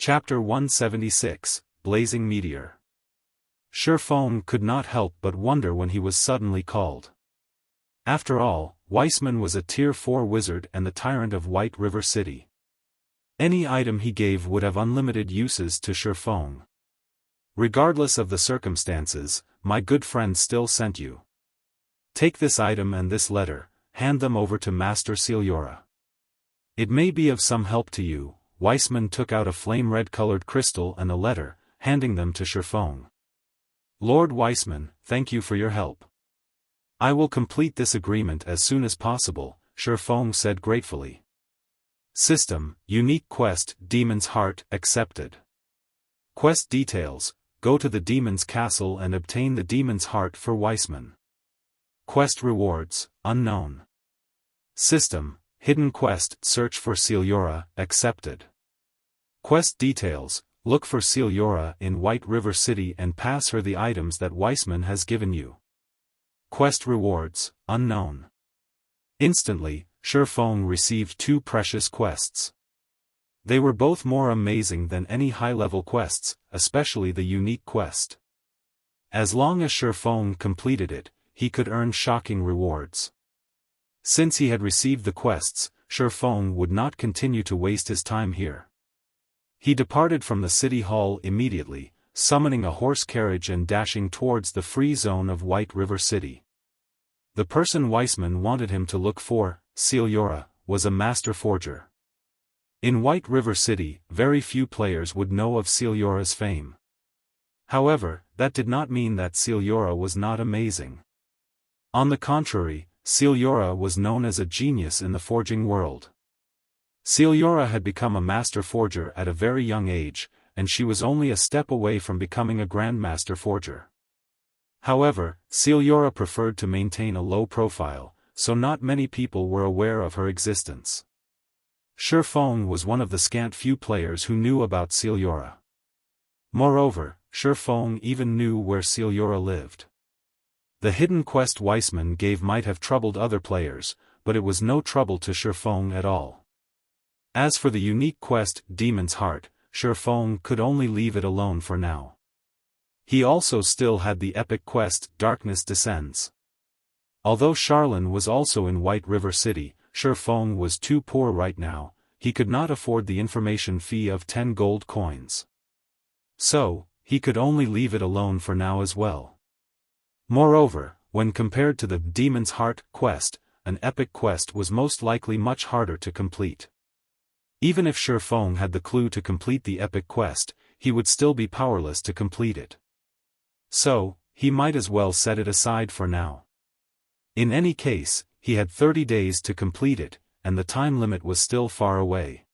Chapter 176, Blazing Meteor. Xiaofan could not help but wonder when he was suddenly called. After all, Weissman was a Tier 4 wizard and the tyrant of White River City. Any item he gave would have unlimited uses to Xiaofan. Regardless of the circumstances, my good friend still sent you. Take this item and this letter, hand them over to Master Seliora. It may be of some help to you. Weissman took out a flame-red-colored crystal and a letter, handing them to Xiaofan. Lord Weissman, thank you for your help. I will complete this agreement as soon as possible, Xiaofan said gratefully. System, Unique Quest, Demon's Heart, accepted. Quest details, go to the Demon's Castle and obtain the Demon's Heart for Weissman. Quest rewards, unknown. System, Hidden Quest, search for Seliora, accepted. Quest details, look for Seliora in White River City and pass her the items that Weissman has given you. Quest rewards, unknown. Instantly, Xiaofan received 2 precious quests. They were both more amazing than any high-level quests, especially the unique quest. As long as Xiaofan completed it, he could earn shocking rewards. Since he had received the quests, Xiaofan would not continue to waste his time here. He departed from the city hall immediately, summoning a horse carriage and dashing towards the free zone of White River City. The person Weissman wanted him to look for, Seliora, was a master forger. In White River City, very few players would know of Seliora's fame. However, that did not mean that Seliora was not amazing. On the contrary, Seliora was known as a genius in the forging world. Seliora had become a master forger at a very young age, and she was only a step away from becoming a grandmaster forger. However, Seliora preferred to maintain a low profile, so not many people were aware of her existence. Xiaofan was one of the scant few players who knew about Seliora. Moreover, Xiaofan even knew where Seliora lived. The hidden quest Weissman gave might have troubled other players, but it was no trouble to Xiaofan at all. As for the unique quest, Demon's Heart, Xiaofan could only leave it alone for now. He also still had the epic quest, Darkness Descends. Although Charlene was also in White River City, Xiaofan was too poor right now, he could not afford the information fee of 10 gold coins. So, he could only leave it alone for now as well. Moreover, when compared to the Demon's Heart quest, an epic quest was most likely much harder to complete. Even if Xiaofan had the clue to complete the epic quest, he would still be powerless to complete it. So, he might as well set it aside for now. In any case, he had 30 days to complete it, and the time limit was still far away.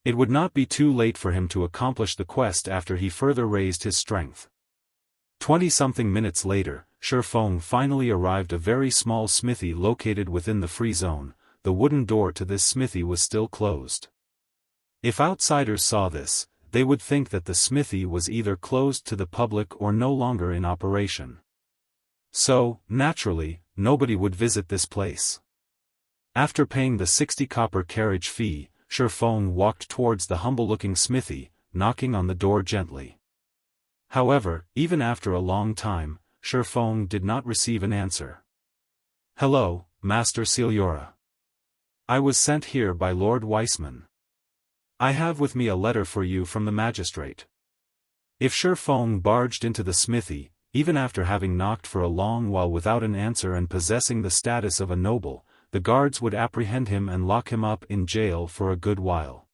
It would not be too late for him to accomplish the quest after he further raised his strength. 20-something minutes later, Xiaofan finally arrived at a very small smithy located within the free zone. The wooden door to this smithy was still closed. If outsiders saw this, they would think that the smithy was either closed to the public or no longer in operation. So, naturally, nobody would visit this place. After paying the 60 copper carriage fee, Xiaofan walked towards the humble-looking smithy, knocking on the door gently. However, even after a long time, Xiaofan did not receive an answer. Hello, Master Seliora. I was sent here by Lord Weissman. I have with me a letter for you from the magistrate. If Xiaofan barged into the smithy, even after having knocked for a long while without an answer and possessing the status of a noble, the guards would apprehend him and lock him up in jail for a good while.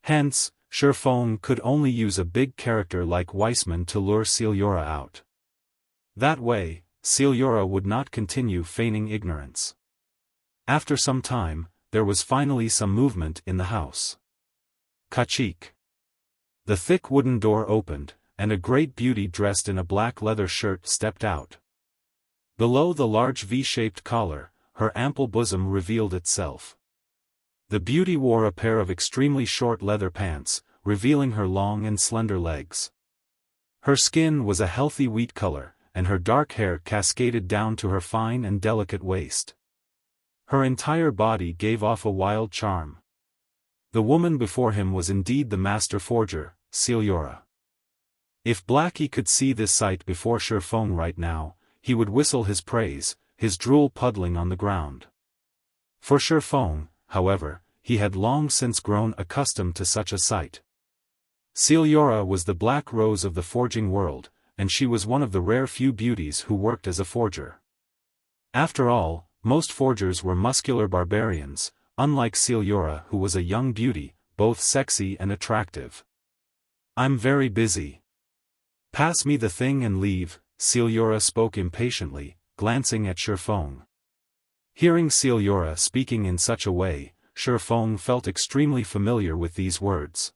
Hence, Xiaofan could only use a big character like Weissman to lure Seliora out. That way, Seliora would not continue feigning ignorance. After some time, there was finally some movement in the house. Kachik. The thick wooden door opened, and a great beauty dressed in a black leather shirt stepped out. Below the large V-shaped collar, her ample bosom revealed itself. The beauty wore a pair of extremely short leather pants, revealing her long and slender legs. Her skin was a healthy wheat color, and her dark hair cascaded down to her fine and delicate waist. Her entire body gave off a wild charm. The woman before him was indeed the master forger, Seliora. If Blackie could see this sight before Xiaofan right now, he would whistle his praise, his drool puddling on the ground. For Xiaofan, however, he had long since grown accustomed to such a sight. Seliora was the black rose of the forging world, and she was one of the rare few beauties who worked as a forger. After all, most forgers were muscular barbarians, unlike Seliora, who was a young beauty, both sexy and attractive. "I'm very busy. Pass me the thing and leave," Seliora spoke impatiently, glancing at Xiaofan. Hearing Seliora speaking in such a way, Xiaofan felt extremely familiar with these words.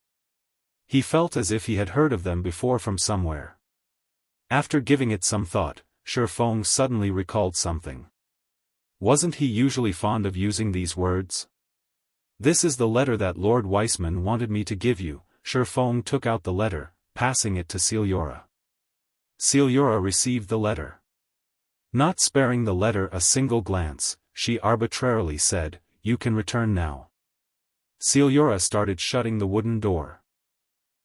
He felt as if he had heard of them before from somewhere. After giving it some thought, Xiaofan suddenly recalled something. Wasn't he usually fond of using these words? "This is the letter that Lord Weissman wanted me to give you." Xiaofan took out the letter, passing it to Seliora. Seliora received the letter. Not sparing the letter a single glance, she arbitrarily said, "You can return now." Seliora started shutting the wooden door.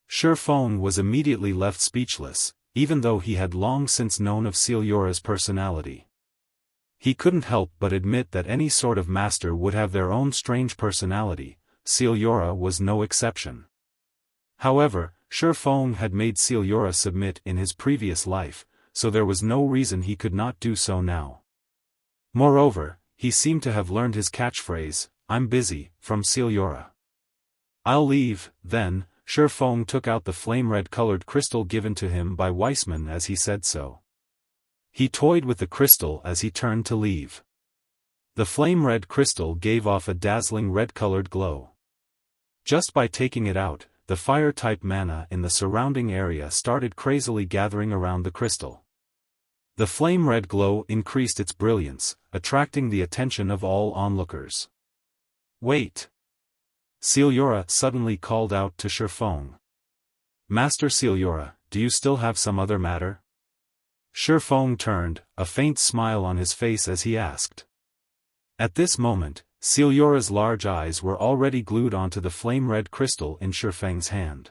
Xiaofan was immediately left speechless, even though he had long since known of Seliora's personality. He couldn't help but admit that any sort of master would have their own strange personality. Seliora was no exception. However, Xiaofan had made Seliora submit in his previous life, so there was no reason he could not do so now. Moreover, he seemed to have learned his catchphrase, "I'm busy," from Seliora. "I'll leave, then." Xiaofan took out the flame-red-colored crystal given to him by Weissman as he said so. He toyed with the crystal as he turned to leave. The flame-red crystal gave off a dazzling red-colored glow. Just by taking it out, the fire-type mana in the surrounding area started crazily gathering around the crystal. The flame-red glow increased its brilliance, attracting the attention of all onlookers. "Wait!" Seliora suddenly called out to Xiaofan. "Master Seliora, do you still have some other matter?" Xiaofan turned, a faint smile on his face as he asked. At this moment, Seliora's large eyes were already glued onto the flame-red crystal in Xiaofan's hand.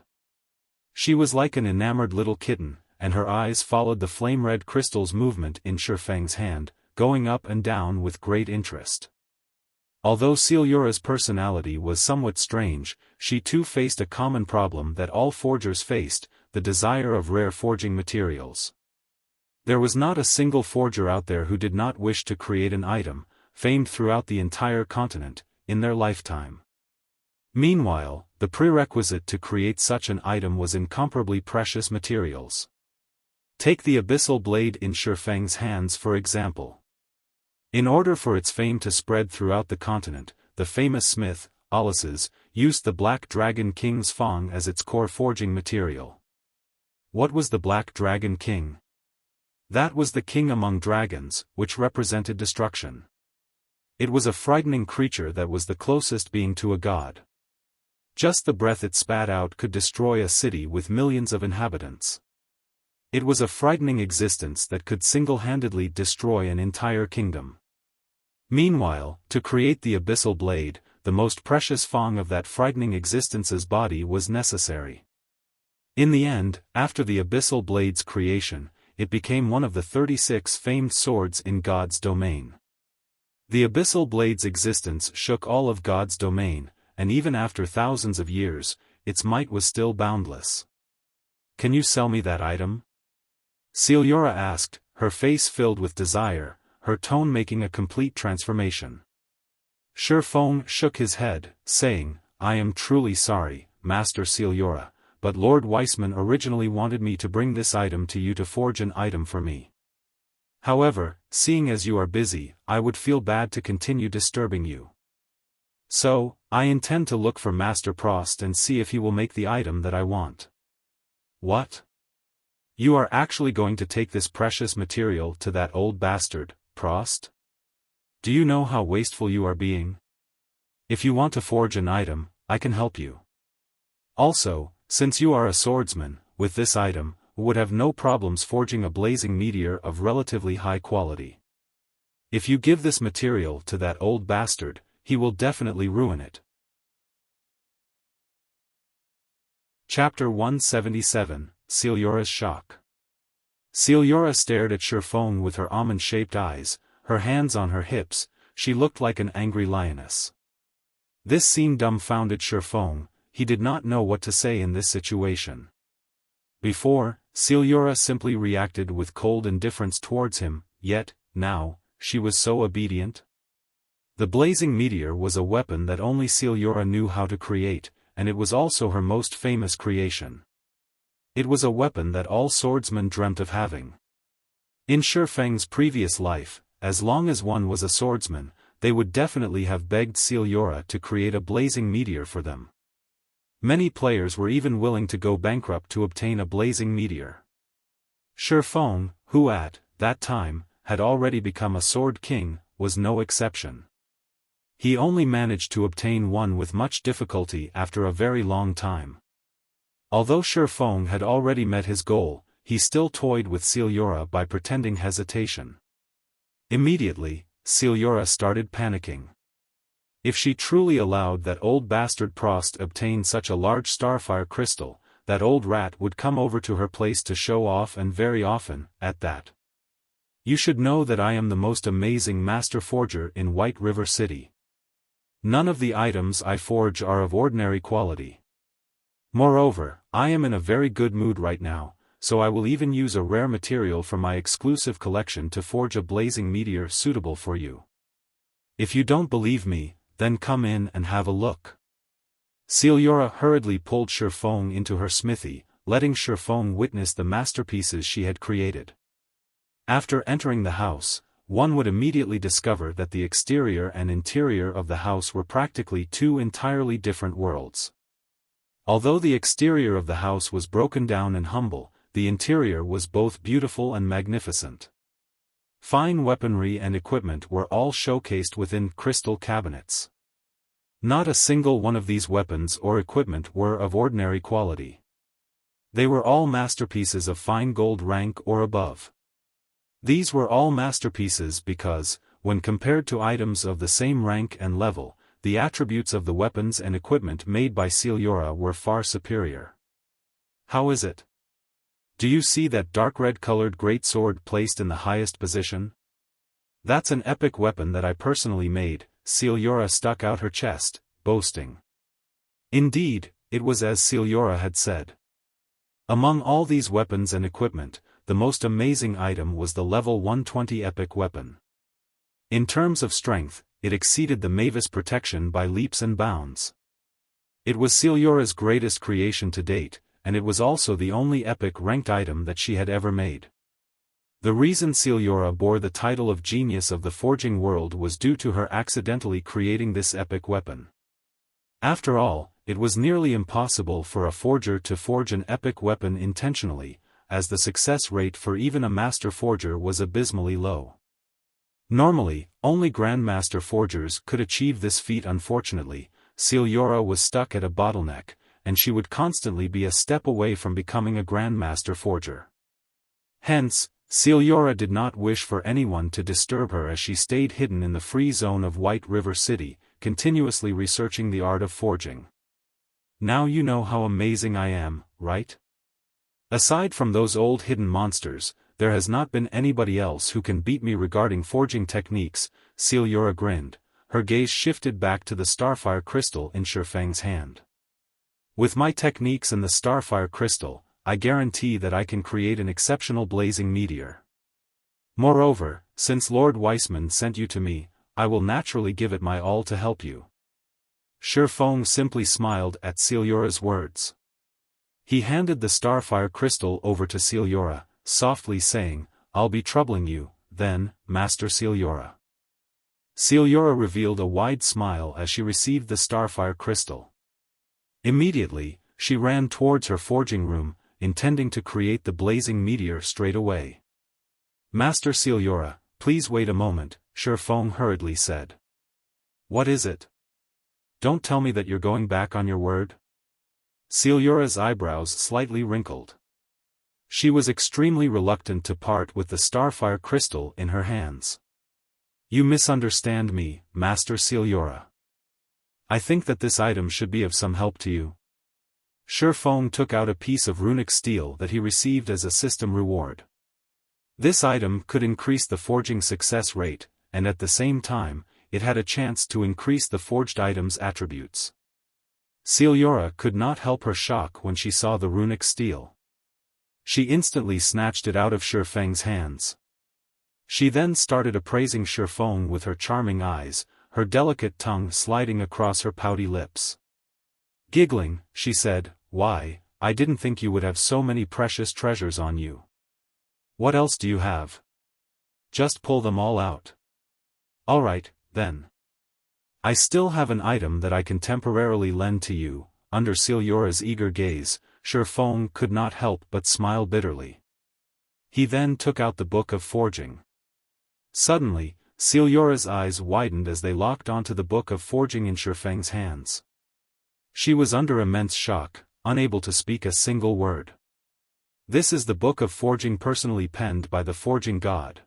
She was like an enamored little kitten, and her eyes followed the flame-red crystal's movement in Xiaofan's hand, going up and down with great interest. Although Seliora's personality was somewhat strange, she too faced a common problem that all forgers faced, the desire of rare forging materials. There was not a single forger out there who did not wish to create an item, famed throughout the entire continent, in their lifetime. Meanwhile, the prerequisite to create such an item was incomparably precious materials. Take the abyssal blade in Xiaofang's hands for example. In order for its fame to spread throughout the continent, the famous smith, Ulysses, used the Black Dragon King's fang as its core forging material. What was the Black Dragon King? That was the king among dragons, which represented destruction. It was a frightening creature that was the closest being to a god. Just the breath it spat out could destroy a city with millions of inhabitants. It was a frightening existence that could single-handedly destroy an entire kingdom. Meanwhile, to create the abyssal blade, the most precious fang of that frightening existence's body was necessary. In the end, after the abyssal blade's creation, it became one of the 36 famed swords in God's domain. The abyssal blade's existence shook all of God's domain, and even after thousands of years, its might was still boundless. "Can you sell me that item?" Seliora asked, her face filled with desire, her tone making a complete transformation. Xiaofan shook his head, saying, "I am truly sorry, Master Seliora, but Lord Weissman originally wanted me to bring this item to you to forge an item for me. However, seeing as you are busy, I would feel bad to continue disturbing you. So, I intend to look for Master Prost and see if he will make the item that I want." "What? You are actually going to take this precious material to that old bastard, Prost? Do you know how wasteful you are being? If you want to forge an item, I can help you. Also, since you are a swordsman, with this item, we would have no problems forging a blazing meteor of relatively high quality. If you give this material to that old bastard, he will definitely ruin it." Chapter 177, Seliora's Shock. Seliora stared at Xiaofan with her almond-shaped eyes, her hands on her hips. She looked like an angry lioness. This scene dumbfounded Xiaofan. He did not know what to say in this situation. Before, Seliora simply reacted with cold indifference towards him, yet, now, she was so obedient. The blazing meteor was a weapon that only Seliora knew how to create, and it was also her most famous creation. It was a weapon that all swordsmen dreamt of having. In Xiaofang's previous life, as long as one was a swordsman, they would definitely have begged Seliora to create a blazing meteor for them. Many players were even willing to go bankrupt to obtain a blazing meteor. Xiaofan, who at that time had already become a sword king, was no exception. He only managed to obtain one with much difficulty after a very long time. Although Xiaofan had already met his goal, he still toyed with Seliora by pretending hesitation. Immediately, Seliora started panicking. If she truly allowed that old bastard Prost obtain such a large starfire crystal, that old rat would come over to her place to show off, and very often, at that. You should know that I am the most amazing master forger in White River City. None of the items I forge are of ordinary quality. Moreover, I am in a very good mood right now, so I will even use a rare material from my exclusive collection to forge a blazing meteor suitable for you. If you don't believe me, then come in and have a look. Seliora hurriedly pulled Xiaofan into her smithy, letting Xiaofan witness the masterpieces she had created. After entering the house, one would immediately discover that the exterior and interior of the house were practically two entirely different worlds. Although the exterior of the house was broken down and humble, the interior was both beautiful and magnificent. Fine weaponry and equipment were all showcased within crystal cabinets. Not a single one of these weapons or equipment were of ordinary quality. They were all masterpieces of fine gold rank or above. These were all masterpieces because, when compared to items of the same rank and level, the attributes of the weapons and equipment made by Seliora were far superior. How is it? Do you see that dark red-colored great sword placed in the highest position? That's an epic weapon that I personally made. Seliora stuck out her chest, boasting. Indeed, it was as Seliora had said. Among all these weapons and equipment, the most amazing item was the level 120 epic weapon. In terms of strength, it exceeded the Mavis protection by leaps and bounds. It was Seliora's greatest creation to date, and it was also the only epic ranked item that she had ever made. The reason Seliora bore the title of Genius of the Forging World was due to her accidentally creating this epic weapon. After all, it was nearly impossible for a forger to forge an epic weapon intentionally, as the success rate for even a master forger was abysmally low. Normally, only grandmaster forgers could achieve this feat. Unfortunately, Seliora was stuck at a bottleneck, and she would constantly be a step away from becoming a grandmaster forger. Hence, Seliora did not wish for anyone to disturb her as she stayed hidden in the free zone of White River City, continuously researching the art of forging. Now you know how amazing I am, right? Aside from those old hidden monsters, there has not been anybody else who can beat me regarding forging techniques. Seliora grinned, her gaze shifted back to the starfire crystal in Xiaofang's hand. With my techniques and the starfire crystal, I guarantee that I can create an exceptional blazing meteor. Moreover, since Lord Weissman sent you to me, I will naturally give it my all to help you. Xiaofan simply smiled at Seliora's words. He handed the starfire crystal over to Seliora, softly saying, "I'll be troubling you, then, Master Seliora." Seliora revealed a wide smile as she received the starfire crystal. Immediately, she ran towards her forging room, intending to create the blazing meteor straight away. "Master Seliora, please wait a moment," Xiaofan hurriedly said. "What is it? Don't tell me that you're going back on your word?" Seliora's eyebrows slightly wrinkled. She was extremely reluctant to part with the starfire crystal in her hands. "You misunderstand me, Master Seliora. I think that this item should be of some help to you." Xiaofan took out a piece of runic steel that he received as a system reward. This item could increase the forging success rate, and at the same time, it had a chance to increase the forged item's attributes. Seliora could not help her shock when she saw the runic steel. She instantly snatched it out of Xiaofan's hands. She then started appraising Xiaofan with her charming eyes, her delicate tongue sliding across her pouty lips. Giggling, she said, "Why, I didn't think you would have so many precious treasures on you. What else do you have? Just pull them all out." "Alright, then. I still have an item that I can temporarily lend to you." Under Seliora's eager gaze, Xiaofan could not help but smile bitterly. He then took out the Book of Forging. Suddenly, Seliora's eyes widened as they locked onto the Book of Forging in Xiaofan's hands. She was under immense shock, unable to speak a single word. "This is the Book of Forging personally penned by the Forging God.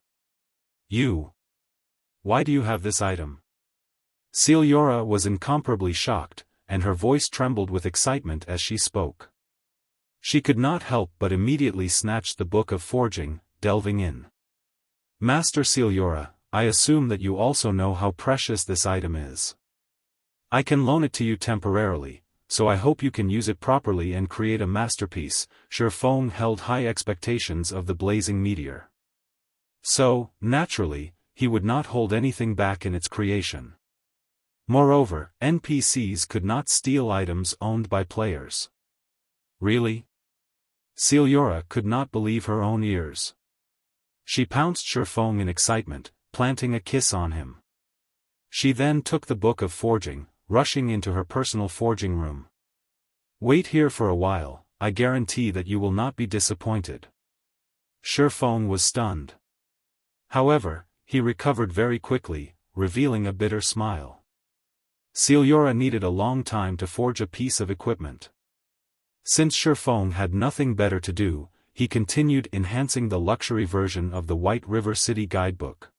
You. Why do you have this item?" Seliora was incomparably shocked, and her voice trembled with excitement as she spoke. She could not help but immediately snatch the Book of Forging, delving in. "Master Seliora, I assume that you also know how precious this item is. I can loan it to you temporarily, so I hope you can use it properly and create a masterpiece." Xiaofan held high expectations of the blazing meteor. So, naturally, he would not hold anything back in its creation. Moreover, NPCs could not steal items owned by players. Really? Seliora could not believe her own ears. She pounced Xiaofan in excitement, planting a kiss on him. She then took the Book of Forging, rushing into her personal forging room. "Wait here for a while, I guarantee that you will not be disappointed." Xiaofan was stunned. However, he recovered very quickly, revealing a bitter smile. Seliora needed a long time to forge a piece of equipment. Since Xiaofan had nothing better to do, he continued enhancing the luxury version of the White River City guidebook.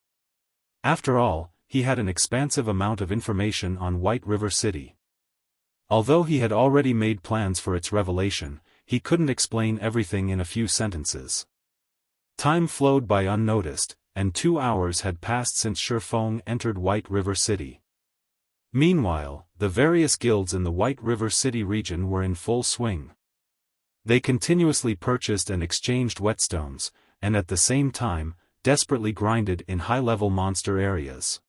After all, he had an expansive amount of information on White River City. Although he had already made plans for its revelation, he couldn't explain everything in a few sentences. Time flowed by unnoticed, and 2 hours had passed since Xiaofan entered White River City. Meanwhile, the various guilds in the White River City region were in full swing. They continuously purchased and exchanged whetstones, and at the same time, desperately grinded in high-level monster areas.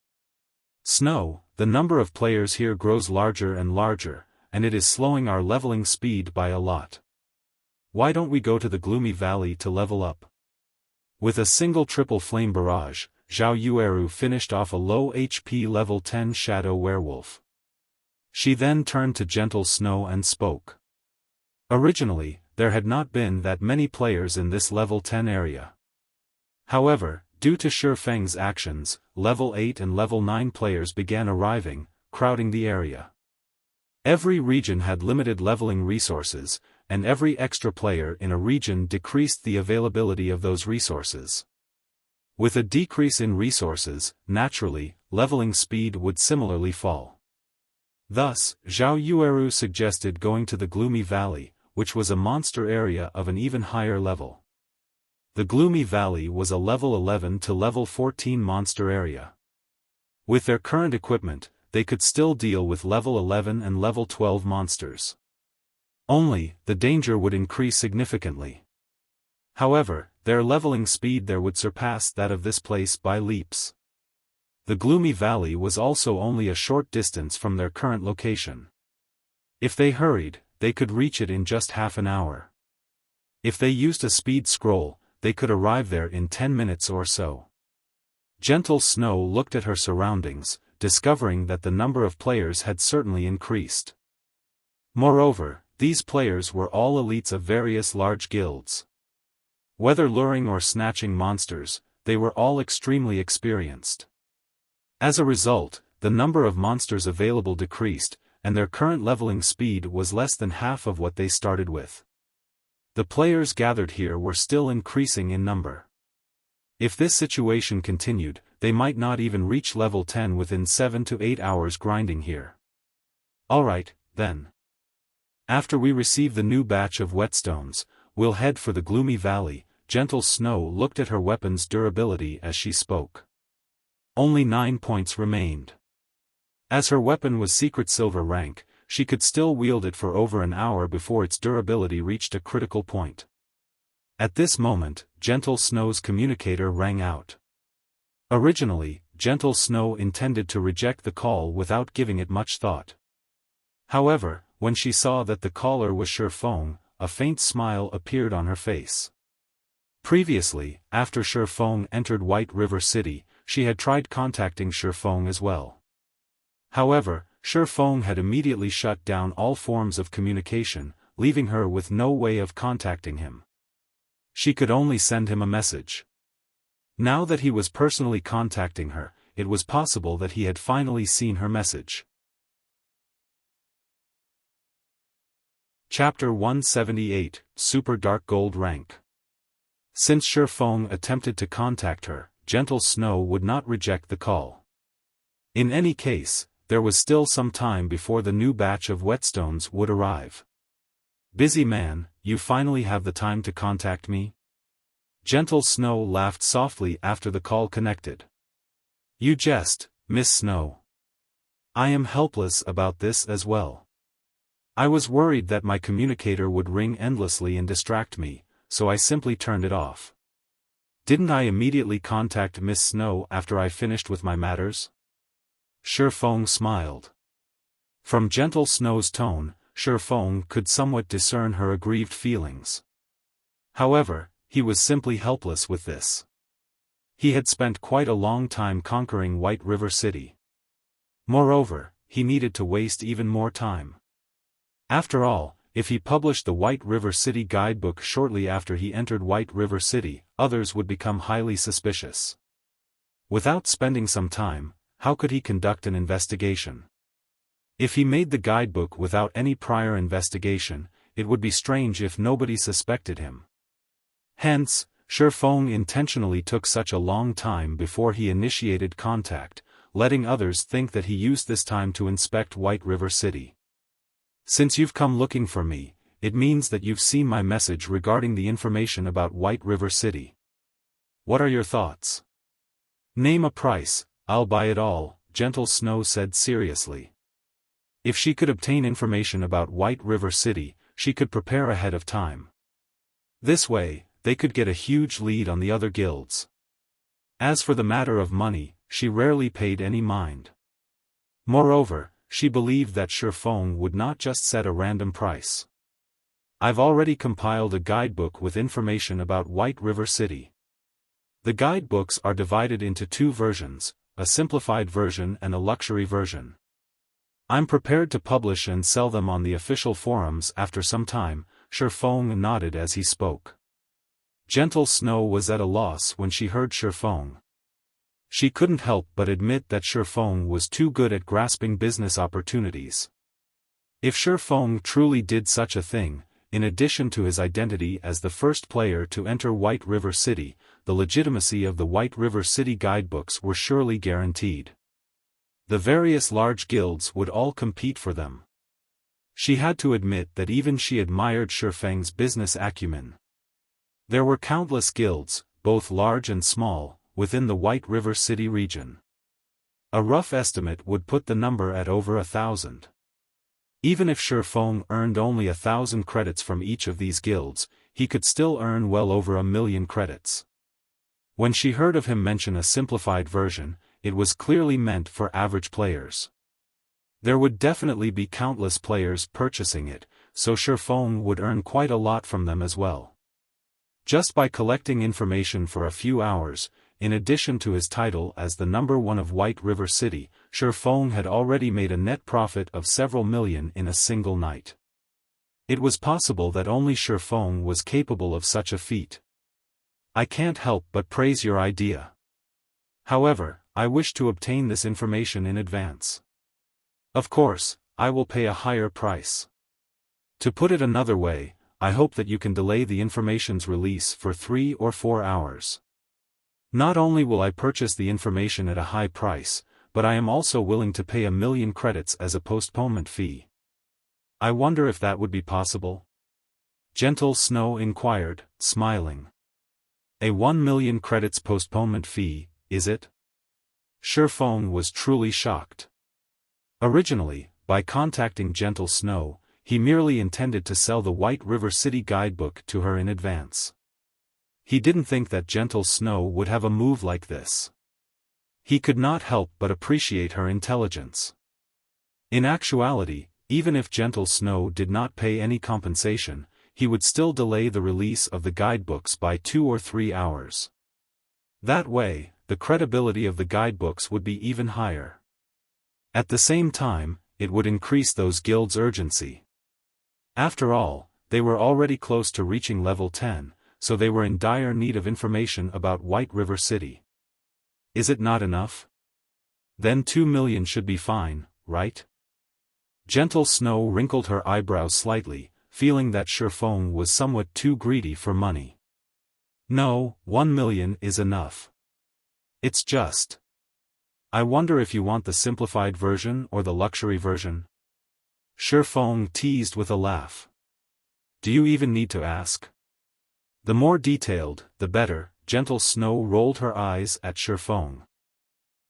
Snow, the number of players here grows larger and larger, and it is slowing our leveling speed by a lot. Why don't we go to the Gloomy Valley to level up? With a single triple flame barrage, Zhao Yueru finished off a low HP level 10 shadow werewolf. She then turned to Gentle Snow and spoke. Originally, there had not been that many players in this level 10 area. However, due to Xiaofang's actions, level 8 and level 9 players began arriving, crowding the area. Every region had limited leveling resources, and every extra player in a region decreased the availability of those resources. With a decrease in resources, naturally, leveling speed would similarly fall. Thus, Zhao Yueru suggested going to the Gloomy Valley, which was a monster area of an even higher level. The Gloomy Valley was a level 11 to level 14 monster area. With their current equipment, they could still deal with level 11 and level 12 monsters. Only, the danger would increase significantly. However, their leveling speed there would surpass that of this place by leaps. The Gloomy Valley was also only a short distance from their current location. If they hurried, they could reach it in just half an hour. If they used a speed scroll, they could arrive there in 10 minutes or so. Gentle Snow looked at her surroundings, discovering that the number of players had certainly increased. Moreover, these players were all elites of various large guilds. Whether luring or snatching monsters, they were all extremely experienced. As a result, the number of monsters available decreased, and their current leveling speed was less than half of what they started with. The players gathered here were still increasing in number. If this situation continued, they might not even reach level 10 within 7 to 8 hours grinding here. Alright, then. After we receive the new batch of whetstones, we'll head for the gloomy valley. Gentle Snow looked at her weapon's durability as she spoke. Only 9 points remained. As her weapon was secret silver rank, she could still wield it for over an hour before its durability reached a critical point. At this moment, Gentle Snow's communicator rang out. Originally, Gentle Snow intended to reject the call without giving it much thought. However, when she saw that the caller was Xiaofan, a faint smile appeared on her face. Previously, after Xiaofan entered White River City, she had tried contacting Xiaofan as well. However, Xiaofan had immediately shut down all forms of communication, leaving her with no way of contacting him. She could only send him a message. Now that he was personally contacting her, it was possible that he had finally seen her message. Chapter 178, Super Dark Gold Rank. Since Xiaofan attempted to contact her, Gentle Snow would not reject the call. In any case, there was still some time before the new batch of whetstones would arrive. Busy man, you finally have the time to contact me? Gentle Snow laughed softly after the call connected. You jest, Miss Snow. I am helpless about this as well. I was worried that my communicator would ring endlessly and distract me, so I simply turned it off. Didn't I immediately contact Miss Snow after I finished with my matters? Xiaofan smiled. From Gentle Snow's tone, Xiaofan could somewhat discern her aggrieved feelings. However, he was simply helpless with this. He had spent quite a long time conquering White River City. Moreover, he needed to waste even more time. After all, if he published the White River City guidebook shortly after he entered White River City, others would become highly suspicious. Without spending some time, how could he conduct an investigation? If he made the guidebook without any prior investigation, it would be strange if nobody suspected him. Hence, Xiaofan intentionally took such a long time before he initiated contact, letting others think that he used this time to inspect White River City. Since you've come looking for me, it means that you've seen my message regarding the information about White River City. What are your thoughts? Name a price, I'll buy it all, Gentle Snow said seriously. If she could obtain information about White River City, she could prepare ahead of time. This way, they could get a huge lead on the other guilds. As for the matter of money, she rarely paid any mind. Moreover, she believed that Xiaofan would not just set a random price. I've already compiled a guidebook with information about White River City. The guidebooks are divided into 2 versions, a simplified version and a luxury version. I'm prepared to publish and sell them on the official forums after some time. Xiaofan nodded as he spoke. Gentle Snow was at a loss when she heard Xiaofan. She couldn't help but admit that Xiaofan was too good at grasping business opportunities. If Xiaofan truly did such a thing, in addition to his identity as the first player to enter White River City, the legitimacy of the White River City guidebooks were surely guaranteed. The various large guilds would all compete for them. She had to admit that even she admired Xiaofan's business acumen. There were countless guilds, both large and small, within the White River City region. A rough estimate would put the number at over 1,000. Even if Xiaofan earned only 1,000 credits from each of these guilds, he could still earn well over 1,000,000 credits. When she heard of him mention a simplified version, it was clearly meant for average players. There would definitely be countless players purchasing it, so Xiaofan would earn quite a lot from them as well. Just by collecting information for a few hours, in addition to his title as the number 1 of White River City, Xiaofan had already made a net profit of several million in a single night. It was possible that only Xiaofan was capable of such a feat. I can't help but praise your idea. However, I wish to obtain this information in advance. Of course, I will pay a higher price. To put it another way, I hope that you can delay the information's release for 3 or 4 hours. Not only will I purchase the information at a high price, but I am also willing to pay 1,000,000 credits as a postponement fee. I wonder if that would be possible? Gentle Snow inquired, smiling. A 1 million credits postponement fee, is it? Xiaofan was truly shocked. Originally, by contacting Gentle Snow, he merely intended to sell the White River City guidebook to her in advance. He didn't think that Gentle Snow would have a move like this. He could not help but appreciate her intelligence. In actuality, even if Gentle Snow did not pay any compensation, he would still delay the release of the guidebooks by 2 or 3 hours. That way, the credibility of the guidebooks would be even higher. At the same time, it would increase those guilds' urgency. After all, they were already close to reaching level 10, so they were in dire need of information about White River City. Is it not enough? Then 2 million should be fine, right? Gentle Snow wrinkled her eyebrows slightly, feeling that Xiaofan was somewhat too greedy for money. No, 1 million is enough. It's just. I wonder if you want the simplified version or the luxury version? Xiaofan teased with a laugh. Do you even need to ask? The more detailed, the better. Gentle Snow rolled her eyes at Xiaofan.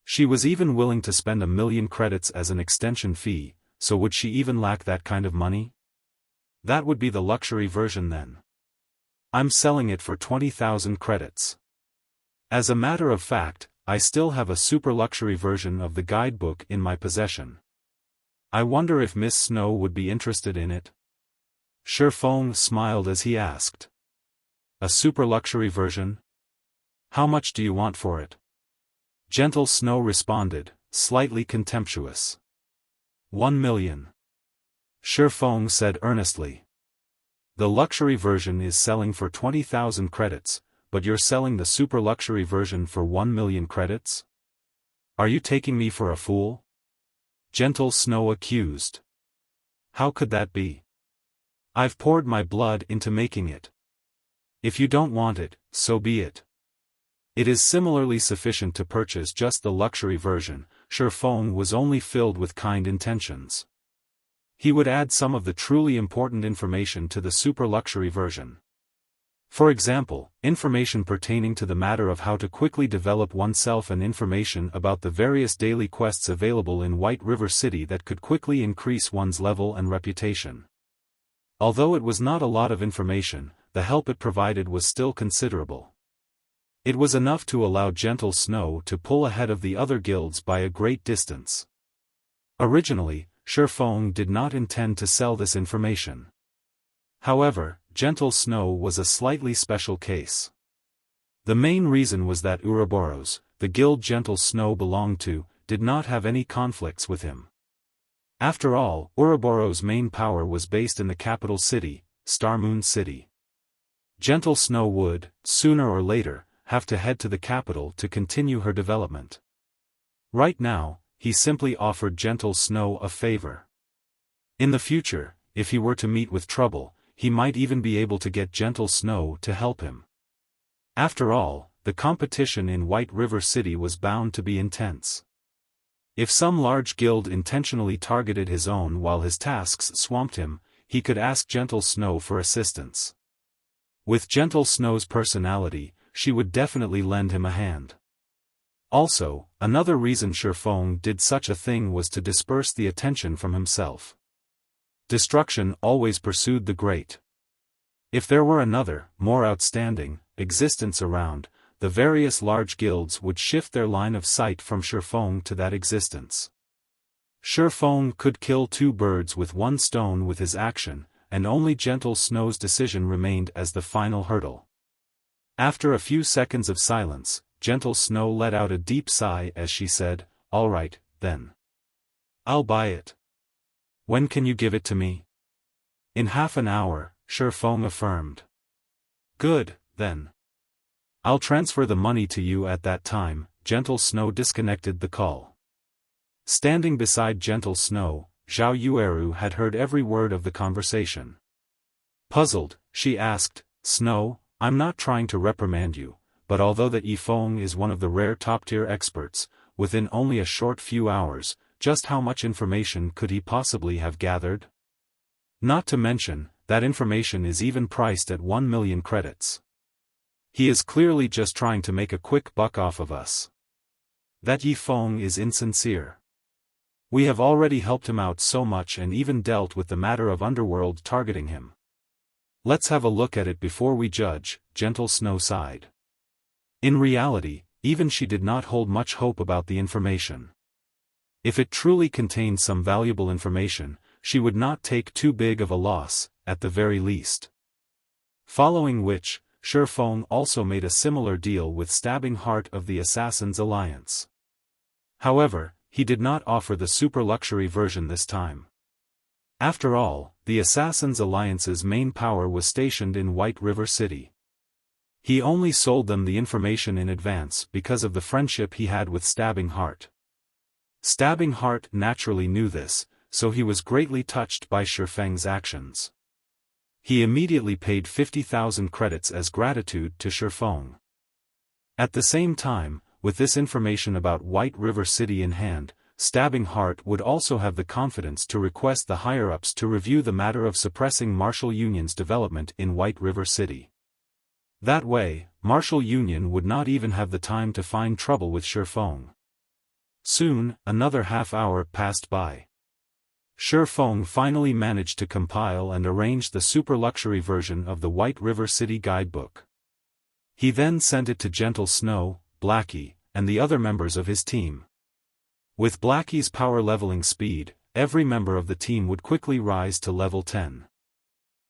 She was even willing to spend 1 million credits as an extension fee, so would she even lack that kind of money? That would be the luxury version then. I'm selling it for 20,000 credits. As a matter of fact, I still have a super luxury version of the guidebook in my possession. I wonder if Miss Snow would be interested in it? Xiaofan smiled as he asked. A super luxury version? How much do you want for it? Gentle Snow responded, slightly contemptuous. 1 million. Xiaofan said earnestly. The luxury version is selling for 20,000 credits, but you're selling the super luxury version for 1 million credits? Are you taking me for a fool? Gentle Snow accused. How could that be? I've poured my blood into making it. If you don't want it, so be it. It is similarly sufficient to purchase just the luxury version. Xiaofan was only filled with kind intentions. He would add some of the truly important information to the super luxury version. For example, information pertaining to the matter of how to quickly develop oneself and information about the various daily quests available in White River City that could quickly increase one's level and reputation. Although it was not a lot of information, the help it provided was still considerable. It was enough to allow Gentle Snow to pull ahead of the other guilds by a great distance. Originally, Xiaofan did not intend to sell this information. However, Gentle Snow was a slightly special case. The main reason was that Ouroboros, the guild Gentle Snow belonged to, did not have any conflicts with him. After all, Ouroboros' main power was based in the capital city, Starmoon City. Gentle Snow would, sooner or later, have to head to the capital to continue her development. Right now, he simply offered Gentle Snow a favor. In the future, if he were to meet with trouble, he might even be able to get Gentle Snow to help him. After all, the competition in White River City was bound to be intense. If some large guild intentionally targeted his own while his tasks swamped him, he could ask Gentle Snow for assistance. With Gentle Snow's personality, she would definitely lend him a hand. Also, another reason Xiaofan did such a thing was to disperse the attention from himself. Destruction always pursued the great. If there were another, more outstanding, existence around, the various large guilds would shift their line of sight from Xiaofan to that existence. Xiaofan could kill 2 birds with 1 stone with his action, and only Gentle Snow's decision remained as the final hurdle. After a few seconds of silence, Gentle Snow let out a deep sigh as she said, "All right, then. I'll buy it. When can you give it to me?" "In half an hour," Xiaofan affirmed. "Good, then. I'll transfer the money to you at that time." Gentle Snow disconnected the call. Standing beside Gentle Snow, Zhao Yueru had heard every word of the conversation. Puzzled, she asked, "Snow, I'm not trying to reprimand you, but although that Yifeng is one of the rare top-tier experts, within only a short few hours, just how much information could he possibly have gathered?" Not to mention, that information is even priced at 1 million credits. He is clearly just trying to make a quick buck off of us. That Yifeng is insincere. We have already helped him out so much and even dealt with the matter of Underworld targeting him. Let's have a look at it before we judge, Gentle Snow sighed. In reality, even she did not hold much hope about the information. If it truly contained some valuable information, she would not take too big of a loss, at the very least. Following which, Xiaofan also made a similar deal with Stabbing Heart of the Assassin's Alliance. However, he did not offer the super luxury version this time. After all, the Assassin's Alliance's main power was stationed in White River City. He only sold them the information in advance because of the friendship he had with Stabbing Heart. Stabbing Heart naturally knew this, so he was greatly touched by Xiaofang's actions. He immediately paid 50,000 credits as gratitude to Xiaofan. At the same time, with this information about White River City in hand, Stabbing Heart would also have the confidence to request the higher-ups to review the matter of suppressing Martial Union's development in White River City. That way, Martial Union would not even have the time to find trouble with Xiaofan. Soon, another half-hour passed by. Xiaofan finally managed to compile and arrange the super-luxury version of the White River City guidebook. He then sent it to Gentle Snow, Blackie, and the other members of his team. With Blackie's power-leveling speed, every member of the team would quickly rise to level 10.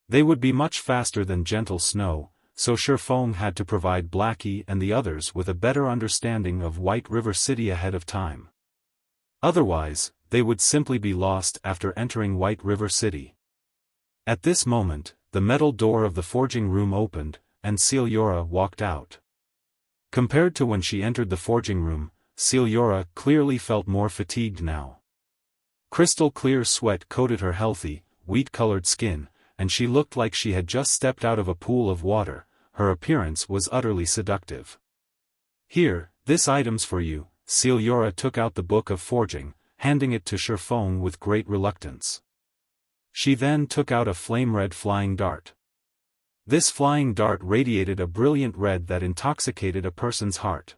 They would be much faster than Gentle Snow, so Xiaofan had to provide Blackie and the others with a better understanding of White River City ahead of time. Otherwise, they would simply be lost after entering White River City. At this moment, the metal door of the forging room opened, and Seliora walked out. Compared to when she entered the forging room, Seliora clearly felt more fatigued now. Crystal-clear sweat coated her healthy, wheat-colored skin, and she looked like she had just stepped out of a pool of water. Her appearance was utterly seductive. "Here, this item's for you." Seliora took out the book of forging, handing it to Xiaofan with great reluctance. She then took out a flame-red flying dart. This flying dart radiated a brilliant red that intoxicated a person's heart.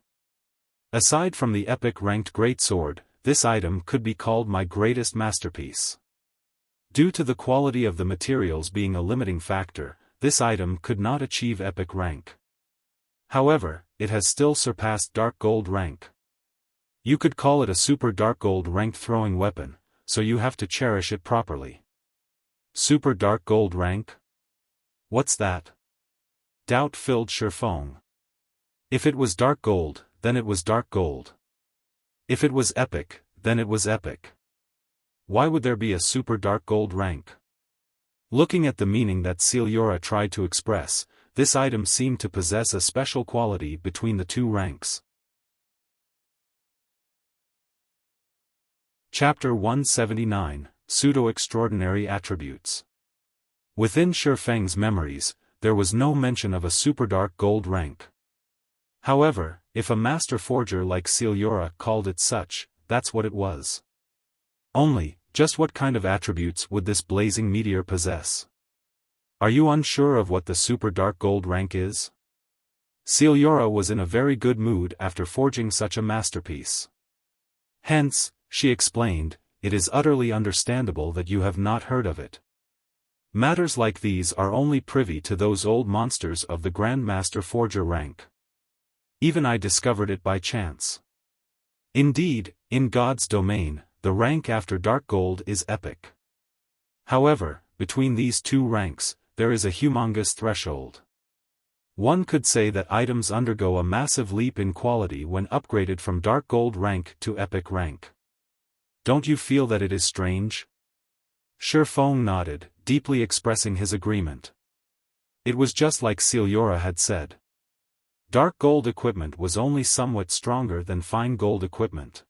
Aside from the epic-ranked greatsword, this item could be called my greatest masterpiece. Due to the quality of the materials being a limiting factor, this item could not achieve epic rank. However, it has still surpassed dark gold rank. You could call it a super dark gold ranked throwing weapon, so you have to cherish it properly. Super dark gold rank? What's that? Doubt filled Xiaofan. If it was dark gold, then it was dark gold. If it was epic, then it was epic. Why would there be a super dark gold rank? Looking at the meaning that Seliora tried to express, this item seemed to possess a special quality between the two ranks. Chapter 179, Pseudo-Extraordinary Attributes. Within Xiaofang's memories, there was no mention of a super dark gold rank. However, if a master forger like Seliora called it such, that's what it was. Only, just what kind of attributes would this blazing meteor possess? Are you unsure of what the super dark gold rank is? Seliora was in a very good mood after forging such a masterpiece. Hence, she explained, it is utterly understandable that you have not heard of it. Matters like these are only privy to those old monsters of the Grandmaster Forger rank. Even I discovered it by chance. Indeed, in God's domain, the rank after dark gold is epic. However, between these two ranks, there is a humongous threshold. One could say that items undergo a massive leap in quality when upgraded from dark gold rank to epic rank. Don't you feel that it is strange? Xiaofan nodded, deeply expressing his agreement. It was just like Seliora had said. Dark gold equipment was only somewhat stronger than fine gold equipment.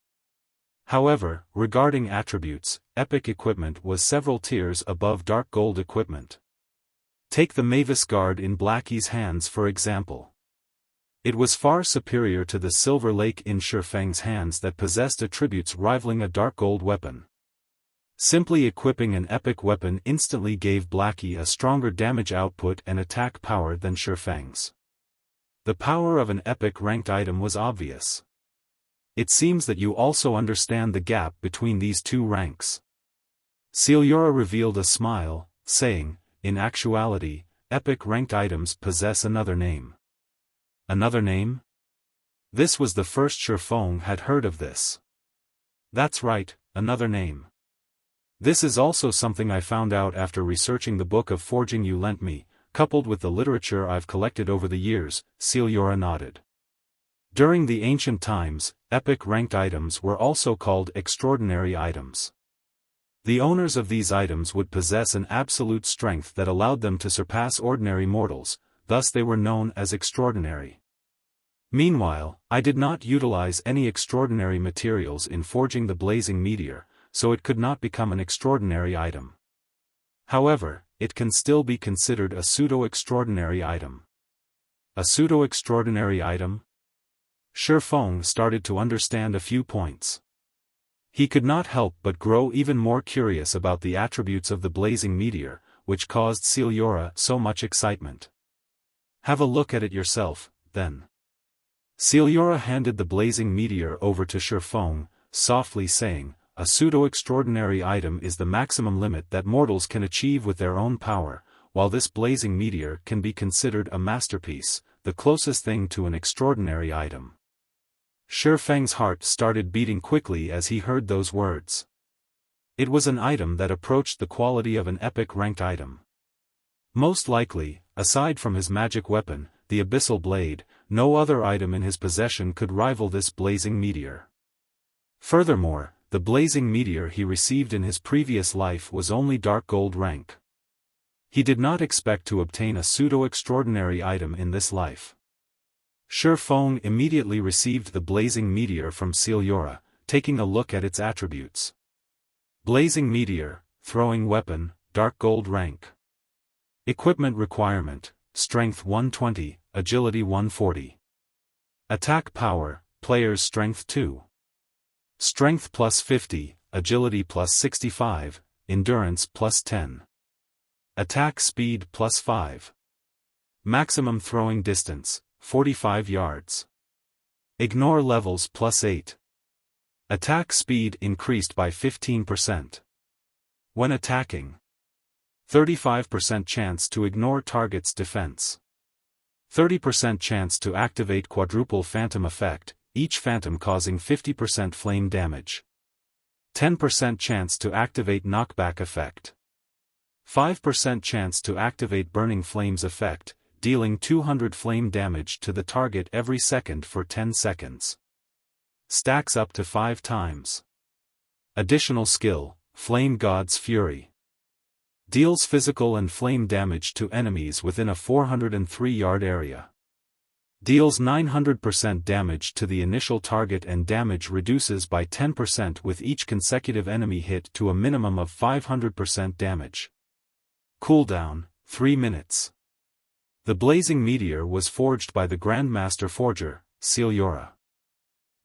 However, regarding attributes, epic equipment was several tiers above dark gold equipment. Take the Mavis Guard in Blackie's hands for example. It was far superior to the Silver Lake in Xiaofang's hands that possessed attributes rivaling a dark gold weapon. Simply equipping an epic weapon instantly gave Blackie a stronger damage output and attack power than Xiaofan's. The power of an epic ranked item was obvious. It seems that you also understand the gap between these two ranks. Seliora revealed a smile, saying, in actuality, epic ranked items possess another name. Another name? This was the first Xiaofan had heard of this. That's right, another name. This is also something I found out after researching the book of forging you lent me, coupled with the literature I've collected over the years, Seliora nodded. During the ancient times, epic ranked items were also called extraordinary items. The owners of these items would possess an absolute strength that allowed them to surpass ordinary mortals, thus they were known as extraordinary. Meanwhile, I did not utilize any extraordinary materials in forging the blazing meteor, so it could not become an extraordinary item. However, it can still be considered a pseudo-extraordinary item. A pseudo-extraordinary item? Xiaofan started to understand a few points. He could not help but grow even more curious about the attributes of the blazing meteor, which caused Seliora so much excitement. Have a look at it yourself, then. Seliora handed the blazing meteor over to Xiaofan, softly saying, a pseudo-extraordinary item is the maximum limit that mortals can achieve with their own power, while this blazing meteor can be considered a masterpiece, the closest thing to an extraordinary item. Xiaofan's heart started beating quickly as he heard those words. It was an item that approached the quality of an epic ranked item. Most likely, aside from his magic weapon, the Abyssal Blade, no other item in his possession could rival this blazing meteor. Furthermore, the blazing meteor he received in his previous life was only dark gold rank. He did not expect to obtain a pseudo-extraordinary item in this life. Xiaofan immediately received the blazing meteor from Seliora, taking a look at its attributes. Blazing meteor, throwing weapon, dark gold rank. Equipment requirement, strength 120, agility 140. Attack power, player's strength 2. Strength plus 50, agility plus 65, endurance plus 10. Attack speed plus 5. Maximum throwing distance, 45 yards. Ignore levels plus 8. Attack speed increased by 15%. When attacking. 35% chance to ignore target's defense. 30% chance to activate quadruple phantom effect, each phantom causing 50% flame damage. 10% chance to activate knockback effect. 5% chance to activate burning flames effect, dealing 200 flame damage to the target every second for 10 seconds. Stacks up to 5 times. Additional skill, Flame God's Fury. Deals physical and flame damage to enemies within a 403-yard area. Deals 900% damage to the initial target and damage reduces by 10% with each consecutive enemy hit to a minimum of 500% damage. Cooldown, 3 minutes. The blazing meteor was forged by the Grandmaster Forger, Seliora.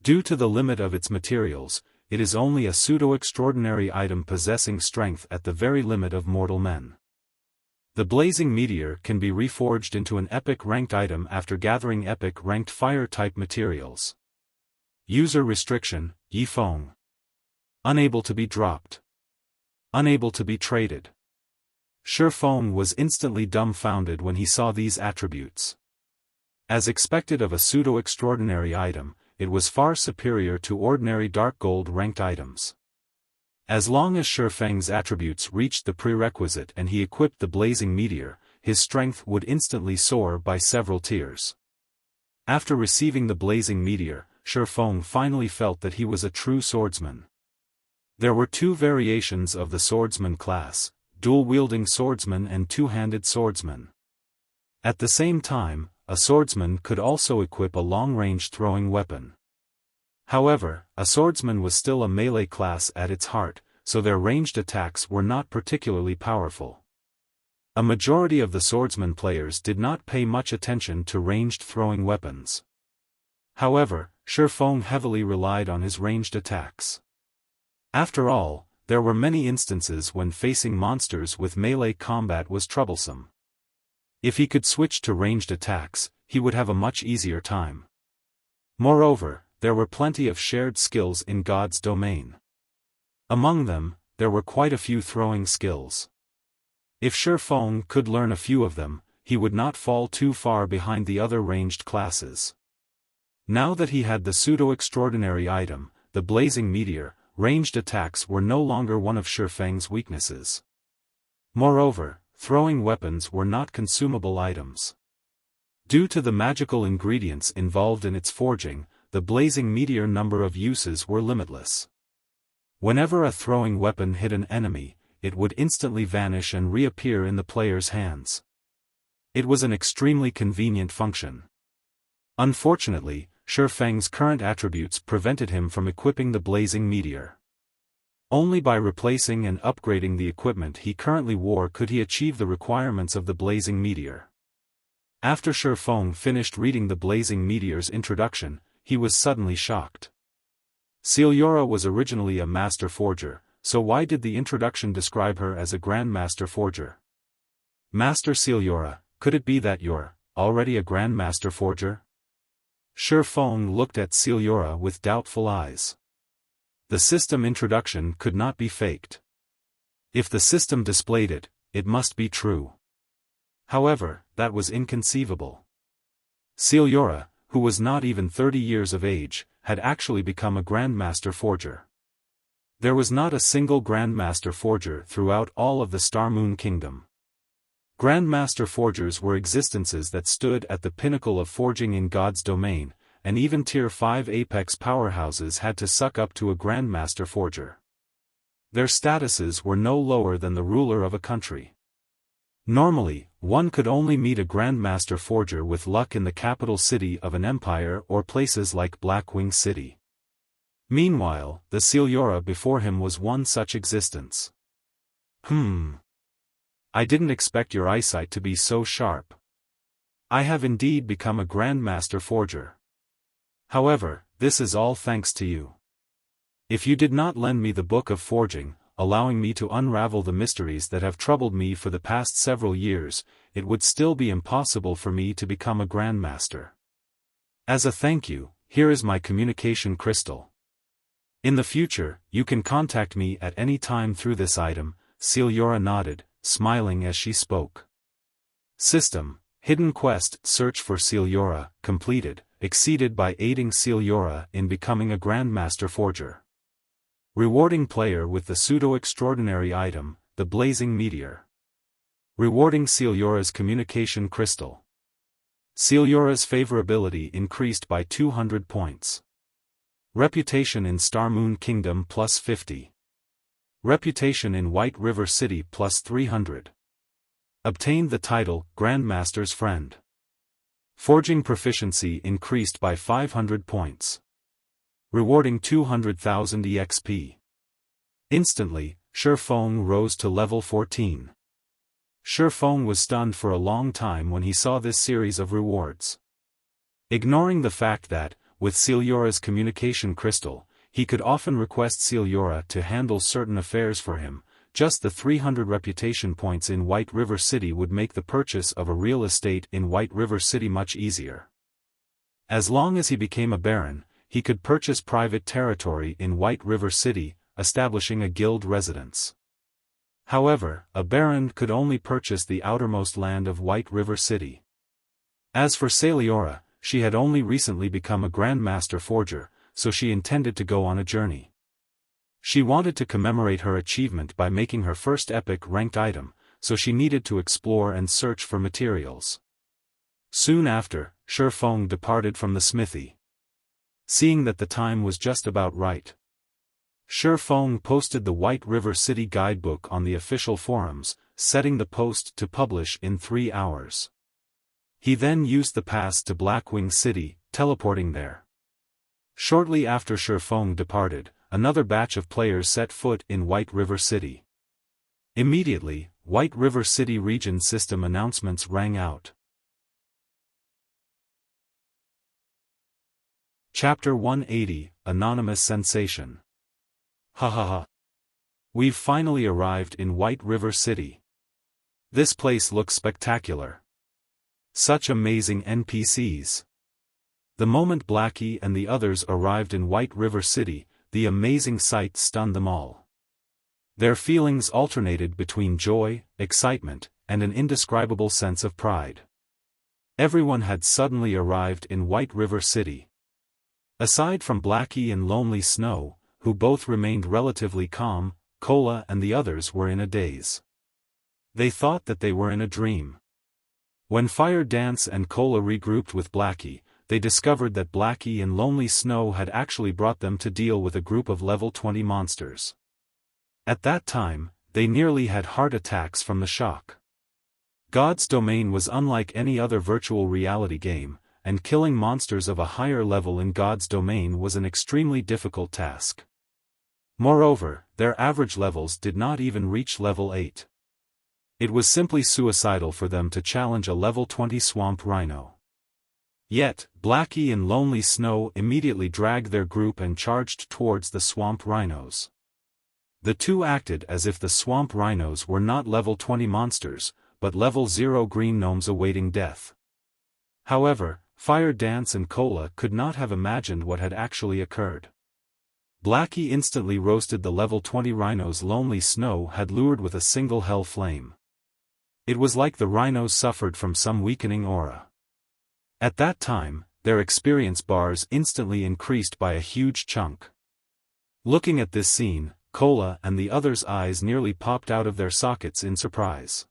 Due to the limit of its materials, it is only a pseudo-extraordinary item possessing strength at the very limit of mortal men. The blazing meteor can be reforged into an epic ranked item after gathering epic ranked fire-type materials. User restriction, Yifeng. Unable to be dropped. Unable to be traded. Xiaofan was instantly dumbfounded when he saw these attributes. As expected of a pseudo-extraordinary item, it was far superior to ordinary dark gold ranked items. As long as Xiaofan's attributes reached the prerequisite and he equipped the blazing meteor, his strength would instantly soar by several tiers. After receiving the blazing meteor, Xiaofan finally felt that he was a true swordsman. There were 2 variations of the swordsman class, dual-wielding swordsman and two-handed swordsman. At the same time, a swordsman could also equip a long-range throwing weapon. However, a swordsman was still a melee class at its heart, so their ranged attacks were not particularly powerful. A majority of the swordsman players did not pay much attention to ranged throwing weapons. However, Xiaofan heavily relied on his ranged attacks. After all, there were many instances when facing monsters with melee combat was troublesome. If he could switch to ranged attacks, he would have a much easier time. Moreover, there were plenty of shared skills in God's domain. Among them, there were quite a few throwing skills. If Xiaofan could learn a few of them, he would not fall too far behind the other ranged classes. Now that he had the Pseudo-Extraordinary item, the Blazing Meteor, ranged attacks were no longer one of Xiaofan's weaknesses. Moreover, throwing weapons were not consumable items. Due to the magical ingredients involved in its forging, the Blazing Meteor number of uses were limitless. Whenever a throwing weapon hit an enemy, it would instantly vanish and reappear in the player's hands. It was an extremely convenient function. Unfortunately, Xiaofan's current attributes prevented him from equipping the Blazing Meteor. Only by replacing and upgrading the equipment he currently wore could he achieve the requirements of the Blazing Meteor. After Xiaofan finished reading the Blazing Meteor's introduction, he was suddenly shocked. Seliora was originally a master forger, so why did the introduction describe her as a grandmaster forger? Master Seliora, could it be that you're already a grandmaster forger? Xiaofan looked at Seliora with doubtful eyes. The system introduction could not be faked. If the system displayed it, it must be true. However, that was inconceivable. Seliora, who was not even 30 years of age, had actually become a grandmaster forger. There was not a single grandmaster forger throughout all of the Star Moon Kingdom. Grandmaster forgers were existences that stood at the pinnacle of forging in God's domain, and even Tier 5 apex powerhouses had to suck up to a grandmaster forger. Their statuses were no lower than the ruler of a country. Normally, one could only meet a grandmaster forger with luck in the capital city of an empire or places like Blackwing City. Meanwhile, the Seliora before him was one such existence. I didn't expect your eyesight to be so sharp. I have indeed become a grandmaster forger. However, this is all thanks to you. If you did not lend me the Book of Forging, allowing me to unravel the mysteries that have troubled me for the past several years, it would still be impossible for me to become a grandmaster. As a thank you, here is my communication crystal. In the future, you can contact me at any time through this item. Seliora nodded, smiling as she spoke. System, Hidden Quest, Search for Seliora, completed, exceeded by aiding Seliora in becoming a grandmaster forger. Rewarding player with the Pseudo-Extraordinary item, the Blazing Meteor. Rewarding Seliora's communication crystal. Seliora's favorability increased by 200 points. Reputation in Star Moon Kingdom plus 50. Reputation in White River City plus 300. Obtained the title, Grandmaster's Friend. Forging proficiency increased by 500 points. Rewarding 200,000 EXP. Instantly, Xiaofan rose to level 14. Xiaofan was stunned for a long time when he saw this series of rewards. Ignoring the fact that, with Seliora's communication crystal, he could often request Seliora to handle certain affairs for him, just the 300 reputation points in White River City would make the purchase of a real estate in White River City much easier. As long as he became a baron, he could purchase private territory in White River City, establishing a guild residence. However, a baron could only purchase the outermost land of White River City. As for Seliora, she had only recently become a grandmaster forger, so she intended to go on a journey. She wanted to commemorate her achievement by making her first epic ranked item, so she needed to explore and search for materials. Soon after, Xiaofan departed from the smithy. Seeing that the time was just about right, Xiaofan posted the White River City guidebook on the official forums, setting the post to publish in 3 hours. He then used the pass to Blackwing City, teleporting there. Shortly after Xiaofan departed, another batch of players set foot in White River City. Immediately, White River City region system announcements rang out. Chapter 180, Anonymous Sensation. Ha ha ha. We've finally arrived in White River City. This place looks spectacular. Such amazing NPCs. The moment Blackie and the others arrived in White River City, the amazing sight stunned them all. Their feelings alternated between joy, excitement, and an indescribable sense of pride. Everyone had suddenly arrived in White River City. Aside from Blackie and Lonely Snow, who both remained relatively calm, Cola and the others were in a daze. They thought that they were in a dream. When Fire Dance and Cola regrouped with Blackie, they discovered that Blackie and Lonely Snow had actually brought them to deal with a group of level 20 monsters. At that time, they nearly had heart attacks from the shock. God's Domain was unlike any other virtual reality game, and killing monsters of a higher level in God's Domain was an extremely difficult task. Moreover, their average levels did not even reach level 8. It was simply suicidal for them to challenge a level 20 swamp rhino. Yet, Blackie and Lonely Snow immediately dragged their group and charged towards the swamp rhinos. The two acted as if the swamp rhinos were not level 20 monsters, but level 0 green gnomes awaiting death. However, Fire Dance and Cola could not have imagined what had actually occurred. Blackie instantly roasted the level 20 rhinos Lonely Snow had lured with a single hell flame. It was like the rhinos suffered from some weakening aura. At that time, their experience bars instantly increased by a huge chunk. Looking at this scene, Cola and the others' eyes nearly popped out of their sockets in surprise.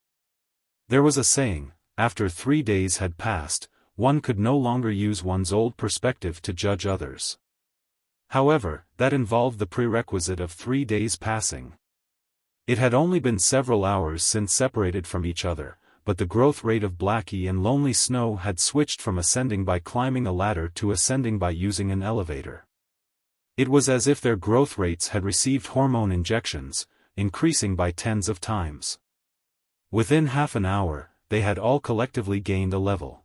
There was a saying, after 3 days had passed, one could no longer use one's old perspective to judge others. However, that involved the prerequisite of 3 days passing. It had only been several hours since separated from each other, but the growth rate of Blackie and Lonely Snow had switched from ascending by climbing a ladder to ascending by using an elevator. It was as if their growth rates had received hormone injections, increasing by tens of times. Within half an hour, they had all collectively gained a level.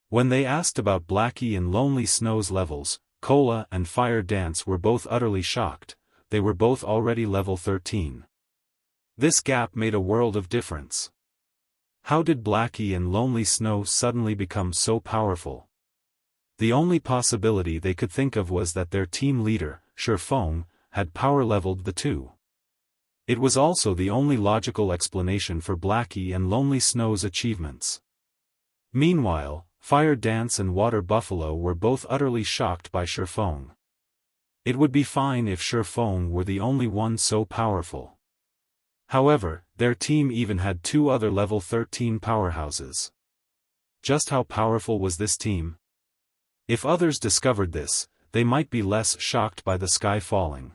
When they asked about Blackie and Lonely Snow's levels, Cola and Fire Dance were both utterly shocked. They were both already level 13. This gap made a world of difference. How did Blackie and Lonely Snow suddenly become so powerful? The only possibility they could think of was that their team leader, Xiaofan, had power-leveled the two. It was also the only logical explanation for Blackie and Lonely Snow's achievements. Meanwhile, Fire Dance and Water Buffalo were both utterly shocked by Xiaofan. It would be fine if Xiaofan were the only one so powerful. However, their team even had 2 other level 13 powerhouses. Just how powerful was this team? If others discovered this, they might be less shocked by the sky falling.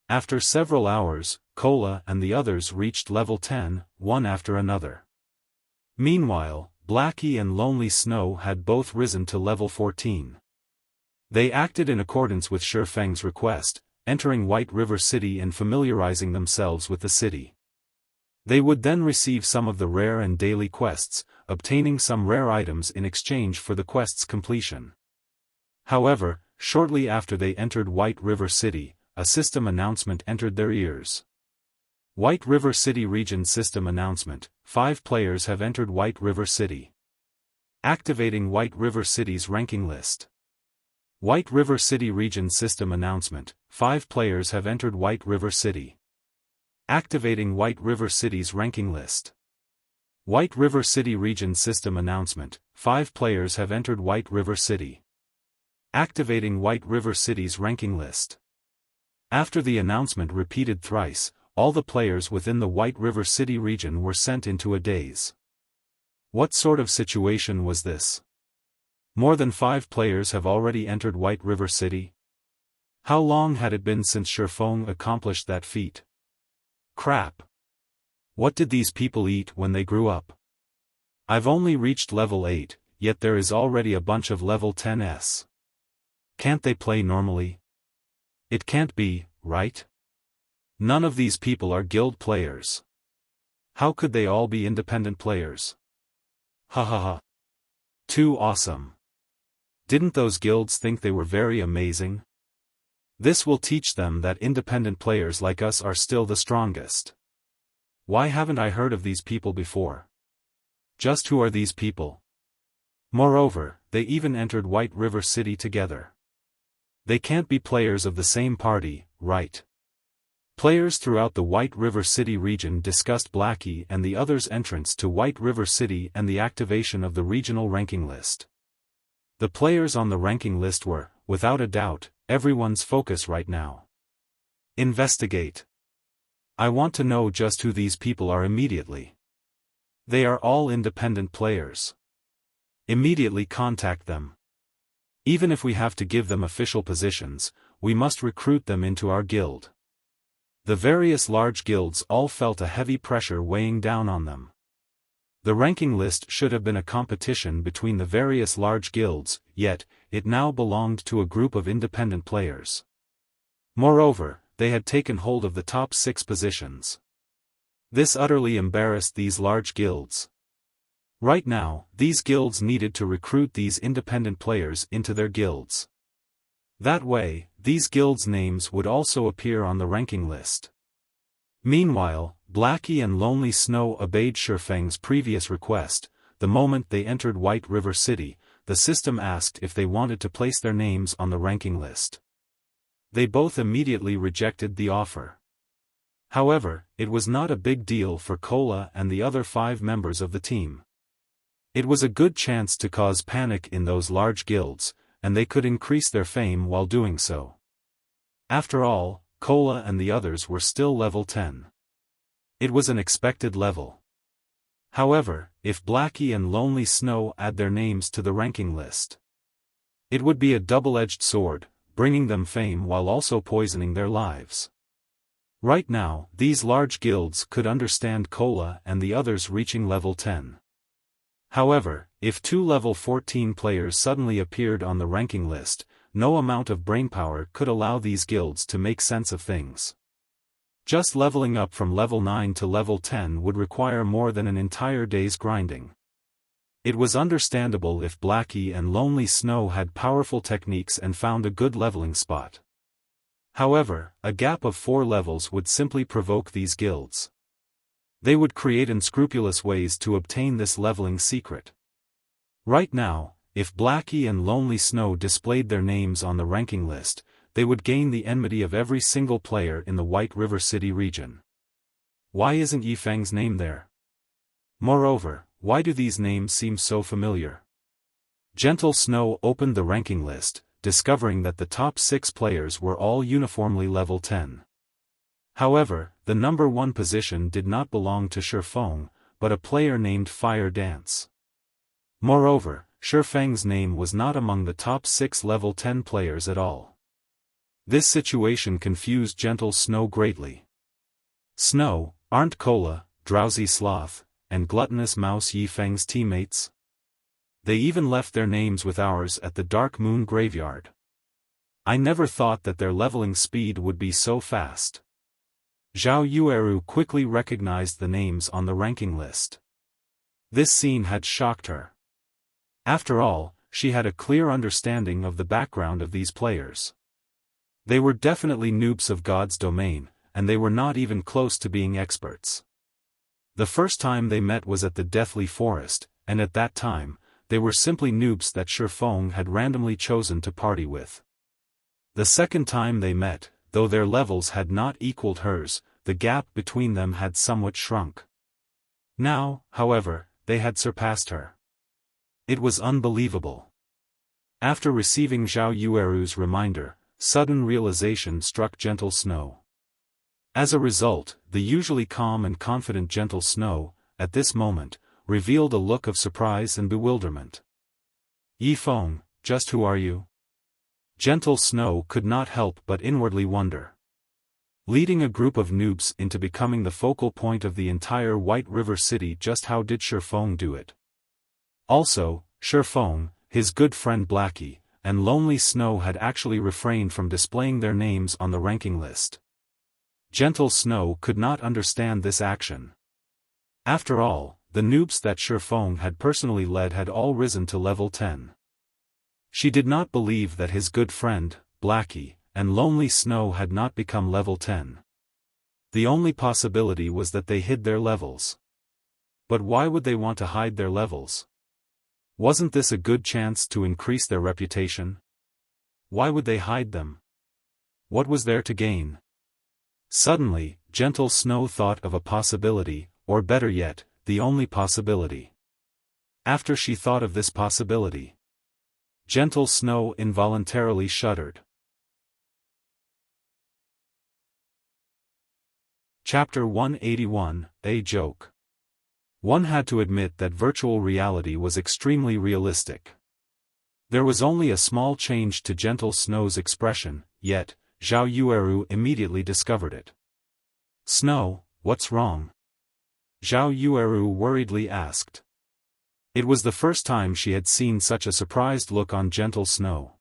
After several hours, Cola and the others reached level 10, one after another. Meanwhile, Blackie and Lonely Snow had both risen to level 14. They acted in accordance with Xiaofang's request, entering White River City and familiarizing themselves with the city. They would then receive some of the rare and daily quests, obtaining some rare items in exchange for the quest's completion. However, shortly after they entered White River City, a system announcement entered their ears. White River City Region System Announcement: 5 players have entered White River City. Activating White River City's ranking list. White River City Region System Announcement: 5 players have entered White River City. Activating White River City's ranking list. White River City Region System Announcement: 5 players have entered White River City. Activating White River City's ranking list. After the announcement repeated thrice, all the players within the White River City region were sent into a daze. What sort of situation was this? More than 5 players have already entered White River City? How long had it been since Xiaofan accomplished that feat? Crap! What did these people eat when they grew up? I've only reached level 8, yet there is already a bunch of level 10s. Can't they play normally? It can't be, right? None of these people are guild players. How could they all be independent players? Ha ha ha. Too awesome. Didn't those guilds think they were very amazing? This will teach them that independent players like us are still the strongest. Why haven't I heard of these people before? Just who are these people? Moreover, they even entered White River City together. They can't be players of the same party, right? Players throughout the White River City region discussed Blackie and the others' entrance to White River City and the activation of the regional ranking list. The players on the ranking list were, without a doubt, everyone's focus right now. Investigate. I want to know just who these people are immediately. They are all independent players. Immediately contact them. Even if we have to give them official positions, we must recruit them into our guild. The various large guilds all felt a heavy pressure weighing down on them. The ranking list should have been a competition between the various large guilds, yet, it now belonged to a group of independent players. Moreover, they had taken hold of the top 6 positions. This utterly embarrassed these large guilds. Right now, these guilds needed to recruit these independent players into their guilds. That way, these guilds' names would also appear on the ranking list. Meanwhile, Blackie and Lonely Snow obeyed Xiaofang's previous request. The moment they entered White River City, the system asked if they wanted to place their names on the ranking list. They both immediately rejected the offer. However, it was not a big deal for Cola and the other 5 members of the team. It was a good chance to cause panic in those large guilds, and they could increase their fame while doing so. After all, Cola and the others were still level 10. It was an expected level. However, if Blackie and Lonely Snow add their names to the ranking list, it would be a double-edged sword, bringing them fame while also poisoning their lives. Right now, these large guilds could understand Cola and the others reaching level 10. However, if 2 level 14 players suddenly appeared on the ranking list, no amount of brainpower could allow these guilds to make sense of things. Just leveling up from level 9 to level 10 would require more than an entire day's grinding. It was understandable if Blackie and Lonely Snow had powerful techniques and found a good leveling spot. However, a gap of 4 levels would simply provoke these guilds. They would create unscrupulous ways to obtain this leveling secret. Right now, if Blackie and Lonely Snow displayed their names on the ranking list, they would gain the enmity of every single player in the White River City region. Why isn't Yifeng's name there? Moreover, why do these names seem so familiar? Gentle Snow opened the ranking list, discovering that the top 6 players were all uniformly level 10. However, the number 1 position did not belong to Xiaofan, but a player named Fire Dance. Moreover, Xiaofang's name was not among the top 6 level 10 players at all. This situation confused Gentle Snow greatly. Snow, aren't Cola, Drowsy Sloth, and Gluttonous Mouse Yifeng's teammates? They even left their names with ours at the Dark Moon Graveyard. I never thought that their leveling speed would be so fast. Zhao Yueru quickly recognized the names on the ranking list. This scene had shocked her. After all, she had a clear understanding of the background of these players. They were definitely noobs of God's domain, and they were not even close to being experts. The first time they met was at the Deathly Forest, and at that time, they were simply noobs that Xiaofan had randomly chosen to party with. The second time they met, though their levels had not equaled hers, the gap between them had somewhat shrunk. Now, however, they had surpassed her. It was unbelievable. After receiving Zhao Yueru's reminder, sudden realization struck Gentle Snow. As a result, the usually calm and confident Gentle Snow, at this moment, revealed a look of surprise and bewilderment. Yifeng, just who are you? Gentle Snow could not help but inwardly wonder. Leading a group of noobs into becoming the focal point of the entire White River City, just how did Xiaofan do it? Also, Xiaofan, his good friend Blackie, and Lonely Snow had actually refrained from displaying their names on the ranking list. Gentle Snow could not understand this action. After all, the noobs that Xiaofan had personally led had all risen to level 10. She did not believe that his good friend, Blackie, and Lonely Snow had not become level 10. The only possibility was that they hid their levels. But why would they want to hide their levels? Wasn't this a good chance to increase their reputation? Why would they hide them? What was there to gain? Suddenly, Gentle Snow thought of a possibility, or better yet, the only possibility. After she thought of this possibility, Gentle Snow involuntarily shuddered. Chapter 181, A Joke. One had to admit that virtual reality was extremely realistic. There was only a small change to Gentle Snow's expression, yet, Zhao Yueru immediately discovered it. "Snow, what's wrong?" Zhao Yueru worriedly asked. It was the first time she had seen such a surprised look on Gentle Snow.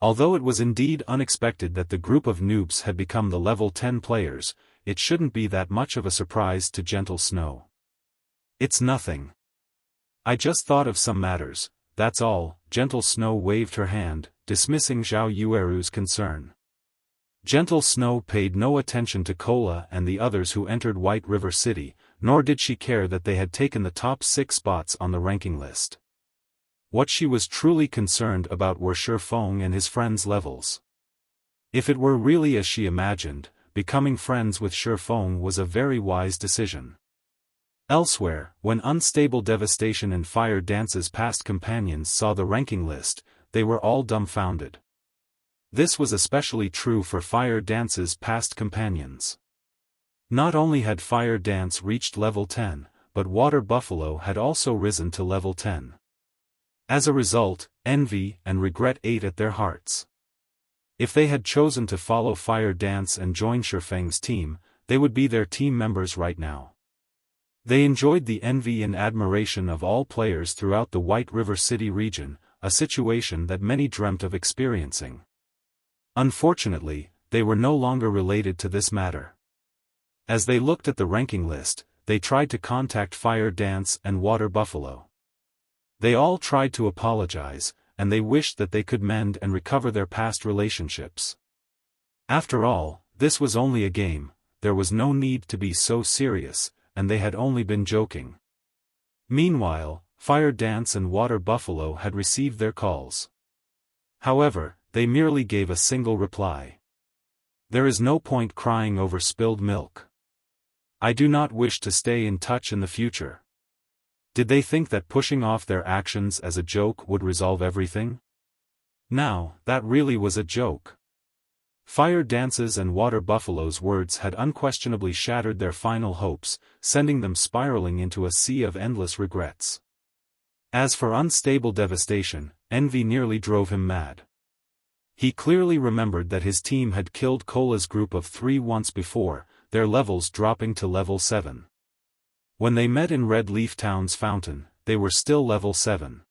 Although it was indeed unexpected that the group of noobs had become the level 10 players, it shouldn't be that much of a surprise to Gentle Snow. "It's nothing. I just thought of some matters, that's all." Gentle Snow waved her hand, dismissing Zhao Yueru's concern. Gentle Snow paid no attention to Cola and the others who entered White River City, nor did she care that they had taken the top 6 spots on the ranking list. What she was truly concerned about were Xiaofan and his friends' levels. If it were really as she imagined, becoming friends with Xiaofan was a very wise decision. Elsewhere, when Unstable Devastation and Fire Dance's past companions saw the ranking list, they were all dumbfounded. This was especially true for Fire Dance's past companions. Not only had Fire Dance reached level 10, but Water Buffalo had also risen to level 10. As a result, envy and regret ate at their hearts. If they had chosen to follow Fire Dance and join Xiaofang's team, they would be their team members right now. They enjoyed the envy and admiration of all players throughout the White River City region, a situation that many dreamt of experiencing. Unfortunately, they were no longer related to this matter. As they looked at the ranking list, they tried to contact Fire Dance and Water Buffalo. They all tried to apologize, and they wished that they could mend and recover their past relationships. After all, this was only a game, there was no need to be so serious, and they had only been joking. Meanwhile, Fire Dance and Water Buffalo had received their calls. However, they merely gave a single reply. "There is no point crying over spilled milk. I do not wish to stay in touch in the future." Did they think that pushing off their actions as a joke would resolve everything? Now, that really was a joke. Fire Dance's and Water Buffalo's words had unquestionably shattered their final hopes, sending them spiraling into a sea of endless regrets. As for Unstable Devastation, envy nearly drove him mad. He clearly remembered that his team had killed Cola's group of 3 once before, their levels dropping to level 7. When they met in Red Leaf Town's fountain, they were still level 7.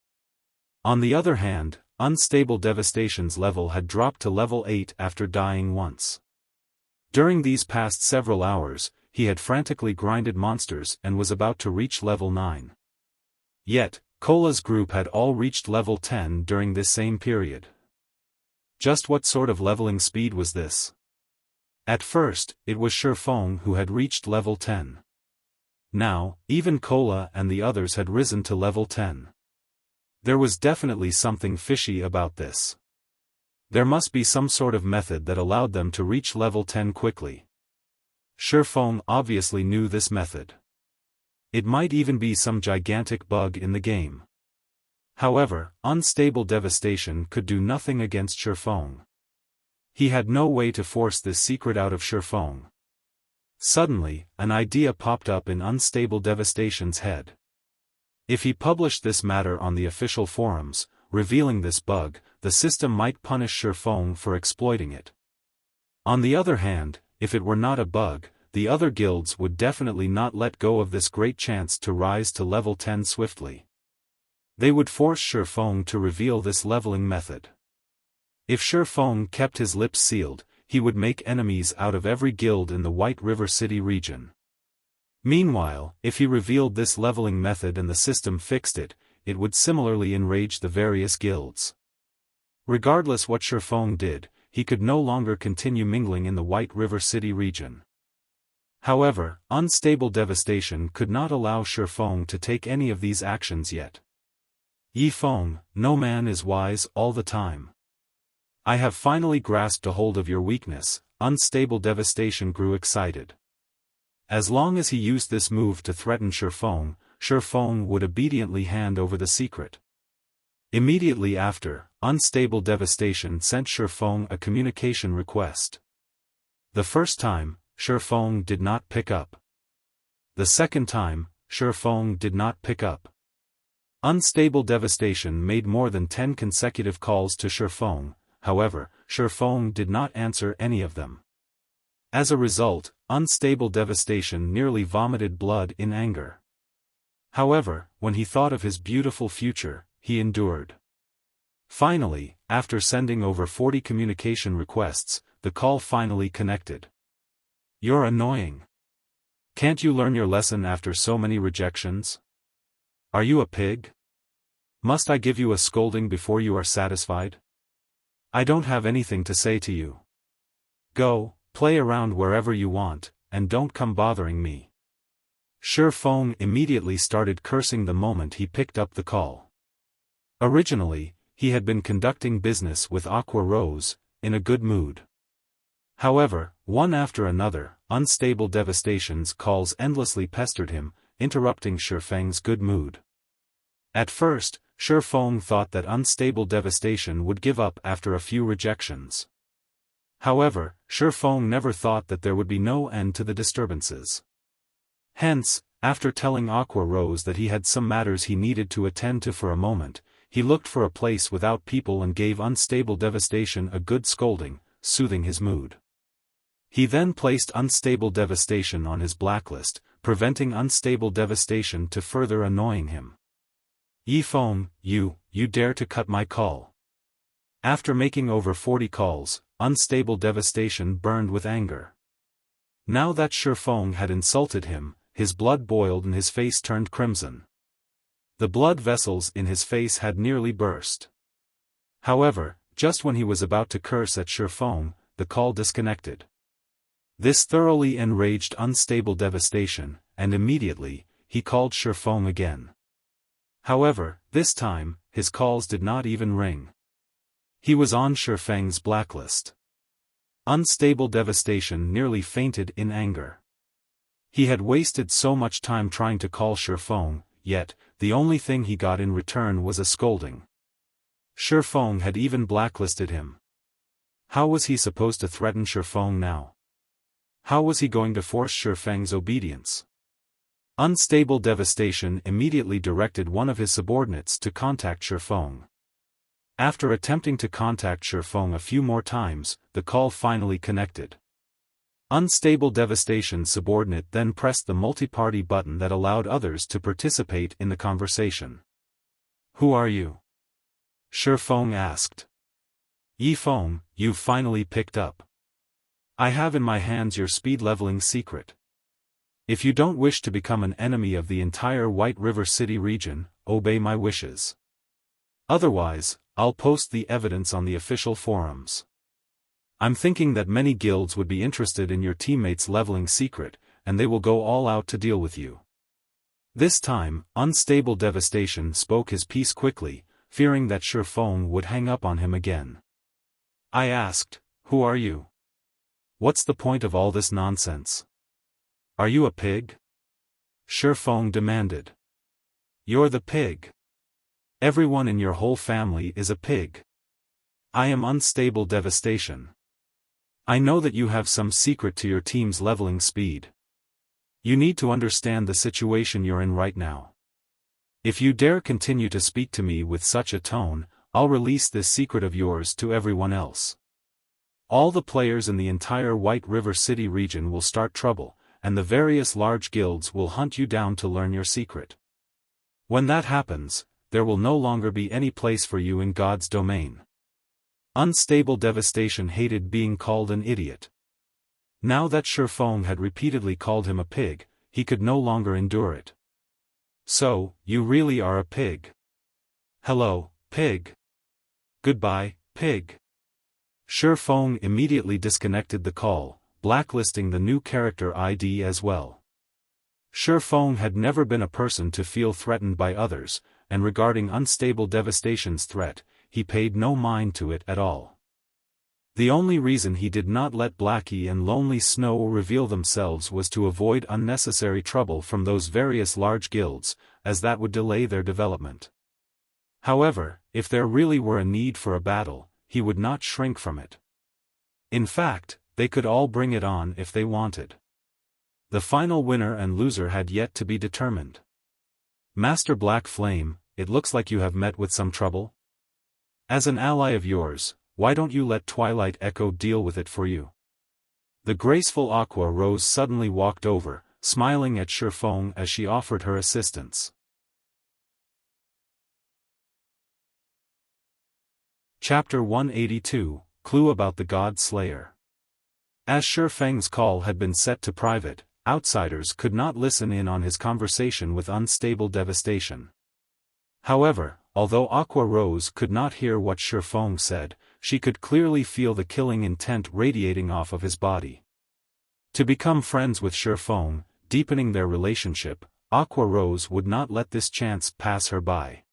On the other hand, Unstable Devastation's level had dropped to level 8 after dying once. During these past several hours, he had frantically grinded monsters and was about to reach level 9. Yet, Cola's group had all reached level 10 during this same period. Just what sort of leveling speed was this? At first, it was Xiaofan who had reached level 10. Now, even Cola and the others had risen to level 10. There was definitely something fishy about this. There must be some sort of method that allowed them to reach level 10 quickly. Xiaofan obviously knew this method. It might even be some gigantic bug in the game. However, Unstable Devastation could do nothing against Xiaofan. He had no way to force this secret out of Xiaofan. Suddenly, an idea popped up in Unstable Devastation's head. If he published this matter on the official forums, revealing this bug, the system might punish Xiaofan for exploiting it. On the other hand, if it were not a bug, the other guilds would definitely not let go of this great chance to rise to level 10 swiftly. They would force Xiaofan to reveal this leveling method. If Xiaofan kept his lips sealed, he would make enemies out of every guild in the White River City region. Meanwhile, if he revealed this leveling method and the system fixed it, it would similarly enrage the various guilds. Regardless what Xiaofan did, he could no longer continue mingling in the White River City region. However, unstable devastation could not allow Xiaofan to take any of these actions yet. Yifeng, no man is wise all the time. I have finally grasped a hold of your weakness. Unstable devastation grew excited. As long as he used this move to threaten Xiaofan, Xiaofan would obediently hand over the secret. Immediately after, unstable devastation sent Xiaofan a communication request. The first time, Xiaofan did not pick up. The second time, Xiaofan did not pick up. Unstable devastation made more than 10 consecutive calls to Xiaofan. However, Xiaofan did not answer any of them. As a result, unstable devastation nearly vomited blood in anger. However, when he thought of his beautiful future, he endured. Finally, after sending over 40 communication requests, the call finally connected. You're annoying. Can't you learn your lesson after so many rejections? Are you a pig? Must I give you a scolding before you are satisfied? I don't have anything to say to you. Go, play around wherever you want, and don't come bothering me. Xiaofan immediately started cursing the moment he picked up the call. Originally, he had been conducting business with Aqua Rose, in a good mood. However, one after another, unstable devastation's calls endlessly pestered him, interrupting Xiaofang's good mood. At first, Xiaofan thought that unstable devastation would give up after a few rejections. However, Xiaofan never thought that there would be no end to the disturbances. Hence, after telling Aqua Rose that he had some matters he needed to attend to for a moment, he looked for a place without people and gave unstable devastation a good scolding, soothing his mood. He then placed unstable devastation on his blacklist, preventing unstable devastation to further annoying him. Yifeng, you dare to cut my call. After making over 40 calls, unstable devastation burned with anger. Now that Xiaofan had insulted him, his blood boiled and his face turned crimson. The blood vessels in his face had nearly burst. However, just when he was about to curse at Xiaofan, the call disconnected. This thoroughly enraged unstable devastation, and immediately, he called Xiaofan again. However, this time, his calls did not even ring. He was on Xiaofang's blacklist. Unstable devastation nearly fainted in anger. He had wasted so much time trying to call Xiaofan, yet, the only thing he got in return was a scolding. Xiaofan had even blacklisted him. How was he supposed to threaten Xiaofan now? How was he going to force Xiaofang's obedience? Unstable devastation immediately directed one of his subordinates to contact Xiaofan. After attempting to contact Xiaofan a few more times, the call finally connected. Unstable devastation's subordinate then pressed the multi-party button that allowed others to participate in the conversation. Who are you? Xiaofan asked. Yifeng, you've finally picked up. I have in my hands your speed leveling secret. If you don't wish to become an enemy of the entire White River City region, obey my wishes. Otherwise, I'll post the evidence on the official forums. I'm thinking that many guilds would be interested in your teammates' leveling secret, and they will go all out to deal with you. This time, unstable devastation spoke his piece quickly, fearing that Xiaofan would hang up on him again. I asked, who are you? What's the point of all this nonsense? Are you a pig? Xiaofan demanded. You're the pig. Everyone in your whole family is a pig. I am unstable devastation. I know that you have some secret to your team's leveling speed. You need to understand the situation you're in right now. If you dare continue to speak to me with such a tone, I'll release this secret of yours to everyone else. All the players in the entire White River City region will start trouble, and the various large guilds will hunt you down to learn your secret. When that happens, there will no longer be any place for you in God's domain. Unstable devastation hated being called an idiot. Now that Xiaofan had repeatedly called him a pig, he could no longer endure it. So, you really are a pig. Hello, pig. Goodbye, pig. Xiaofan immediately disconnected the call, blacklisting the new character ID as well. Xiaofan had never been a person to feel threatened by others, and regarding unstable devastation's threat, he paid no mind to it at all. The only reason he did not let Blackie and Lonely Snow reveal themselves was to avoid unnecessary trouble from those various large guilds, as that would delay their development. However, if there really were a need for a battle, he would not shrink from it. In fact, they could all bring it on if they wanted. The final winner and loser had yet to be determined. Master Black Flame, it looks like you have met with some trouble. As an ally of yours, why don't you let Twilight Echo deal with it for you? The graceful Aqua Rose suddenly walked over, smiling at Xiaofan as she offered her assistance. Chapter 182, Clue about the God Slayer. As Xiaofan's call had been set to private, outsiders could not listen in on his conversation with unstable devastation. However, although Aqua Rose could not hear what Xiaofan said, she could clearly feel the killing intent radiating off of his body. To become friends with Xiaofan, deepening their relationship, Aqua Rose would not let this chance pass her by.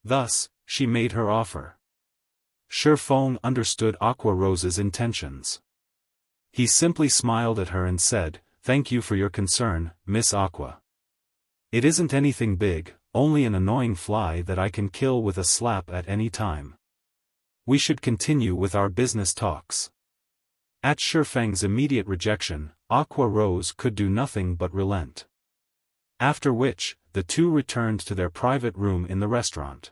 Thus, she made her offer. Xiaofan understood Aqua Rose's intentions. He simply smiled at her and said, "Thank you for your concern, Miss Aqua. It isn't anything big, only an annoying fly that I can kill with a slap at any time. We should continue with our business talks." At Xiaofan's immediate rejection, Aqua Rose could do nothing but relent. After which, the two returned to their private room in the restaurant.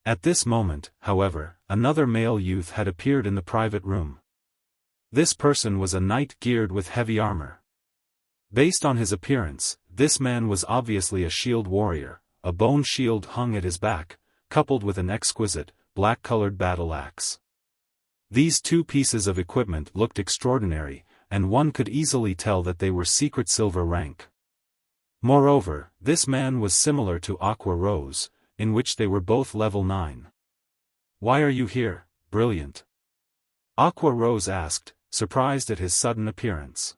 At this moment, however, another male youth had appeared in the private room. This person was a knight geared with heavy armor. Based on his appearance, this man was obviously a shield warrior. A bone shield hung at his back, coupled with an exquisite, black-colored battle axe. These two pieces of equipment looked extraordinary, and one could easily tell that they were secret silver rank. Moreover, this man was similar to Aqua Rose, in which they were both level 9. "Why are you here, Brilliant?" Aqua Rose asked, surprised at his sudden appearance.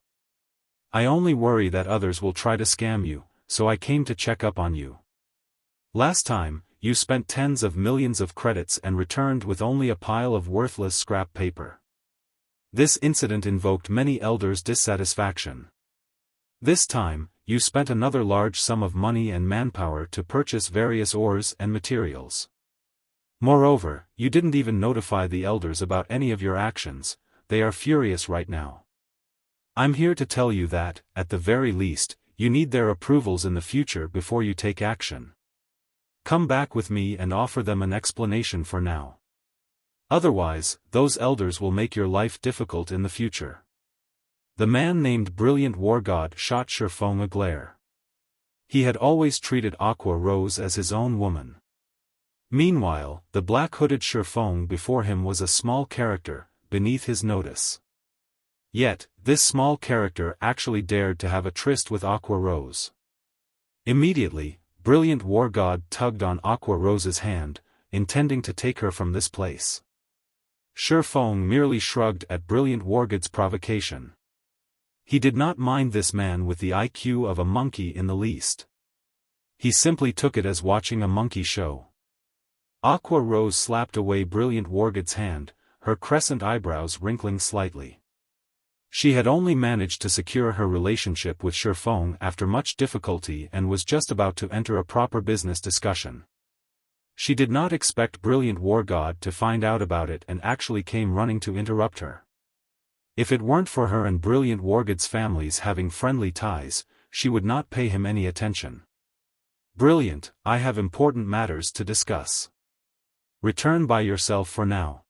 "I only worry that others will try to scam you, so I came to check up on you. Last time, you spent tens of millions of credits and returned with only a pile of worthless scrap paper. This incident invoked many elders' dissatisfaction. This time, you spent another large sum of money and manpower to purchase various ores and materials. Moreover, you didn't even notify the elders about any of your actions. They are furious right now. I'm here to tell you that, at the very least, you need their approvals in the future before you take action. Come back with me and offer them an explanation for now. Otherwise, those elders will make your life difficult in the future." The man named Brilliant War God shot Xiaofan a glare. He had always treated Aqua Rose as his own woman. Meanwhile, the black-hooded Xiaofan before him was a small character, beneath his notice. Yet, this small character actually dared to have a tryst with Aqua Rose. Immediately, Brilliant War God tugged on Aqua Rose's hand, intending to take her from this place. Xiaofan merely shrugged at Brilliant War God's provocation. He did not mind this man with the IQ of a monkey in the least. He simply took it as watching a monkey show. Aqua Rose slapped away Brilliant War God's hand, her crescent eyebrows wrinkling slightly. She had only managed to secure her relationship with Xiaofan after much difficulty and was just about to enter a proper business discussion. She did not expect Brilliant War God to find out about it and actually came running to interrupt her. If it weren't for her and Brilliant War God's families having friendly ties, she would not pay him any attention. "Brilliant, I have important matters to discuss. Return by yourself for now.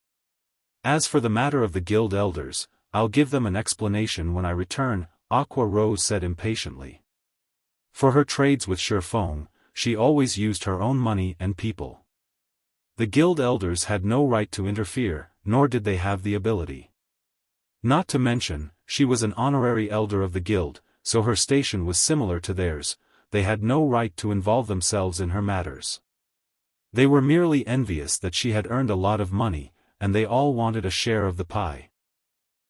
As for the matter of the guild elders, I'll give them an explanation when I return," Aqua Rose said impatiently. For her trades with Xiaofan, she always used her own money and people. The guild elders had no right to interfere, nor did they have the ability. Not to mention, she was an honorary elder of the guild, so her station was similar to theirs. They had no right to involve themselves in her matters. They were merely envious that she had earned a lot of money, and they all wanted a share of the pie.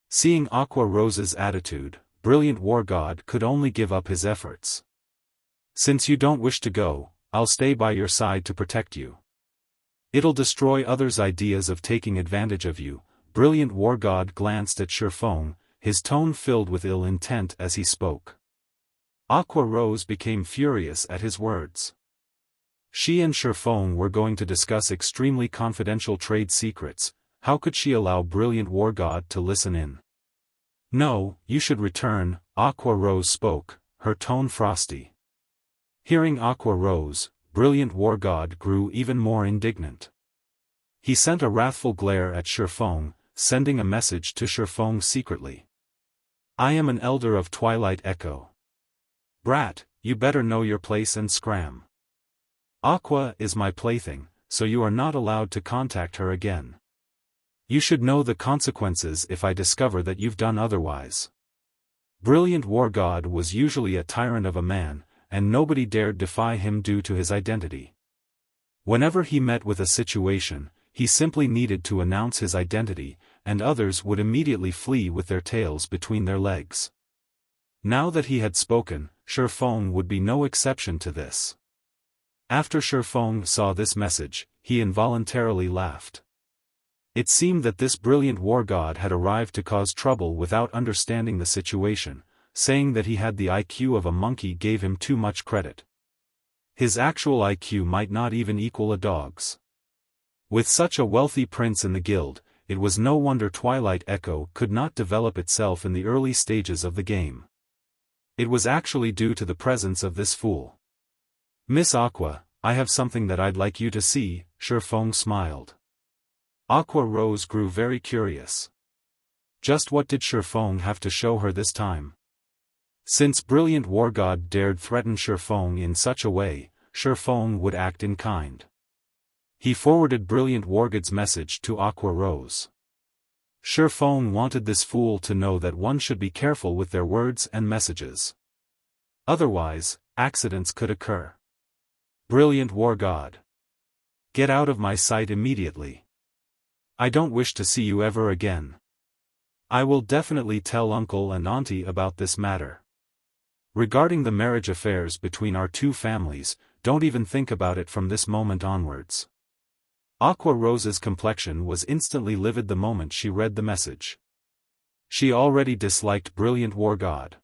Seeing Aqua Rose's attitude, Brilliant War God could only give up his efforts. Since you don't wish to go, I'll stay by your side to protect you. It'll destroy others' ideas of taking advantage of you. Brilliant War God glanced at Xiaofan, his tone filled with ill intent as he spoke. Aqua Rose became furious at his words. She and Xiaofan were going to discuss extremely confidential trade secrets. How could she allow Brilliant War God to listen in? No, you should return, Aqua Rose spoke, her tone frosty. Hearing Aqua Rose, Brilliant War God grew even more indignant. He sent a wrathful glare at Xiaofan, sending a message to Xiaofan secretly. I am an elder of Twilight Echo. Brat, you better know your place and scram. Aqua is my plaything, so you are not allowed to contact her again. You should know the consequences if I discover that you've done otherwise. Brilliant War God was usually a tyrant of a man, and nobody dared defy him due to his identity. Whenever he met with a situation, he simply needed to announce his identity, and others would immediately flee with their tails between their legs. Now that he had spoken, Xiaofan would be no exception to this. After Xiaofan saw this message, he involuntarily laughed. It seemed that this Brilliant War God had arrived to cause trouble without understanding the situation. Saying that he had the IQ of a monkey gave him too much credit. His actual IQ might not even equal a dog's. With such a wealthy prince in the guild, it was no wonder Twilight Echo could not develop itself in the early stages of the game. It was actually due to the presence of this fool. Miss Aqua, I have something that I'd like you to see, Xiaofan smiled. Aqua Rose grew very curious. Just what did Xiaofan have to show her this time? Since Brilliant War God dared threaten Xiaofan in such a way, Xiaofan would act in kind. He forwarded Brilliant War God's message to Aqua Rose. Xiaofan wanted this fool to know that one should be careful with their words and messages. Otherwise, accidents could occur. Brilliant War God. Get out of my sight immediately. I don't wish to see you ever again. I will definitely tell uncle and auntie about this matter. Regarding the marriage affairs between our two families, don't even think about it from this moment onwards. Aqua Rose's complexion was instantly livid the moment she read the message. She already disliked Brilliant War God.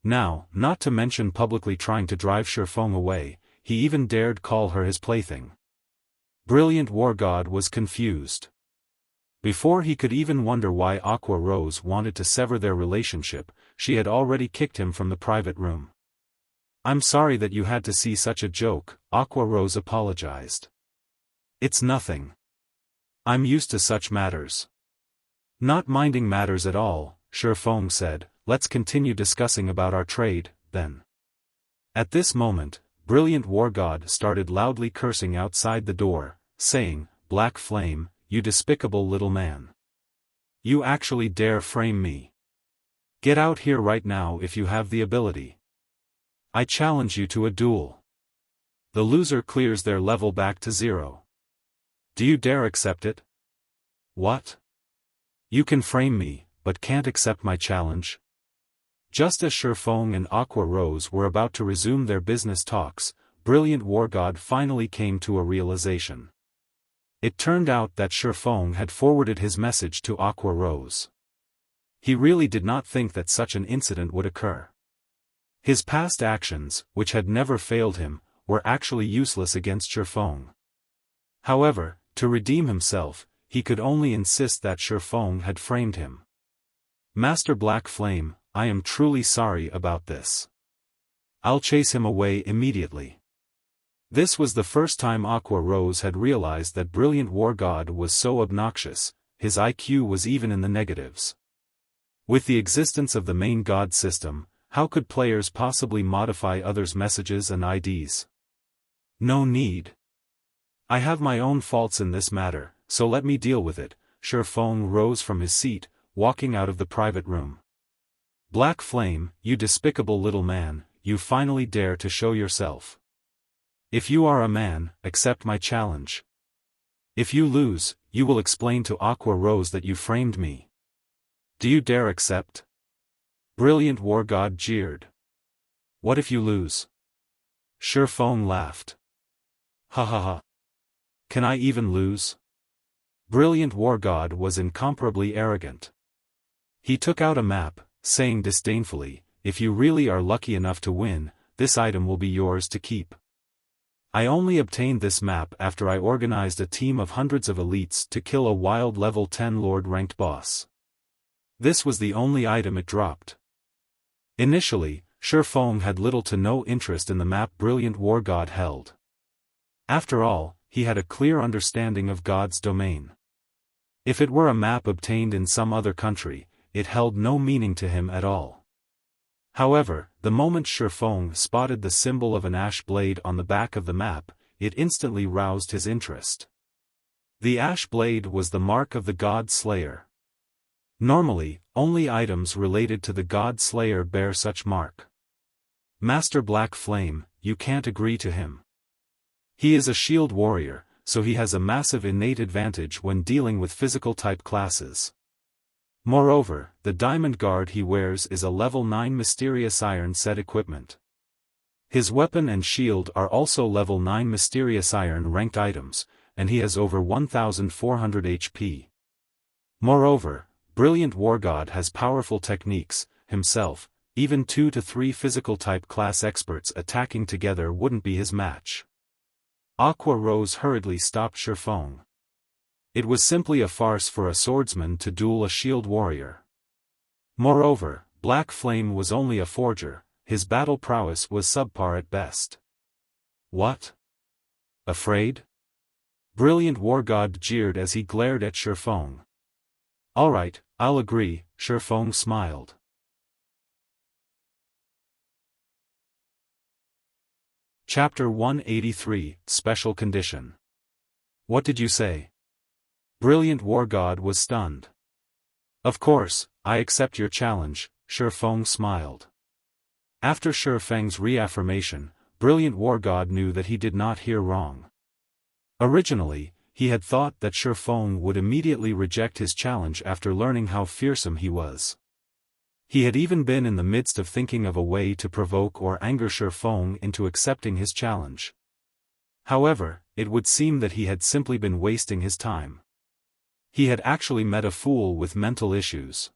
Now, not to mention publicly trying to drive Xiaofan away, he even dared call her his plaything. Brilliant War God was confused. Before he could even wonder why Aqua Rose wanted to sever their relationship, she had already kicked him from the private room. I'm sorry that you had to see such a joke, Aqua Rose apologized. It's nothing. I'm used to such matters. Not minding matters at all, Xiaofan said, let's continue discussing about our trade, then. At this moment, Brilliant War God started loudly cursing outside the door, saying, Black Flame, you despicable little man. You actually dare frame me. Get out here right now if you have the ability. I challenge you to a duel. The loser clears their level back to 0. Do you dare accept it? What? You can frame me, but can't accept my challenge? Just as Xiaofan and Aqua Rose were about to resume their business talks, Brilliant War God finally came to a realization. It turned out that Xiaofan had forwarded his message to Aqua Rose. He really did not think that such an incident would occur. His past actions, which had never failed him, were actually useless against Xiaofan. However, to redeem himself, he could only insist that Xiaofan had framed him. Master Black Flame, I am truly sorry about this. I'll chase him away immediately. This was the first time Aqua Rose had realized that Brilliant War God was so obnoxious, his IQ was even in the negatives. With the existence of the main god system, how could players possibly modify others' messages and IDs? No need. I have my own faults in this matter, so let me deal with it. Xiaofan rose from his seat, walking out of the private room. Black Flame, you despicable little man, you finally dare to show yourself. If you are a man, accept my challenge. If you lose, you will explain to Aqua Rose that you framed me. Do you dare accept? Brilliant War God jeered. What if you lose? Xiaofan laughed. Ha ha ha. Can I even lose? Brilliant War God was incomparably arrogant. He took out a map, saying disdainfully, if you really are lucky enough to win, this item will be yours to keep. I only obtained this map after I organized a team of hundreds of elites to kill a wild level 10 Lord-ranked boss. This was the only item it dropped. Initially, Xiaofan had little to no interest in the map Brilliant War God held. After all, he had a clear understanding of God's domain. If it were a map obtained in some other country, it held no meaning to him at all. However, the moment Xiaofan spotted the symbol of an ash blade on the back of the map, it instantly roused his interest. The ash blade was the mark of the God Slayer. Normally, only items related to the God Slayer bear such mark. Master Black Flame, you can't agree to him. He is a shield warrior, so he has a massive innate advantage when dealing with physical type classes. Moreover, the diamond guard he wears is a level 9 Mysterious Iron set equipment. His weapon and shield are also level 9 Mysterious Iron ranked items, and he has over 1400 HP. Moreover, Brilliant War God has powerful techniques, himself, even 2 to 3 physical type class experts attacking together wouldn't be his match. Aqua Rose hurriedly stopped Xiaofan. It was simply a farce for a swordsman to duel a shield warrior. Moreover, Black Flame was only a forger, his battle prowess was subpar at best. What? Afraid? Brilliant War God jeered as he glared at Xiaofan. Alright, I'll agree, Xiaofan smiled. Chapter 183, Special Condition. What did you say? Brilliant War God was stunned. Of course, I accept your challenge, Xiaofan smiled. After Xiaofang's reaffirmation, Brilliant War God knew that he did not hear wrong. Originally, he had thought that Xiaofan would immediately reject his challenge after learning how fearsome he was. He had even been in the midst of thinking of a way to provoke or anger Xiaofan into accepting his challenge. However, it would seem that he had simply been wasting his time. He had actually met a fool with mental issues.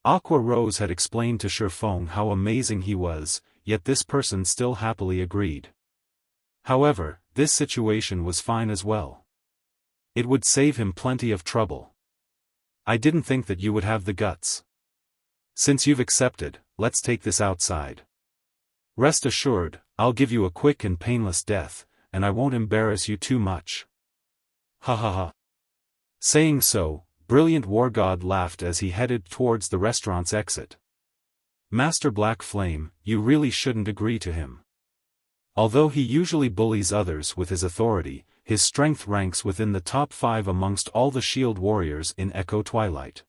Aqua Rose had explained to Xiaofan how amazing he was, yet this person still happily agreed. However, this situation was fine as well. It would save him plenty of trouble. I didn't think that you would have the guts. Since you've accepted, let's take this outside. Rest assured, I'll give you a quick and painless death, and I won't embarrass you too much. Ha ha ha. Saying so, Brilliant War God laughed as he headed towards the restaurant's exit. Master Black Flame, you really shouldn't agree to him. Although he usually bullies others with his authority, his strength ranks within the top 5 amongst all the shield warriors in Echo Twilight.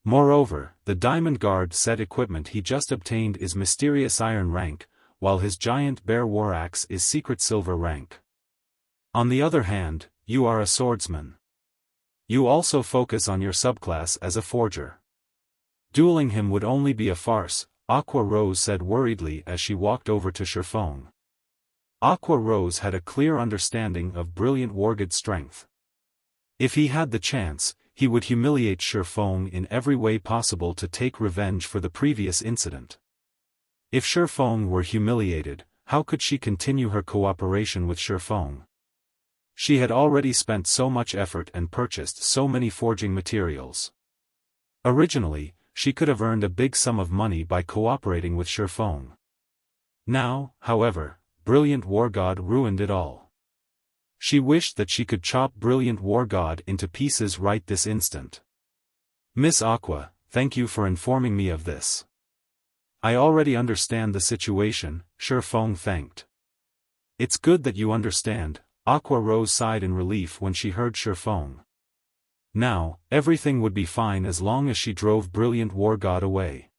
Moreover, the Diamond Guard set equipment he just obtained is Mysterious Iron rank, while his Giant Bear War Axe is Secret Silver rank. On the other hand, you are a swordsman. You also focus on your subclass as a forger. Dueling him would only be a farce, Aqua Rose said worriedly as she walked over to Xiaofan. Aqua Rose had a clear understanding of Brilliant War God's strength. If he had the chance, he would humiliate Xiaofan in every way possible to take revenge for the previous incident. If Xiaofan were humiliated, how could she continue her cooperation with Xiaofan? She had already spent so much effort and purchased so many forging materials. Originally, she could have earned a big sum of money by cooperating with Xiaofan. Now, however, Brilliant War God ruined it all. She wished that she could chop Brilliant War God into pieces right this instant. Miss Aqua, thank you for informing me of this. I already understand the situation, Xiaofan thanked. It's good that you understand, Aqua Rose sighed in relief when she heard Xiaofan. Now, everything would be fine as long as she drove Brilliant War God away.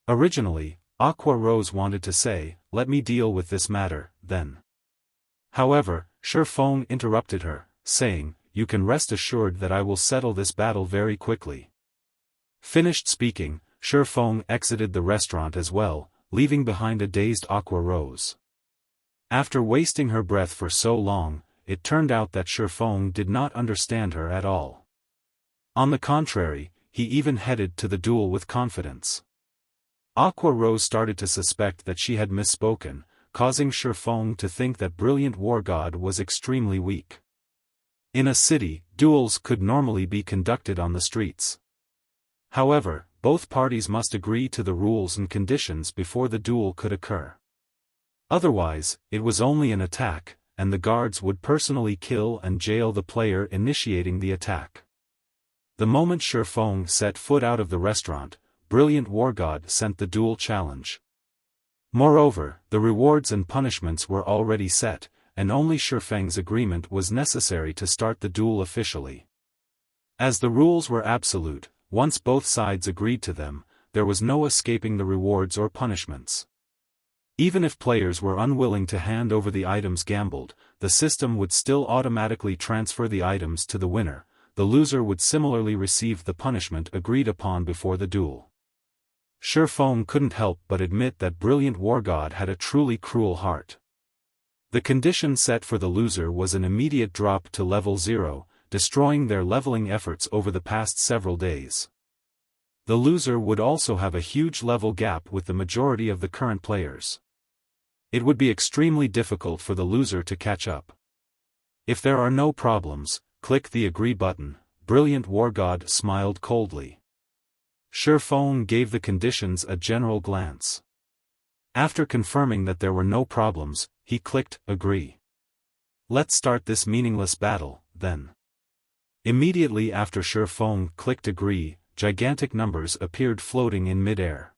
Originally, Aqua Rose wanted to say, let me deal with this matter, then. However, Xiaofan interrupted her, saying, "You can rest assured that I will settle this battle very quickly." Finished speaking, Xiaofan exited the restaurant as well, leaving behind a dazed Aqua Rose. After wasting her breath for so long, it turned out that Xiaofan did not understand her at all. On the contrary, he even headed to the duel with confidence. Aqua Rose started to suspect that she had misspoken, causing Xiaofan to think that Brilliant War God was extremely weak. In a city, duels could normally be conducted on the streets. However, both parties must agree to the rules and conditions before the duel could occur. Otherwise, it was only an attack, and the guards would personally kill and jail the player initiating the attack. The moment Xiaofan set foot out of the restaurant, Brilliant War God sent the duel challenge. Moreover, the rewards and punishments were already set, and only Xiaofan's agreement was necessary to start the duel officially. As the rules were absolute, once both sides agreed to them, there was no escaping the rewards or punishments. Even if players were unwilling to hand over the items gambled, the system would still automatically transfer the items to the winner. The loser would similarly receive the punishment agreed upon before the duel. Xiaofan couldn't help but admit that Brilliant War God had a truly cruel heart. The condition set for the loser was an immediate drop to level 0, destroying their leveling efforts over the past several days. The loser would also have a huge level gap with the majority of the current players. It would be extremely difficult for the loser to catch up. If there are no problems, click the agree button. Brilliant War God smiled coldly. Xiaofan gave the conditions a general glance. After confirming that there were no problems, he clicked agree. Let's start this meaningless battle, then. Immediately after Xiaofan clicked agree, gigantic numbers appeared floating in mid-air.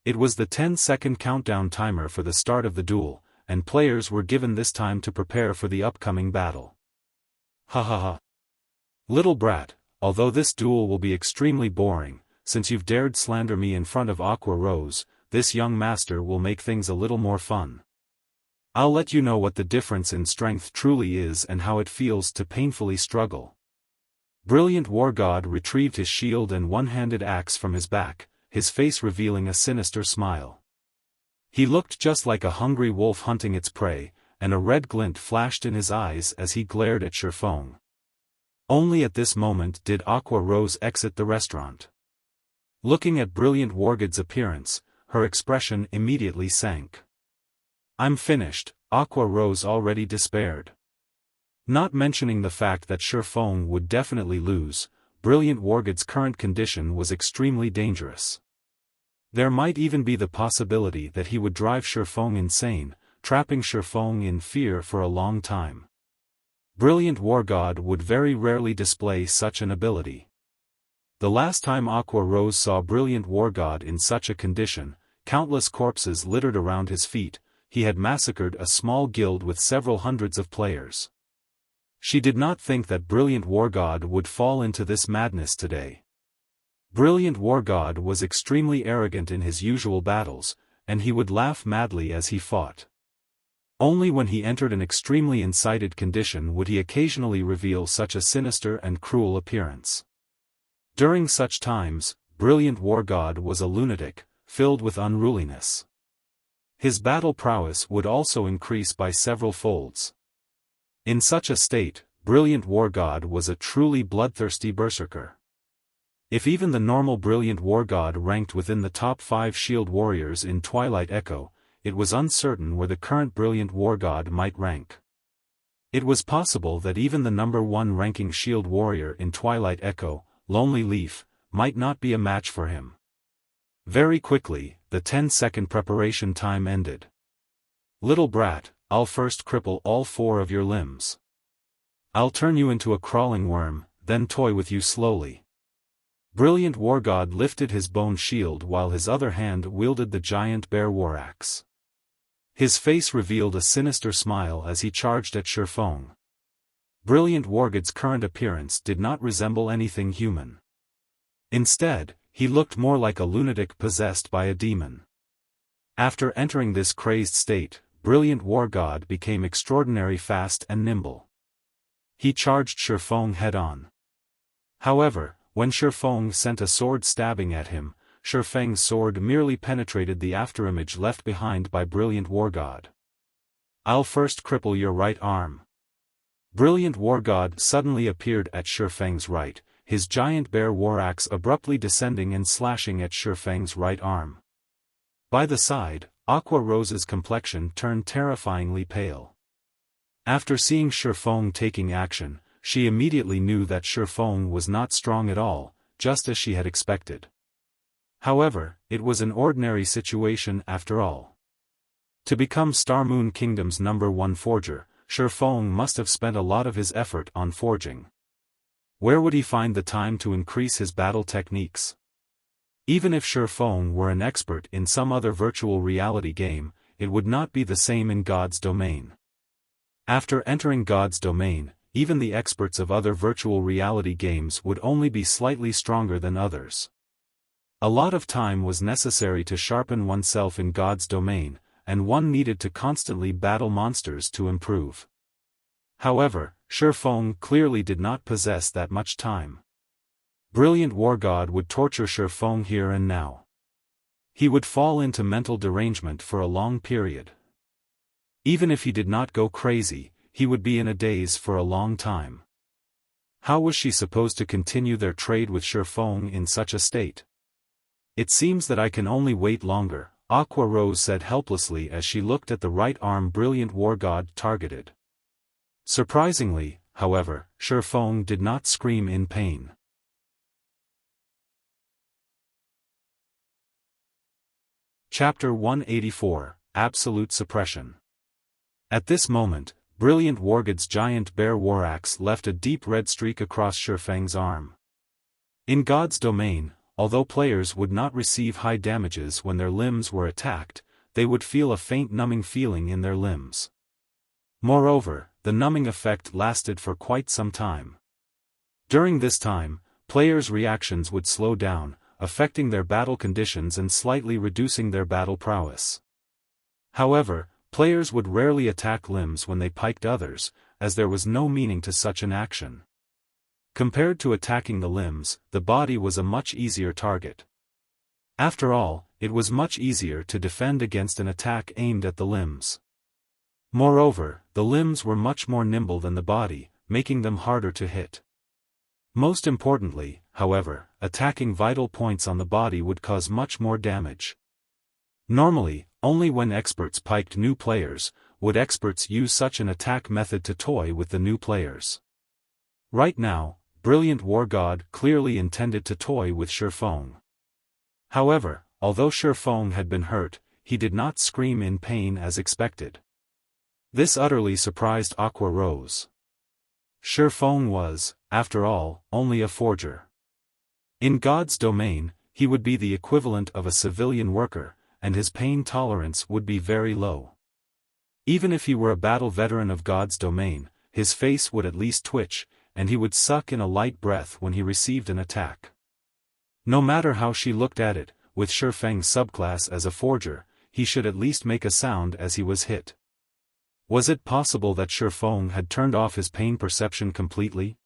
It was the 10-second countdown timer for the start of the duel, and players were given this time to prepare for the upcoming battle. Ha ha ha. Little brat, although this duel will be extremely boring, since you've dared slander me in front of Aqua Rose, this young master will make things a little more fun. I'll let you know what the difference in strength truly is and how it feels to painfully struggle. Brilliant War God retrieved his shield and one-handed axe from his back, his face revealing a sinister smile. He looked just like a hungry wolf hunting its prey, and a red glint flashed in his eyes as he glared at Xiaofan. Only at this moment did Aqua Rose exit the restaurant. Looking at Brilliant War God's appearance, her expression immediately sank. "I'm finished," Aqua Rose already despaired. Not mentioning the fact that Xiaofan would definitely lose, Brilliant War God's current condition was extremely dangerous. There might even be the possibility that he would drive Xiaofan insane, trapping Xiaofan in fear for a long time. Brilliant War God would very rarely display such an ability. The last time Aqua Rose saw Brilliant War God in such a condition, countless corpses littered around his feet. He had massacred a small guild with several hundreds of players. She did not think that Brilliant War God would fall into this madness today. Brilliant War God was extremely arrogant in his usual battles, and he would laugh madly as he fought. Only when he entered an extremely incited condition would he occasionally reveal such a sinister and cruel appearance. During such times, Brilliant War God was a lunatic, filled with unruliness. His battle prowess would also increase by several folds. In such a state, Brilliant War God was a truly bloodthirsty berserker. If even the normal Brilliant War God ranked within the top 5 shield warriors in Twilight Echo, it was uncertain where the current Brilliant War God might rank. It was possible that even the number 1 ranking shield warrior in Twilight Echo, Lonely Leaf, might not be a match for him. Very quickly, the 10-second preparation time ended. "Little brat, I'll first cripple all 4 of your limbs. I'll turn you into a crawling worm, then toy with you slowly." Brilliant War God lifted his bone shield while his other hand wielded the giant bear war axe. His face revealed a sinister smile as he charged at Xiaofan. Brilliant War God's current appearance did not resemble anything human. Instead, he looked more like a lunatic possessed by a demon. After entering this crazed state, Brilliant War God became extraordinary fast and nimble. He charged Xiaofan head-on. However, when Xiaofan sent a sword stabbing at him, Xiaofang's sword merely penetrated the afterimage left behind by Brilliant War God. "I'll first cripple your right arm." Brilliant War God suddenly appeared at Xiaofang's right, his giant bear war axe abruptly descending and slashing at Xiaofang's right arm. By the side, Aqua Rose's complexion turned terrifyingly pale. After seeing Xiaofan taking action, she immediately knew that Xiaofan was not strong at all, just as she had expected. However, it was an ordinary situation after all. To become Star Moon Kingdom's #1 forger, Xiaofan must have spent a lot of his effort on forging. Where would he find the time to increase his battle techniques? Even if Xiaofan were an expert in some other virtual reality game, it would not be the same in God's domain. After entering God's domain, even the experts of other virtual reality games would only be slightly stronger than others. A lot of time was necessary to sharpen oneself in God's domain, and one needed to constantly battle monsters to improve. However, Xiaofan clearly did not possess that much time. Brilliant War God would torture Xiaofan here and now. He would fall into mental derangement for a long period. Even if he did not go crazy, he would be in a daze for a long time. How was she supposed to continue their trade with Xiaofan in such a state? "It seems that I can only wait longer," Aqua Rose said helplessly as she looked at the right arm Brilliant War God targeted. Surprisingly, however, Xiaofan did not scream in pain. Chapter 184, Absolute Suppression. At this moment, Brilliant War God's giant bear war axe left a deep red streak across Xiaofang's arm. In God's domain, although players would not receive high damages when their limbs were attacked, they would feel a faint numbing feeling in their limbs. Moreover, the numbing effect lasted for quite some time. During this time, players' reactions would slow down, affecting their battle conditions and slightly reducing their battle prowess. However, players would rarely attack limbs when they piked others, as there was no meaning to such an action. Compared to attacking the limbs, the body was a much easier target. After all, it was much easier to defend against an attack aimed at the limbs. Moreover, the limbs were much more nimble than the body, making them harder to hit. Most importantly, however, attacking vital points on the body would cause much more damage. Normally, only when experts piked new players, would experts use such an attack method to toy with the new players. Right now, Brilliant War God clearly intended to toy with Xiaofan. However, although Xiaofan had been hurt, he did not scream in pain as expected. This utterly surprised Aqua Rose. Xiaofan was, after all, only a forger. In God's domain, he would be the equivalent of a civilian worker, and his pain tolerance would be very low. Even if he were a battle veteran of God's domain, his face would at least twitch, and he would suck in a light breath when he received an attack. No matter how she looked at it, with Xiaofang's subclass as a forger, he should at least make a sound as he was hit. Was it possible that Xiaofan had turned off his pain perception completely?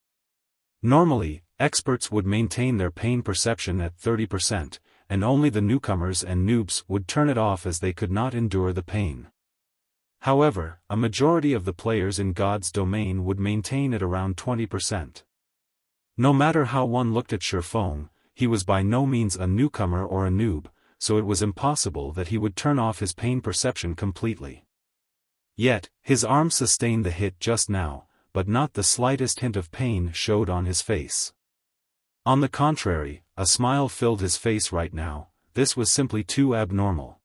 Normally, experts would maintain their pain perception at 30%, and only the newcomers and noobs would turn it off as they could not endure the pain. However, a majority of the players in God's domain would maintain it around 20%. No matter how one looked at Xiaofan, he was by no means a newcomer or a noob, so it was impossible that he would turn off his pain perception completely. Yet, his arm sustained the hit just now, but not the slightest hint of pain showed on his face. On the contrary, a smile filled his face right now. This was simply too abnormal.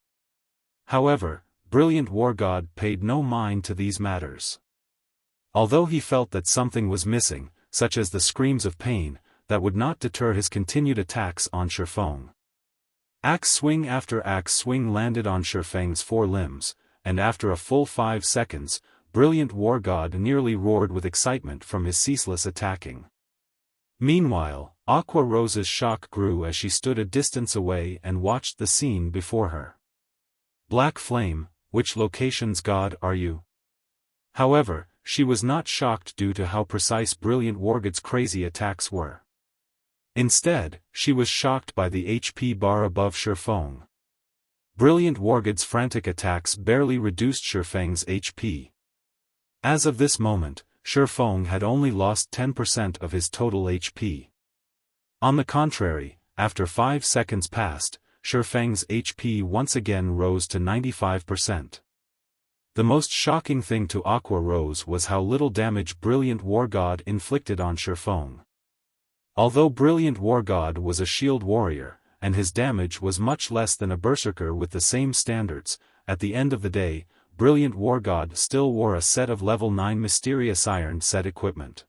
However, Brilliant War God paid no mind to these matters. Although he felt that something was missing, such as the screams of pain, that would not deter his continued attacks on Xiaofan. Axe swing after axe swing landed on Xiaofang's four limbs, and after a full 5 seconds, Brilliant War God nearly roared with excitement from his ceaseless attacking. Meanwhile, Aqua Rose's shock grew as she stood a distance away and watched the scene before her. Black Flame, which location's god are you? However, she was not shocked due to how precise Brilliant Wargod's crazy attacks were. Instead, she was shocked by the HP bar above Xiaofan. Brilliant Wargod's frantic attacks barely reduced Xiaofang's HP. As of this moment, Xiaofan had only lost 10% of his total HP. On the contrary, after 5 seconds passed, Xiaofang's HP once again rose to 95%. The most shocking thing to Aqua Rose was how little damage Brilliant Wargod inflicted on Xiaofan. Although Brilliant Wargod was a shield warrior, and his damage was much less than a berserker with the same standards, at the end of the day, Brilliant Wargod still wore a set of level 9 Mysterious Iron set equipment.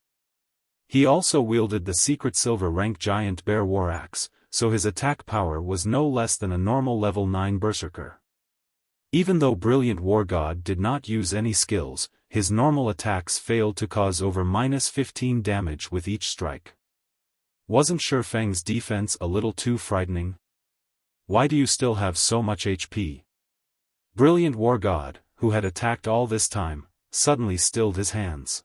He also wielded the secret silver rank Giant Bear War Axe, so his attack power was no less than a normal level 9 berserker. Even though Brilliant Wargod did not use any skills, his normal attacks failed to cause over -15 damage with each strike. Wasn't Xiaofang's defense a little too frightening? Why do you still have so much HP? Brilliant Wargod, who had attacked all this time, suddenly stilled his hands.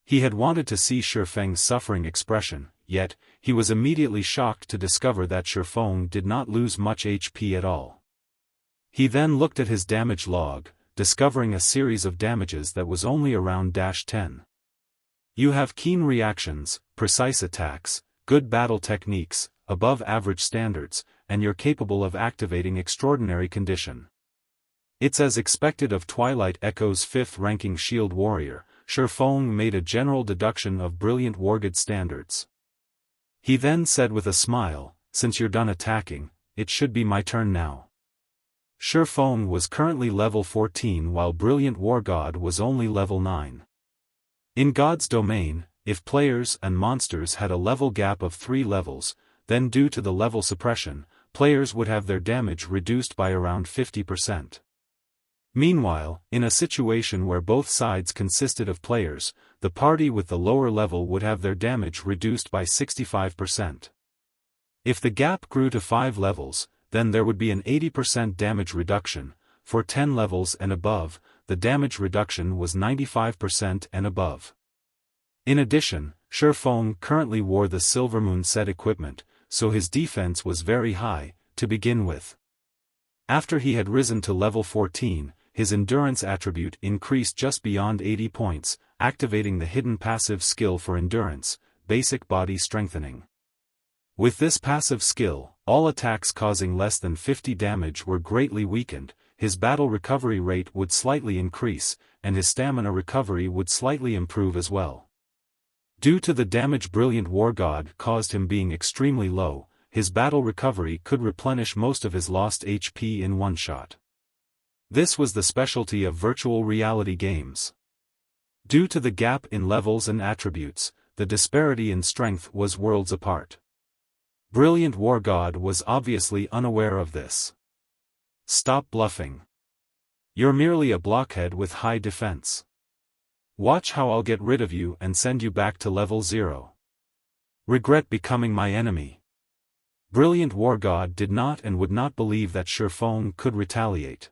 He had wanted to see Xiaofang's suffering expression, yet, he was immediately shocked to discover that Xiaofan did not lose much HP at all. He then looked at his damage log, discovering a series of damages that was only around -10. You have keen reactions, precise attacks, good battle techniques, above-average standards, and you're capable of activating extraordinary condition. It's as expected of Twilight Echo's 5th-ranking shield warrior. Xiaofan made a general deduction of Brilliant Wargod standards. He then said with a smile, "Since you're done attacking, it should be my turn now." Xiaofan was currently level 14 while Brilliant Wargod was only level 9. In God's domain, if players and monsters had a level gap of 3 levels, then due to the level suppression, players would have their damage reduced by around 50%. Meanwhile, in a situation where both sides consisted of players, the party with the lower level would have their damage reduced by 65%. If the gap grew to 5 levels, then there would be an 80% damage reduction. For 10 levels and above, the damage reduction was 95% and above. In addition, Xiaofan currently wore the Silvermoon set equipment, so his defense was very high, to begin with. After he had risen to level 14, his endurance attribute increased just beyond 80 points, activating the hidden passive skill for endurance, basic body strengthening. With this passive skill, all attacks causing less than 50 damage were greatly weakened, his battle recovery rate would slightly increase, and his stamina recovery would slightly improve as well. Due to the damage Brilliant Wargod caused him being extremely low, his battle recovery could replenish most of his lost HP in one shot. This was the specialty of virtual reality games. Due to the gap in levels and attributes, the disparity in strength was worlds apart. Brilliant Wargod was obviously unaware of this. Stop bluffing. You're merely a blockhead with high defense. Watch how I'll get rid of you and send you back to level 0. Regret becoming my enemy. Brilliant Wargod did not and would not believe that Xiaofan could retaliate.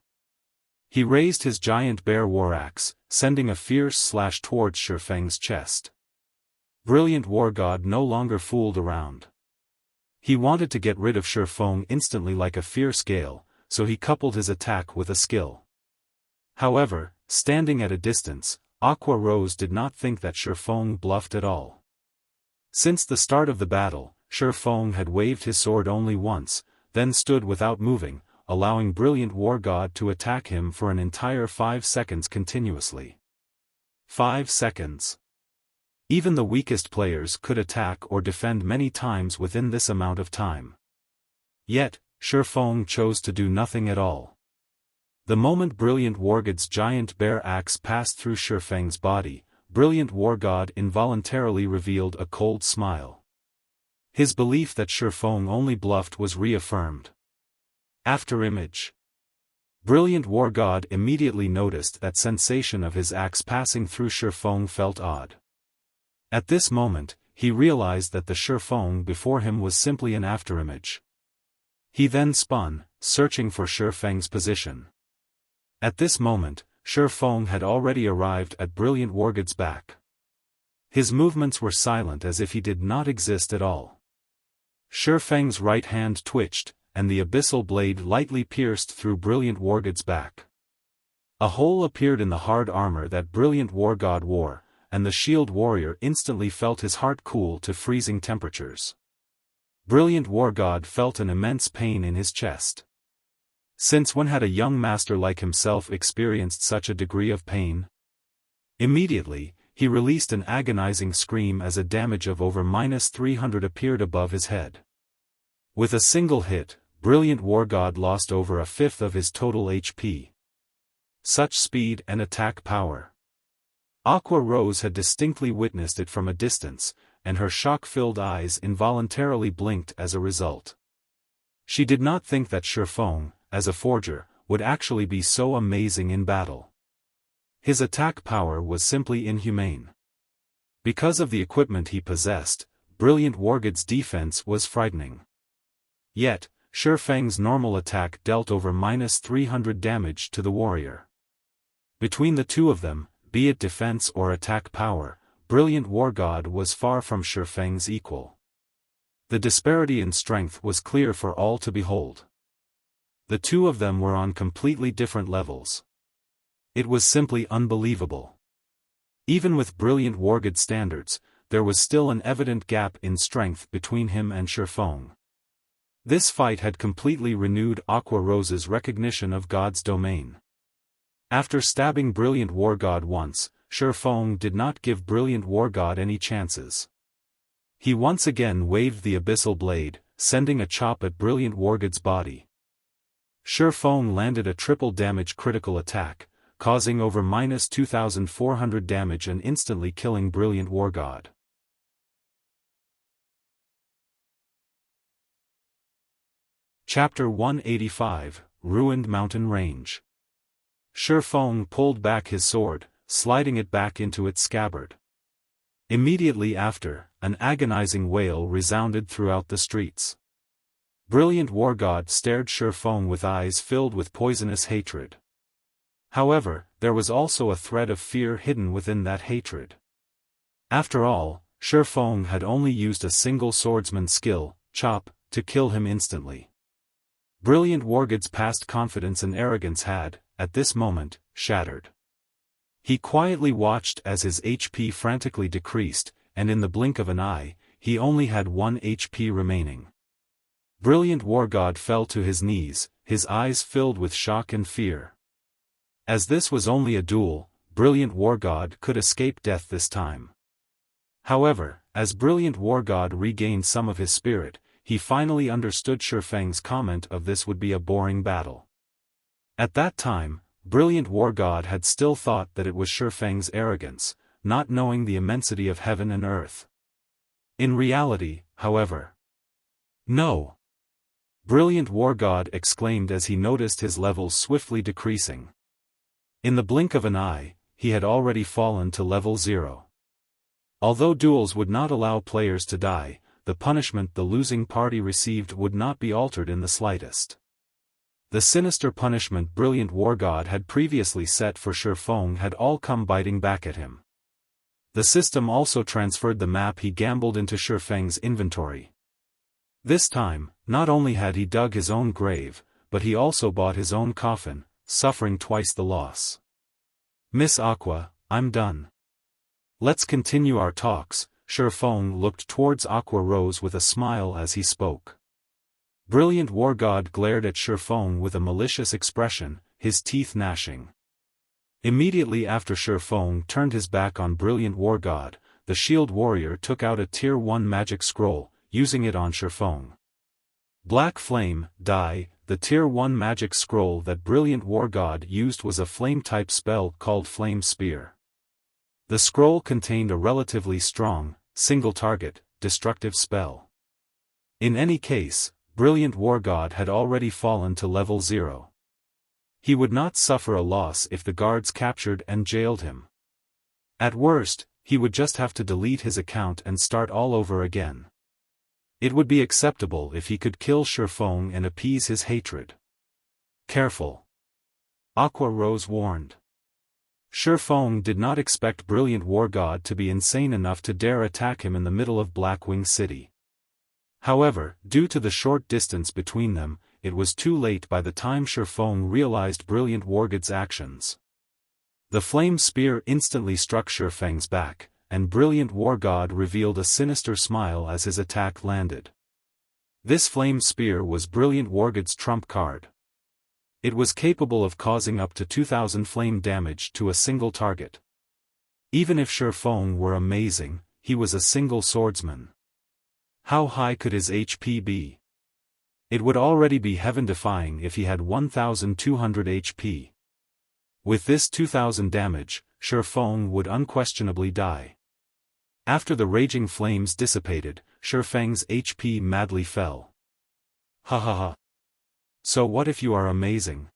He raised his giant bear war axe, sending a fierce slash towards Xiaofang's chest. Brilliant Wargod no longer fooled around. He wanted to get rid of Xiaofan instantly like a fierce gale, so he coupled his attack with a skill. However, standing at a distance, Aqua Rose did not think that Xiaofan bluffed at all. Since the start of the battle, Xiaofan had waved his sword only once, then stood without moving, allowing Brilliant Wargod to attack him for an entire 5 seconds continuously. 5 seconds. Even the weakest players could attack or defend many times within this amount of time. Yet, Xiaofan chose to do nothing at all. The moment Brilliant Wargod's giant bear axe passed through Xiaofang's body, Brilliant Wargod involuntarily revealed a cold smile. His belief that Xiaofan only bluffed was reaffirmed. After image. Brilliant Wargod immediately noticed that sensation of his axe passing through Xiaofan felt odd. At this moment, he realized that the Xiaofan before him was simply an afterimage. He then spun, searching for Xiaofang's position. At this moment, Xiaofan had already arrived at Brilliant Wargood's back. His movements were silent as if he did not exist at all. Xiaofang's right hand twitched, and the abyssal blade lightly pierced through Brilliant Wargood's back. A hole appeared in the hard armor that Brilliant Wargod wore, and the shield warrior instantly felt his heart cool to freezing temperatures. Brilliant Wargod felt an immense pain in his chest. Since when had a young master like himself experienced such a degree of pain? Immediately, he released an agonizing scream as a damage of over -300 appeared above his head. With a single hit, Brilliant Wargod lost over a fifth of his total HP. Such speed and attack power. Aqua Rose had distinctly witnessed it from a distance, and her shock-filled eyes involuntarily blinked as a result. She did not think that Xiaofan, as a forger, would actually be so amazing in battle. His attack power was simply inhumane. Because of the equipment he possessed, Brilliant Wargood's defense was frightening. Yet, Xiaofang's normal attack dealt over -300 damage to the warrior. Between the two of them, be it defense or attack power, Brilliant Wargod was far from Xiaofang's equal. The disparity in strength was clear for all to behold. The two of them were on completely different levels. It was simply unbelievable. Even with Brilliant Wargood standards, there was still an evident gap in strength between him and Xiaofan. This fight had completely renewed Aqua Rose's recognition of God's domain. After stabbing Brilliant Wargod once, Xiaofan did not give Brilliant Wargod any chances. He once again waved the abyssal blade, sending a chop at Brilliant Wargood's body. Xiaofan landed a triple damage critical attack, causing over -2,400 damage and instantly killing Brilliant Wargod. Chapter 185, Ruined Mountain Range. Xiaofan pulled back his sword, sliding it back into its scabbard. Immediately after, an agonizing wail resounded throughout the streets. Brilliant Wargod stared Xiaofan with eyes filled with poisonous hatred. However, there was also a thread of fear hidden within that hatred. After all, Xiaofan had only used a single swordsman's skill, chop, to kill him instantly. Brilliant Wargood's past confidence and arrogance had, at this moment, shattered. He quietly watched as his HP frantically decreased, and in the blink of an eye, he only had 1 HP remaining. Brilliant Wargod fell to his knees, his eyes filled with shock and fear. As this was only a duel, Brilliant Wargod could escape death this time. However, as Brilliant Wargod regained some of his spirit, he finally understood Xiaofang's comment of this would be a boring battle. At that time, Brilliant Wargod had still thought that it was Xiaofang's arrogance, not knowing the immensity of heaven and earth. In reality, however. No! Brilliant Wargod exclaimed as he noticed his levels swiftly decreasing. In the blink of an eye, he had already fallen to level 0. Although duels would not allow players to die, the punishment the losing party received would not be altered in the slightest. The sinister punishment Brilliant Wargod had previously set for Xiaofan had all come biting back at him. The system also transferred the map he gambled into Xiaofang's inventory. This time, not only had he dug his own grave, but he also bought his own coffin, suffering twice the loss. Miss Aqua, I'm done. Let's continue our talks. Xiaofan looked towards Aqua Rose with a smile as he spoke. Brilliant Wargod glared at Xiaofan with a malicious expression, his teeth gnashing. Immediately after Xiaofan turned his back on Brilliant Wargod, the shield warrior took out a Tier 1 magic scroll, using it on Xiaofan. Black Flame, Die. The Tier 1 magic scroll that Brilliant Wargod used was a flame-type spell called Flame Spear. The scroll contained a relatively strong, single-target, destructive spell. In any case, Brilliant Wargod had already fallen to level 0. He would not suffer a loss if the guards captured and jailed him. At worst, he would just have to delete his account and start all over again. It would be acceptable if he could kill Xiaofan and appease his hatred. Careful! Aqua Rose warned. Xiaofan did not expect Brilliant War God to be insane enough to dare attack him in the middle of Blackwing City. However, due to the short distance between them, it was too late by the time Xiaofan realized Brilliant War God's actions. The flame spear instantly struck Xiaofang's back, and Brilliant War God revealed a sinister smile as his attack landed. This flame spear was Brilliant War God's trump card. It was capable of causing up to 2000 flame damage to a single target. Even if Xiaofan were amazing, he was a single swordsman. How high could his HP be? It would already be heaven-defying if he had 1200 HP. With this 2000 damage, Xiaofan would unquestionably die. After the raging flames dissipated, Xiaofang's HP madly fell. Ha ha ha. So what if you are amazing?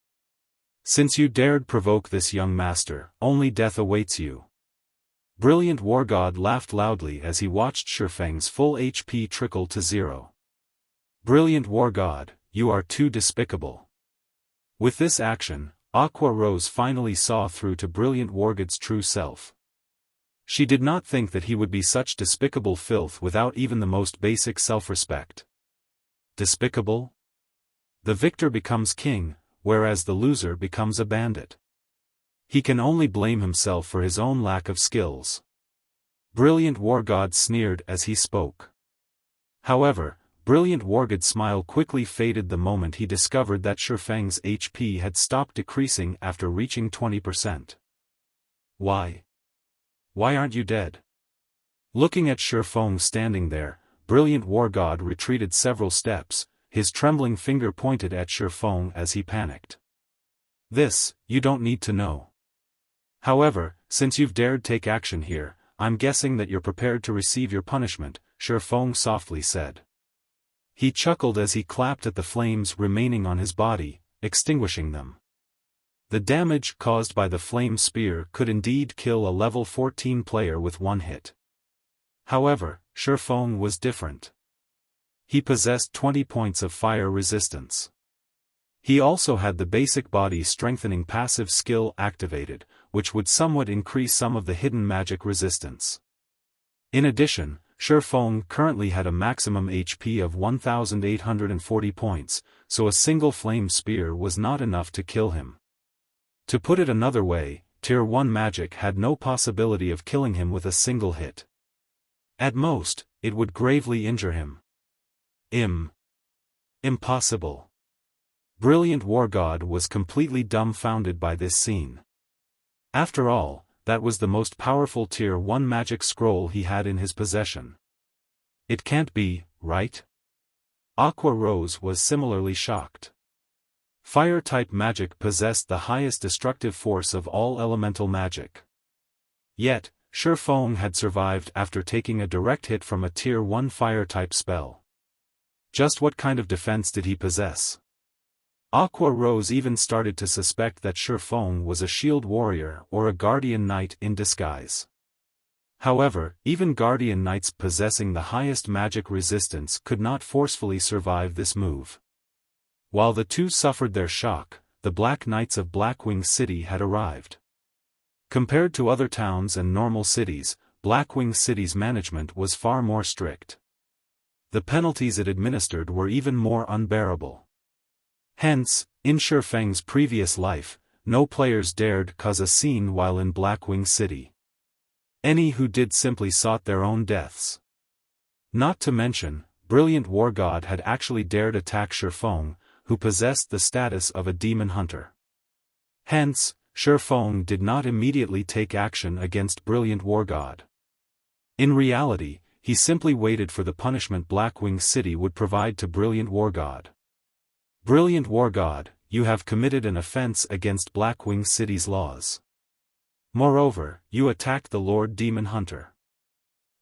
Since you dared provoke this young master, only death awaits you. Brilliant War God laughed loudly as he watched Xiaofang's full HP trickle to zero. Brilliant War God, you are too despicable. With this action, Aqua Rose finally saw through to Brilliant War God's true self. She did not think that he would be such despicable filth without even the most basic self-respect. Despicable? The victor becomes king, whereas the loser becomes a bandit. He can only blame himself for his own lack of skills. Brilliant War God sneered as he spoke. However, Brilliant War God's smile quickly faded the moment he discovered that Xiaofang's HP had stopped decreasing after reaching 20%. Why? Why aren't you dead? Looking at Xiaofan standing there, Brilliant War God retreated several steps, his trembling finger pointed at Xiaofan as he panicked. This, you don't need to know. However, since you've dared take action here, I'm guessing that you're prepared to receive your punishment, Xiaofan softly said. He chuckled as he clapped at the flames remaining on his body, extinguishing them. The damage caused by the flame spear could indeed kill a level 14 player with one hit. However, Xiaofan was different. He possessed 20 points of fire resistance. He also had the basic body strengthening passive skill activated, which would somewhat increase some of the hidden magic resistance. In addition, Xiaofan currently had a maximum HP of 1840 points, so a single flame spear was not enough to kill him. To put it another way, Tier 1 magic had no possibility of killing him with a single hit. At most, it would gravely injure him. Impossible. Brilliant War God was completely dumbfounded by this scene. After all, that was the most powerful Tier 1 magic scroll he had in his possession. It can't be, right? Aqua Rose was similarly shocked. Fire-type magic possessed the highest destructive force of all elemental magic. Yet, Xiaofan had survived after taking a direct hit from a Tier 1 fire-type spell. Just what kind of defense did he possess? Aqua Rose even started to suspect that Xiaofan was a shield warrior or a guardian knight in disguise. However, even guardian knights possessing the highest magic resistance could not forcefully survive this move. While the two suffered their shock, the Black Knights of Blackwing City had arrived. Compared to other towns and normal cities, Blackwing City's management was far more strict. The penalties it administered were even more unbearable. Hence, in Xiaofang's previous life, no players dared cause a scene while in Blackwing City. Any who did simply sought their own deaths. Not to mention, Brilliant War God had actually dared attack Xiaofan, who possessed the status of a demon hunter. Hence, Xiaofan did not immediately take action against Brilliant War God. In reality, he simply waited for the punishment Blackwing City would provide to Brilliant War God. Brilliant War God, you have committed an offense against Blackwing City's laws. Moreover, you attacked the Lord Demon Hunter.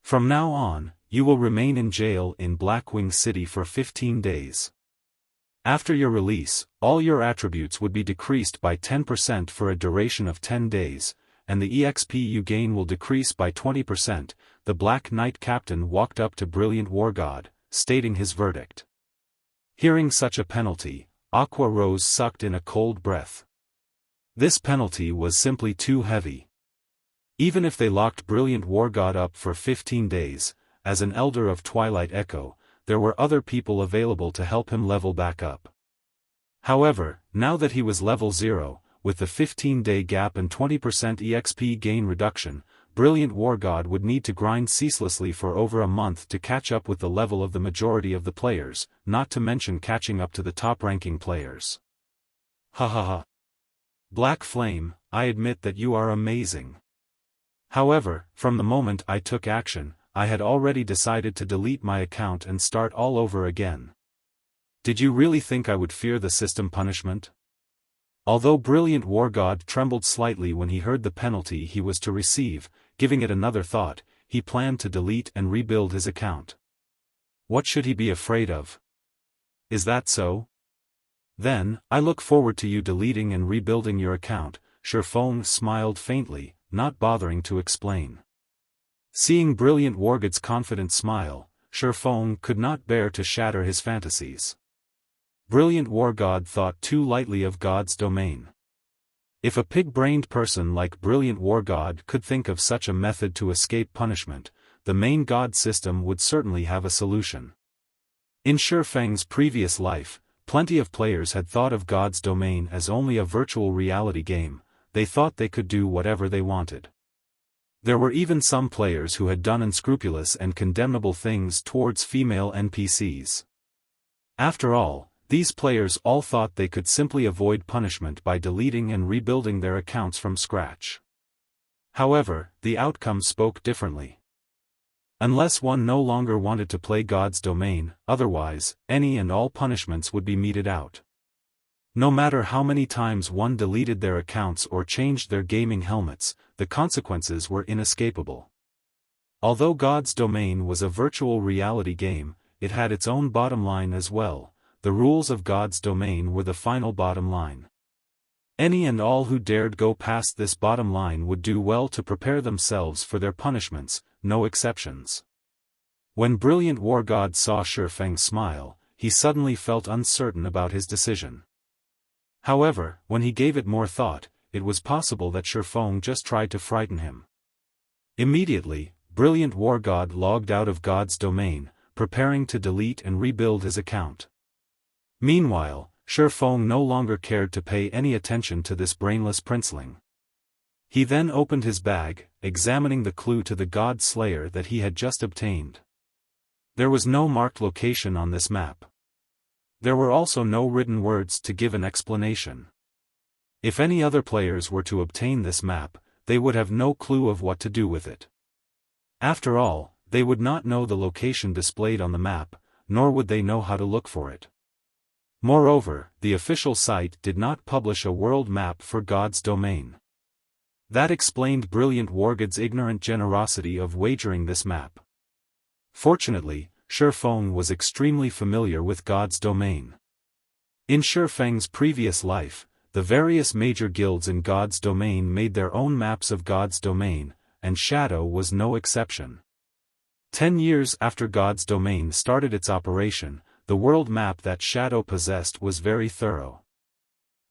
From now on, you will remain in jail in Blackwing City for 15 days. After your release, all your attributes would be decreased by 10% for a duration of 10 days, and the EXP you gain will decrease by 20%. The Black Knight captain walked up to Brilliant War God, stating his verdict. Hearing such a penalty, Aqua Rose sucked in a cold breath. This penalty was simply too heavy. Even if they locked Brilliant War God up for 15 days, as an Elder of Twilight Echo, there were other people available to help him level back up. However, now that he was level 0, with the 15-day gap and 20% EXP gain reduction, Brilliant War God would need to grind ceaselessly for over a month to catch up with the level of the majority of the players, not to mention catching up to the top-ranking players. Ha ha ha. Black Flame, I admit that you are amazing. However, from the moment I took action, I had already decided to delete my account and start all over again. Did you really think I would fear the system punishment? Although Brilliant War God trembled slightly when he heard the penalty he was to receive, giving it another thought, he planned to delete and rebuild his account. What should he be afraid of? Is that so? Then, I look forward to you deleting and rebuilding your account. Xiaofan smiled faintly, not bothering to explain. Seeing Brilliant War God's confident smile, Xiaofan could not bear to shatter his fantasies. Brilliant War God thought too lightly of God's domain. If a pig-brained person like Brilliant War God could think of such a method to escape punishment, the main God system would certainly have a solution. In Xiaofang's previous life, plenty of players had thought of God's domain as only a virtual reality game. They thought they could do whatever they wanted. There were even some players who had done unscrupulous and condemnable things towards female NPCs. After all, these players all thought they could simply avoid punishment by deleting and rebuilding their accounts from scratch. However, the outcome spoke differently. Unless one no longer wanted to play God's domain, otherwise, any and all punishments would be meted out. No matter how many times one deleted their accounts or changed their gaming helmets, the consequences were inescapable. Although God's domain was a virtual reality game, it had its own bottom line as well. The rules of God's domain were the final bottom line. Any and all who dared go past this bottom line would do well to prepare themselves for their punishments, no exceptions. When Brilliant War God saw Xiaofan smile, he suddenly felt uncertain about his decision. However, when he gave it more thought, it was possible that Xiaofan just tried to frighten him. Immediately, Brilliant War God logged out of God's domain, preparing to delete and rebuild his account. Meanwhile, Xiaofan no longer cared to pay any attention to this brainless princeling. He then opened his bag, examining the clue to the God Slayer that he had just obtained. There was no marked location on this map. There were also no written words to give an explanation. If any other players were to obtain this map, they would have no clue of what to do with it. After all, they would not know the location displayed on the map, nor would they know how to look for it. Moreover, the official site did not publish a world map for God's domain. That explained Brilliant War God's ignorant generosity of wagering this map. Fortunately, Xiaofan was extremely familiar with God's domain. In Xiaofang's previous life, the various major guilds in God's domain made their own maps of God's domain, and Shadow was no exception. 10 years after God's domain started its operation, the world map that Shadow possessed was very thorough.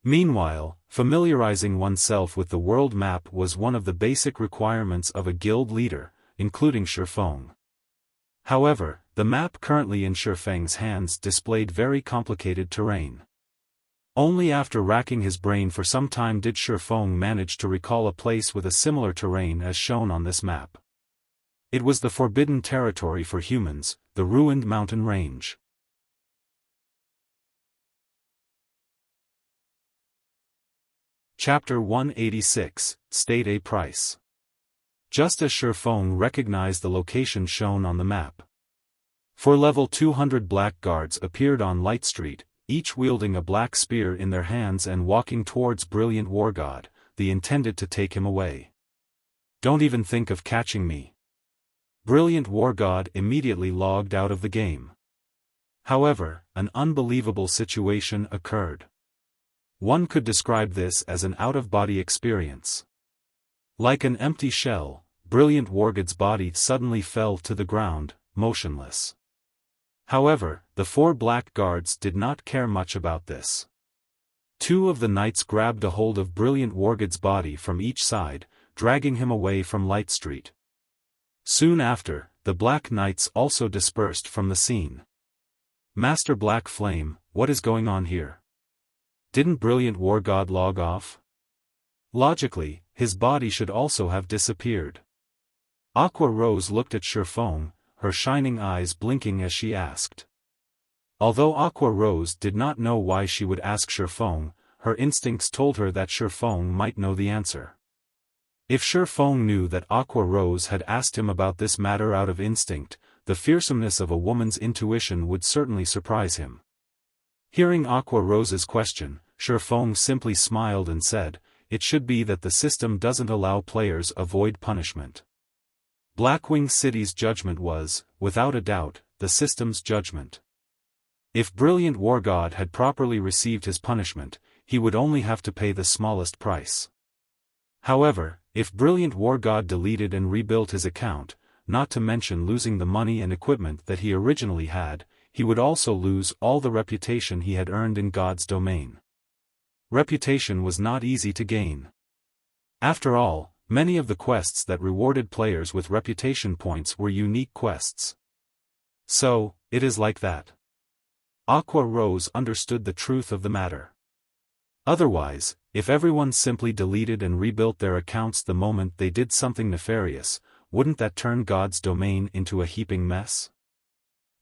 Meanwhile, familiarizing oneself with the world map was one of the basic requirements of a guild leader, including Xiaofan. However, the map currently in Xiaofang's hands displayed very complicated terrain. Only after racking his brain for some time did Xiaofan manage to recall a place with a similar terrain as shown on this map. It was the forbidden territory for humans, the ruined mountain range. Chapter 186, State a Price. Just as Xiaofan recognized the location shown on the map. 4 level 200 black guards appeared on Light Street, each wielding a black spear in their hands and walking towards Brilliant War God, they intended to take him away. Don't even think of catching me. Brilliant War God immediately logged out of the game. However, an unbelievable situation occurred. One could describe this as an out-of-body experience. Like an empty shell, Brilliant War God's body suddenly fell to the ground, motionless. However, the 4 black guards did not care much about this. Two of the knights grabbed a hold of Brilliant Wargood's body from each side, dragging him away from Light Street. Soon after, the Black Knights also dispersed from the scene. Master Black Flame, what is going on here? Didn't Brilliant Wargod log off? Logically, his body should also have disappeared. Aqua Rose looked at Xiaofan, her shining eyes blinking as she asked. Although Aqua Rose did not know why she would ask Xiaofan, her instincts told her that Xiaofan might know the answer. If Xiaofan knew that Aqua Rose had asked him about this matter out of instinct, the fearsomeness of a woman's intuition would certainly surprise him. Hearing Aqua Rose's question, Xiaofan simply smiled and said, "It should be that the system doesn't allow players avoid punishment." Blackwing City's judgment was, without a doubt, the system's judgment. If Brilliant Wargod had properly received his punishment, he would only have to pay the smallest price. However, if Brilliant Wargod deleted and rebuilt his account, not to mention losing the money and equipment that he originally had, he would also lose all the reputation he had earned in God's domain. Reputation was not easy to gain. After all, many of the quests that rewarded players with reputation points were unique quests. So, it is like that. Aqua Rose understood the truth of the matter. Otherwise, if everyone simply deleted and rebuilt their accounts the moment they did something nefarious, wouldn't that turn God's domain into a heaping mess?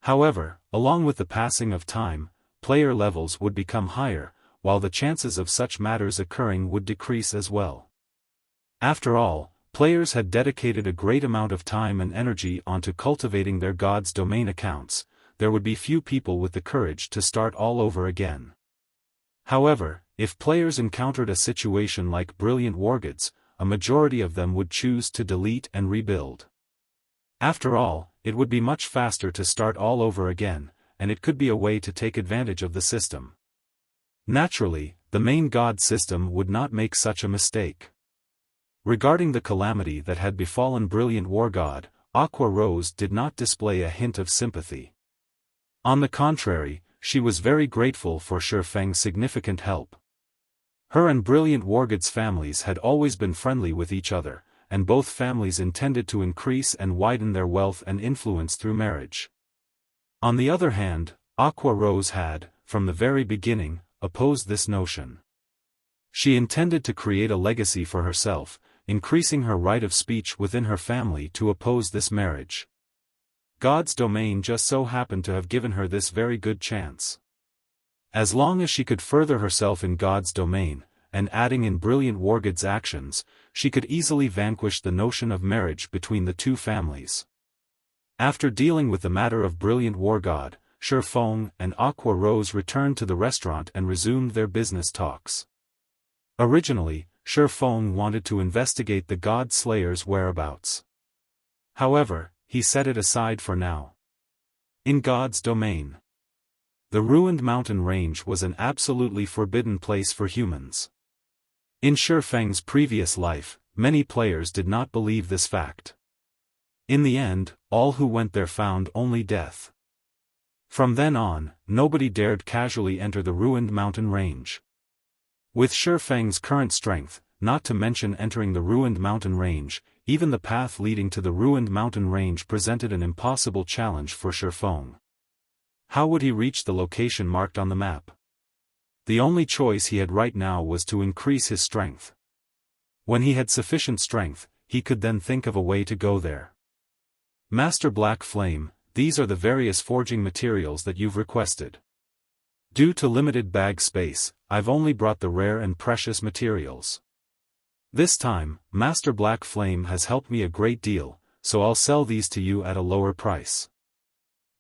However, along with the passing of time, player levels would become higher, while the chances of such matters occurring would decrease as well. After all, players had dedicated a great amount of time and energy onto cultivating their God's domain accounts. There would be few people with the courage to start all over again. However, if players encountered a situation like Brilliant Wargood's, a majority of them would choose to delete and rebuild. After all, it would be much faster to start all over again, and it could be a way to take advantage of the system. Naturally, the main God system would not make such a mistake. Regarding the calamity that had befallen Brilliant Wargod, Aqua Rose did not display a hint of sympathy. On the contrary, she was very grateful for Xiaofang's significant help. Her and Brilliant Wargood's families had always been friendly with each other, and both families intended to increase and widen their wealth and influence through marriage. On the other hand, Aqua Rose had, from the very beginning, opposed this notion. She intended to create a legacy for herself, increasing her right of speech within her family to oppose this marriage. God's domain just so happened to have given her this very good chance. As long as she could further herself in God's domain, and adding in Brilliant Wargood's actions, she could easily vanquish the notion of marriage between the two families. After dealing with the matter of Brilliant Wargod, Xiaofan and Aqua Rose returned to the restaurant and resumed their business talks. Originally, Xiaofan wanted to investigate the God Slayer's whereabouts. However, he set it aside for now. In God's domain, the ruined mountain range was an absolutely forbidden place for humans. In Xiaofang's previous life, many players did not believe this fact. In the end, all who went there found only death. From then on, nobody dared casually enter the ruined mountain range. With Xiaofang's current strength, not to mention entering the ruined mountain range, even the path leading to the ruined mountain range presented an impossible challenge for Xiaofan. How would he reach the location marked on the map? The only choice he had right now was to increase his strength. When he had sufficient strength, he could then think of a way to go there. Master Black Flame, these are the various forging materials that you've requested. Due to limited bag space, I've only brought the rare and precious materials. This time, Master Black Flame has helped me a great deal, so I'll sell these to you at a lower price.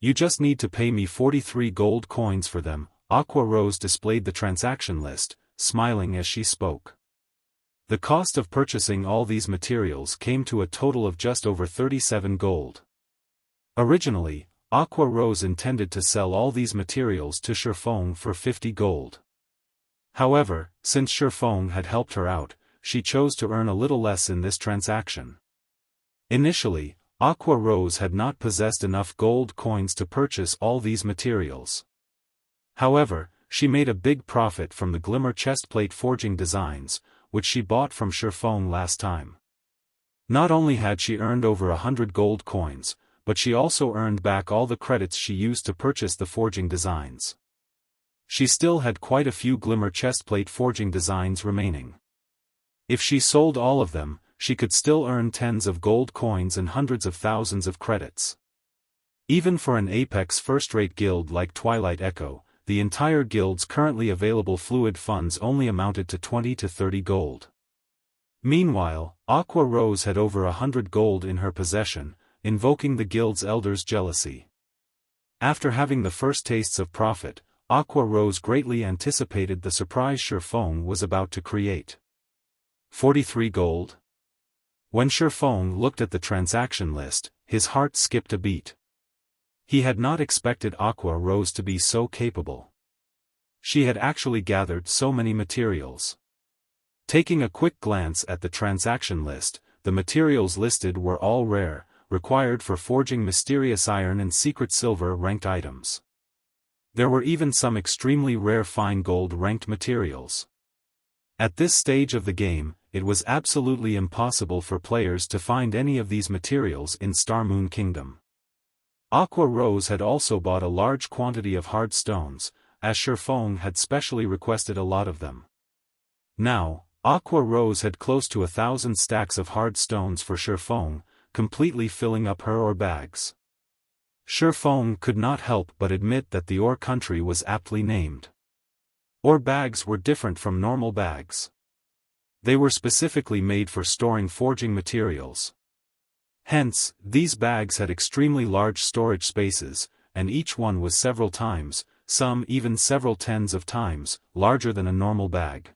You just need to pay me 43 gold coins for them. Aqua Rose displayed the transaction list, smiling as she spoke. The cost of purchasing all these materials came to a total of just over 37 gold. Originally, Aqua Rose intended to sell all these materials to Xiaofan for 50 gold. However, since Xiaofan had helped her out, she chose to earn a little less in this transaction. Initially, Aqua Rose had not possessed enough gold coins to purchase all these materials. However, she made a big profit from the glimmer chestplate forging designs, which she bought from Xiaofan last time. Not only had she earned over 100 gold coins, but she also earned back all the credits she used to purchase the forging designs. She still had quite a few glimmer chestplate forging designs remaining. If she sold all of them, she could still earn tens of gold coins and hundreds of thousands of credits. Even for an apex first-rate guild like Twilight Echo, the entire guild's currently available fluid funds only amounted to 20 to 30 gold. Meanwhile, Aqua Rose had over 100 gold in her possession, invoking the guild's elders' jealousy. After having the first tastes of profit, Aqua Rose greatly anticipated the surprise Xiaofan was about to create. 43 gold? When Xiaofan looked at the transaction list, his heart skipped a beat. He had not expected Aqua Rose to be so capable. She had actually gathered so many materials. Taking a quick glance at the transaction list, the materials listed were all rare, required for forging mysterious iron and secret silver ranked items. There were even some extremely rare fine gold ranked materials. At this stage of the game, it was absolutely impossible for players to find any of these materials in Star Moon Kingdom. Aqua Rose had also bought a large quantity of hard stones, as Xiaofan had specially requested a lot of them. Now, Aqua Rose had close to 1,000 stacks of hard stones for Xiaofan, completely filling up her ore bags. Xiaofan could not help but admit that the ore country was aptly named. Ore bags were different from normal bags. They were specifically made for storing forging materials. Hence, these bags had extremely large storage spaces, and each one was several times, some even several tens of times, larger than a normal bag.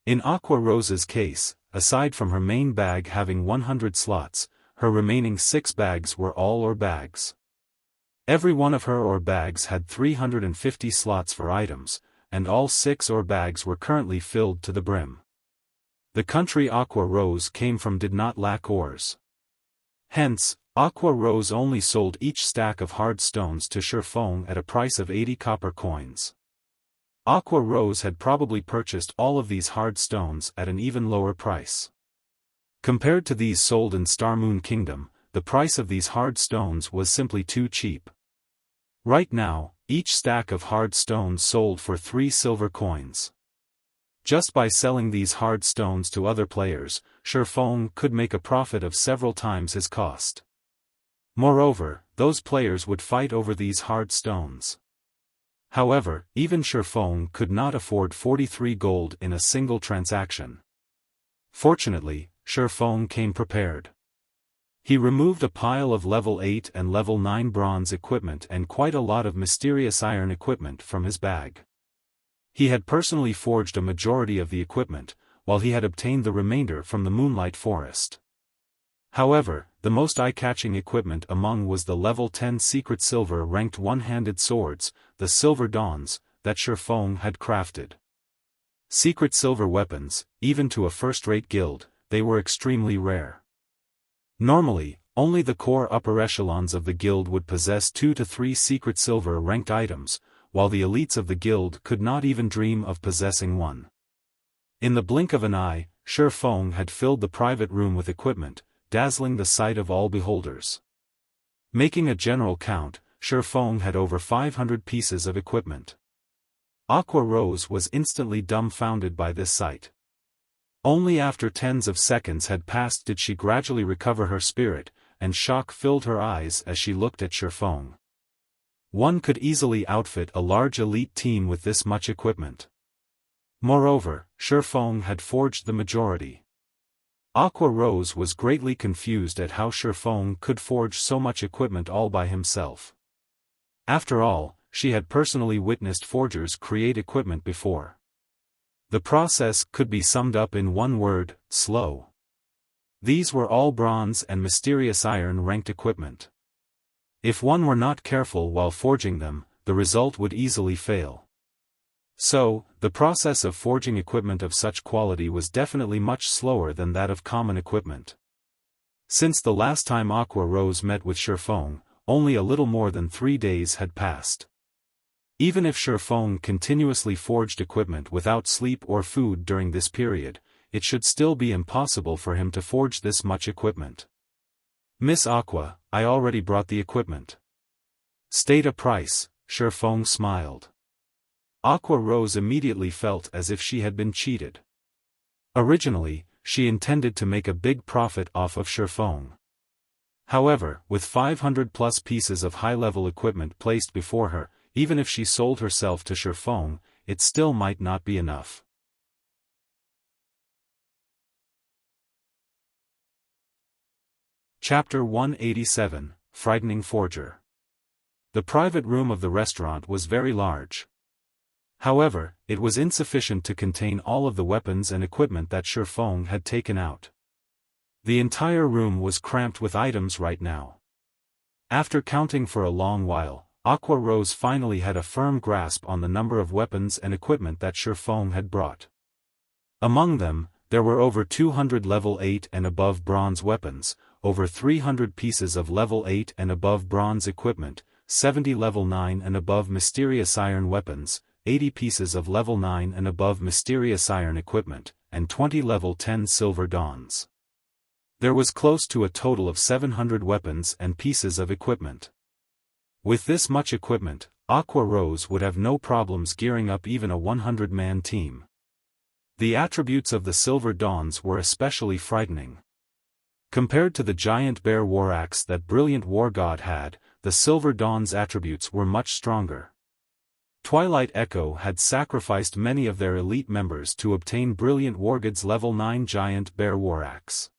In Aqua Rose's case, aside from her main bag having 100 slots, her remaining 6 bags were all ore bags. Every one of her ore bags had 350 slots for items, and all 6 ore bags were currently filled to the brim. The country Aqua Rose came from did not lack ores. Hence, Aqua Rose only sold each stack of hard stones to Xiaofan at a price of 80 copper coins. Aqua Rose had probably purchased all of these hard stones at an even lower price. Compared to these sold in Star Moon Kingdom, the price of these hard stones was simply too cheap. Right now, each stack of hard stones sold for 3 silver coins. Just by selling these hard stones to other players, Xiaofan could make a profit of several times his cost. Moreover, those players would fight over these hard stones. However, even Xiaofan could not afford 43 gold in a single transaction. Fortunately, Xiaofan came prepared. He removed a pile of level 8 and level 9 bronze equipment and quite a lot of mysterious iron equipment from his bag. He had personally forged a majority of the equipment, while he had obtained the remainder from the Moonlight Forest. However, the most eye-catching equipment among was the level 10 secret silver ranked one-handed swords, the Silver Dawns, that Xiaofan had crafted. Secret silver weapons, even to a first-rate guild, they were extremely rare. Normally, only the core upper echelons of the guild would possess 2 to 3 secret silver ranked items, while the elites of the guild could not even dream of possessing one. In the blink of an eye, Xiaofan had filled the private room with equipment, dazzling the sight of all beholders. Making a general count, Xiaofan had over 500 pieces of equipment. Aqua Rose was instantly dumbfounded by this sight. Only after tens of seconds had passed did she gradually recover her spirit, and shock filled her eyes as she looked at Xiaofan. One could easily outfit a large elite team with this much equipment. Moreover, Xiaofan had forged the majority. Aqua Rose was greatly confused at how Xiaofan could forge so much equipment all by himself. After all, she had personally witnessed forgers create equipment before. The process could be summed up in one word: slow. These were all bronze and mysterious iron ranked equipment. If one were not careful while forging them, the result would easily fail. So, the process of forging equipment of such quality was definitely much slower than that of common equipment. Since the last time Aqua Rose met with Xiaofan, only a little more than 3 days had passed. Even if Xiaofan continuously forged equipment without sleep or food during this period, it should still be impossible for him to forge this much equipment. Miss Aqua, I already brought the equipment. State a price, Xiaofan smiled. Aqua Rose immediately felt as if she had been cheated. Originally, she intended to make a big profit off of Xiaofan. However, with 500+ pieces of high-level equipment placed before her, even if she sold herself to Xiaofan, it still might not be enough. Chapter 187, Frightening Forger. The private room of the restaurant was very large. However, it was insufficient to contain all of the weapons and equipment that Xiaofan had taken out. The entire room was cramped with items right now. After counting for a long while, Aqua Rose finally had a firm grasp on the number of weapons and equipment that Xiaofan had brought. Among them, there were over 200 level 8 and above bronze weapons, over 300 pieces of level 8 and above bronze equipment, 70 level 9 and above mysterious iron weapons, 80 pieces of level 9 and above mysterious iron equipment, and 20 level 10 silver dawns. There was close to a total of 700 weapons and pieces of equipment. With this much equipment, Aqua Rose would have no problems gearing up even a 100-man team. The attributes of the silver dawns were especially frightening. Compared to the giant bear war axe that brilliant war god had, the silver dawn's attributes were much stronger. Twilight Echo had sacrificed many of their elite members to obtain brilliant wargod's level 9 giant bear war axe.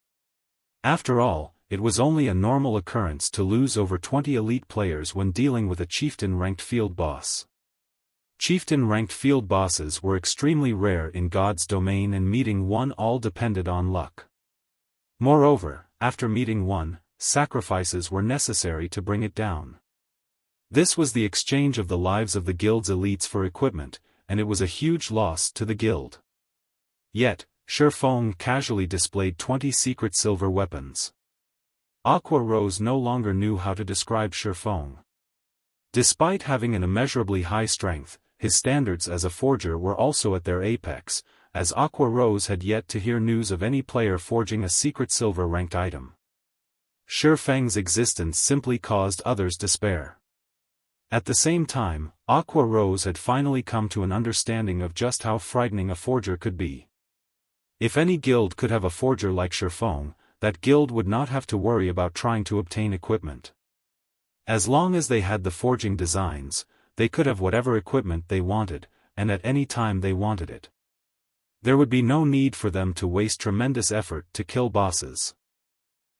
After all, it was only a normal occurrence to lose over 20 elite players when dealing with a chieftain-ranked field boss. Chieftain-ranked field bosses were extremely rare in God's domain, and meeting one all depended on luck. Moreover, after meeting one, sacrifices were necessary to bring it down. This was the exchange of the lives of the guild's elites for equipment, and it was a huge loss to the guild. Yet, Xiaofan casually displayed 20 secret silver weapons. Aqua Rose no longer knew how to describe Xiaofan. Despite having an immeasurably high strength, his standards as a forger were also at their apex, as Aqua Rose had yet to hear news of any player forging a secret silver-ranked item. Xiaofang's existence simply caused others despair. At the same time, Aqua Rose had finally come to an understanding of just how frightening a forger could be. If any guild could have a forger like Xiaofan, that guild would not have to worry about trying to obtain equipment. As long as they had the forging designs, they could have whatever equipment they wanted, and at any time they wanted it. There would be no need for them to waste tremendous effort to kill bosses.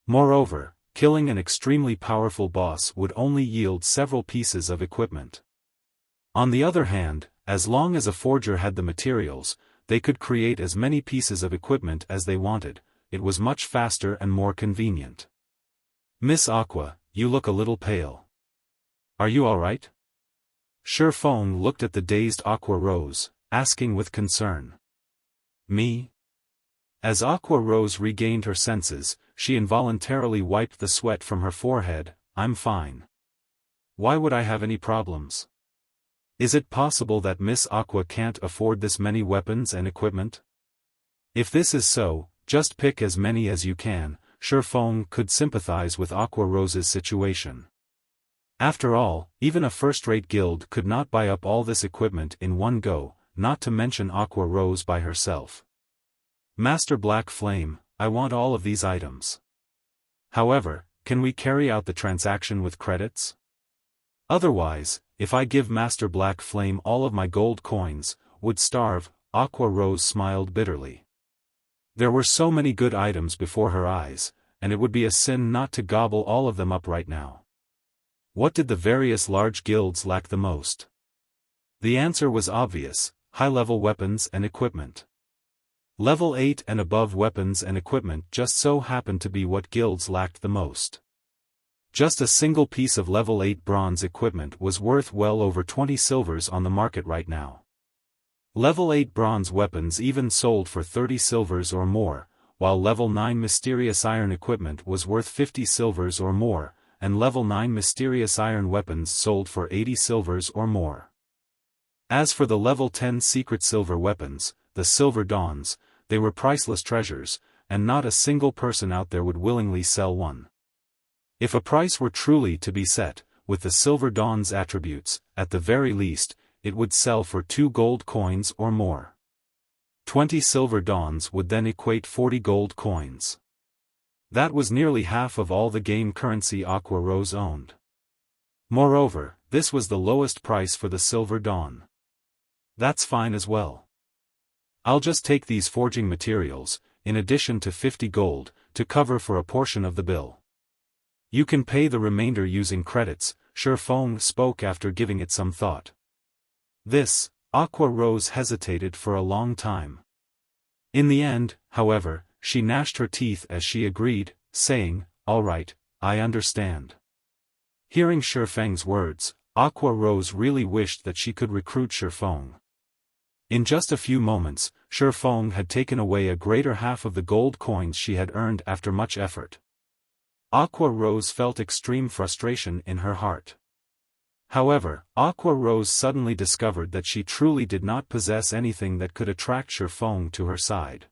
Moreover, killing an extremely powerful boss would only yield several pieces of equipment. On the other hand, as long as a forger had the materials, they could create as many pieces of equipment as they wanted. It was much faster and more convenient. Miss Aqua, you look a little pale. Are you alright? Xiaofan looked at the dazed Aqua Rose, asking with concern. Me? As Aqua Rose regained her senses, she involuntarily wiped the sweat from her forehead. I'm fine. Why would I have any problems? Is it possible that Miss Aqua can't afford this many weapons and equipment? If this is so, just pick as many as you can. Xiaofan could sympathize with Aqua Rose's situation. After all, even a first-rate guild could not buy up all this equipment in one go, not to mention Aqua Rose by herself. Master Black Flame, I want all of these items. However, can we carry out the transaction with credits? Otherwise, if I give Master Black Flame all of my gold coins, would starve. Aqua Rose smiled bitterly. There were so many good items before her eyes, and it would be a sin not to gobble all of them up right now. What did the various large guilds lack the most? The answer was obvious: high-level weapons and equipment. Level 8 and above weapons and equipment just so happened to be what guilds lacked the most. Just a single piece of level 8 bronze equipment was worth well over 20 silvers on the market right now. Level 8 bronze weapons even sold for 30 silvers or more, while level 9 mysterious iron equipment was worth 50 silvers or more, and level 9 mysterious iron weapons sold for 80 silvers or more. As for the level 10 secret silver weapons, the Silver Dawns, they were priceless treasures, and not a single person out there would willingly sell one. If a price were truly to be set, with the Silver Dawn's attributes, at the very least, it would sell for 2 gold coins or more. 20 Silver Dawns would then equate 40 gold coins. That was nearly half of all the game currency Aqua Rose owned. Moreover, this was the lowest price for the Silver Dawn. That's fine as well. I'll just take these forging materials, in addition to 50 gold, to cover for a portion of the bill. You can pay the remainder using credits, Xiaofan spoke after giving it some thought. This, Aqua Rose hesitated for a long time. In the end, however, she gnashed her teeth as she agreed, saying, "All right, I understand." Hearing Xiaofan's words, Aqua Rose really wished that she could recruit Xiaofan. In just a few moments, Xiaofan had taken away a greater half of the gold coins she had earned after much effort. Aqua Rose felt extreme frustration in her heart. However, Aqua Rose suddenly discovered that she truly did not possess anything that could attract Xiaofan to her side.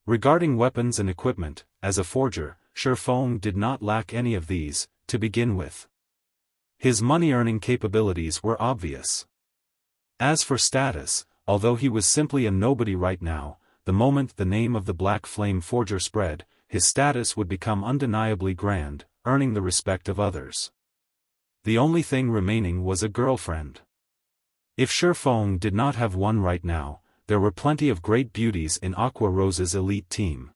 Regarding weapons and equipment, as a forger, Xiaofan did not lack any of these, to begin with. His money-earning capabilities were obvious. As for status, although he was simply a nobody right now, the moment the name of the Black Flame Forger spread, his status would become undeniably grand, earning the respect of others. The only thing remaining was a girlfriend. If Xiaofan did not have one right now, there were plenty of great beauties in Aqua Rose's elite team.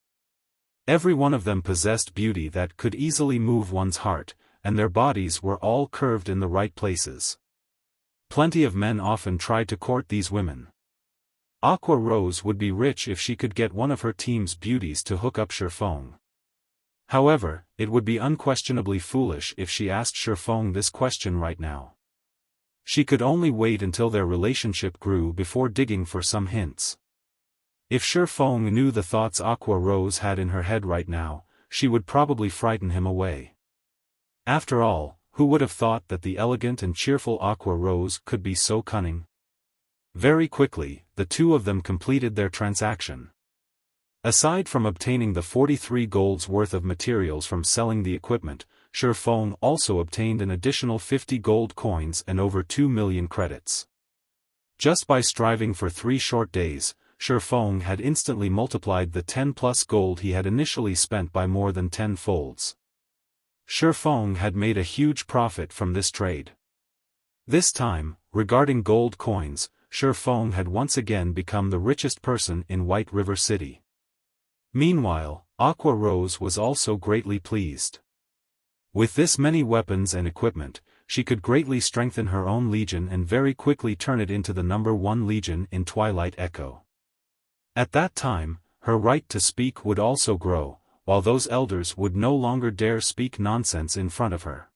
Every one of them possessed beauty that could easily move one's heart, and their bodies were all curved in the right places. Plenty of men often tried to court these women. Aqua Rose would be rich if she could get one of her team's beauties to hook up Xiaofan. However, it would be unquestionably foolish if she asked Xiaofan this question right now. She could only wait until their relationship grew before digging for some hints. If Xiaofan knew the thoughts Aqua Rose had in her head right now, she would probably frighten him away. After all, who would have thought that the elegant and cheerful Aqua Rose could be so cunning? Very quickly, the two of them completed their transaction. Aside from obtaining the 43 golds worth of materials from selling the equipment, Xiaofan also obtained an additional 50 gold coins and over 2 million credits. Just by striving for 3 short days, Xiaofan had instantly multiplied the 10+ gold he had initially spent by more than 10 folds. Xiaofan had made a huge profit from this trade. This time, regarding gold coins, Xiaofan had once again become the richest person in White River City. Meanwhile, Aqua Rose was also greatly pleased. With this many weapons and equipment, she could greatly strengthen her own legion and very quickly turn it into the #1 legion in Twilight Echo. At that time, her right to speak would also grow, while those elders would no longer dare speak nonsense in front of her.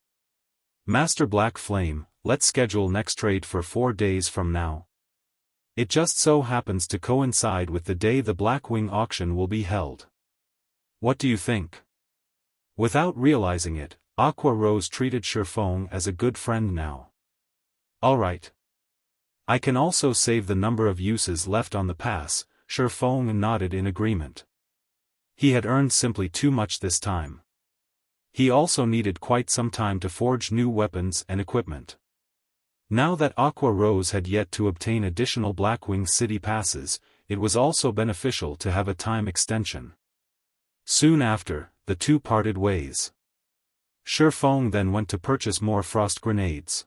Master Black Flame, let's schedule next trade for 4 days from now. It just so happens to coincide with the day the Blackwing auction will be held. What do you think? Without realizing it, Aqua Rose treated Xiaofan as a good friend now. All right. I can also save the number of uses left on the pass. Xiaofan nodded in agreement. He had earned simply too much this time. He also needed quite some time to forge new weapons and equipment. Now that Aqua Rose had yet to obtain additional Blackwing City passes, it was also beneficial to have a time extension. Soon after, the two parted ways. Xiaofan then went to purchase more frost grenades.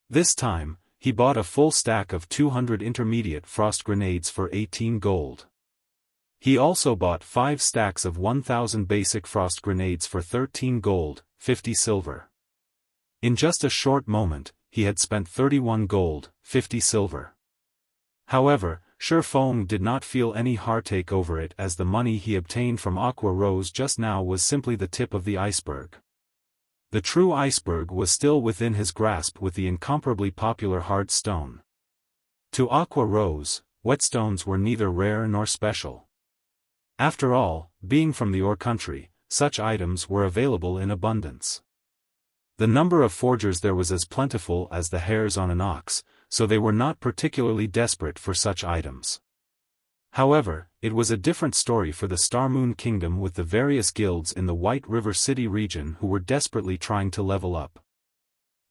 This time, he bought a full stack of 200 intermediate frost grenades for 18 gold. He also bought 5 stacks of 1000 basic frost grenades for 13 gold, 50 silver. In just a short moment, he had spent 31 gold, 50 silver. However, Xiaofan did not feel any heartache over it, as the money he obtained from Aqua Rose just now was simply the tip of the iceberg. The true iceberg was still within his grasp with the incomparably popular hard stone. To Aqua Rose, whetstones were neither rare nor special. After all, being from the ore country, such items were available in abundance. The number of forgers there was as plentiful as the hairs on an ox, so they were not particularly desperate for such items. However, it was a different story for the Star Moon Kingdom with the various guilds in the White River City region who were desperately trying to level up.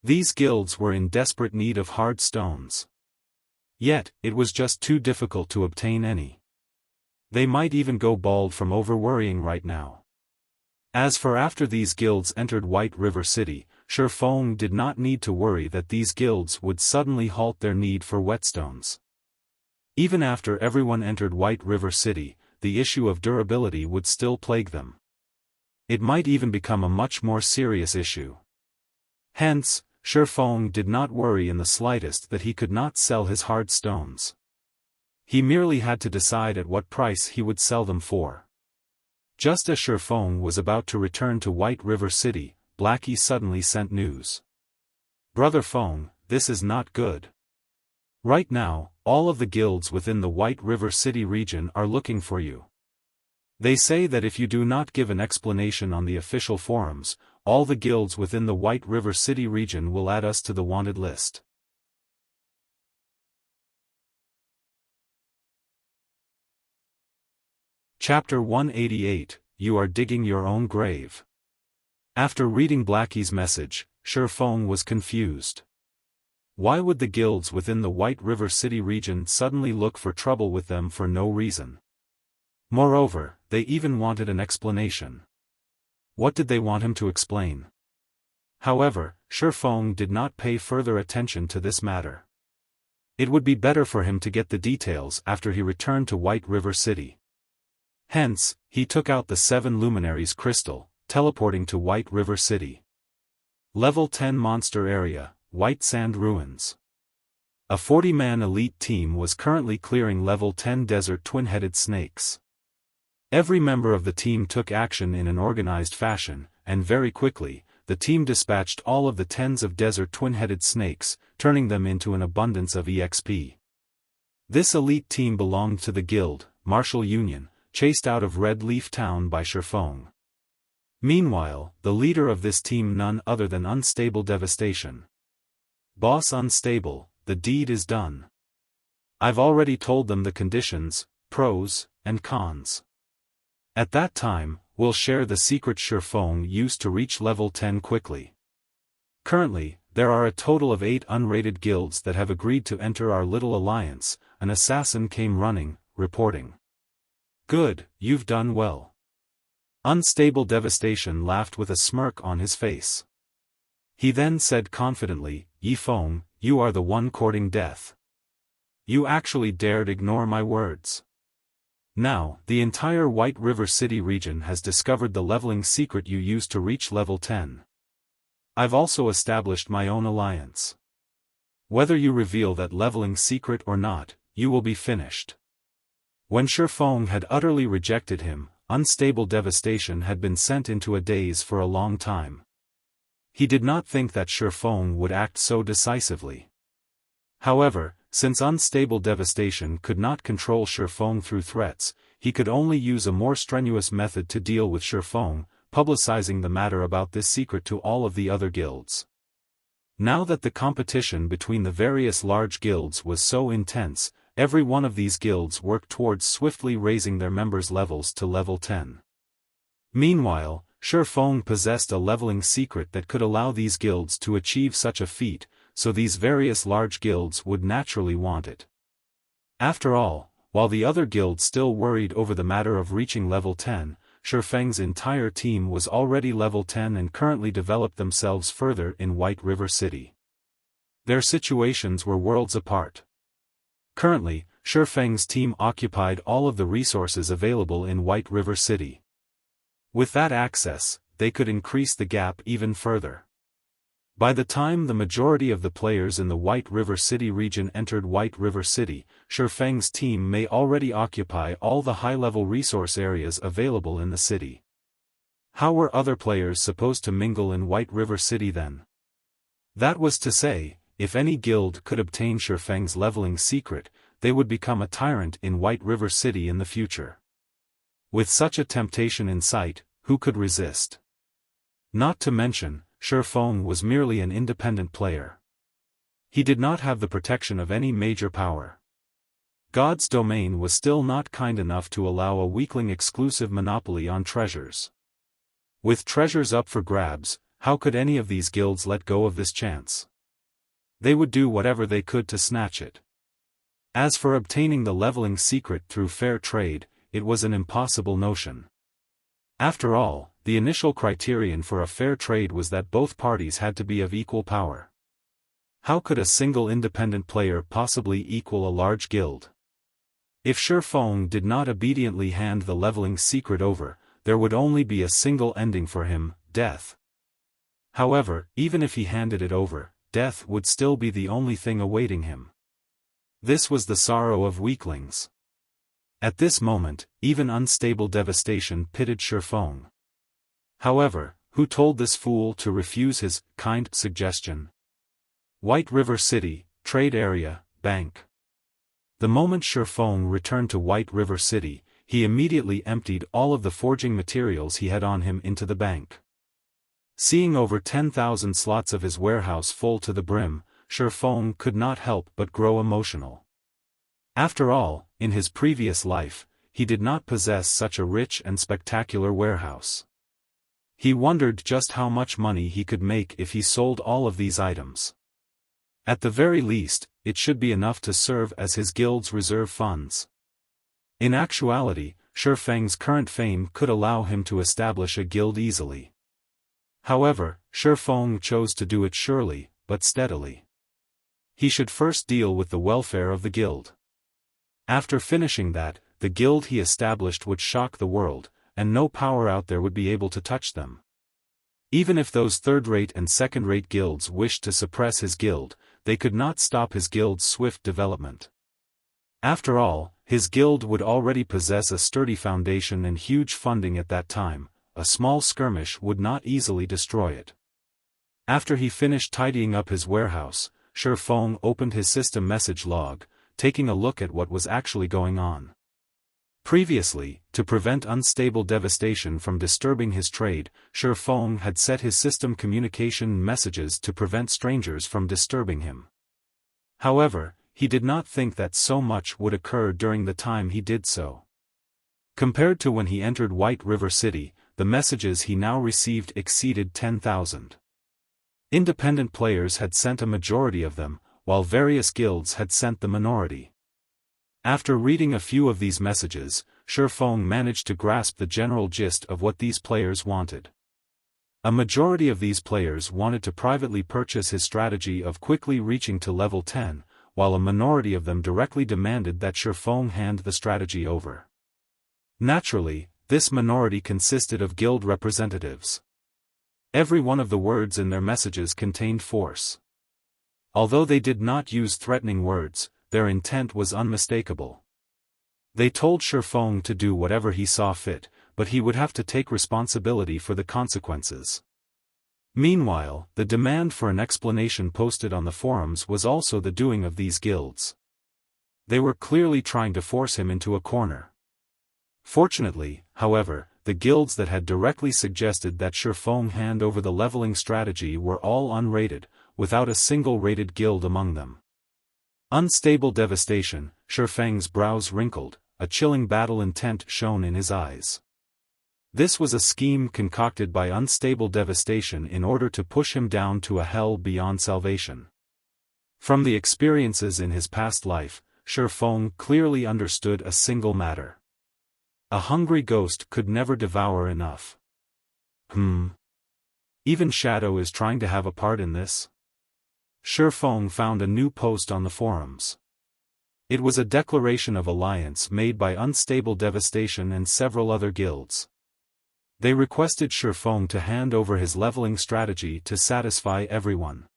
These guilds were in desperate need of hard stones. Yet, it was just too difficult to obtain any. They might even go bald from over-worrying right now. As for after these guilds entered White River City, Xiaofan did not need to worry that these guilds would suddenly halt their need for whetstones. Even after everyone entered White River City, the issue of durability would still plague them. It might even become a much more serious issue. Hence, Xiaofan did not worry in the slightest that he could not sell his hard stones. He merely had to decide at what price he would sell them for. Just as Xiaofan was about to return to White River City, Blackie suddenly sent news. "Brother Feng, this is not good. Right now, all of the guilds within the White River City region are looking for you. They say that if you do not give an explanation on the official forums, all the guilds within the White River City region will add us to the wanted list." Chapter 188, You Are Digging Your Own Grave. After reading Blackie's message, Xiaofan was confused. Why would the guilds within the White River City region suddenly look for trouble with them for no reason? Moreover, they even wanted an explanation. What did they want him to explain? However, Xiaofan did not pay further attention to this matter. It would be better for him to get the details after he returned to White River City. Hence, he took out the 7 Luminaries crystal, teleporting to White River City. Level 10 Monster Area, White Sand Ruins. A 40-man elite team was currently clearing level 10 desert twin-headed snakes. Every member of the team took action in an organized fashion, and very quickly, the team dispatched all of the tens of desert twin-headed snakes, turning them into an abundance of EXP. This elite team belonged to the guild, Martial Union, chased out of Red Leaf Town by Xiaofan. Meanwhile, the leader of this team none other than Unstable Devastation. "Boss Unstable, the deed is done. I've already told them the conditions, pros, and cons. At that time, we'll share the secret Xiaofan used to reach level 10 quickly. Currently, there are a total of 8 unrated guilds that have agreed to enter our little alliance," an assassin came running, reporting. "Good, you've done well." Unstable Devastation laughed with a smirk on his face. He then said confidently, "Yi Feng, you are the one courting death. You actually dared ignore my words. Now, the entire White River City region has discovered the leveling secret you used to reach level 10. I've also established my own alliance. Whether you reveal that leveling secret or not, you will be finished." When Xiaofan had utterly rejected him, Unstable Devastation had been sent into a daze for a long time. He did not think that Xiaofan would act so decisively. However, since Unstable Devastation could not control Xiaofan through threats, he could only use a more strenuous method to deal with Xiaofan, publicizing the matter about this secret to all of the other guilds. Now that the competition between the various large guilds was so intense, every one of these guilds worked towards swiftly raising their members' levels to level 10. Meanwhile, Xiaofan possessed a leveling secret that could allow these guilds to achieve such a feat, so these various large guilds would naturally want it. After all, while the other guilds still worried over the matter of reaching level 10, Xiaofang's entire team was already level 10 and currently developed themselves further in White River City. Their situations were worlds apart. Currently, Xiaofang's team occupied all of the resources available in White River City. With that access, they could increase the gap even further. By the time the majority of the players in the White River City region entered White River City, Xiaofang's team may already occupy all the high-level resource areas available in the city. How were other players supposed to mingle in White River City then? That was to say, if any guild could obtain Xiaofang's leveling secret, they would become a tyrant in White River City in the future. With such a temptation in sight, who could resist? Not to mention, Xiaofan was merely an independent player. He did not have the protection of any major power. God's domain was still not kind enough to allow a weakling exclusive monopoly on treasures. With treasures up for grabs, how could any of these guilds let go of this chance? They would do whatever they could to snatch it. As for obtaining the leveling secret through fair trade, it was an impossible notion. After all, the initial criterion for a fair trade was that both parties had to be of equal power. How could a single independent player possibly equal a large guild? If Xiaofan did not obediently hand the leveling secret over, there would only be a single ending for him, death. However, even if he handed it over, death would still be the only thing awaiting him. This was the sorrow of weaklings. At this moment, even unstable devastation pitted Xiaofan. However, who told this fool to refuse his kind suggestion? White River City, Trade Area, Bank. The moment Xiaofan returned to White River City, he immediately emptied all of the forging materials he had on him into the bank. Seeing over 10,000 slots of his warehouse full to the brim, Xiaofan could not help but grow emotional. After all, in his previous life, he did not possess such a rich and spectacular warehouse. He wondered just how much money he could make if he sold all of these items. At the very least, it should be enough to serve as his guild's reserve funds. In actuality, Xiaofan's current fame could allow him to establish a guild easily. However, Xiaofan chose to do it surely, but steadily. He should first deal with the welfare of the guild. After finishing that, the guild he established would shock the world, and no power out there would be able to touch them. Even if those third-rate and second-rate guilds wished to suppress his guild, they could not stop his guild's swift development. After all, his guild would already possess a sturdy foundation and huge funding at that time. A small skirmish would not easily destroy it. After he finished tidying up his warehouse, Xiaofan opened his system message log, taking a look at what was actually going on. Previously, to prevent unstable devastation from disturbing his trade, Xiaofan had set his system communication messages to prevent strangers from disturbing him. However, he did not think that so much would occur during the time he did so. Compared to when he entered White River City, the messages he now received exceeded 10,000. Independent players had sent a majority of them, while various guilds had sent the minority. After reading a few of these messages, Xiaofan managed to grasp the general gist of what these players wanted. A majority of these players wanted to privately purchase his strategy of quickly reaching to level 10, while a minority of them directly demanded that Xiaofan hand the strategy over. Naturally, this minority consisted of guild representatives. Every one of the words in their messages contained force. Although they did not use threatening words, their intent was unmistakable. They told Xiaofan to do whatever he saw fit, but he would have to take responsibility for the consequences. Meanwhile, the demand for an explanation posted on the forums was also the doing of these guilds. They were clearly trying to force him into a corner. Fortunately, however, the guilds that had directly suggested that Xiaofan hand over the leveling strategy were all unrated, without a single rated guild among them. Unstable devastation, Xiaofan's brows wrinkled, a chilling battle intent shone in his eyes. This was a scheme concocted by unstable devastation in order to push him down to a hell beyond salvation. From the experiences in his past life, Xiaofan clearly understood a single matter. A hungry ghost could never devour enough. Even Shadow is trying to have a part in this? Xiaofan found a new post on the forums. It was a declaration of alliance made by Unstable Devastation and several other guilds. They requested Xiaofan to hand over his leveling strategy to satisfy everyone.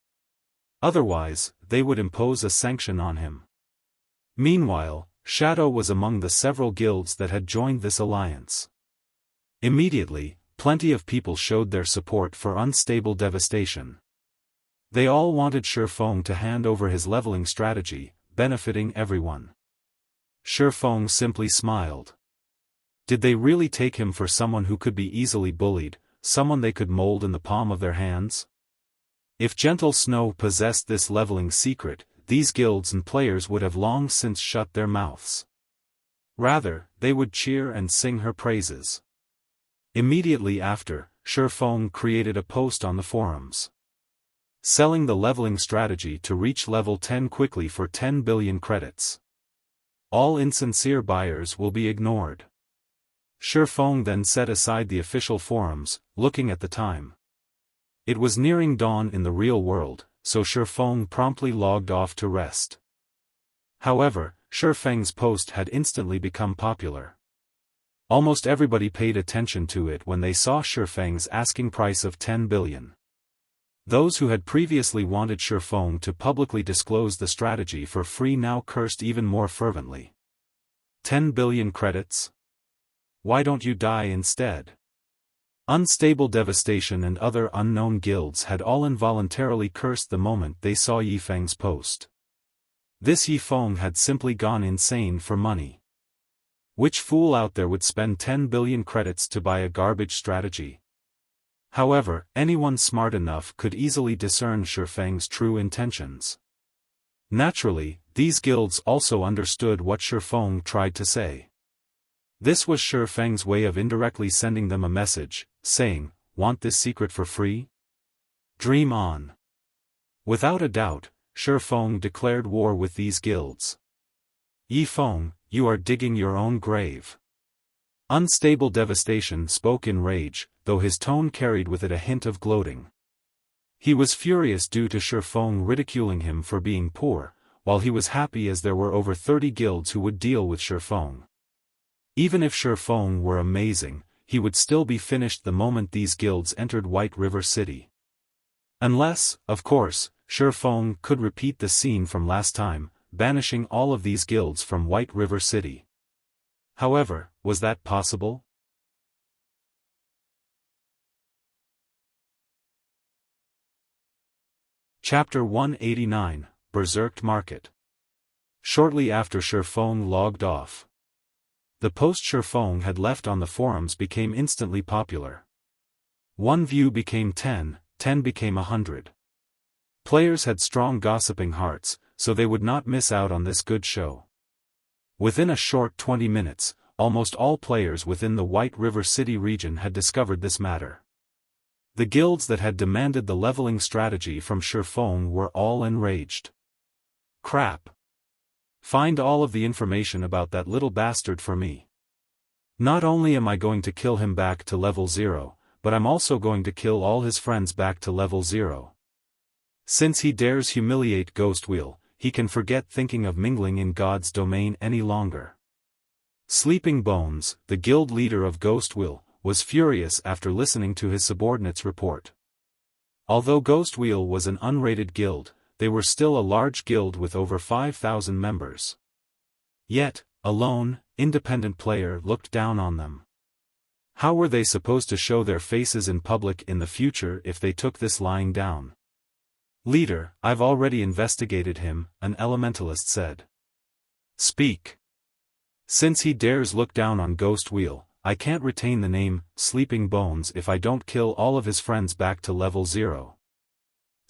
Otherwise, they would impose a sanction on him. Meanwhile, Shadow was among the several guilds that had joined this alliance. Immediately, plenty of people showed their support for Unstable Devastation. They all wanted Xiaofan to hand over his leveling strategy, benefiting everyone. Xiaofan simply smiled. Did they really take him for someone who could be easily bullied, someone they could mold in the palm of their hands? If Gentle Snow possessed this leveling secret, these guilds and players would have long since shut their mouths. Rather, they would cheer and sing her praises. Immediately after, Xiaofan created a post on the forums, selling the leveling strategy to reach level 10 quickly for 10 billion credits. All insincere buyers will be ignored. Xiaofan then set aside the official forums, looking at the time. It was nearing dawn in the real world, so Xiaofan promptly logged off to rest. However, Xiaofang's post had instantly become popular. Almost everybody paid attention to it when they saw Xiaofang's asking price of 10 billion. Those who had previously wanted Xiaofan to publicly disclose the strategy for free now cursed even more fervently. 10 billion credits? Why don't you die instead? Unstable Devastation and other unknown guilds had all involuntarily cursed the moment they saw Yifeng's post. This Yifeng had simply gone insane for money. Which fool out there would spend 10 billion credits to buy a garbage strategy? However, anyone smart enough could easily discern Xiaofang's true intentions. Naturally, these guilds also understood what Xiaofang tried to say. This was Xiaofang's way of indirectly sending them a message, saying, "Want this secret for free? Dream on." Without a doubt, Xiaofang declared war with these guilds. "Yifeng, you are digging your own grave." Unstable Devastation spoke in rage, though his tone carried with it a hint of gloating. He was furious due to Xiaofang ridiculing him for being poor, while he was happy as there were over 30 guilds who would deal with Xiaofang. Even if Xiaofang were amazing, he would still be finished the moment these guilds entered White River City. Unless, of course, Xiaofang could repeat the scene from last time, banishing all of these guilds from White River City. However, was that possible? Chapter 189, Berserked Market. Shortly after Xiaofang logged off, the post Xiaofang had left on the forums became instantly popular. One view became 10, 10 became 100. Players had strong gossiping hearts, so they would not miss out on this good show. Within a short 20 minutes, almost all players within the White River City region had discovered this matter. The guilds that had demanded the leveling strategy from Xiaofang were all enraged. Crap! Find all of the information about that little bastard for me. Not only am I going to kill him back to level 0, but I'm also going to kill all his friends back to level 0. Since he dares humiliate Ghostwheel, he can forget thinking of mingling in God's domain any longer. Sleeping Bones, the guild leader of Ghostwheel, was furious after listening to his subordinate's report. Although Ghostwheel was an unrated guild, they were still a large guild with over 5,000 members. Yet, a lone, independent player looked down on them. How were they supposed to show their faces in public in the future if they took this lying down? "Leader, I've already investigated him," an elementalist said. "Speak." "Since he dares look down on Ghostwheel, I can't retain the name, Sleeping Bones, if I don't kill all of his friends back to level 0.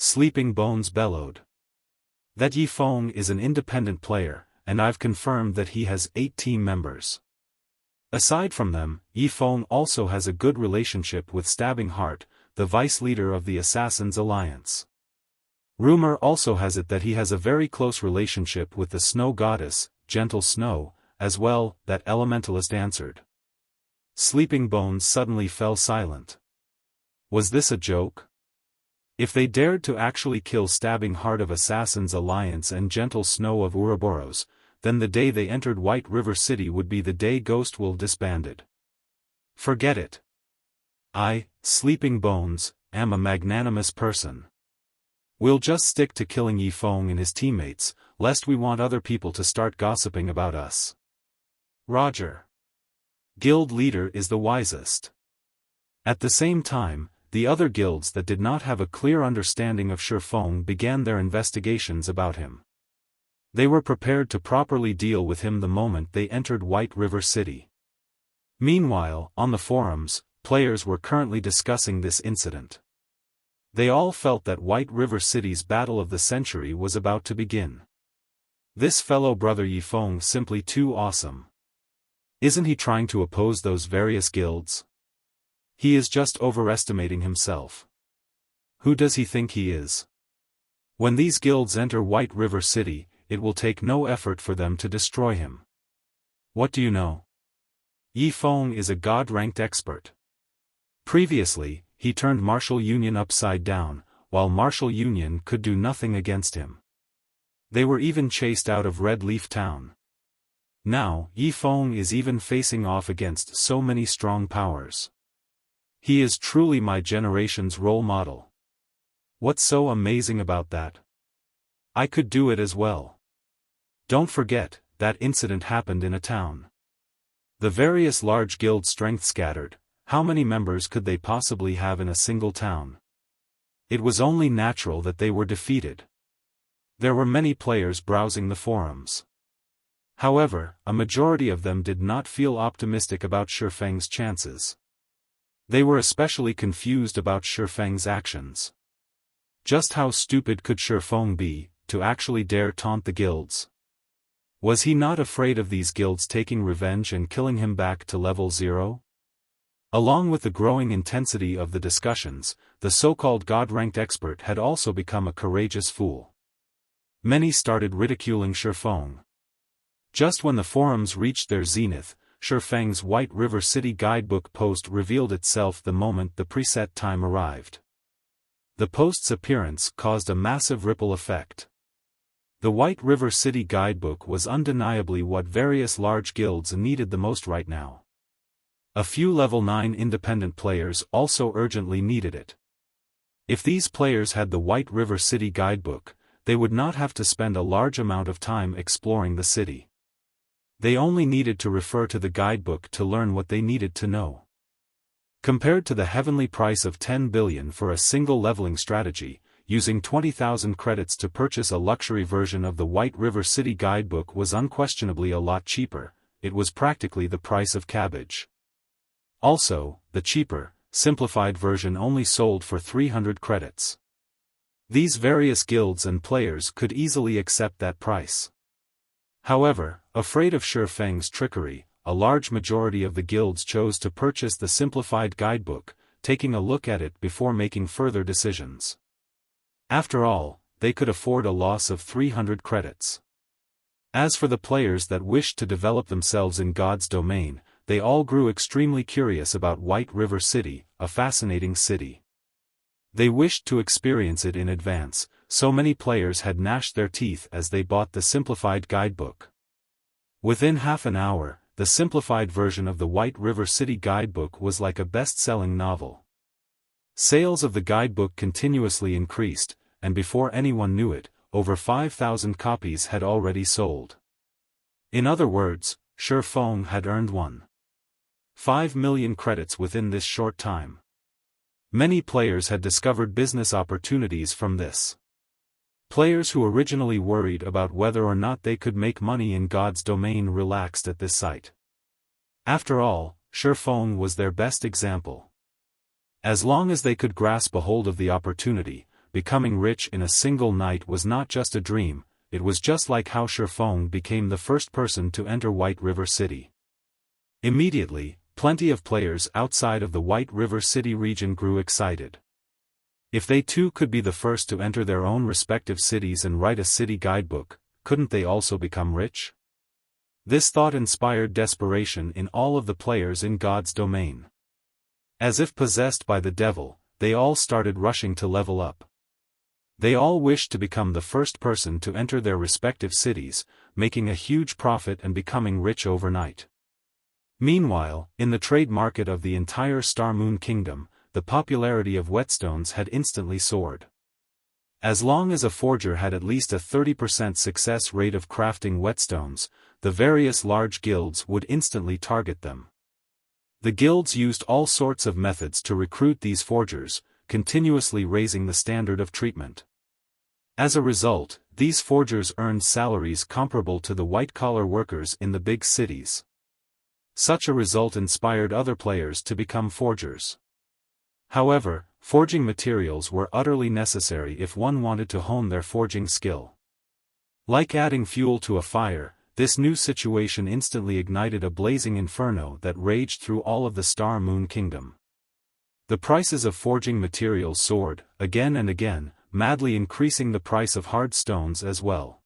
Sleeping Bones bellowed. "That Yifeng is an independent player, and I've confirmed that he has 8 team members. Aside from them, Yifeng also has a good relationship with Stabbing Heart, the vice leader of the Assassins Alliance. Rumor also has it that he has a very close relationship with the Snow Goddess, Gentle Snow, as well," that elementalist answered. Sleeping Bones suddenly fell silent. Was this a joke? If they dared to actually kill Stabbing Heart of Assassins Alliance and Gentle Snow of Ouroboros, then the day they entered White River City would be the day Ghostwheel disbanded. Forget it. I, Sleeping Bones, am a magnanimous person. We'll just stick to killing Yifeng and his teammates, lest we want other people to start gossiping about us. Roger. Guild leader is the wisest. At the same time, the other guilds that did not have a clear understanding of Xiaofang began their investigations about him. They were prepared to properly deal with him the moment they entered White River City. Meanwhile, on the forums, players were currently discussing this incident. They all felt that White River City's battle of the century was about to begin. This fellow brother Yifeng simply too awesome. Isn't he trying to oppose those various guilds? He is just overestimating himself. Who does he think he is? When these guilds enter White River City, it will take no effort for them to destroy him. What do you know? Yifeng is a god-ranked expert. Previously, he turned Martial Union upside down, while Martial Union could do nothing against him. They were even chased out of Red Leaf Town. Now, Yifeng is even facing off against so many strong powers. He is truly my generation's role model. What's so amazing about that? I could do it as well. Don't forget, that incident happened in a town. The various large guild strength scattered. How many members could they possibly have in a single town? It was only natural that they were defeated. There were many players browsing the forums. However, a majority of them did not feel optimistic about Shifeng's chances. They were especially confused about Shifeng's actions. Just how stupid could Shifeng be, to actually dare taunt the guilds? Was he not afraid of these guilds taking revenge and killing him back to level 0? Along with the growing intensity of the discussions, the so-called god-ranked expert had also become a courageous fool. Many started ridiculing Shifeng. Just when the forums reached their zenith, Shifeng's White River City guidebook post revealed itself the moment the preset time arrived. The post's appearance caused a massive ripple effect. The White River City guidebook was undeniably what various large guilds needed the most right now. A few level 9 independent players also urgently needed it. If these players had the White River City guidebook, they would not have to spend a large amount of time exploring the city. They only needed to refer to the guidebook to learn what they needed to know. Compared to the heavenly price of 10 billion for a single leveling strategy, using 20,000 credits to purchase a luxury version of the White River City guidebook was unquestionably a lot cheaper. It was practically the price of cabbage. Also, the cheaper, simplified version only sold for 300 credits. These various guilds and players could easily accept that price. However, afraid of Shifeng's trickery, a large majority of the guilds chose to purchase the simplified guidebook, taking a look at it before making further decisions. After all, they could afford a loss of 300 credits. As for the players that wished to develop themselves in God's domain, they all grew extremely curious about White River City, a fascinating city. They wished to experience it in advance, so many players had gnashed their teeth as they bought the simplified guidebook. Within half an hour, the simplified version of the White River City guidebook was like a best-selling novel. Sales of the guidebook continuously increased, and before anyone knew it, over 5,000 copies had already sold. In other words, Shifeng had earned 1.5 million credits within this short time. Many players had discovered business opportunities from this. Players who originally worried about whether or not they could make money in God's domain relaxed at this sight. After all, Shifeng was their best example. As long as they could grasp a hold of the opportunity, becoming rich in a single night was not just a dream, it was just like how Shifeng became the first person to enter White River City. Immediately, plenty of players outside of the White River City region grew excited. If they too could be the first to enter their own respective cities and write a city guidebook, couldn't they also become rich? This thought inspired desperation in all of the players in God's domain. As if possessed by the devil, they all started rushing to level up. They all wished to become the first person to enter their respective cities, making a huge profit and becoming rich overnight. Meanwhile, in the trade market of the entire Star Moon Kingdom, the popularity of whetstones had instantly soared. As long as a forger had at least a 30% success rate of crafting whetstones, the various large guilds would instantly target them. The guilds used all sorts of methods to recruit these forgers, continuously raising the standard of treatment. As a result, these forgers earned salaries comparable to the white-collar workers in the big cities. Such a result inspired other players to become forgers. However, forging materials were utterly necessary if one wanted to hone their forging skill. Like adding fuel to a fire, this new situation instantly ignited a blazing inferno that raged through all of the Star Moon Kingdom. The prices of forging materials soared, again and again, madly increasing the price of hard stones as well.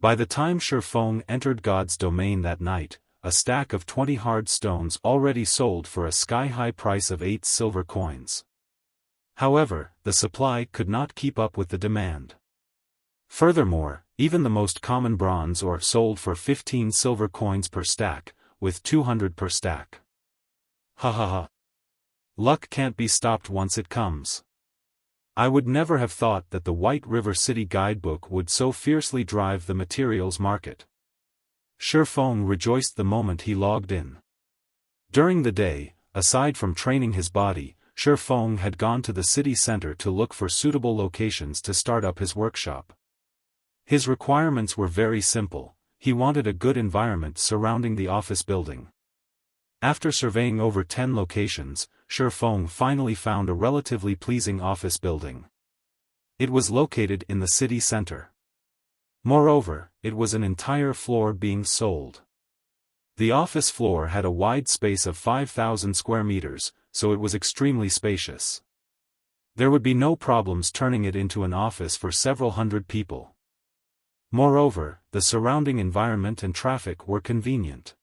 By the time Xiaofan entered God's domain that night, a stack of 20 hard stones already sold for a sky-high price of 8 silver coins. However, the supply could not keep up with the demand. Furthermore, even the most common bronze ore sold for 15 silver coins per stack, with 200 per stack. Ha ha ha. Luck can't be stopped once it comes. I would never have thought that the White River City guidebook would so fiercely drive the materials market. Xiaofan rejoiced the moment he logged in. During the day, aside from training his body, Xiaofan had gone to the city center to look for suitable locations to start up his workshop. His requirements were very simple. He wanted a good environment surrounding the office building. After surveying over 10 locations, Xiaofan finally found a relatively pleasing office building. It was located in the city center. Moreover, it was an entire floor being sold. The office floor had a wide space of 5,000 square meters, so it was extremely spacious. There would be no problems turning it into an office for several hundred people. Moreover, the surrounding environment and traffic were convenient.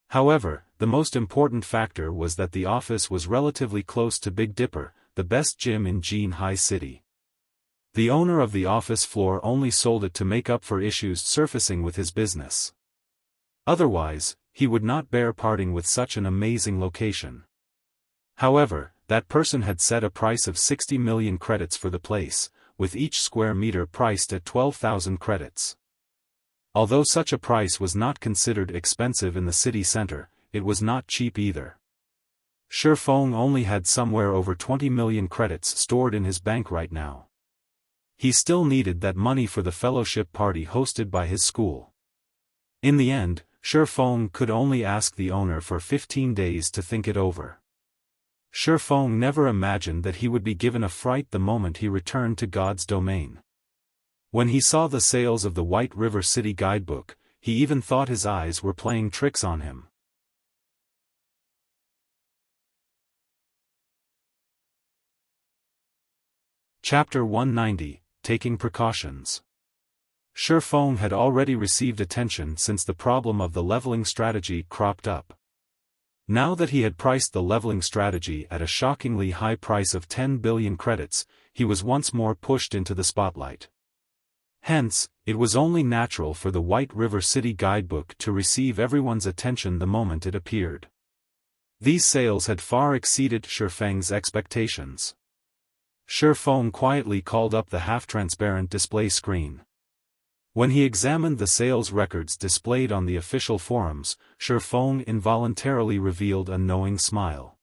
However, the most important factor was that the office was relatively close to Big Dipper, the best gym in Jinhai City. The owner of the office floor only sold it to make up for issues surfacing with his business. Otherwise, he would not bear parting with such an amazing location. However, that person had set a price of 60 million credits for the place, with each square meter priced at 12,000 credits. Although such a price was not considered expensive in the city center, it was not cheap either. Xiaofan only had somewhere over 20 million credits stored in his bank right now. He still needed that money for the fellowship party hosted by his school. In the end, Xiaofan could only ask the owner for 15 days to think it over. Xiaofan never imagined that he would be given a fright the moment he returned to God's domain. When he saw the sales of the White River City guidebook, he even thought his eyes were playing tricks on him. Chapter 190, Taking Precautions. Xiaofan had already received attention since the problem of the leveling strategy cropped up. Now that he had priced the leveling strategy at a shockingly high price of 10 billion credits, he was once more pushed into the spotlight. Hence, it was only natural for the White River City guidebook to receive everyone's attention the moment it appeared. These sales had far exceeded Xiaofan's expectations. Xiaofan quietly called up the half-transparent display screen. When he examined the sales records displayed on the official forums, Xiaofan involuntarily revealed a knowing smile.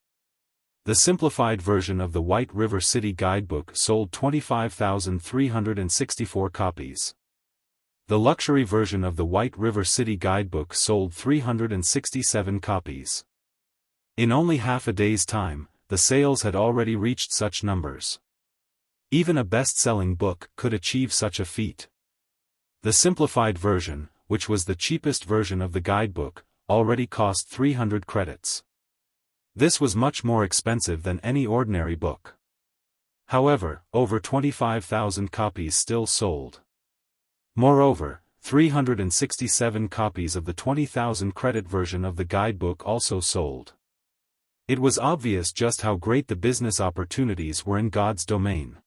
The simplified version of the White River City guidebook sold 25,364 copies. The luxury version of the White River City guidebook sold 367 copies. In only half a day's time, the sales had already reached such numbers. Even a best-selling book could achieve such a feat. The simplified version, which was the cheapest version of the guidebook, already cost 300 credits. This was much more expensive than any ordinary book. However, over 25,000 copies still sold. Moreover, 367 copies of the 20,000 credit version of the guidebook also sold. It was obvious just how great the business opportunities were in God's domain.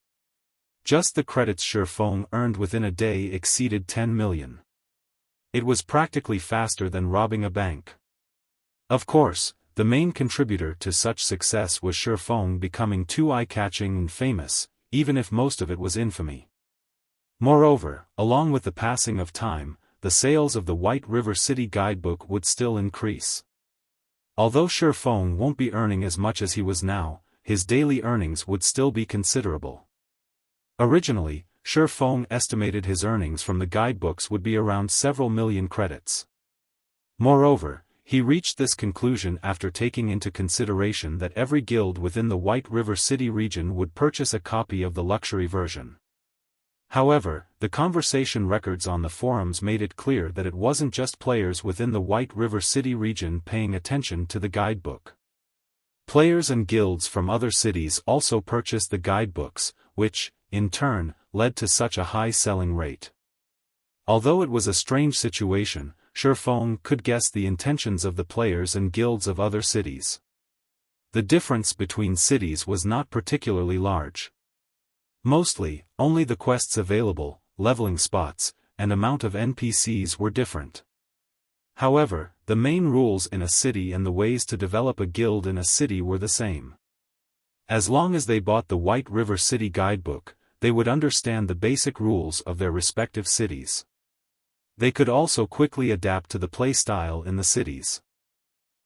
Just the credits Xiaofan earned within a day exceeded 10 million. It was practically faster than robbing a bank. Of course, the main contributor to such success was Xiaofan becoming too eye-catching and famous, even if most of it was infamy. Moreover, along with the passing of time, the sales of the White River City guidebook would still increase. Although Xiaofan won't be earning as much as he was now, his daily earnings would still be considerable. Originally, Xiaofan estimated his earnings from the guidebooks would be around several million credits. Moreover, He reached this conclusion after taking into consideration that every guild within the White River City region would purchase a copy of the luxury version. However, the conversation records on the forums made it clear that it wasn't just players within the White River City region paying attention to the guidebook. Players and guilds from other cities also purchased the guidebooks, which, in turn, led to such a high selling rate. Although it was a strange situation, Xiaofan could guess the intentions of the players and guilds of other cities. The difference between cities was not particularly large. Mostly, only the quests available, leveling spots, and amount of NPCs were different. However, the main rules in a city and the ways to develop a guild in a city were the same. As long as they bought the White River City guidebook, they would understand the basic rules of their respective cities. They could also quickly adapt to the playstyle in the cities.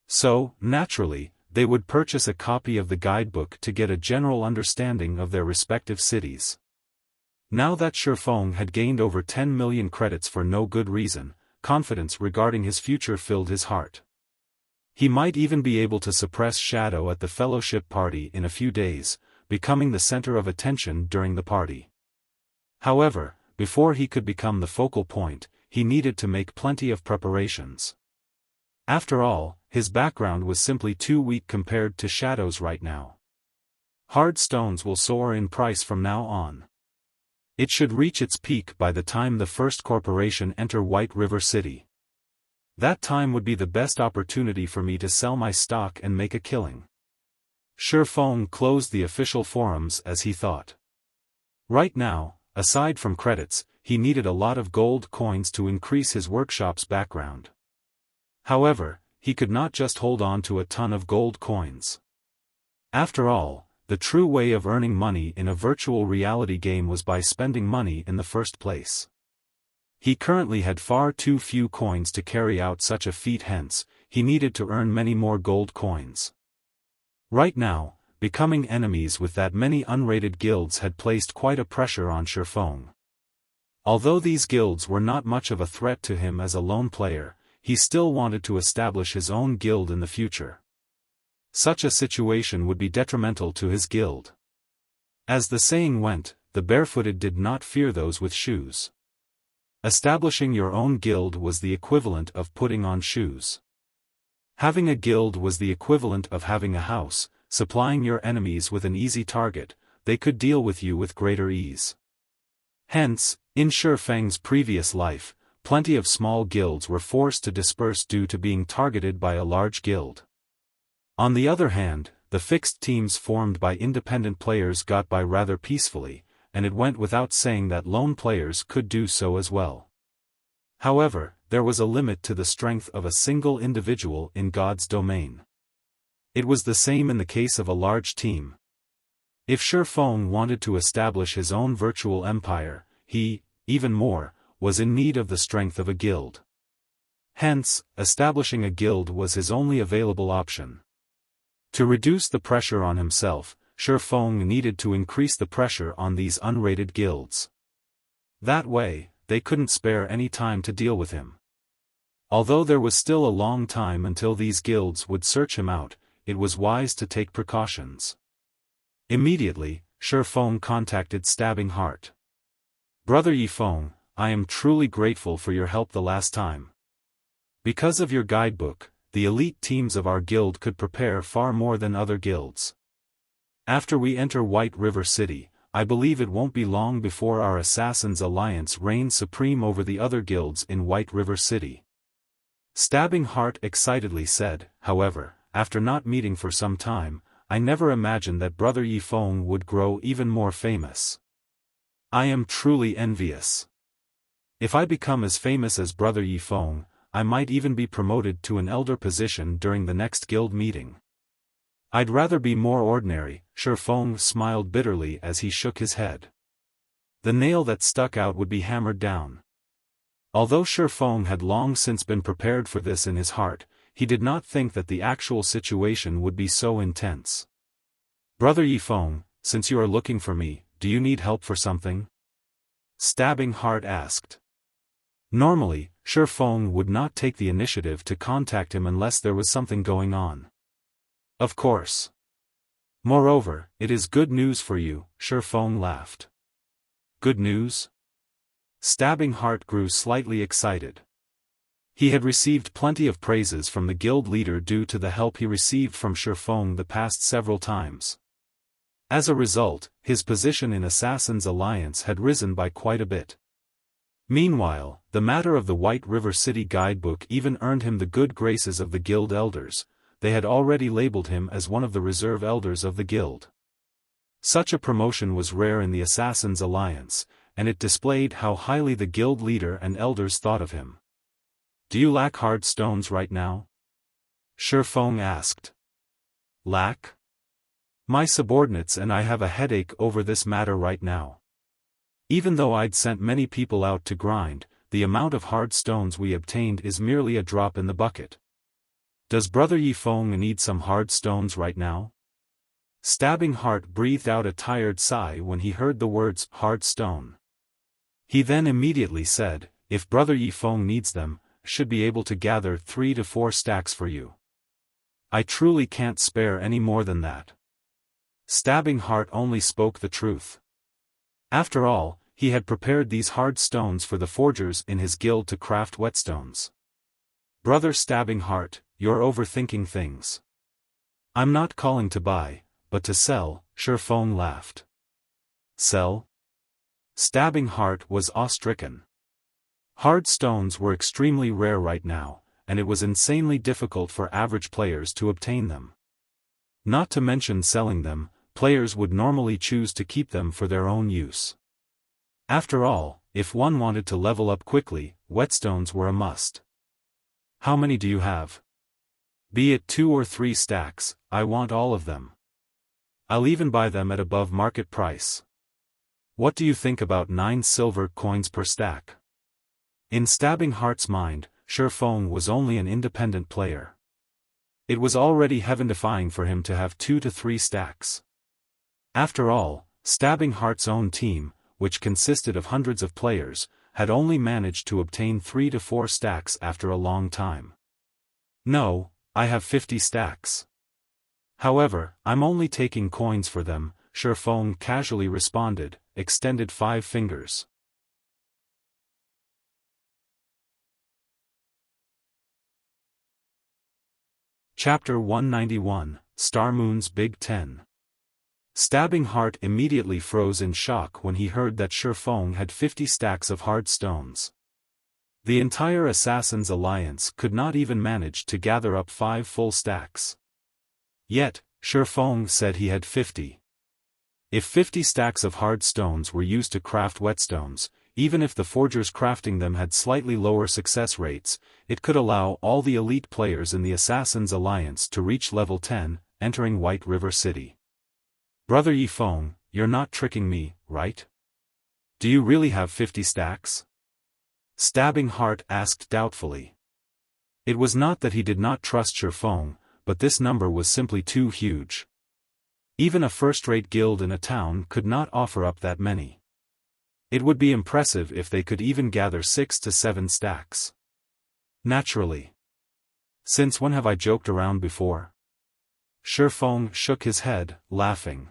So, naturally, they would purchase a copy of the guidebook to get a general understanding of their respective cities. Now that Xiaofan had gained over 10 million credits for no good reason, confidence regarding his future filled his heart. He might even be able to suppress Shadow at the fellowship party in a few days, becoming the center of attention during the party. However, before he could become the focal point, he needed to make plenty of preparations. After all, his background was simply too weak compared to Shadow's right now. Hard stones will soar in price from now on. It should reach its peak by the time the first corporation enter White River City. That time would be the best opportunity for me to sell my stock and make a killing. Xiaofan closed the official forums as he thought. Right now, aside from credits, he needed a lot of gold coins to increase his workshop's background. However, he could not just hold on to a ton of gold coins. After all, the true way of earning money in a virtual reality game was by spending money in the first place. He currently had far too few coins to carry out such a feat, hence, he needed to earn many more gold coins. Right now, becoming enemies with that many unrated guilds had placed quite a pressure on Xiaofan. Although these guilds were not much of a threat to him as a lone player, he still wanted to establish his own guild in the future. Such a situation would be detrimental to his guild. As the saying went, the barefooted did not fear those with shoes. Establishing your own guild was the equivalent of putting on shoes. Having a guild was the equivalent of having a house, supplying your enemies with an easy target, they could deal with you with greater ease. Hence, in Xiaofan's previous life, plenty of small guilds were forced to disperse due to being targeted by a large guild. On the other hand, the fixed teams formed by independent players got by rather peacefully, and it went without saying that lone players could do so as well. However, there was a limit to the strength of a single individual in God's domain. It was the same in the case of a large team. If Xiaofan wanted to establish his own virtual empire, he, even more, was in need of the strength of a guild. Hence, establishing a guild was his only available option. To reduce the pressure on himself, Xiaofan needed to increase the pressure on these unrated guilds. That way, they couldn't spare any time to deal with him. Although there was still a long time until these guilds would search him out, it was wise to take precautions. Immediately, Xiaofan contacted Stabbing Heart. Brother Yifeng, I am truly grateful for your help the last time. Because of your guidebook, the elite teams of our guild could prepare far more than other guilds. After we enter White River City, I believe it won't be long before our Assassins Alliance reigns supreme over the other guilds in White River City. Stabbing Heart excitedly said, however, after not meeting for some time, I never imagined that Brother Yifeng would grow even more famous. I am truly envious. If I become as famous as Brother Yifeng, I might even be promoted to an elder position during the next guild meeting. I'd rather be more ordinary, Xiaofan smiled bitterly as he shook his head. The nail that stuck out would be hammered down. Although Xiaofan had long since been prepared for this in his heart, he did not think that the actual situation would be so intense. Brother Yifeng, since you are looking for me, do you need help for something? Stabbing Heart asked. Normally, Xiaofan would not take the initiative to contact him unless there was something going on. Of course. Moreover, it is good news for you, Xiaofan laughed. Good news? Stabbing Heart grew slightly excited. He had received plenty of praises from the guild leader due to the help he received from Xiaofan the past several times. As a result, his position in Assassin's Alliance had risen by quite a bit. Meanwhile, the matter of the White River City guidebook even earned him the good graces of the guild elders. They had already labeled him as one of the reserve elders of the guild. Such a promotion was rare in the Assassin's Alliance, and it displayed how highly the guild leader and elders thought of him. Do you lack hard stones right now? Xiaofan asked. Lack? My subordinates and I have a headache over this matter right now. Even though I'd sent many people out to grind, the amount of hard stones we obtained is merely a drop in the bucket. Does Brother Yifeng need some hard stones right now? Stabbing Heart breathed out a tired sigh when he heard the words hard stone. He then immediately said, if Brother Yifeng needs them, should be able to gather 3 to 4 stacks for you. I truly can't spare any more than that. Stabbing Heart only spoke the truth. After all, he had prepared these hard stones for the forgers in his guild to craft whetstones. Brother Stabbing Heart, you're overthinking things. I'm not calling to buy, but to sell, Xiaofan laughed. Sell? Stabbing Heart was awe-stricken. Hard stones were extremely rare right now, and it was insanely difficult for average players to obtain them. Not to mention selling them, players would normally choose to keep them for their own use. After all, if one wanted to level up quickly, whetstones were a must. How many do you have? Be it 2 or 3 stacks, I want all of them. I'll even buy them at above market price. What do you think about 9 silver coins per stack? In Stabbing Heart's mind, Xiaofan was only an independent player. It was already heaven-defying for him to have 2 to 3 stacks. After all, Stabbing Heart's own team, which consisted of hundreds of players, had only managed to obtain 3 to 4 stacks after a long time. No, I have 50 stacks. However, I'm only taking coins for them, Xiaofan casually responded, extended 5 fingers. Chapter 191, Star Moon's Big 10. Stabbing Heart immediately froze in shock when he heard that Xiaofan had 50 stacks of hard stones. The entire Assassin's Alliance could not even manage to gather up 5 full stacks. Yet, Xiaofan said he had 50. If 50 stacks of hard stones were used to craft whetstones, even if the forgers crafting them had slightly lower success rates, it could allow all the elite players in the Assassin's Alliance to reach level 10, entering White River City. Brother Yifeng, you're not tricking me, right? Do you really have 50 stacks? Stabbing Heart asked doubtfully. It was not that he did not trust Xiaofan, but this number was simply too huge. Even a first-rate guild in a town could not offer up that many. It would be impressive if they could even gather 6 to 7 stacks. Naturally. Since when have I joked around before? Xiaofan shook his head, laughing.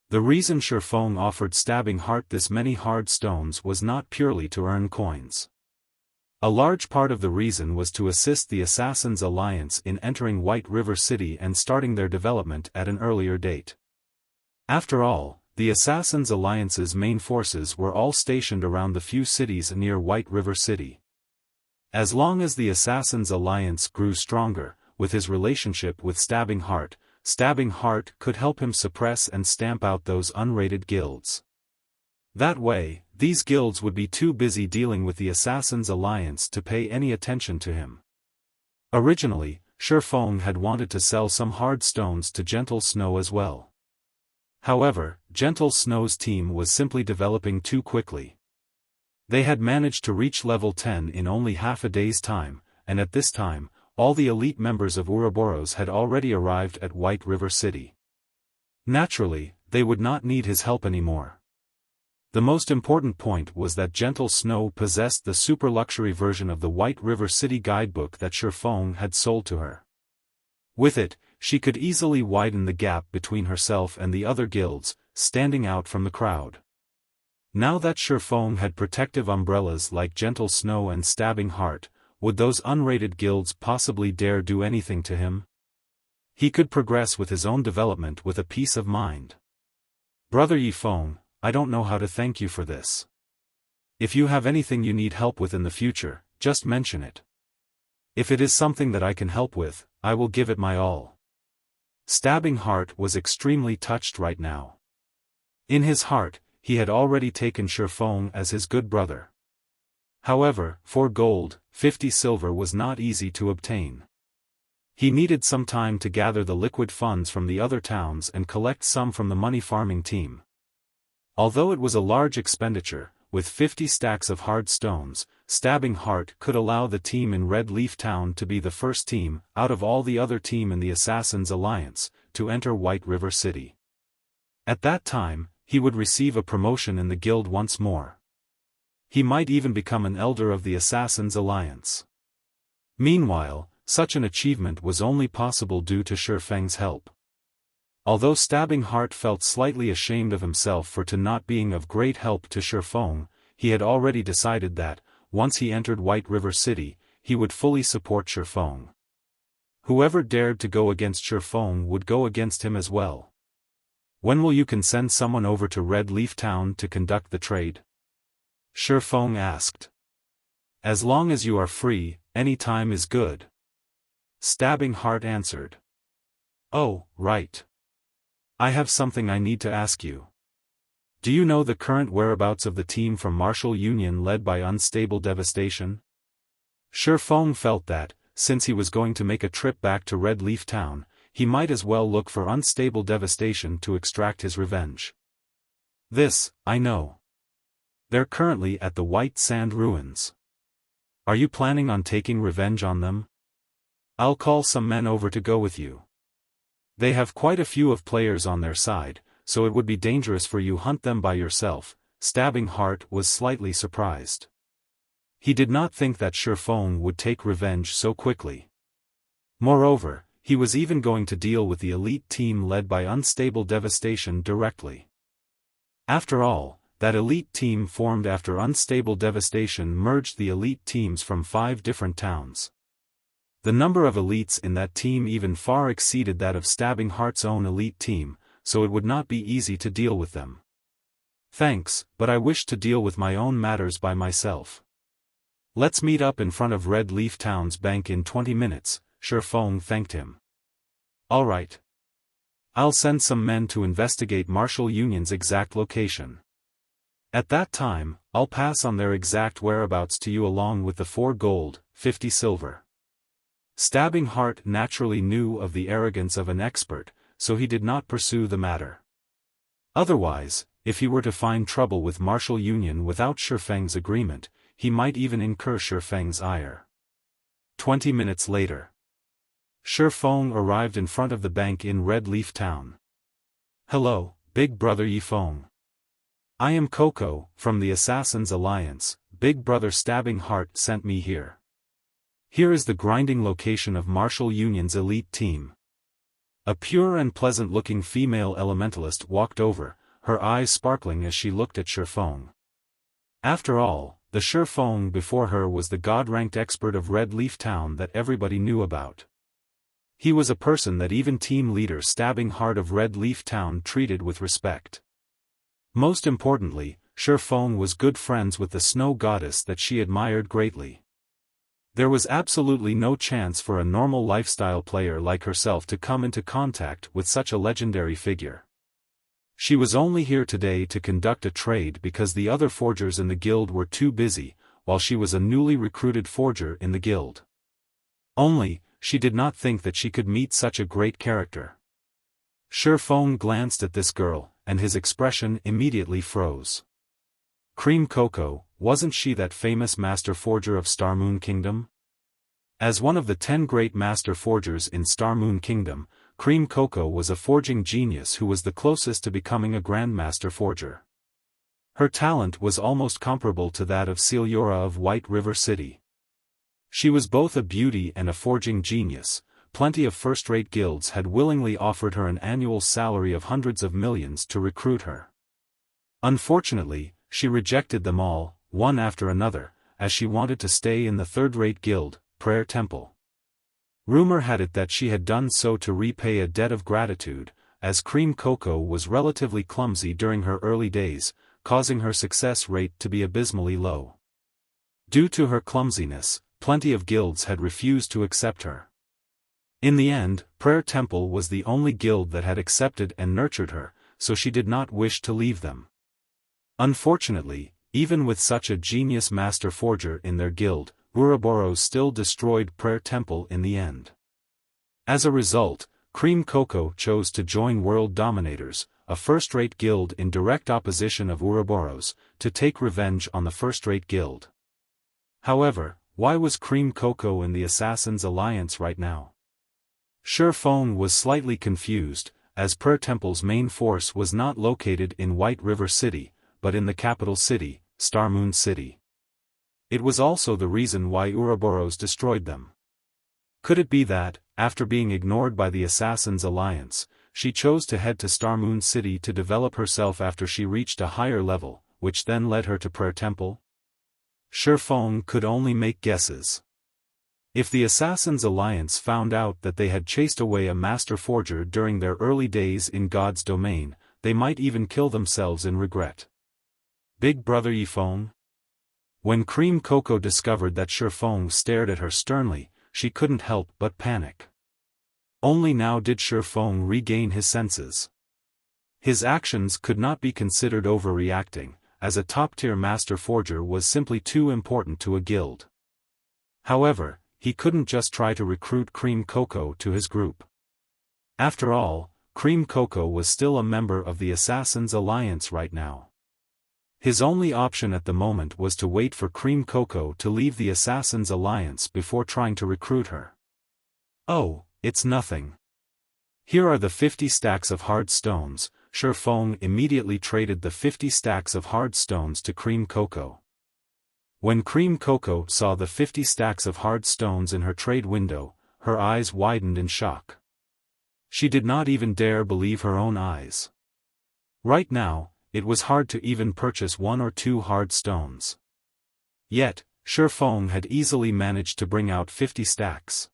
The reason Xiaofan offered Stabbing Heart this many hard stones was not purely to earn coins. A large part of the reason was to assist the Assassin's Alliance in entering White River City and starting their development at an earlier date. After all, the Assassin's Alliance's main forces were all stationed around the few cities near White River City. As long as the Assassin's Alliance grew stronger, with his relationship with Stabbing Heart could help him suppress and stamp out those unrated guilds. That way, these guilds would be too busy dealing with the Assassin's Alliance to pay any attention to him. Originally, Xiaofan had wanted to sell some hard stones to Gentle Snow as well. However, Gentle Snow's team was simply developing too quickly. They had managed to reach level 10 in only half a day's time, and at this time, all the elite members of Ouroboros had already arrived at White River City. Naturally, they would not need his help anymore. The most important point was that Gentle Snow possessed the super-luxury version of the White River City guidebook that Xiaofan had sold to her. With it, she could easily widen the gap between herself and the other guilds, standing out from the crowd. Now that Xiaofan had protective umbrellas like Gentle Snow and Stabbing Heart, would those unrated guilds possibly dare do anything to him? He could progress with his own development with a peace of mind. Brother Yifeng, I don't know how to thank you for this. If you have anything you need help with in the future, just mention it. If it is something that I can help with, I will give it my all. Stabbing Heart was extremely touched right now. In his heart, he had already taken Xiaofan as his good brother. However, 4 gold, 50 silver was not easy to obtain. He needed some time to gather the liquid funds from the other towns and collect some from the money farming team. Although it was a large expenditure, with 50 stacks of hard stones, Stabbing Heart could allow the team in Red Leaf Town to be the first team, out of all the other team in the Assassins' Alliance, to enter White River City. At that time, he would receive a promotion in the guild once more. He might even become an elder of the Assassins' Alliance. Meanwhile, such an achievement was only possible due to Xiaofang's help. Although Stabbing Heart felt slightly ashamed of himself for not being of great help to Xiaofan, he had already decided that, once he entered White River City, he would fully support Xiaofan. Whoever dared to go against Xiaofan would go against him as well. When will you can send someone over to Red Leaf Town to conduct the trade? Xiaofan asked. As long as you are free, any time is good. Stabbing Heart answered. Oh, right. I have something I need to ask you. Do you know the current whereabouts of the team from Martial Union led by Unstable Devastation? Xiaofan felt that, since he was going to make a trip back to Red Leaf Town, he might as well look for Unstable Devastation to extract his revenge. This, I know. They're currently at the White Sand Ruins. Are you planning on taking revenge on them? I'll call some men over to go with you. They have quite a few of players on their side, so it would be dangerous for you hunt them by yourself. Stabbing Heart was slightly surprised. He did not think that Xiaofan would take revenge so quickly. Moreover, he was even going to deal with the elite team led by Unstable Devastation directly. After all, that elite team formed after Unstable Devastation merged the elite teams from 5 different towns. The number of elites in that team even far exceeded that of Stabbing Heart's own elite team, so it would not be easy to deal with them. Thanks, but I wish to deal with my own matters by myself. Let's meet up in front of Red Leaf Town's bank in 20 minutes, Xiaofan thanked him. All right. I'll send some men to investigate Martial Union's exact location. At that time, I'll pass on their exact whereabouts to you along with the 4 gold, 50 silver. Stabbing Heart naturally knew of the arrogance of an expert, so he did not pursue the matter. Otherwise, if he were to find trouble with Martial Union without Xiaofang's agreement, he might even incur Xiaofang's ire. 20 minutes later. Xiaofan arrived in front of the bank in Red Leaf Town. Hello, big brother Yifeng. I am Coco, from the Assassins' Alliance. Big brother Stabbing Heart sent me here. Here is the grinding location of Martial Union's elite team. A pure and pleasant-looking female elementalist walked over, her eyes sparkling as she looked at Xiaofan. After all, the Xiaofan before her was the god-ranked expert of Red Leaf Town that everybody knew about. He was a person that even team leader Stabbing Heart of Red Leaf Town treated with respect. Most importantly, Xiaofan was good friends with the snow goddess that she admired greatly. There was absolutely no chance for a normal lifestyle player like herself to come into contact with such a legendary figure. She was only here today to conduct a trade because the other forgers in the guild were too busy, while she was a newly recruited forger in the guild. Only, she did not think that she could meet such a great character. Xiaofan glanced at this girl, and his expression immediately froze. Cream Coco, wasn't she that famous master forger of Starmoon Kingdom? As one of the 10 great master forgers in Starmoon Kingdom, Cream Coco was a forging genius who was the closest to becoming a grandmaster forger. Her talent was almost comparable to that of Seliora of White River City. She was both a beauty and a forging genius. Plenty of first-rate guilds had willingly offered her an annual salary of hundreds of millions to recruit her. Unfortunately, she rejected them all, one after another, as she wanted to stay in the third-rate guild, Prayer Temple. Rumor had it that she had done so to repay a debt of gratitude, as Cream Cocoa was relatively clumsy during her early days, causing her success rate to be abysmally low. Due to her clumsiness, plenty of guilds had refused to accept her. In the end, Prayer Temple was the only guild that had accepted and nurtured her, so she did not wish to leave them. Unfortunately, even with such a genius master forger in their guild, Ouroboros still destroyed Prayer Temple in the end. As a result, Cream Cocoa chose to join World Dominators, a first-rate guild in direct opposition of Ouroboros, to take revenge on the first-rate guild. However, why was Cream Cocoa in the Assassins' Alliance right now? Xiaofan was slightly confused, as Prayer Temple's main force was not located in White River City, but in the capital city, Star Moon City. It was also the reason why Ouroboros destroyed them. Could it be that, after being ignored by the Assassins' Alliance, she chose to head to Star Moon City to develop herself after she reached a higher level, which then led her to Prayer Temple? Xiaofan could only make guesses. If the Assassins' Alliance found out that they had chased away a master forger during their early days in God's domain, they might even kill themselves in regret. Big Brother Yifeng? When Cream Cocoa discovered that Xiaofan stared at her sternly, she couldn't help but panic. Only now did Xiaofan regain his senses. His actions could not be considered overreacting, as a top-tier master forger was simply too important to a guild. However, he couldn't just try to recruit Cream Cocoa to his group. After all, Cream Cocoa was still a member of the Assassins' Alliance right now. His only option at the moment was to wait for Cream Cocoa to leave the Assassins' Alliance before trying to recruit her. Oh, it's nothing. Here are the 50 stacks of hard stones. Xiaofan immediately traded the 50 stacks of hard stones to Cream Cocoa. When Cream Cocoa saw the 50 stacks of hard stones in her trade window, her eyes widened in shock. She did not even dare believe her own eyes. Right now, it was hard to even purchase 1 or 2 hard stones. Yet, Xiaofan had easily managed to bring out 50 stacks.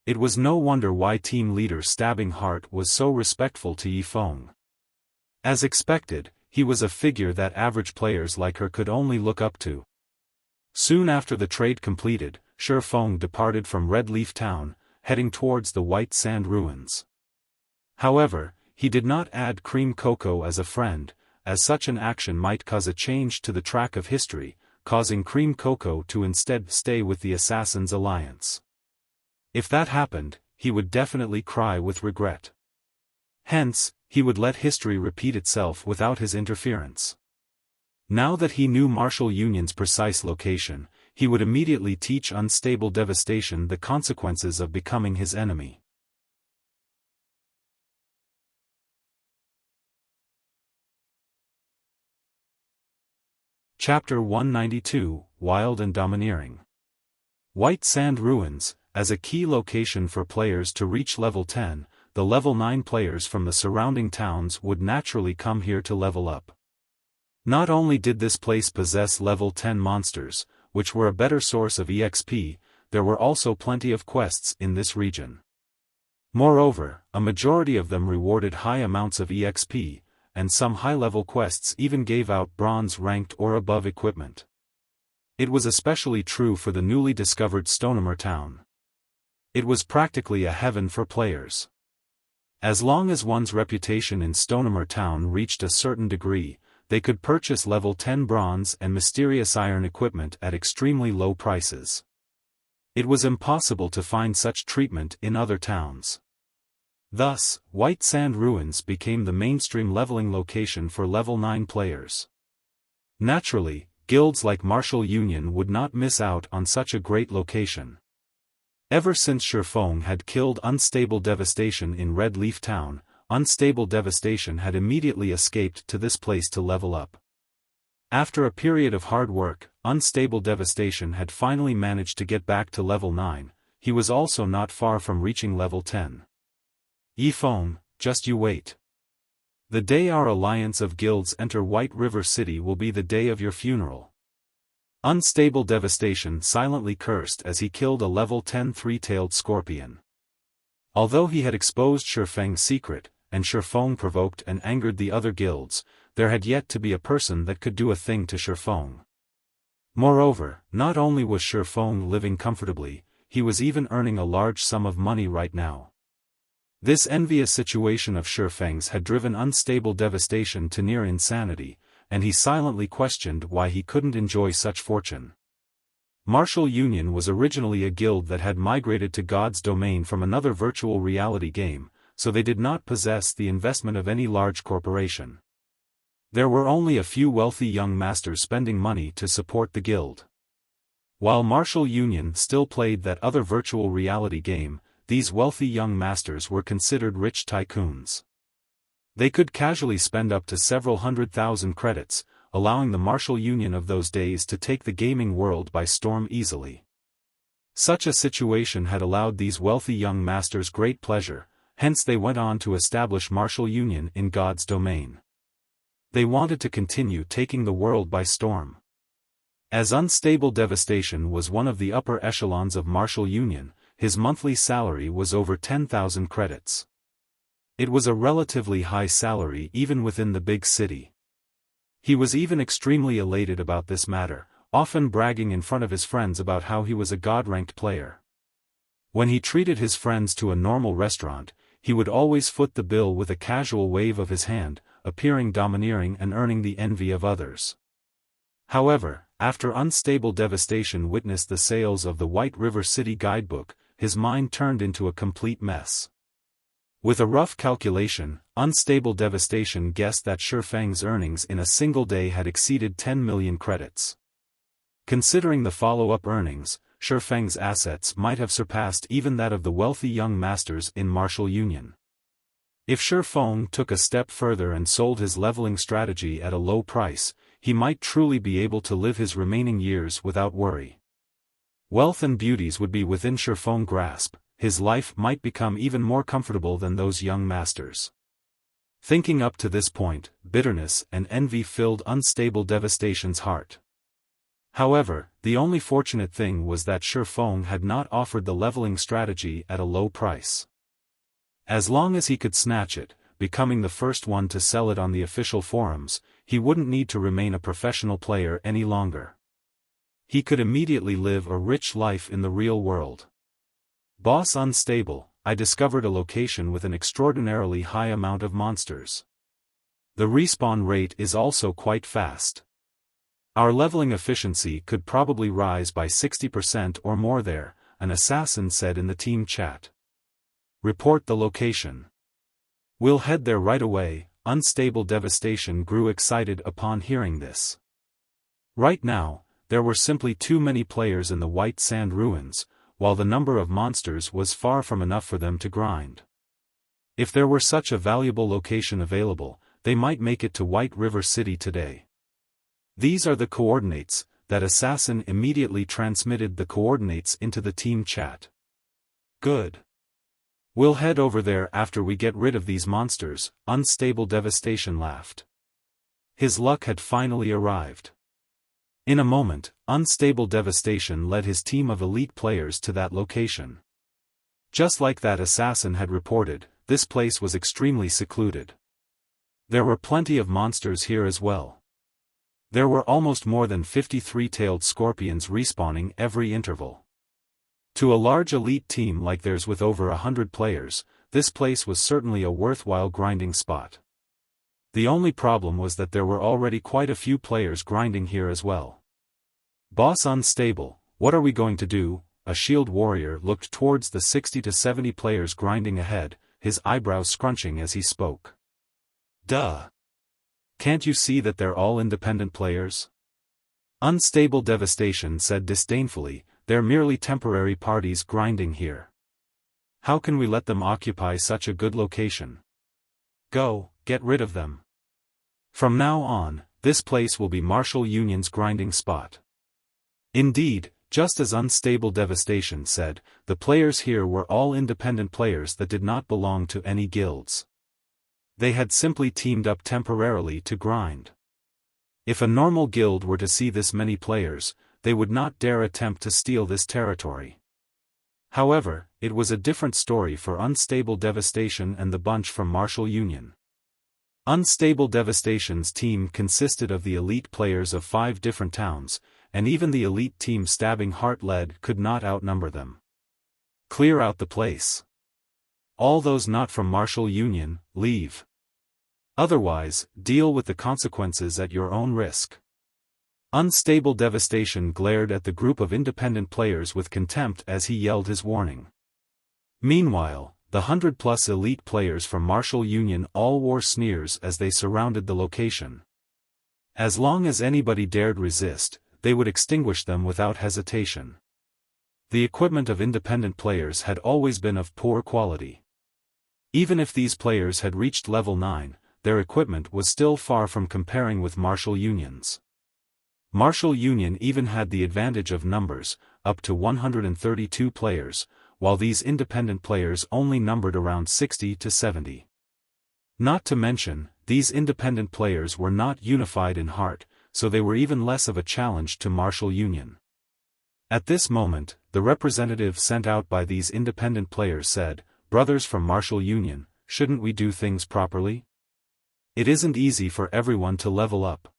It was no wonder why team leader Stabbing Heart was so respectful to Yifeng. As expected, he was a figure that average players like her could only look up to. Soon after the trade completed, Xiaofan departed from Red Leaf Town, heading towards the White Sand Ruins. However, he did not add Cream Cocoa as a friend, as such an action might cause a change to the track of history, causing Cream Cocoa to instead stay with the Assassins' Alliance. If that happened, he would definitely cry with regret. Hence, he would let history repeat itself without his interference. Now that he knew Martial Union's precise location, he would immediately teach Unstable Devastation the consequences of becoming his enemy. Chapter 192, Wild and Domineering. White Sand Ruins. As a key location for players to reach level 10, the level 9 players from the surrounding towns would naturally come here to level up. Not only did this place possess level 10 monsters, which were a better source of EXP, there were also plenty of quests in this region. Moreover, a majority of them rewarded high amounts of EXP, and some high-level quests even gave out bronze-ranked or above equipment. It was especially true for the newly discovered Stonehammer town. It was practically a heaven for players. As long as one's reputation in Stonehammer town reached a certain degree, they could purchase level 10 bronze and mysterious iron equipment at extremely low prices. It was impossible to find such treatment in other towns. Thus, White Sand Ruins became the mainstream leveling location for level 9 players. Naturally, guilds like Martial Union would not miss out on such a great location. Ever since Xiaofan had killed Unstable Devastation in Red Leaf Town, Unstable Devastation had immediately escaped to this place to level up. After a period of hard work, Unstable Devastation had finally managed to get back to level 9, he was also not far from reaching level 10. Xiaofan, just you wait. The day our alliance of guilds enter White River City will be the day of your funeral. Unstable Devastation silently cursed as he killed a level 10 three-tailed scorpion. Although he had exposed Xiaofan's secret, and Xiaofan provoked and angered the other guilds, there had yet to be a person that could do a thing to Xiaofan. Moreover, not only was Xiaofan living comfortably, he was even earning a large sum of money right now. This envious situation of Xiaofan's had driven Unstable Devastation to near insanity, and he silently questioned why he couldn't enjoy such fortune. Martial Union was originally a guild that had migrated to God's domain from another virtual reality game, so they did not possess the investment of any large corporation. There were only a few wealthy young masters spending money to support the guild. While Martial Union still played that other virtual reality game, these wealthy young masters were considered rich tycoons. They could casually spend up to several 100,000 credits, allowing the Martial Union of those days to take the gaming world by storm easily. Such a situation had allowed these wealthy young masters great pleasure, hence they went on to establish Martial Union in God's domain. They wanted to continue taking the world by storm. As Unstable Devastation was one of the upper echelons of Martial Union, his monthly salary was over 10,000 credits. It was a relatively high salary even within the big city. He was even extremely elated about this matter, often bragging in front of his friends about how he was a God-ranked player. When he treated his friends to a normal restaurant, he would always foot the bill with a casual wave of his hand, appearing domineering and earning the envy of others. However, after Unstable Devastation witnessed the sales of the White River City guidebook, his mind turned into a complete mess. With a rough calculation, Unstable Devastation guessed that Xiaofan's earnings in a single day had exceeded 10 million credits. Considering the follow-up earnings, Xiaofan's assets might have surpassed even that of the wealthy young masters in Martial Union. If Xiaofan took a step further and sold his leveling strategy at a low price, he might truly be able to live his remaining years without worry. Wealth and beauties would be within Xiaofan's grasp, his life might become even more comfortable than those young masters. Thinking up to this point, bitterness and envy filled Unstable Devastation's heart. However, the only fortunate thing was that Xiaofan had not offered the leveling strategy at a low price. As long as he could snatch it, becoming the first one to sell it on the official forums, he wouldn't need to remain a professional player any longer. He could immediately live a rich life in the real world. Boss Unstable, I discovered a location with an extraordinarily high amount of monsters. The respawn rate is also quite fast. Our leveling efficiency could probably rise by 60% or more there, an assassin said in the team chat. Report the location. We'll head there right away. Unstable Devastation grew excited upon hearing this. Right now, there were simply too many players in the White Sand Ruins, while the number of monsters was far from enough for them to grind. If there were such a valuable location available, they might make it to White River City today. These are the coordinates. That assassin immediately transmitted the coordinates into the team chat. Good. We'll head over there after we get rid of these monsters, Unstable Devastation laughed. His luck had finally arrived. In a moment, Unstable Devastation led his team of elite players to that location. Just like that assassin had reported, this place was extremely secluded. There were plenty of monsters here as well. There were almost more than 50 three-tailed scorpions respawning every interval. To a large elite team like theirs with over 100 players, this place was certainly a worthwhile grinding spot. The only problem was that there were already quite a few players grinding here as well. Boss Unstable, what are we going to do? A shield warrior looked towards the 60 to 70 players grinding ahead, his eyebrows scrunching as he spoke. Duh! Can't you see that they're all independent players? Unstable Devastation said disdainfully, they're merely temporary parties grinding here. How can we let them occupy such a good location? Go, get rid of them. From now on, this place will be Martial Union's grinding spot. Indeed, just as Unstable Devastation said, the players here were all independent players that did not belong to any guilds. They had simply teamed up temporarily to grind. If a normal guild were to see this many players, they would not dare attempt to steal this territory. However, it was a different story for Unstable Devastation and the bunch from Martial Union. Unstable Devastation's team consisted of the elite players of 5 different towns, and even the elite team Stabbing Heart led could not outnumber them. Clear out the place. All those not from Martial Union, leave. Otherwise, deal with the consequences at your own risk. Unstable Devastation glared at the group of independent players with contempt as he yelled his warning. Meanwhile, the 100+ elite players from Martial Union all wore sneers as they surrounded the location. As long as anybody dared resist, they would extinguish them without hesitation. The equipment of independent players had always been of poor quality. Even if these players had reached level 9, their equipment was still far from comparing with Martial Union's. Martial Union even had the advantage of numbers, up to 132 players, while these independent players only numbered around 60 to 70. Not to mention, these independent players were not unified in heart, so they were even less of a challenge to Martial Union. At this moment, the representative sent out by these independent players said, "Brothers from Martial Union, shouldn't we do things properly? It isn't easy for everyone to level up.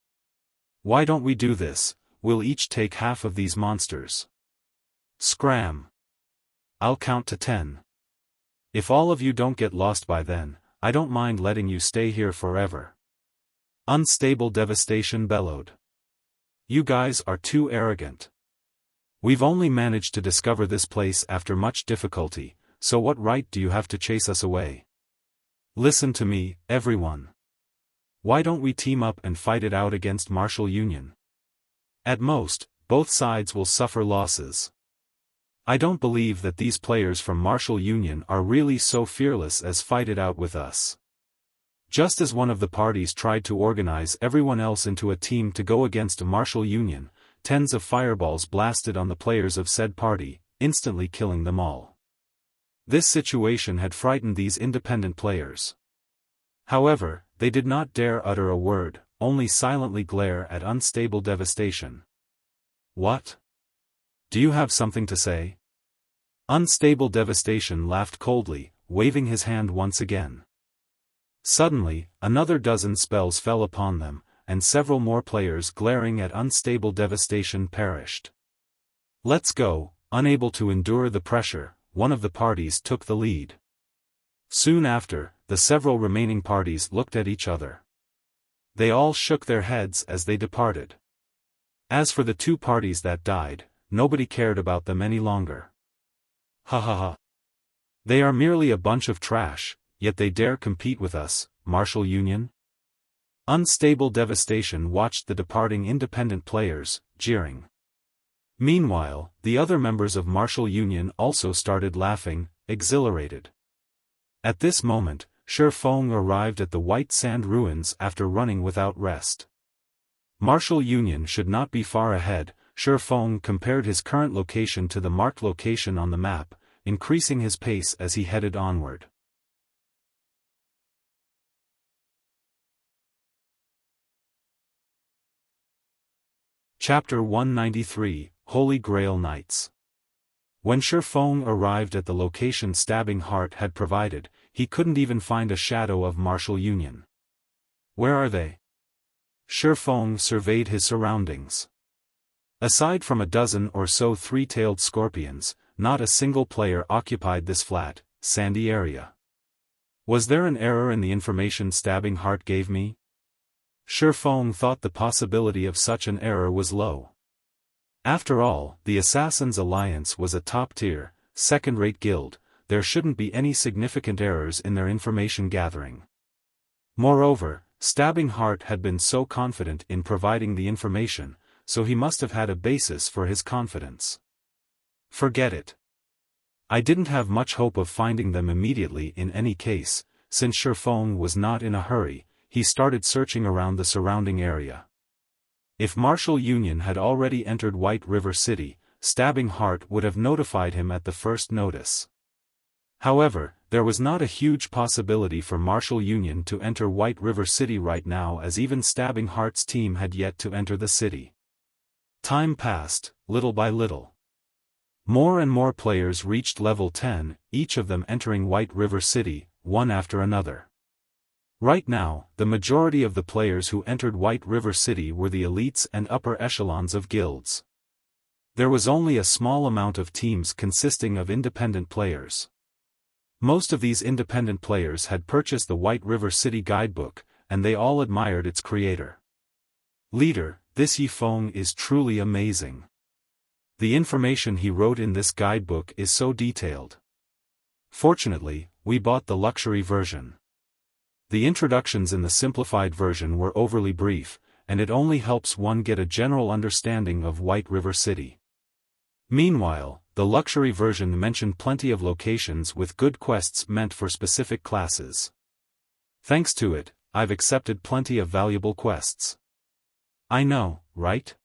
Why don't we do this? We'll each take half of these monsters. Scram. I'll count to 10. If all of you don't get lost by then, I don't mind letting you stay here forever." Unstable Devastation bellowed. "You guys are too arrogant. We've only managed to discover this place after much difficulty, so what right do you have to chase us away? Listen to me, everyone. Why don't we team up and fight it out against Martial Union? At most, both sides will suffer losses. I don't believe that these players from Martial Union are really so fearless as fight it out with us." Just as one of the parties tried to organize everyone else into a team to go against a Martial Union, tens of fireballs blasted on the players of said party, instantly killing them all. This situation had frightened these independent players. However, they did not dare utter a word, only silently glare at Unstable Devastation. "What? Do you have something to say?" Unstable Devastation laughed coldly, waving his hand once again. Suddenly, another dozen spells fell upon them, and several more players glaring at Unstable Devastation perished. "Let's go." Unable to endure the pressure, one of the parties took the lead. Soon after, the several remaining parties looked at each other. They all shook their heads as they departed. As for the 2 parties that died, nobody cared about them any longer. Ha ha ha. They are merely a bunch of trash, yet they dare compete with us, Martial Union? Unstable Devastation watched the departing independent players, jeering. Meanwhile, the other members of Martial Union also started laughing, exhilarated. At this moment, Xiaofan arrived at the White Sand Ruins after running without rest. Martial Union should not be far ahead. Xiaofan compared his current location to the marked location on the map, increasing his pace as he headed onward. Chapter 193, Holy Grail Knights. When Xiaofan arrived at the location Stabbing Heart had provided, he couldn't even find a shadow of Martial Union. Where are they? Xiaofan surveyed his surroundings. Aside from a dozen or so 3-tailed scorpions, not a single player occupied this flat, sandy area. Was there an error in the information Stabbing Heart gave me? Xiaofan thought the possibility of such an error was low. After all, the Assassins' Alliance was a top-tier, second-rate guild. There shouldn't be any significant errors in their information gathering. Moreover, Stabbing Heart had been so confident in providing the information, so he must have had a basis for his confidence. Forget it. I didn't have much hope of finding them immediately in any case. Since Xiaofan was not in a hurry, he started searching around the surrounding area. If Martial Union had already entered White River City, Stabbing Heart would have notified him at the first notice. However, there was not a huge possibility for Martial Union to enter White River City right now, as even Stabbing Heart's team had yet to enter the city. Time passed, little by little. More and more players reached level 10, each of them entering White River City, one after another. Right now, the majority of the players who entered White River City were the elites and upper echelons of guilds. There was only a small amount of teams consisting of independent players. Most of these independent players had purchased the White River City guidebook, and they all admired its creator. Leader, this Yifeng is truly amazing. The information he wrote in this guidebook is so detailed. Fortunately, we bought the luxury version. The introductions in the simplified version were overly brief, and it only helps one get a general understanding of White River City. Meanwhile, the luxury version mentioned plenty of locations with good quests meant for specific classes. Thanks to it, I've accepted plenty of valuable quests. I know, right?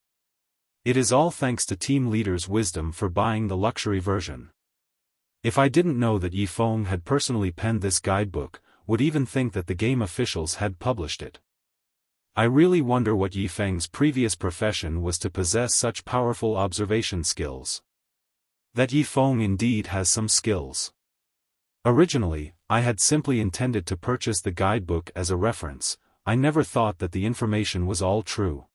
It is all thanks to Team Leader's wisdom for buying the luxury version. If I didn't know that Yifeng had personally penned this guidebook, would even think that the game officials had published it. I really wonder what Yifeng's previous profession was to possess such powerful observation skills. That Yifeng indeed has some skills. Originally, I had simply intended to purchase the guidebook as a reference. I never thought that the information was all true.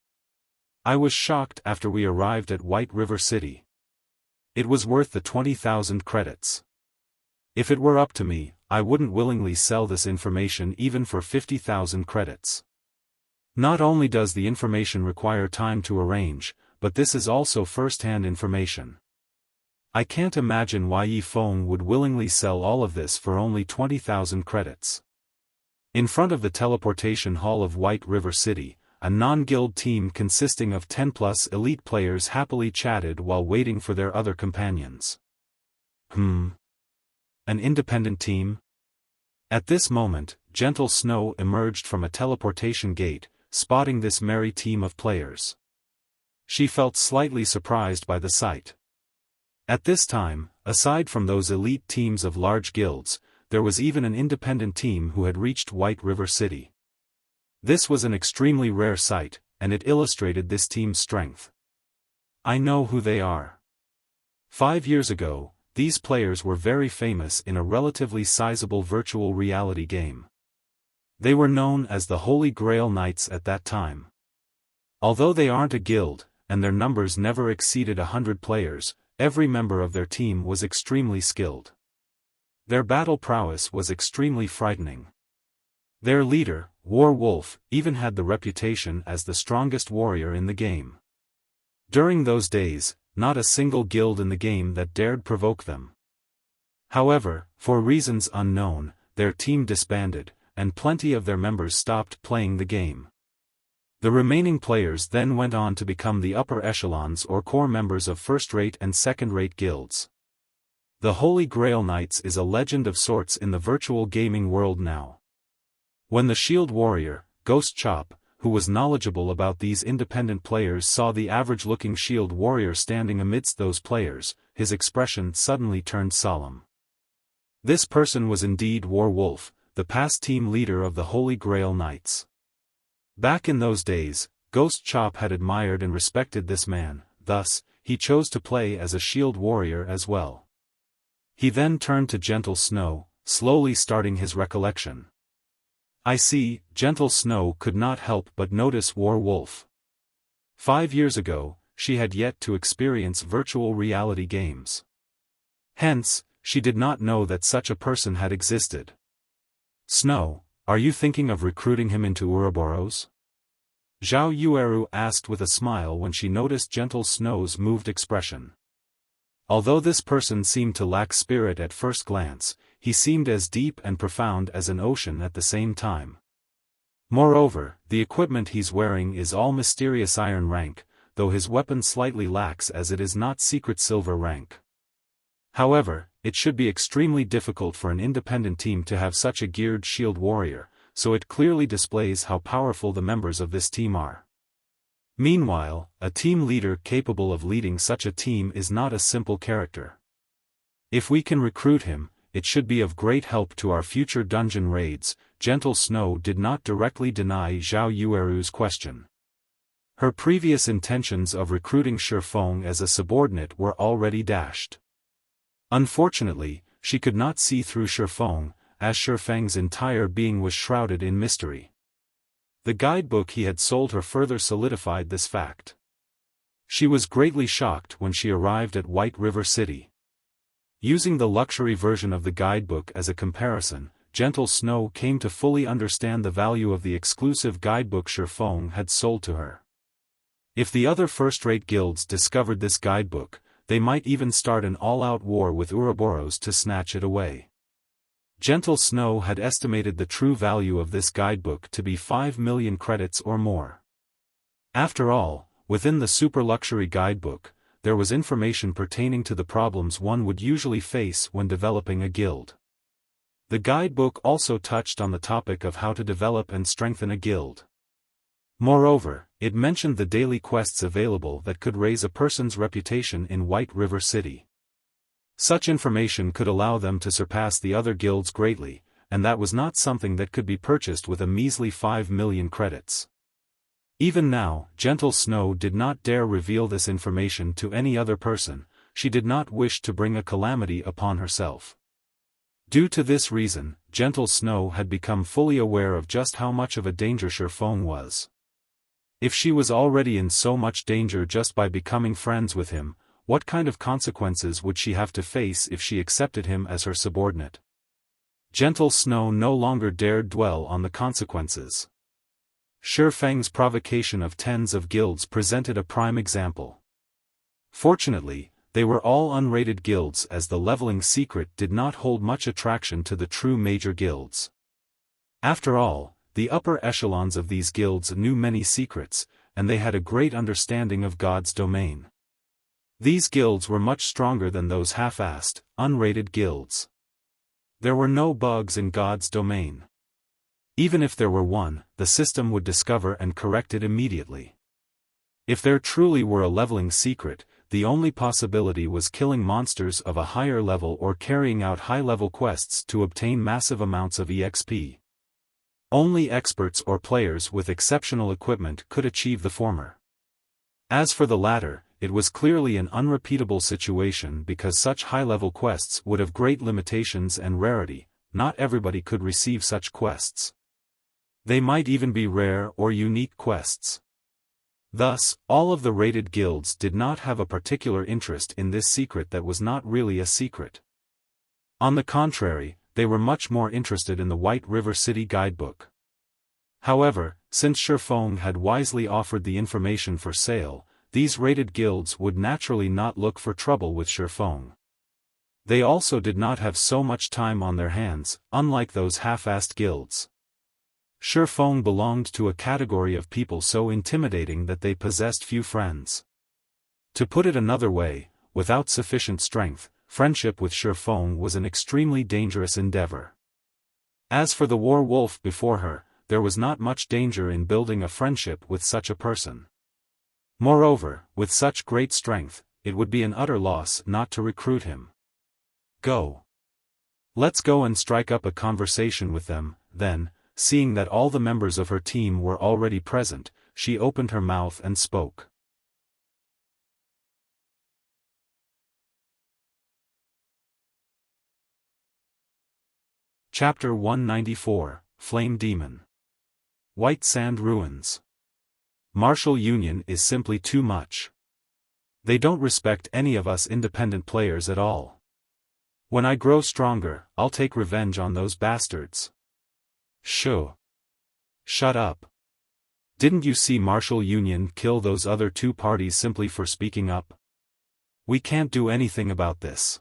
I was shocked after we arrived at White River City. It was worth the 20,000 credits. If it were up to me, I wouldn't willingly sell this information even for 50,000 credits. Not only does the information require time to arrange, but this is also first-hand information. I can't imagine why Yifeng would willingly sell all of this for only 20,000 credits. In front of the teleportation hall of White River City, a non-guild team consisting of 10+ elite players happily chatted while waiting for their other companions. An independent team? At this moment, Gentle Snow emerged from a teleportation gate, spotting this merry team of players. She felt slightly surprised by the sight. At this time, aside from those elite teams of large guilds, there was even an independent team who had reached White River City. This was an extremely rare sight, and it illustrated this team's strength. I know who they are. 5 years ago, these players were very famous in a relatively sizable virtual reality game. They were known as the Holy Grail Knights at that time. Although they aren't a guild, and their numbers never exceeded 100 players, every member of their team was extremely skilled. Their battle prowess was extremely frightening. Their leader, War Wolf, even had the reputation as the strongest warrior in the game. During those days, not a single guild in the game that dared provoke them. However, for reasons unknown, their team disbanded, and plenty of their members stopped playing the game. The remaining players then went on to become the upper echelons or core members of first-rate and second-rate guilds. The Holy Grail Knights is a legend of sorts in the virtual gaming world now. When the Shield Warrior, Ghost Chop, who was knowledgeable about these independent players, saw the average-looking Shield Warrior standing amidst those players, his expression suddenly turned solemn. This person was indeed War Wolf, the past team leader of the Holy Grail Knights. Back in those days, Ghost Chop had admired and respected this man, thus, he chose to play as a Shield Warrior as well. He then turned to Gentle Snow, slowly starting his recollection. I see, Gentle Snow could not help but notice War Wolf. 5 years ago, she had yet to experience virtual reality games. Hence, she did not know that such a person had existed. Snow, are you thinking of recruiting him into Ouroboros? Zhao Yueru asked with a smile when she noticed Gentle Snow's moved expression. Although this person seemed to lack spirit at first glance, he seemed as deep and profound as an ocean at the same time. Moreover, the equipment he's wearing is all mysterious iron rank, though his weapon slightly lacks as it is not secret silver rank. However, it should be extremely difficult for an independent team to have such a geared shield warrior, so it clearly displays how powerful the members of this team are. Meanwhile, a team leader capable of leading such a team is not a simple character. If we can recruit him, it should be of great help to our future dungeon raids. Gentle Snow did not directly deny Zhao Yueru's question. Her previous intentions of recruiting Xiaofan as a subordinate were already dashed. Unfortunately, she could not see through Xiaofan, as Xiaofang's entire being was shrouded in mystery. The guidebook he had sold her further solidified this fact. She was greatly shocked when she arrived at White River City. Using the luxury version of the guidebook as a comparison, Gentle Snow came to fully understand the value of the exclusive guidebook Xiaofan had sold to her. If the other first-rate guilds discovered this guidebook, they might even start an all-out war with Ouroboros to snatch it away. Gentle Snow had estimated the true value of this guidebook to be 5 million credits or more. After all, within the super-luxury guidebook, there was information pertaining to the problems one would usually face when developing a guild. The guidebook also touched on the topic of how to develop and strengthen a guild. Moreover, it mentioned the daily quests available that could raise a person's reputation in White River City. Such information could allow them to surpass the other guilds greatly, and that was not something that could be purchased with a measly 5 million credits. Even now, Gentle Snow did not dare reveal this information to any other person. She did not wish to bring a calamity upon herself. Due to this reason, Gentle Snow had become fully aware of just how much of a danger Xiaofan was. If she was already in so much danger just by becoming friends with him, what kind of consequences would she have to face if she accepted him as her subordinate? Gentle Snow no longer dared dwell on the consequences. Xiaofang's provocation of tens of guilds presented a prime example. Fortunately, they were all unrated guilds, as the leveling secret did not hold much attraction to the true major guilds. After all, the upper echelons of these guilds knew many secrets, and they had a great understanding of God's domain. These guilds were much stronger than those half-assed, unrated guilds. There were no bugs in God's domain. Even if there were one, the system would discover and correct it immediately. If there truly were a leveling secret, the only possibility was killing monsters of a higher level or carrying out high-level quests to obtain massive amounts of EXP. Only experts or players with exceptional equipment could achieve the former. As for the latter, it was clearly an unrepeatable situation because such high-level quests would have great limitations and rarity. Not everybody could receive such quests. They might even be rare or unique quests. Thus, all of the rated guilds did not have a particular interest in this secret that was not really a secret. On the contrary, they were much more interested in the White River City guidebook. However, since Xiaofan had wisely offered the information for sale, these rated guilds would naturally not look for trouble with Xiaofan. They also did not have so much time on their hands, unlike those half-assed guilds. Xiaofan belonged to a category of people so intimidating that they possessed few friends. To put it another way, without sufficient strength, friendship with Xiaofan was an extremely dangerous endeavor. As for the war wolf before her, there was not much danger in building a friendship with such a person. Moreover, with such great strength, it would be an utter loss not to recruit him. Go. Let's go and strike up a conversation with them. Then, seeing that all the members of her team were already present, she opened her mouth and spoke. Chapter 194, Flame Demon. White Sand Ruins. Martial Union is simply too much. They don't respect any of us independent players at all. When I grow stronger, I'll take revenge on those bastards. Shoo. Shut up. Didn't you see Martial Union kill those other two parties simply for speaking up? We can't do anything about this.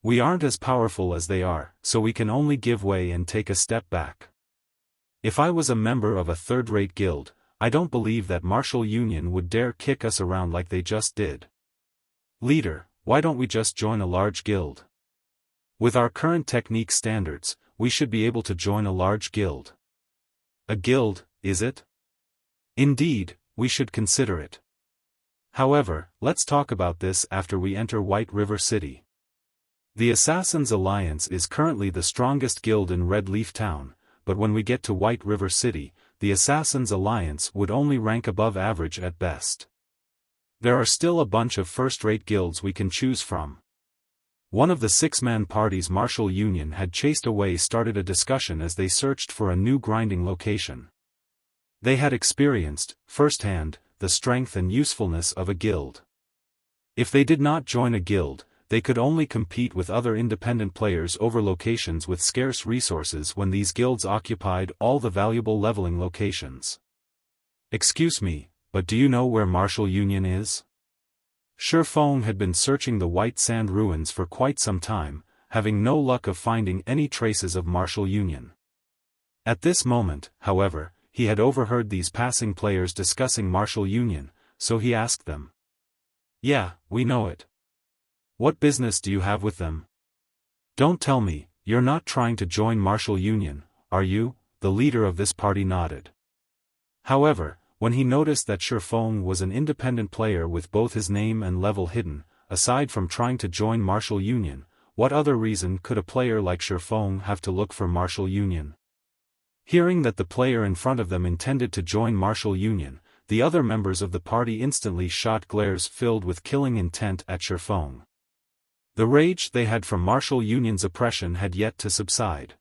We aren't as powerful as they are, so we can only give way and take a step back. If I was a member of a third-rate guild, I don't believe that Martial Union would dare kick us around like they just did. Leader, why don't we just join a large guild? With our current technique standards, we should be able to join a large guild. A guild, is it? Indeed, we should consider it. However, let's talk about this after we enter White River City. The Assassins' Alliance is currently the strongest guild in Red Leaf Town, but when we get to White River City, the Assassins' Alliance would only rank above average at best. There are still a bunch of first-rate guilds we can choose from. One of the six-man party's martial union had chased away started a discussion as they searched for a new grinding location. They had experienced, firsthand, the strength and usefulness of a guild. If they did not join a guild, they could only compete with other independent players over locations with scarce resources when these guilds occupied all the valuable leveling locations. Excuse me, but do you know where Martial Union is? Xiaofan had been searching the White Sand ruins for quite some time, having no luck of finding any traces of Martial Union. At this moment, however, he had overheard these passing players discussing Martial Union, so he asked them. Yeah, we know it. What business do you have with them? Don't tell me, you're not trying to join Martial Union, are you? The leader of this party nodded. However, when he noticed that Xiaofan was an independent player with both his name and level hidden, aside from trying to join Martial Union, what other reason could a player like Xiaofan have to look for Martial Union? Hearing that the player in front of them intended to join Martial Union, the other members of the party instantly shot glares filled with killing intent at Xiaofan. The rage they had from Martial Union's oppression had yet to subside.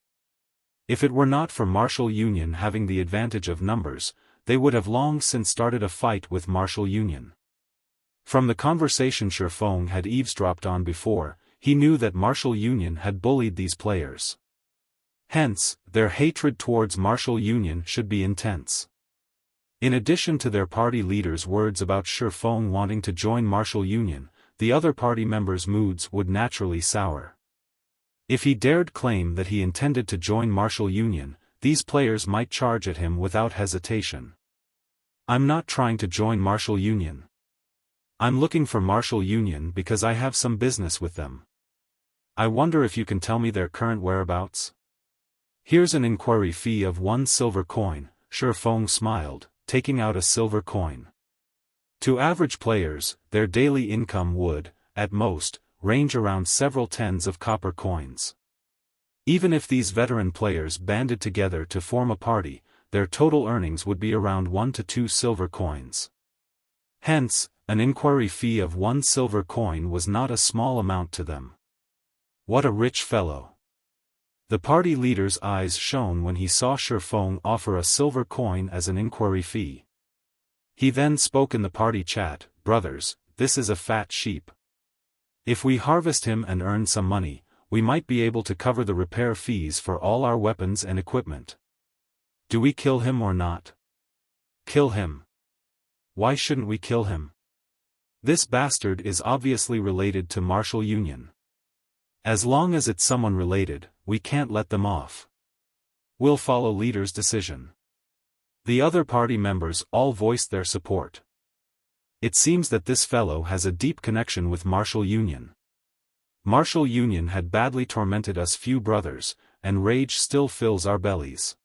If it were not for Martial Union having the advantage of numbers, they would have long since started a fight with Martial Union. From the conversation Xiaofan had eavesdropped on before, he knew that Martial Union had bullied these players. Hence, their hatred towards Martial Union should be intense. In addition to their party leader's words about Xiaofan wanting to join Martial Union, the other party members' moods would naturally sour. If he dared claim that he intended to join Martial Union, these players might charge at him without hesitation. I'm not trying to join Martial Union. I'm looking for Martial Union because I have some business with them. I wonder if you can tell me their current whereabouts? Here's an inquiry fee of 1 silver coin, Xiaofan smiled, taking out a silver coin. To average players, their daily income would, at most, range around several tens of copper coins. Even if these veteran players banded together to form a party, their total earnings would be around 1 to 2 silver coins. Hence, an inquiry fee of 1 silver coin was not a small amount to them. What a rich fellow! The party leader's eyes shone when he saw Xiaofan offer a silver coin as an inquiry fee. He then spoke in the party chat, brothers, this is a fat sheep. If we harvest him and earn some money, we might be able to cover the repair fees for all our weapons and equipment. Do we kill him or not? Kill him. Why shouldn't we kill him? This bastard is obviously related to Martial Union. As long as it's someone related, we can't let them off. We'll follow leader's decision. The other party members all voiced their support. It seems that this fellow has a deep connection with Martial Union. Martial Union had badly tormented us few brothers, and rage still fills our bellies.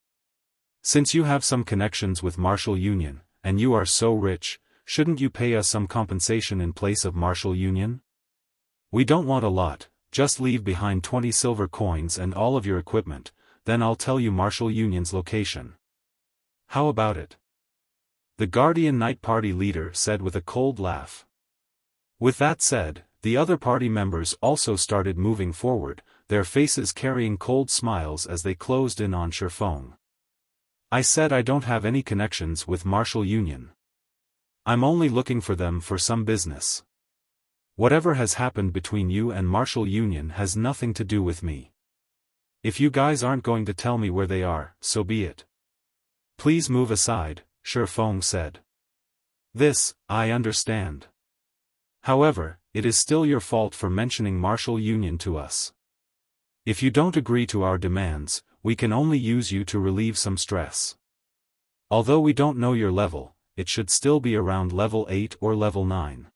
Since you have some connections with Martial Union, and you are so rich, shouldn't you pay us some compensation in place of Martial Union? We don't want a lot, just leave behind 20 silver coins and all of your equipment, then I'll tell you Martial Union's location. How about it? The Guardian Knight party leader said with a cold laugh. With that said, the other party members also started moving forward, their faces carrying cold smiles as they closed in on Xiaofan. I said I don't have any connections with Martial Union. I'm only looking for them for some business. Whatever has happened between you and Martial Union has nothing to do with me. If you guys aren't going to tell me where they are, so be it. Please move aside, Xiaofan said. This, I understand. However, it is still your fault for mentioning Martial Union to us. If you don't agree to our demands, we can only use you to relieve some stress. Although we don't know your level, it should still be around level 8 or level 9.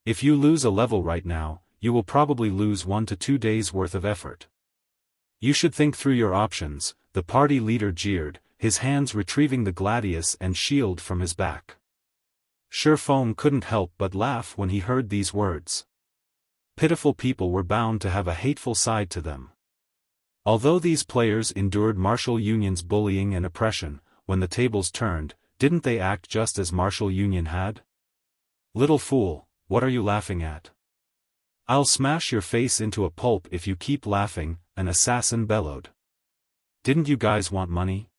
If you lose a level right now, you will probably lose 1 to 2 days worth of effort. You should think through your options, the party leader jeered, his hands retrieving the gladius and shield from his back. Xiaofan couldn't help but laugh when he heard these words. Pitiful people were bound to have a hateful side to them. Although these players endured Martial Union's bullying and oppression, when the tables turned, didn't they act just as Martial Union had? Little fool, what are you laughing at? I'll smash your face into a pulp if you keep laughing, an assassin bellowed. Didn't you guys want money?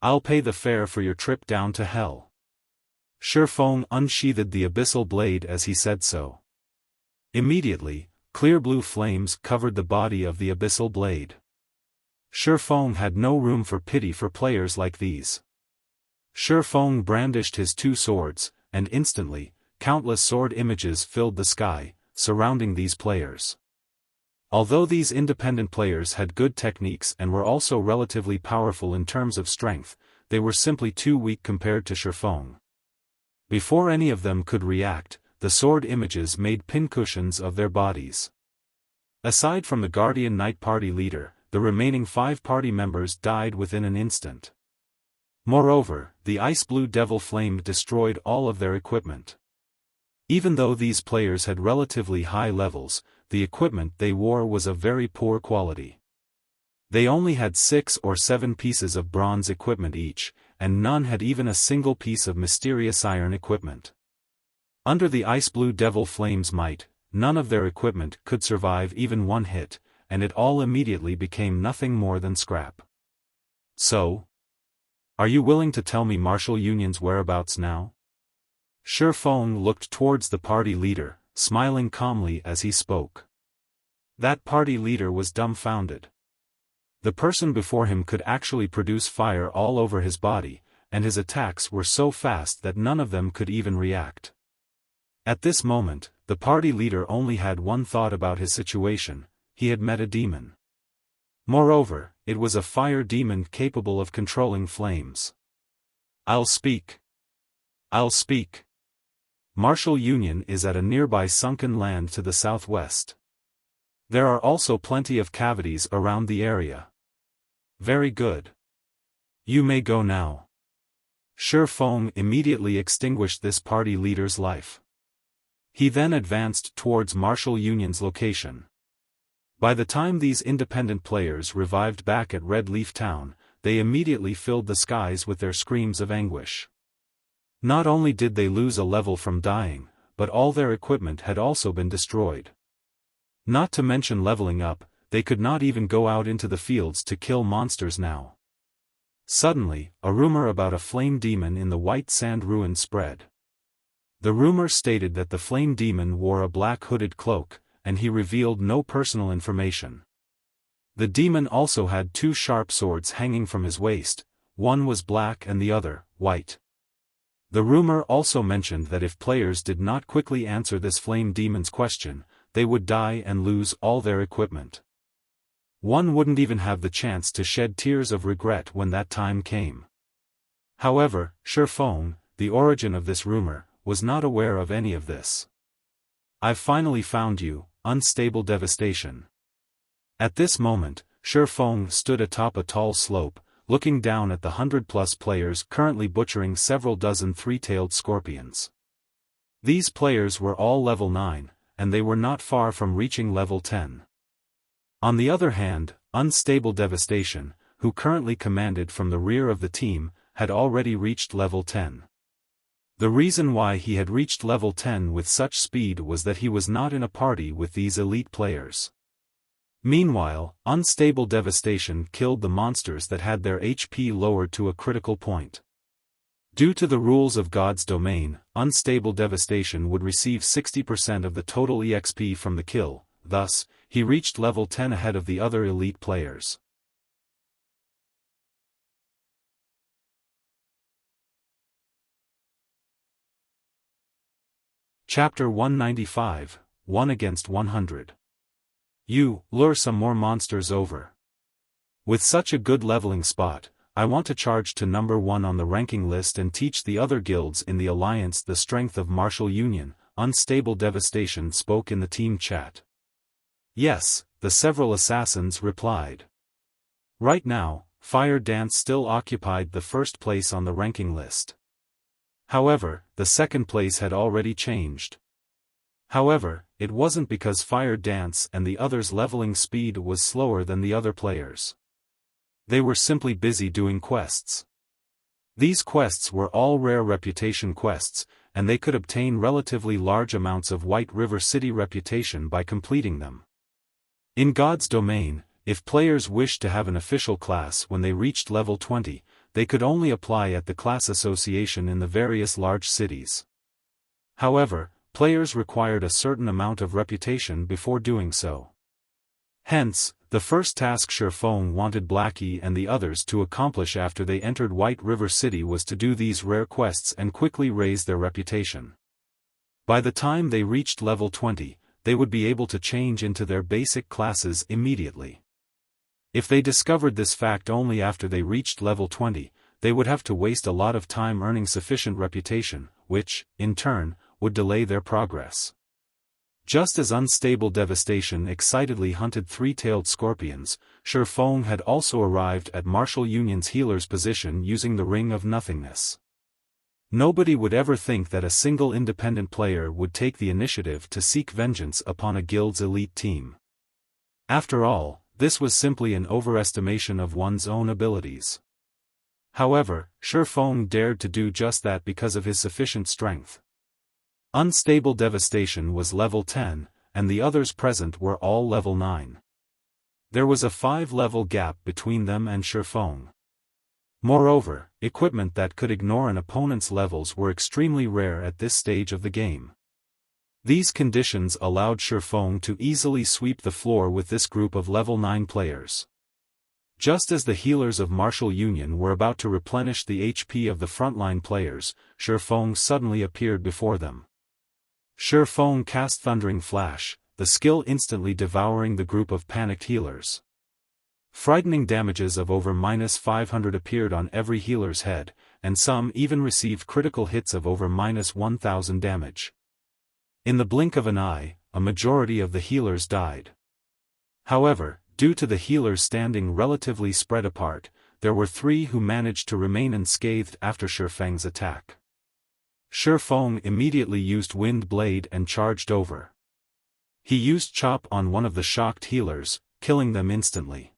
I'll pay the fare for your trip down to hell. Xiaofan unsheathed the abyssal blade as he said so. Immediately, clear blue flames covered the body of the abyssal blade. Xiaofan had no room for pity for players like these. Xiaofan brandished his two swords, and instantly, countless sword images filled the sky, surrounding these players. Although these independent players had good techniques and were also relatively powerful in terms of strength, they were simply too weak compared to Xiaofan. Before any of them could react, the sword images made pincushions of their bodies. Aside from the Guardian Knight party leader, the remaining 5 party members died within an instant. Moreover, the ice blue devil flame destroyed all of their equipment. Even though these players had relatively high levels, the equipment they wore was of very poor quality. They only had 6 or 7 pieces of bronze equipment each, and none had even a single piece of mysterious iron equipment. Under the ice blue devil flame's might, none of their equipment could survive even one hit, and it all immediately became nothing more than scrap. So? Are you willing to tell me Martial Union's whereabouts now? Xiaofan looked towards the party leader, smiling calmly as he spoke. That party leader was dumbfounded. The person before him could actually produce fire all over his body, and his attacks were so fast that none of them could even react. At this moment, the party leader only had one thought about his situation: he had met a demon. Moreover, it was a fire demon capable of controlling flames. I'll speak. I'll speak. Martial Union is at a nearby sunken land to the southwest. There are also plenty of cavities around the area. Very good. You may go now. Xiaofan immediately extinguished this party leader's life. He then advanced towards Martial Union's location. By the time these independent players revived back at Red Leaf Town, they immediately filled the skies with their screams of anguish. Not only did they lose a level from dying, but all their equipment had also been destroyed. Not to mention leveling up, they could not even go out into the fields to kill monsters now. Suddenly, a rumor about a flame demon in the White Sand ruin spread. The rumor stated that the flame demon wore a black hooded cloak, and he revealed no personal information. The demon also had 2 sharp swords hanging from his waist, one was black and the other, white. The rumor also mentioned that if players did not quickly answer this flame demon's question, they would die and lose all their equipment. One wouldn't even have the chance to shed tears of regret when that time came. However, Xiaofan, the origin of this rumor, was not aware of any of this. I've finally found you, unstable devastation. At this moment, Xiaofan stood atop a tall slope, looking down at the 100+ players currently butchering several dozen 3-tailed scorpions. These players were all level 9, and they were not far from reaching level 10. On the other hand, Unstable Devastation, who currently commanded from the rear of the team, had already reached level 10. The reason why he had reached level 10 with such speed was that he was not in a party with these elite players. Meanwhile, Unstable Devastation killed the monsters that had their HP lowered to a critical point. Due to the rules of God's domain, Unstable Devastation would receive 60% of the total EXP from the kill, thus, he reached level 10 ahead of the other elite players. Chapter 195, 1 against 100. You, lure some more monsters over. With such a good leveling spot, I want to charge to number 1 on the ranking list and teach the other guilds in the alliance the strength of Martial Union, Unstable Devastation spoke in the team chat. Yes, the several assassins replied. Right now, Fire Dance still occupied the first place on the ranking list. However, the second place had already changed. However, it wasn't because Fire Dance and the others' leveling speed was slower than the other players. They were simply busy doing quests. These quests were all rare reputation quests, and they could obtain relatively large amounts of White River City reputation by completing them. In God's domain, if players wished to have an official class when they reached level 20, they could only apply at the class association in the various large cities. However, players required a certain amount of reputation before doing so. Hence, the first task Xiaofan wanted Blackie and the others to accomplish after they entered White River City was to do these rare quests and quickly raise their reputation. By the time they reached level 20, they would be able to change into their basic classes immediately. If they discovered this fact only after they reached level 20, they would have to waste a lot of time earning sufficient reputation, which, in turn, would delay their progress. Just as Unstable Devastation excitedly hunted three-tailed scorpions, Xiaofan had also arrived at Martial Union's healer's position using the Ring of Nothingness. Nobody would ever think that a single independent player would take the initiative to seek vengeance upon a guild's elite team. After all, this was simply an overestimation of one's own abilities. However, Xiaofan dared to do just that because of his sufficient strength. Unstable Devastation was level 10, and the others present were all level 9. There was a 5-level gap between them and Xiaofan. Moreover, equipment that could ignore an opponent's levels were extremely rare at this stage of the game. These conditions allowed Xiaofan to easily sweep the floor with this group of level 9 players. Just as the healers of Martial Union were about to replenish the HP of the frontline players, Xiaofan suddenly appeared before them. Xiaofan cast Thundering Flash, the skill instantly devouring the group of panicked healers. Frightening damages of over -500 appeared on every healer's head, and some even received critical hits of over -1000 damage. In the blink of an eye, a majority of the healers died. However, due to the healers standing relatively spread apart, there were 3 who managed to remain unscathed after Xiaofang's attack. Xiaofan immediately used Wind Blade and charged over. He used Chop on one of the shocked healers, killing them instantly.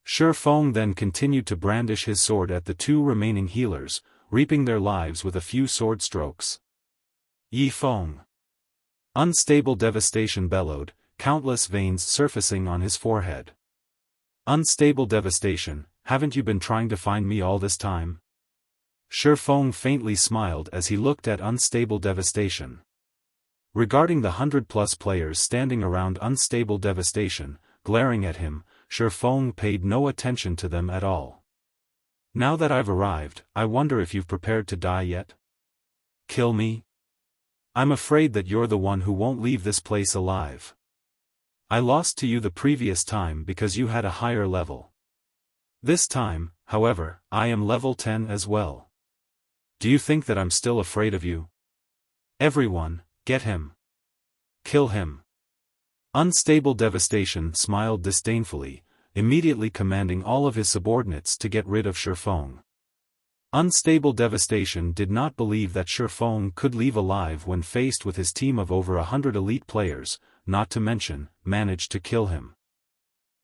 Xiaofan then continued to brandish his sword at the 2 remaining healers, reaping their lives with a few sword strokes. Yi Feng. Unstable Devastation bellowed, countless veins surfacing on his forehead. Unstable Devastation, haven't you been trying to find me all this time? Xiaofan faintly smiled as he looked at Unstable Devastation. Regarding the 100+ players standing around Unstable Devastation, glaring at him, Xiaofan paid no attention to them at all. Now that I've arrived, I wonder if you've prepared to die yet? Kill me? I'm afraid that you're the one who won't leave this place alive. I lost to you the previous time because you had a higher level. This time, however, I am level 10 as well. Do you think that I'm still afraid of you? Everyone, get him. Kill him. Unstable Devastation smiled disdainfully, immediately commanding all of his subordinates to get rid of Xiaofan. Unstable Devastation did not believe that Xiaofan could leave alive when faced with his team of over 100 elite players, not to mention, managed to kill him.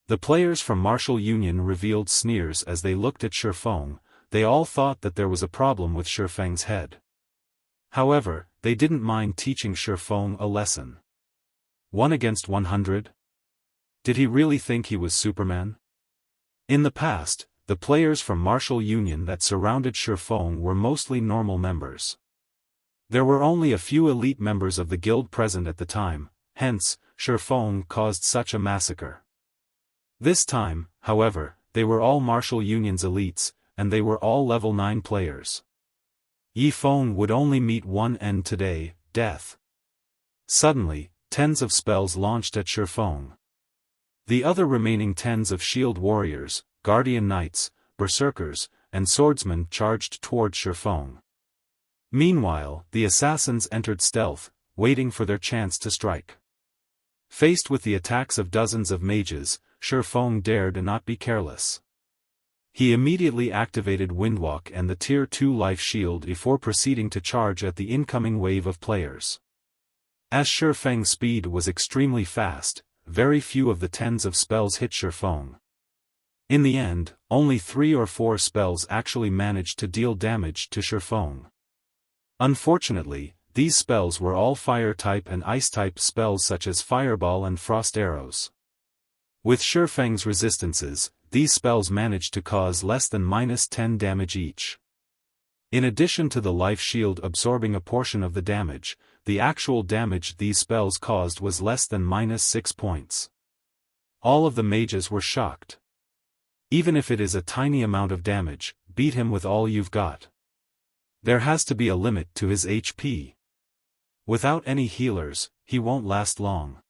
The players from Martial Union revealed sneers as they looked at Xiaofan. They all thought that there was a problem with Xiaofang's head. However, they didn't mind teaching Xiaofan a lesson. 1 against 100? Did he really think he was Superman? In the past, the players from Martial Union that surrounded Xiaofan were mostly normal members. There were only a few elite members of the guild present at the time, hence, Xiaofan caused such a massacre. This time, however, they were all Martial Union's elites, and they were all level 9 players. Yi Feng would only meet one end today, death. Suddenly, tens of spells launched at Xiaofan. The other remaining tens of shield warriors, guardian knights, berserkers, and swordsmen charged toward Xiaofan. Meanwhile, the assassins entered stealth, waiting for their chance to strike. Faced with the attacks of dozens of mages, Xiaofan dared not be careless. He immediately activated Windwalk and the Tier 2 life shield before proceeding to charge at the incoming wave of players. As Xiaofang's speed was extremely fast, very few of the tens of spells hit Xiaofan. In the end, only 3 or 4 spells actually managed to deal damage to Xiaofan. Unfortunately, these spells were all fire-type and ice-type spells such as Fireball and Frost Arrows. With Xiaofang's resistances, these spells managed to cause less than -10 damage each. In addition to the life shield absorbing a portion of the damage, the actual damage these spells caused was less than -6 points. All of the mages were shocked. Even if it is a tiny amount of damage, beat him with all you've got. There has to be a limit to his HP. Without any healers, he won't last long.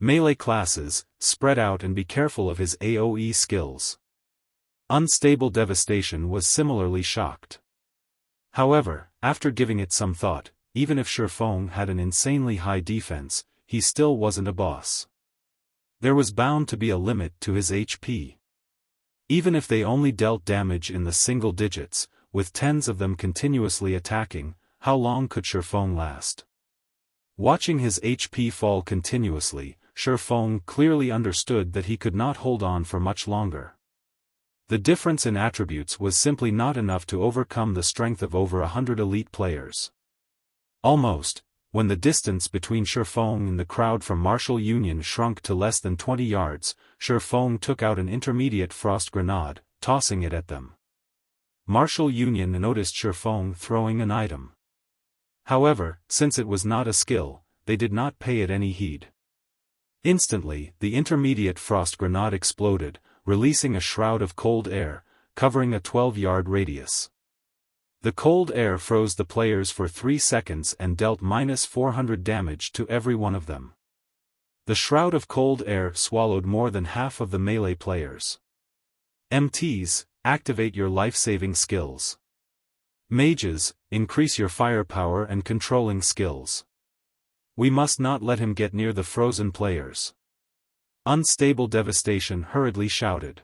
Melee classes, spread out and be careful of his AoE skills. Unstable Devastation was similarly shocked. However, after giving it some thought, even if Xiaofan had an insanely high defense, he still wasn't a boss. There was bound to be a limit to his HP. Even if they only dealt damage in the single digits, with tens of them continuously attacking, how long could Xiaofan last? Watching his HP fall continuously, Xiaofan clearly understood that he could not hold on for much longer. The difference in attributes was simply not enough to overcome the strength of over 100 elite players. Almost, when the distance between Xiaofan and the crowd from Martial Union shrunk to less than 20 yards, Xiaofan took out an intermediate frost grenade, tossing it at them. Martial Union noticed Xiaofan throwing an item. However, since it was not a skill, they did not pay it any heed. Instantly, the intermediate frost grenade exploded, releasing a shroud of cold air, covering a 12-yard radius. The cold air froze the players for 3 seconds and dealt -400 damage to every one of them. The shroud of cold air swallowed more than half of the melee players. MTs, activate your life-saving skills. Mages, increase your firepower and controlling skills. We must not let him get near the frozen players. Unstable Devastation hurriedly shouted.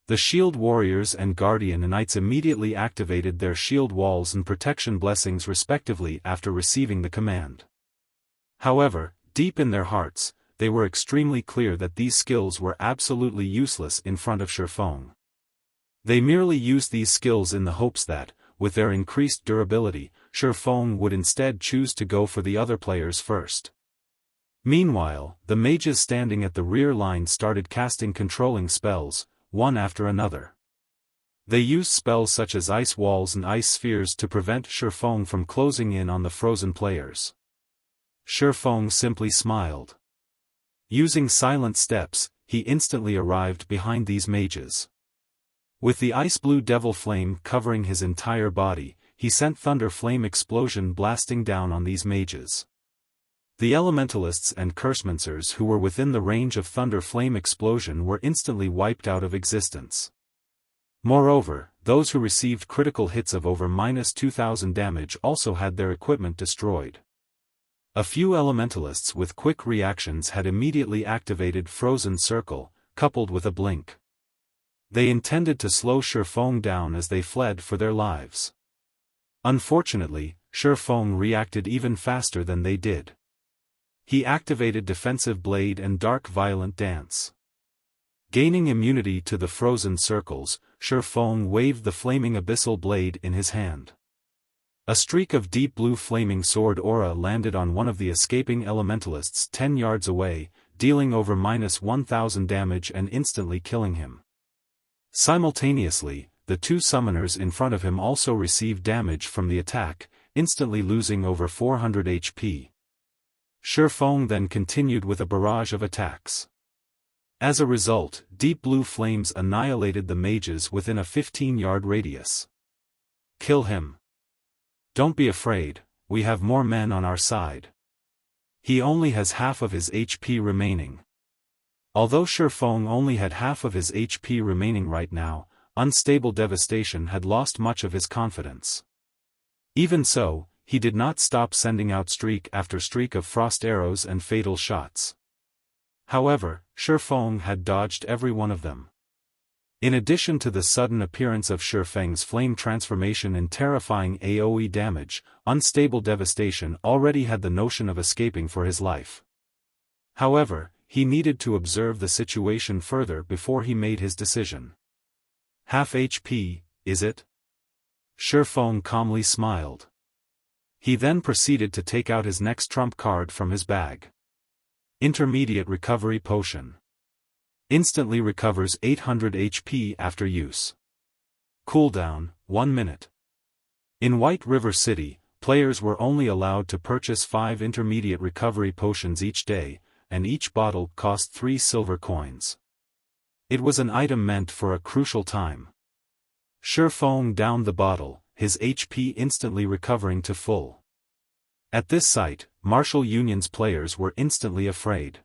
The shield warriors and guardian knights immediately activated their shield walls and protection blessings respectively after receiving the command. However, deep in their hearts, they were extremely clear that these skills were absolutely useless in front of Xiaofan. They merely used these skills in the hopes that, with their increased durability, Xiaofan would instead choose to go for the other players first. Meanwhile, the mages standing at the rear line started casting controlling spells, one after another. They used spells such as ice walls and ice spheres to prevent Xiaofan from closing in on the frozen players. Xiaofan simply smiled. Using silent steps, he instantly arrived behind these mages. With the ice blue devil flame covering his entire body, he sent thunder flame explosion blasting down on these mages. The elementalists and cursemancers who were within the range of thunder flame explosion were instantly wiped out of existence. Moreover, those who received critical hits of over -2000 damage also had their equipment destroyed. A few elementalists with quick reactions had immediately activated Frozen Circle, coupled with a blink. They intended to slow Xiaofan down as they fled for their lives. Unfortunately, Xiaofan reacted even faster than they did. He activated Defensive Blade and Dark Violent Dance. Gaining immunity to the frozen circles, Xiaofan waved the flaming abyssal blade in his hand. A streak of deep blue flaming sword aura landed on one of the escaping elementalists 10 yards away, dealing over -1000 damage and instantly killing him. Simultaneously, the 2 summoners in front of him also received damage from the attack, instantly losing over 400 HP. Xiaofan then continued with a barrage of attacks. As a result, deep blue flames annihilated the mages within a 15-yard radius. Kill him. Don't be afraid, we have more men on our side. He only has half of his HP remaining. Although Xiaofan only had half of his HP remaining right now, Unstable Devastation had lost much of his confidence. Even so, he did not stop sending out streak after streak of frost arrows and fatal shots. However, Xiaofan had dodged every one of them. In addition to the sudden appearance of Shifeng's flame transformation and terrifying AoE damage, Unstable Devastation already had the notion of escaping for his life. However, he needed to observe the situation further before he made his decision. Half HP, is it? Shifeng calmly smiled. He then proceeded to take out his next trump card from his bag. Intermediate Recovery Potion. Instantly recovers 800 HP after use. Cooldown, 1 minute. In White River City, players were only allowed to purchase 5 intermediate recovery potions each day, and each bottle cost 3 silver coins. It was an item meant for a crucial time. Shifeng downed the bottle, his HP instantly recovering to full. At this sight, Martial Union's players were instantly afraid.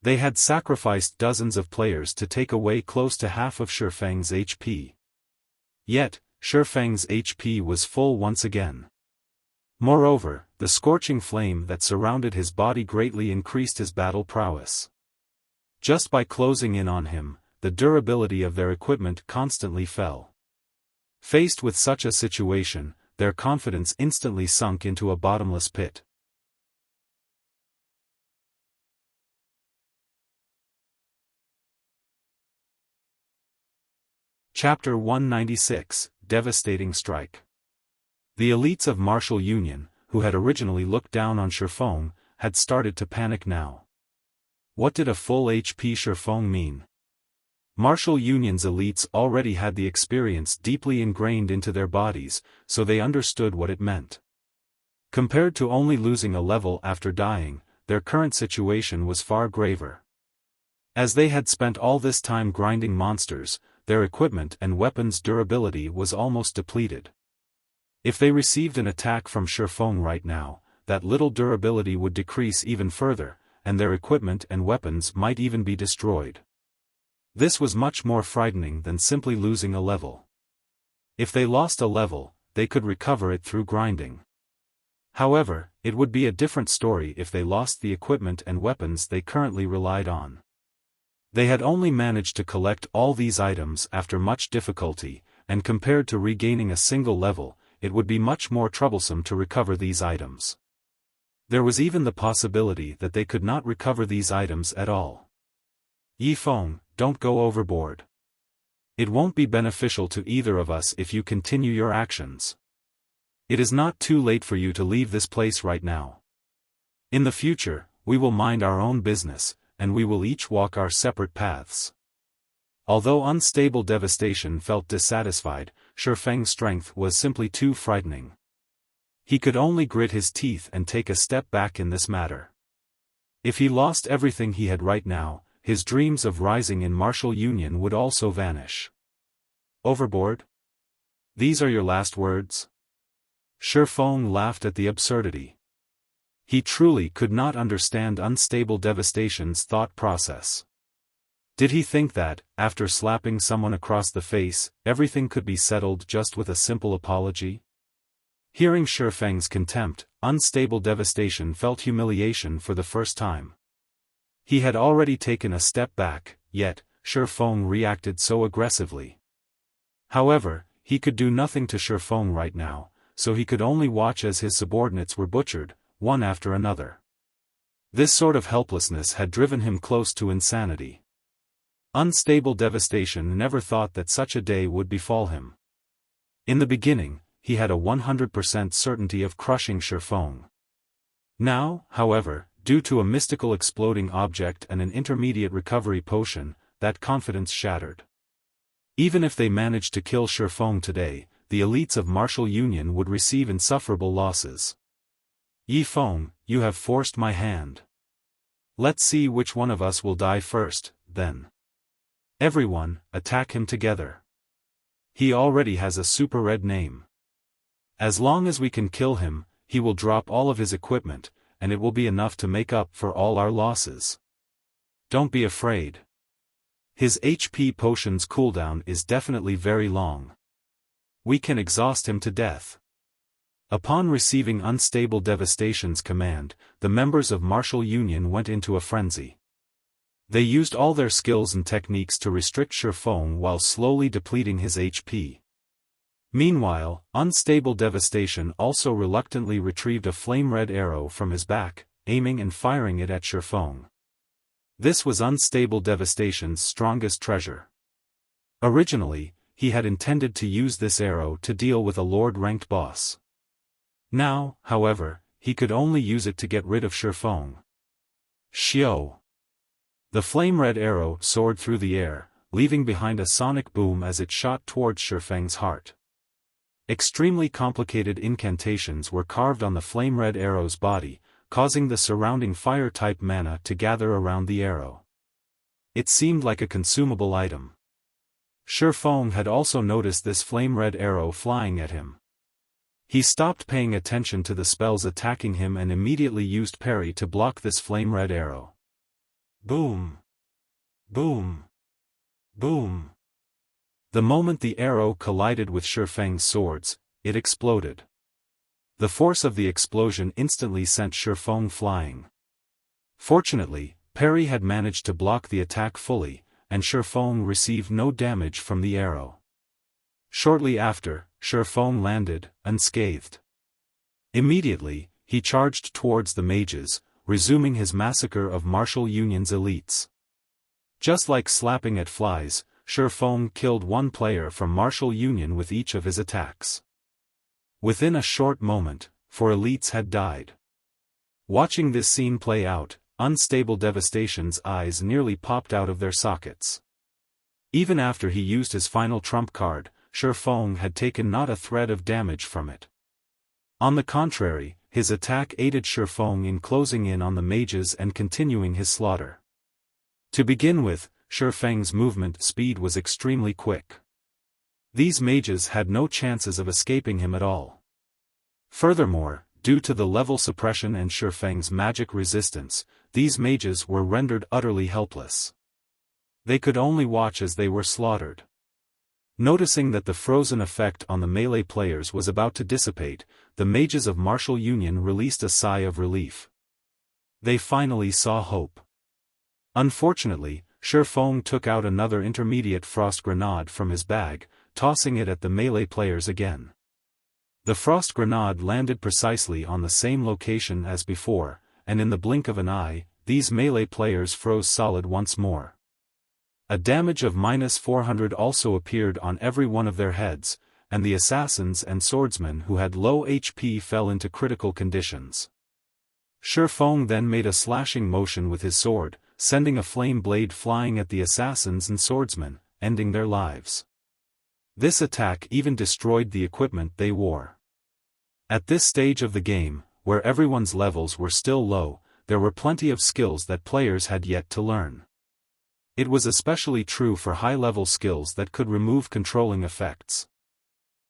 They had sacrificed dozens of players to take away close to half of Shifeng's HP. Yet, Shifeng's HP was full once again. Moreover, the scorching flame that surrounded his body greatly increased his battle prowess. Just by closing in on him, the durability of their equipment constantly fell. Faced with such a situation, their confidence instantly sunk into a bottomless pit. Chapter 196, Devastating Strike. The elites of Martial Union, who had originally looked down on Shifeng, had started to panic now. What did a full HP Shifeng mean? Martial Union's elites already had the experience deeply ingrained into their bodies, so they understood what it meant. Compared to only losing a level after dying, their current situation was far graver. As they had spent all this time grinding monsters, their equipment and weapons' durability was almost depleted. If they received an attack from Shifeng right now, that little durability would decrease even further, and their equipment and weapons might even be destroyed. This was much more frightening than simply losing a level. If they lost a level, they could recover it through grinding. However, it would be a different story if they lost the equipment and weapons they currently relied on. They had only managed to collect all these items after much difficulty, and compared to regaining a single level, it would be much more troublesome to recover these items. There was even the possibility that they could not recover these items at all. Yifeng, don't go overboard. It won't be beneficial to either of us if you continue your actions. It is not too late for you to leave this place right now. In the future, we will mind our own business, and we will each walk our separate paths. Although Unstable Devastation felt dissatisfied, Shifeng's strength was simply too frightening. He could only grit his teeth and take a step back in this matter. If he lost everything he had right now, his dreams of rising in Martial Union would also vanish. Overboard? These are your last words? Shifeng laughed at the absurdity. He truly could not understand Unstable Devastation's thought process. Did he think that, after slapping someone across the face, everything could be settled just with a simple apology? Hearing Shifeng's contempt, Unstable Devastation felt humiliation for the first time. He had already taken a step back, yet, Shifeng reacted so aggressively. However, he could do nothing to Shifeng right now, so he could only watch as his subordinates were butchered, one after another. This sort of helplessness had driven him close to insanity. Unstable Devastation never thought that such a day would befall him. In the beginning, he had a 100% certainty of crushing Shifeng. Now, however, due to a mystical exploding object and an intermediate recovery potion, that confidence shattered. Even if they managed to kill Shifeng today, the elites of Martial Union would receive insufferable losses. Yifeng, you have forced my hand. Let's see which one of us will die first, then. Everyone, attack him together. He already has a super red name. As long as we can kill him, he will drop all of his equipment, and it will be enough to make up for all our losses. Don't be afraid. His HP potion's cooldown is definitely very long. We can exhaust him to death. Upon receiving Unstable Devastation's command, the members of Martial Union went into a frenzy. They used all their skills and techniques to restrict Xiaofan while slowly depleting his HP. Meanwhile, Unstable Devastation also reluctantly retrieved a flame-red arrow from his back, aiming and firing it at Xiaofan. This was Unstable Devastation's strongest treasure. Originally, he had intended to use this arrow to deal with a Lord-ranked boss. Now, however, he could only use it to get rid of Xiaofan. Xiao. The flame-red arrow soared through the air, leaving behind a sonic boom as it shot towards Xiaofang's heart. Extremely complicated incantations were carved on the flame-red arrow's body, causing the surrounding fire-type mana to gather around the arrow. It seemed like a consumable item. Xiaofan had also noticed this flame-red arrow flying at him. He stopped paying attention to the spells attacking him and immediately used parry to block this flame-red arrow. Boom! Boom! Boom! The moment the arrow collided with Xiaofang's swords, it exploded. The force of the explosion instantly sent Xiaofan flying. Fortunately, parry had managed to block the attack fully, and Xiaofan received no damage from the arrow. Shortly after, Xiaofan landed, unscathed. Immediately, he charged towards the mages, resuming his massacre of Martial Union's elites. Just like slapping at flies, Xiaofan killed one player from Martial Union with each of his attacks. Within a short moment, 4 elites had died. Watching this scene play out, Unstable Devastation's eyes nearly popped out of their sockets. Even after he used his final trump card, Xiaofan had taken not a thread of damage from it. On the contrary, his attack aided Xiaofan in closing in on the mages and continuing his slaughter. To begin with, Xiaofang's movement speed was extremely quick. These mages had no chances of escaping him at all. Furthermore, due to the level suppression and Xiaofang's magic resistance, these mages were rendered utterly helpless. They could only watch as they were slaughtered. Noticing that the frozen effect on the melee players was about to dissipate, the mages of Martial Union released a sigh of relief. They finally saw hope. Unfortunately, Xiaofan took out another intermediate frost grenade from his bag, tossing it at the melee players again. The frost grenade landed precisely on the same location as before, and in the blink of an eye, these melee players froze solid once more. A damage of -400 also appeared on every one of their heads, and the assassins and swordsmen who had low HP fell into critical conditions. Xiaofan then made a slashing motion with his sword, sending a flame blade flying at the assassins and swordsmen, ending their lives. This attack even destroyed the equipment they wore. At this stage of the game, where everyone's levels were still low, there were plenty of skills that players had yet to learn. It was especially true for high-level skills that could remove controlling effects.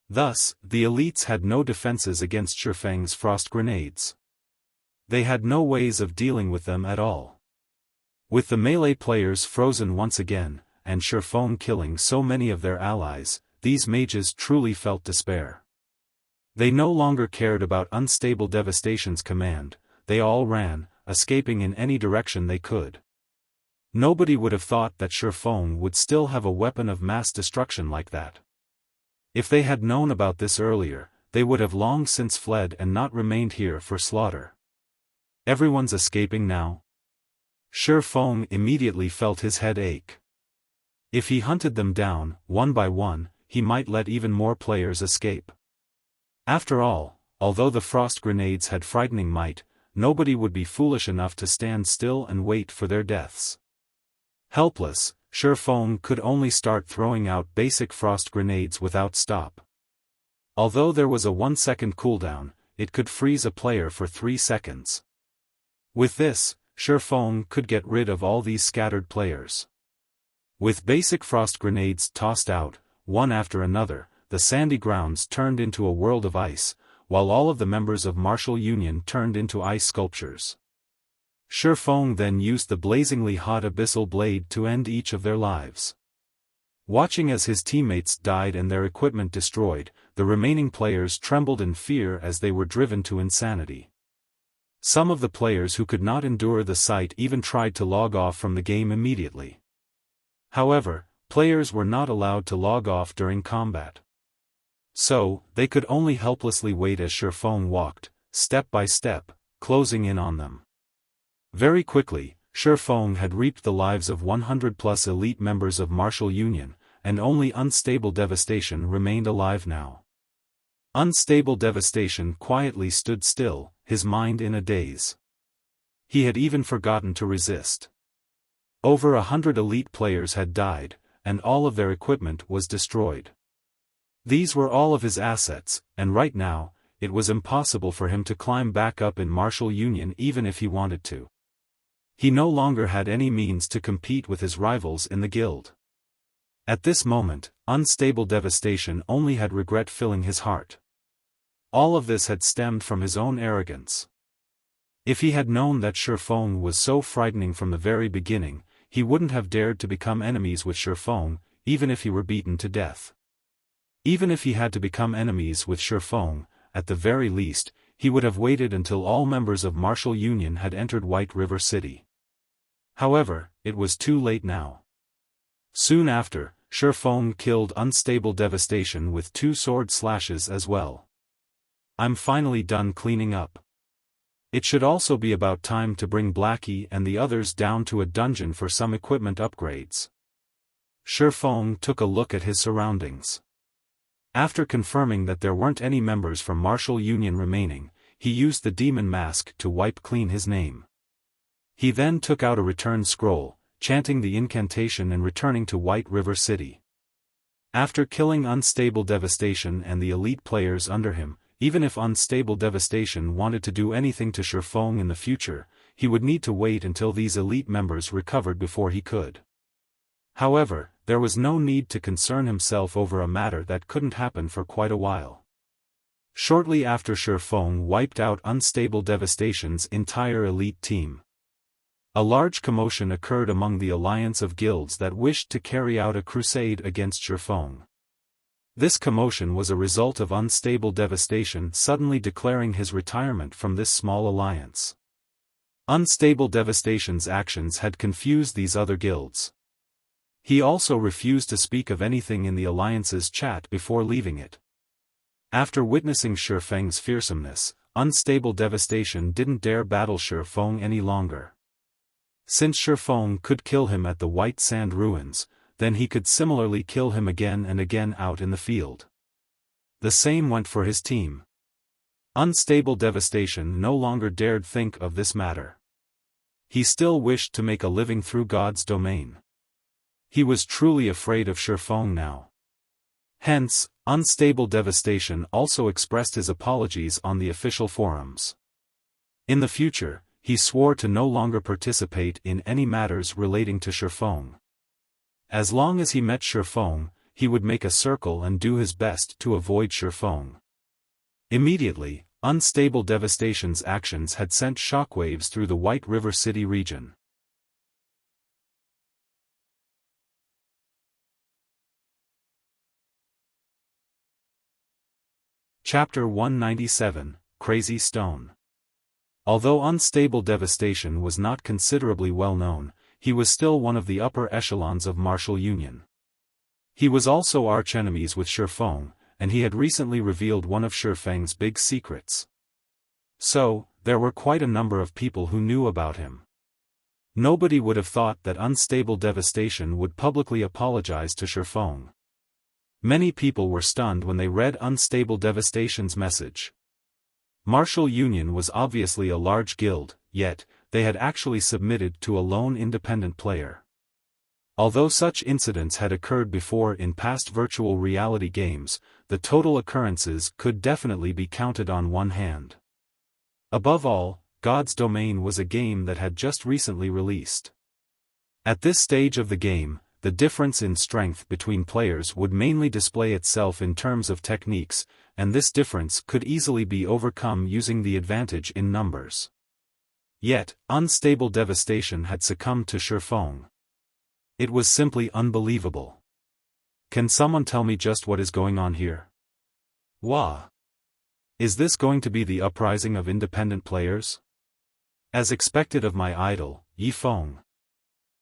Thus, the elites had no defenses against Xiaofang's frost grenades. They had no ways of dealing with them at all. With the melee players frozen once again, and Xiaofan killing so many of their allies, these mages truly felt despair. They no longer cared about Unstable Devastation's command, they all ran, escaping in any direction they could. Nobody would have thought that Xiaofan would still have a weapon of mass destruction like that. If they had known about this earlier, they would have long since fled and not remained here for slaughter. Everyone's escaping now? Xiaofan immediately felt his head ache. If he hunted them down, one by one, he might let even more players escape. After all, although the frost grenades had frightening might, nobody would be foolish enough to stand still and wait for their deaths. Helpless, Xiaofan could only start throwing out basic frost grenades without stop. Although there was a 1-second cooldown, it could freeze a player for 3 seconds. With this, Xiaofan could get rid of all these scattered players. With basic frost grenades tossed out, one after another, the sandy grounds turned into a world of ice, while all of the members of Martial Union turned into ice sculptures. Xiaofan then used the blazingly hot abyssal blade to end each of their lives. Watching as his teammates died and their equipment destroyed, the remaining players trembled in fear as they were driven to insanity. Some of the players who could not endure the sight even tried to log off from the game immediately. However, players were not allowed to log off during combat. So, they could only helplessly wait as Xiaofan walked, step by step, closing in on them. Very quickly, Xiaofan had reaped the lives of 100+ elite members of Martial Union, and only Unstable Devastation remained alive now. Unstable Devastation quietly stood still, his mind in a daze. He had even forgotten to resist. Over 100 elite players had died, and all of their equipment was destroyed. These were all of his assets, and right now, it was impossible for him to climb back up in Martial Union even if he wanted to. He no longer had any means to compete with his rivals in the guild. At this moment, Unstable Devastation only had regret filling his heart. All of this had stemmed from his own arrogance. If he had known that Xiaofan was so frightening from the very beginning, he wouldn't have dared to become enemies with Xiaofan, even if he were beaten to death. Even if he had to become enemies with Xiaofan, at the very least, he would have waited until all members of Martial Union had entered White River City. However, it was too late now. Soon after, Xiaofan killed Unstable Devastation with 2 sword slashes as well. I'm finally done cleaning up. It should also be about time to bring Blackie and the others down to a dungeon for some equipment upgrades. Xiaofan took a look at his surroundings. After confirming that there weren't any members from Martial Union remaining, he used the demon mask to wipe clean his name. He then took out a return scroll, chanting the incantation and returning to White River City. After killing Unstable Devastation and the elite players under him, even if Unstable Devastation wanted to do anything to Xiaofan in the future, he would need to wait until these elite members recovered before he could. However, there was no need to concern himself over a matter that couldn't happen for quite a while. Shortly after Xiaofan wiped out Unstable Devastation's entire elite team, a large commotion occurred among the alliance of guilds that wished to carry out a crusade against Xiaofan. This commotion was a result of Unstable Devastation suddenly declaring his retirement from this small alliance. Unstable Devastation's actions had confused these other guilds. He also refused to speak of anything in the alliance's chat before leaving it. After witnessing Xiaofang's fearsomeness, Unstable Devastation didn't dare battle Xiaofan any longer. Since Xiaofan could kill him at the White Sand Ruins, then he could similarly kill him again and again out in the field. The same went for his team. Unstable Devastation no longer dared think of this matter. He still wished to make a living through God's domain. He was truly afraid of Xiaofan now. Hence, Unstable Devastation also expressed his apologies on the official forums. In the future, he swore to no longer participate in any matters relating to Xiaofan. As long as he met Xiaofan, he would make a circle and do his best to avoid Xiaofan. Immediately, Unstable Devastation's actions had sent shockwaves through the White River City region. Chapter 197, Crazy Stone. Although Unstable Devastation was not considerably well known, he was still one of the upper echelons of Martial Union. He was also archenemies with Xiaofan, and he had recently revealed one of Xiaofang's big secrets. So, there were quite a number of people who knew about him. Nobody would have thought that Unstable Devastation would publicly apologize to Xiaofan. Many people were stunned when they read Unstable Devastation's message. Martial Union was obviously a large guild, yet, they had actually submitted to a lone independent player. Although such incidents had occurred before in past virtual reality games, the total occurrences could definitely be counted on one hand. Above all, God's Domain was a game that had just recently released. At this stage of the game, the difference in strength between players would mainly display itself in terms of techniques, and this difference could easily be overcome using the advantage in numbers. Yet, Unstable Devastation had succumbed to Xiaofan. It was simply unbelievable. Can someone tell me just what is going on here? Wah! Is this going to be the uprising of independent players? As expected of my idol, Yi Feng.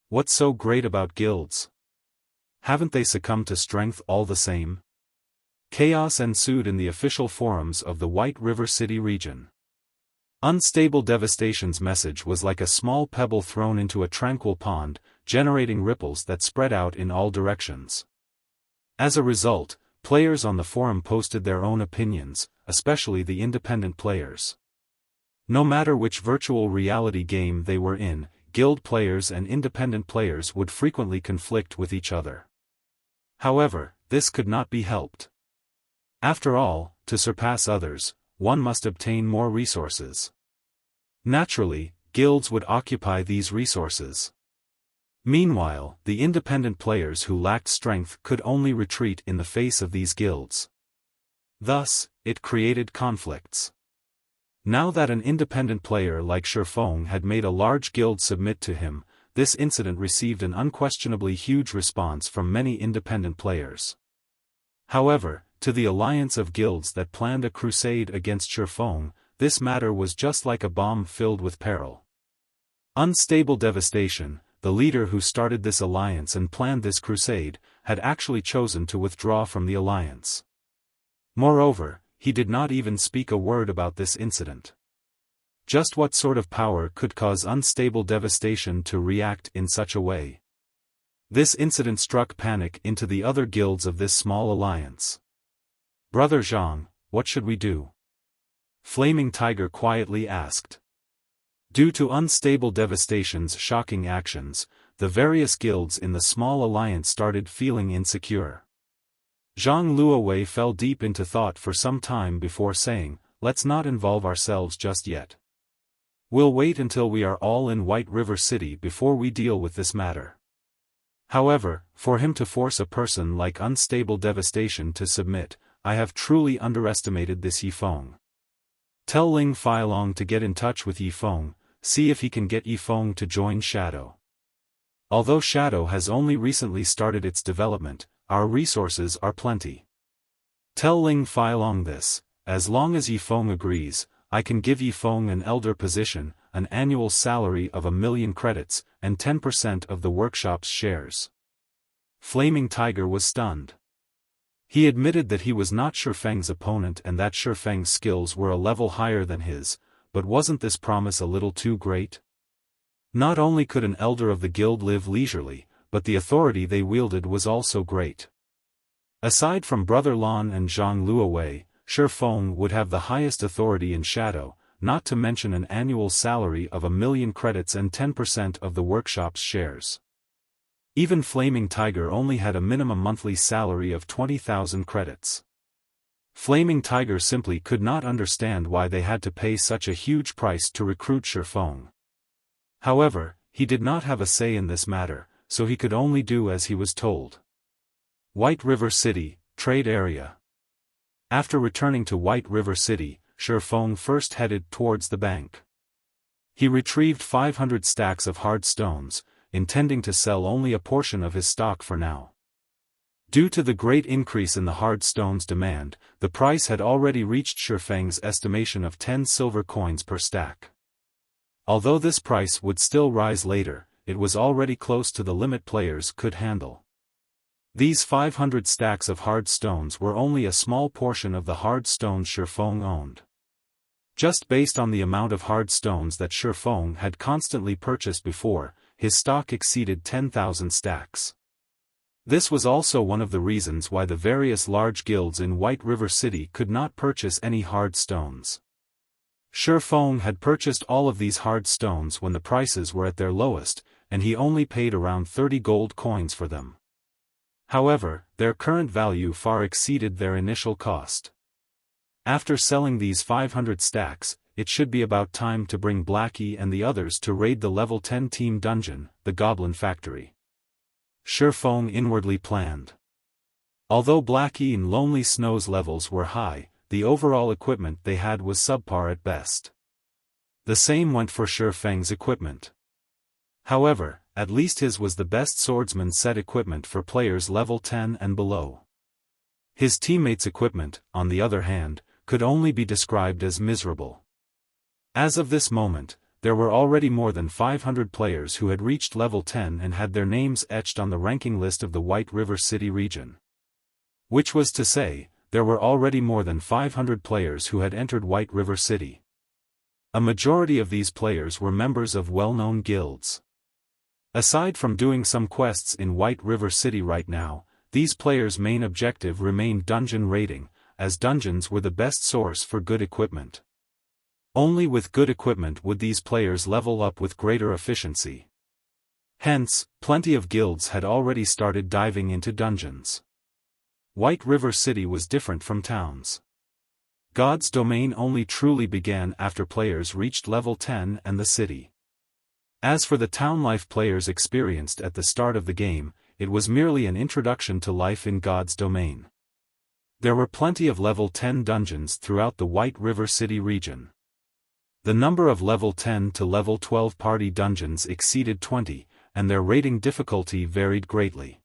What's so great about guilds? Haven't they succumbed to strength all the same? Chaos ensued in the official forums of the White River City region. Unstable Devastation's message was like a small pebble thrown into a tranquil pond, generating ripples that spread out in all directions. As a result, players on the forum posted their own opinions, especially the independent players. No matter which virtual reality game they were in, guild players and independent players would frequently conflict with each other. However, this could not be helped. After all, to surpass others, one must obtain more resources. Naturally, guilds would occupy these resources. Meanwhile, the independent players who lacked strength could only retreat in the face of these guilds. Thus, it created conflicts. Now that an independent player like Xiaofan had made a large guild submit to him, this incident received an unquestionably huge response from many independent players. However, to the alliance of guilds that planned a crusade against Xiaofan, this matter was just like a bomb filled with peril. Unstable Devastation, the leader who started this alliance and planned this crusade, had actually chosen to withdraw from the alliance. Moreover, he did not even speak a word about this incident. Just what sort of power could cause Unstable Devastation to react in such a way? This incident struck panic into the other guilds of this small alliance. "Brother Zhang, what should we do?" Flaming Tiger quietly asked. Due to Unstable Devastation's shocking actions, the various guilds in the small alliance started feeling insecure. Zhang Luowei fell deep into thought for some time before saying, "Let's not involve ourselves just yet. We'll wait until we are all in White River City before we deal with this matter." However, for him to force a person like Unstable Devastation to submit, I have truly underestimated this Yi Feng. Tell Ling Feilong to get in touch with Yi Feng, see if he can get Yi Feng to join Shadow. Although Shadow has only recently started its development, our resources are plenty. Tell Ling Feilong this, as long as Yi Feng agrees, I can give Yi Feng an elder position, an annual salary of 1,000,000 credits, and 10% of the workshop's shares. Flaming Tiger was stunned. He admitted that he was not Xiaofang's opponent and that Xiaofang's skills were a level higher than his, but wasn't this promise a little too great? Not only could an elder of the guild live leisurely, but the authority they wielded was also great. Aside from Brother Lan and Zhang Luowei, Xiaofan would have the highest authority in Shadow, not to mention an annual salary of 1,000,000 credits and 10% of the workshop's shares. Even Flaming Tiger only had a minimum monthly salary of 20,000 credits. Flaming Tiger simply could not understand why they had to pay such a huge price to recruit Xiaofan. However, he did not have a say in this matter, so he could only do as he was told. White River City, Trade Area. After returning to White River City, Xiaofan first headed towards the bank. He retrieved 500 stacks of hard stones, intending to sell only a portion of his stock for now. Due to the great increase in the hard stones demand, the price had already reached Xiaofang's estimation of 10 silver coins per stack. Although this price would still rise later, it was already close to the limit players could handle. These 500 stacks of hard stones were only a small portion of the hard stones Xiaofang owned. Just based on the amount of hard stones that Xiaofang had constantly purchased before, his stock exceeded 10,000 stacks. This was also one of the reasons why the various large guilds in White River City could not purchase any hard stones. Xiaofang had purchased all of these hard stones when the prices were at their lowest, and he only paid around 30 gold coins for them. However, their current value far exceeded their initial cost. After selling these 500 stacks, it should be about time to bring Blackie and the others to raid the level 10 team dungeon, the Goblin Factory. Xiaofang inwardly planned. Although Blackie and Lonely Snow's levels were high, the overall equipment they had was subpar at best. The same went for Xiaofang's equipment. However, at least his was the best swordsman set equipment for players level 10 and below. His teammates' equipment, on the other hand, could only be described as miserable. As of this moment, there were already more than 500 players who had reached level 10 and had their names etched on the ranking list of the White River City region. Which was to say, there were already more than 500 players who had entered White River City. A majority of these players were members of well-known guilds. Aside from doing some quests in White River City right now, these players' main objective remained dungeon raiding, as dungeons were the best source for good equipment. Only with good equipment would these players level up with greater efficiency. Hence, plenty of guilds had already started diving into dungeons. White River City was different from towns. God's domain only truly began after players reached level 10 and the city. As for the town life players experienced at the start of the game, it was merely an introduction to life in God's domain. There were plenty of level 10 dungeons throughout the White River City region. The number of level 10 to level 12 party dungeons exceeded 20, and their rating difficulty varied greatly.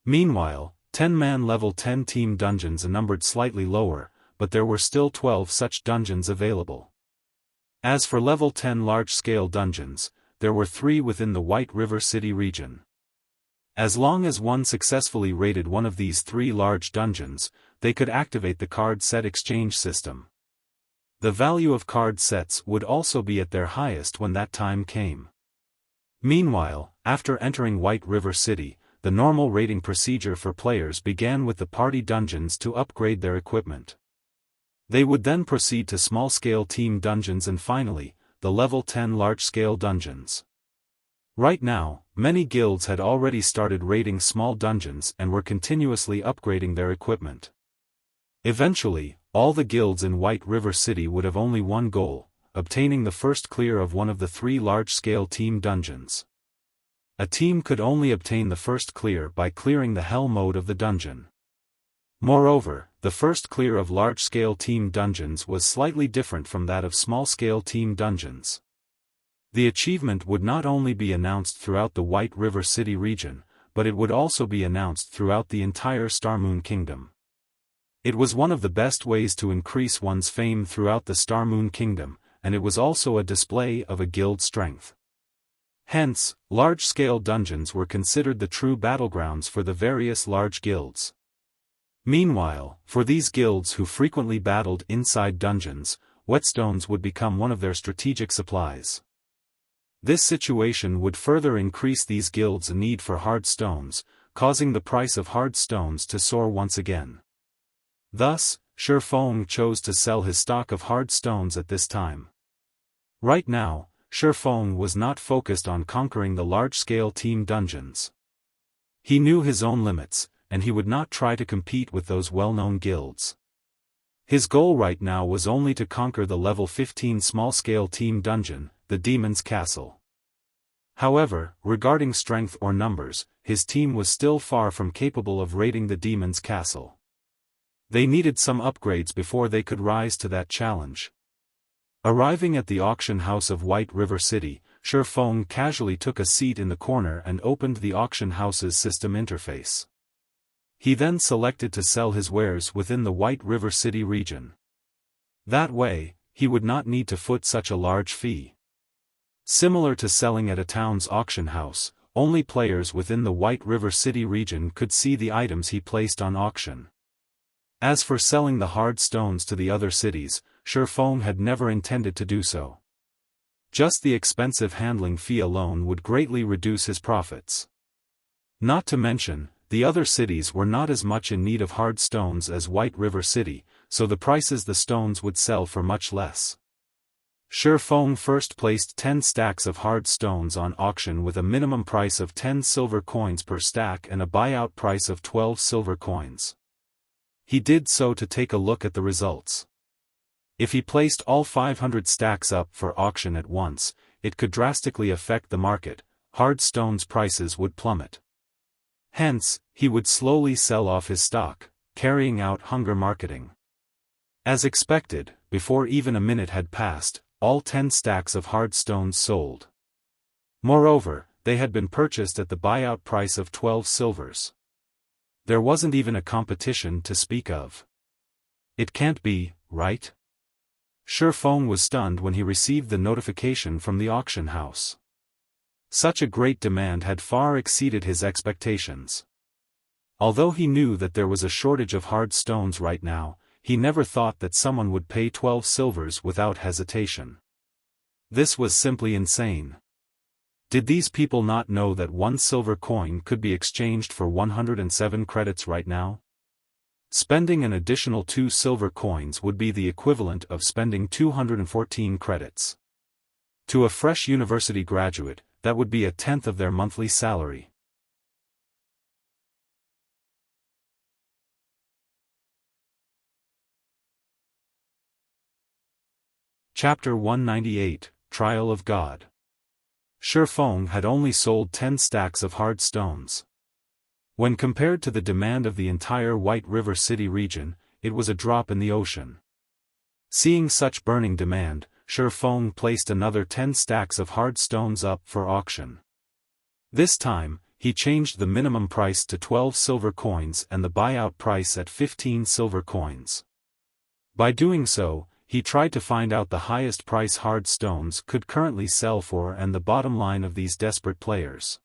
Meanwhile, 10-man level 10 team dungeons numbered slightly lower, but there were still 12 such dungeons available. As for level 10 large-scale dungeons, there were 3 within the White River City region. As long as one successfully raided one of these 3 large dungeons, they could activate the card set exchange system. The value of card sets would also be at their highest when that time came. Meanwhile, after entering White River City, the normal raiding procedure for players began with the party dungeons to upgrade their equipment. They would then proceed to small-scale team dungeons and finally, the level 10 large-scale dungeons. Right now, many guilds had already started raiding small dungeons and were continuously upgrading their equipment. Eventually, all the guilds in White River City would have only one goal: obtaining the first clear of one of the 3 large-scale team dungeons. A team could only obtain the first clear by clearing the Hell mode of the dungeon. Moreover, the first clear of large-scale team dungeons was slightly different from that of small-scale team dungeons. The achievement would not only be announced throughout the White River City region, but it would also be announced throughout the entire Starmoon Kingdom. It was one of the best ways to increase one's fame throughout the Starmoon Kingdom, and it was also a display of a guild strength. Hence, large-scale dungeons were considered the true battlegrounds for the various large guilds. Meanwhile, for these guilds who frequently battled inside dungeons, whetstones would become one of their strategic supplies. This situation would further increase these guilds' need for hard stones, causing the price of hard stones to soar once again. Thus, Xiaofan chose to sell his stock of hard stones at this time. Right now, Xiaofan was not focused on conquering the large-scale team dungeons. He knew his own limits, and he would not try to compete with those well-known guilds. His goal right now was only to conquer the level 15 small-scale team dungeon, the Demon's Castle. However, regarding strength or numbers, his team was still far from capable of raiding the Demon's Castle. They needed some upgrades before they could rise to that challenge. Arriving at the auction house of White River City, Xiaofan casually took a seat in the corner and opened the auction house's system interface. He then selected to sell his wares within the White River City region. That way, he would not need to foot such a large fee. Similar to selling at a town's auction house, only players within the White River City region could see the items he placed on auction. As for selling the hard stones to the other cities, Xiaofan had never intended to do so. Just the expensive handling fee alone would greatly reduce his profits. Not to mention, the other cities were not as much in need of hard stones as White River City, so the prices the stones would sell for much less. Xiaofan first placed 10 stacks of hard stones on auction with a minimum price of 10 silver coins per stack and a buyout price of 12 silver coins. He did so to take a look at the results. If he placed all 500 stacks up for auction at once, it could drastically affect the market. Hard stones prices would plummet. Hence, he would slowly sell off his stock, carrying out hunger marketing. As expected, before even a minute had passed, all 10 stacks of hard stones sold. Moreover, they had been purchased at the buyout price of 12 silvers. There wasn't even a competition to speak of. It can't be, right? Xiaofan was stunned when he received the notification from the auction house. Such a great demand had far exceeded his expectations. Although he knew that there was a shortage of hard stones right now, he never thought that someone would pay 12 silvers without hesitation. This was simply insane. Did these people not know that 1 silver coin could be exchanged for 107 credits right now? Spending an additional 2 silver coins would be the equivalent of spending 214 credits. To a fresh university graduate, that would be a tenth of their monthly salary. Chapter 198, Trial of God. Xiaofan had only sold 10 stacks of hard stones. When compared to the demand of the entire White River City region, it was a drop in the ocean. Seeing such burning demand, Xiaofan placed another 10 stacks of hard stones up for auction. This time, he changed the minimum price to 12 silver coins and the buyout price at 15 silver coins. By doing so, he tried to find out the highest price hard stones could currently sell for and the bottom line of these desperate players.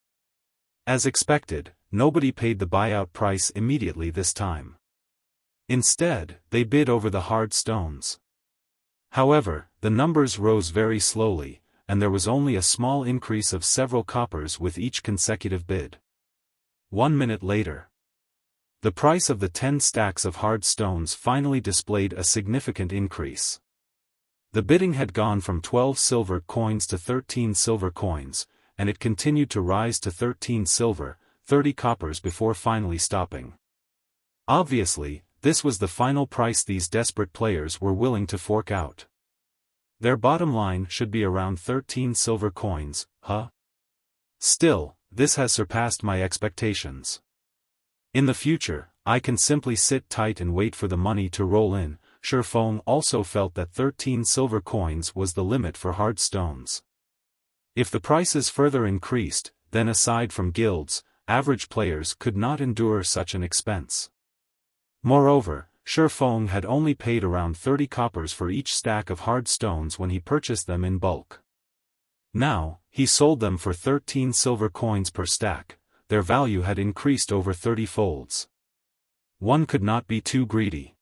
As expected, nobody paid the buyout price immediately this time. Instead, they bid over the hard stones. However, the numbers rose very slowly, and there was only a small increase of several coppers with each consecutive bid. 1 minute later, the price of the 10 stacks of hard stones finally displayed a significant increase. The bidding had gone from 12 silver coins to 13 silver coins, and it continued to rise to 13 silver, 30 coppers before finally stopping. Obviously, this was the final price these desperate players were willing to fork out. Their bottom line should be around 13 silver coins, huh? Still, this has surpassed my expectations. In the future, I can simply sit tight and wait for the money to roll in. Xiaofan also felt that 13 silver coins was the limit for hard stones. If the prices further increased, then aside from guilds, average players could not endure such an expense. Moreover, Xiaofan had only paid around 30 coppers for each stack of hard stones when he purchased them in bulk. Now, he sold them for 13 silver coins per stack. Their value had increased over 30 folds. One could not be too greedy.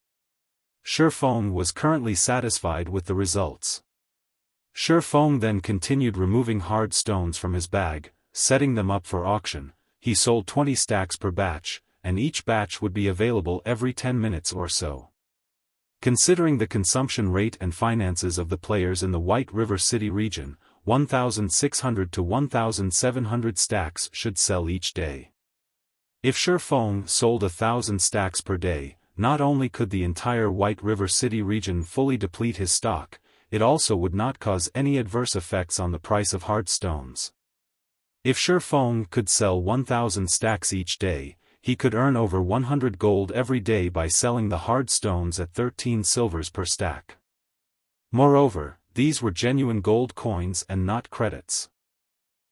Xiaofan was currently satisfied with the results. Xiaofan then continued removing hard stones from his bag, setting them up for auction. He sold 20 stacks per batch, and each batch would be available every 10 minutes or so. Considering the consumption rate and finances of the players in the White River City region, 1,600 to 1,700 stacks should sell each day. If Xiaofan sold 1,000 stacks per day, not only could the entire White River City region fully deplete his stock, it also would not cause any adverse effects on the price of hard stones. If Xiaofan could sell 1,000 stacks each day, he could earn over 100 gold every day by selling the hard stones at 13 silvers per stack. Moreover, these were genuine gold coins and not credits.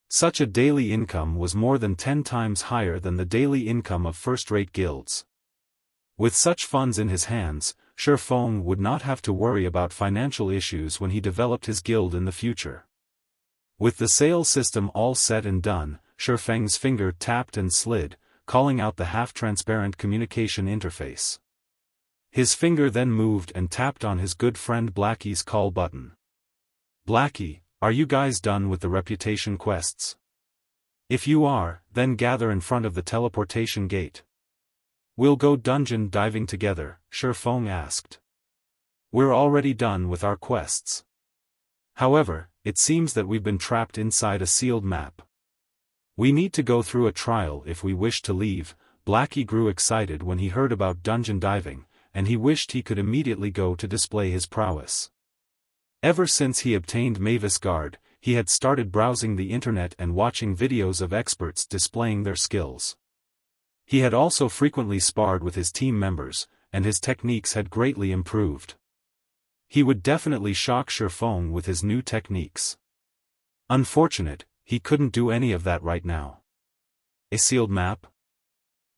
Such a daily income was more than 10 times higher than the daily income of first-rate guilds. With such funds in his hands, Xiaofan would not have to worry about financial issues when he developed his guild in the future. With the sales system all set and done, Xiaofan's finger tapped and slid, calling out the half-transparent communication interface. His finger then moved and tapped on his good friend Blackie's call button. "Blackie, are you guys done with the reputation quests? If you are, then gather in front of the teleportation gate. We'll go dungeon diving together," Xiaofan asked. "We're already done with our quests. However, it seems that we've been trapped inside a sealed map. We need to go through a trial if we wish to leave." Blackie grew excited when he heard about dungeon diving, and he wished he could immediately go to display his prowess. Ever since he obtained Mavis Guard, he had started browsing the internet and watching videos of experts displaying their skills. He had also frequently sparred with his team members, and his techniques had greatly improved. He would definitely shock Xiaofan with his new techniques. Unfortunate, he couldn't do any of that right now. A sealed map?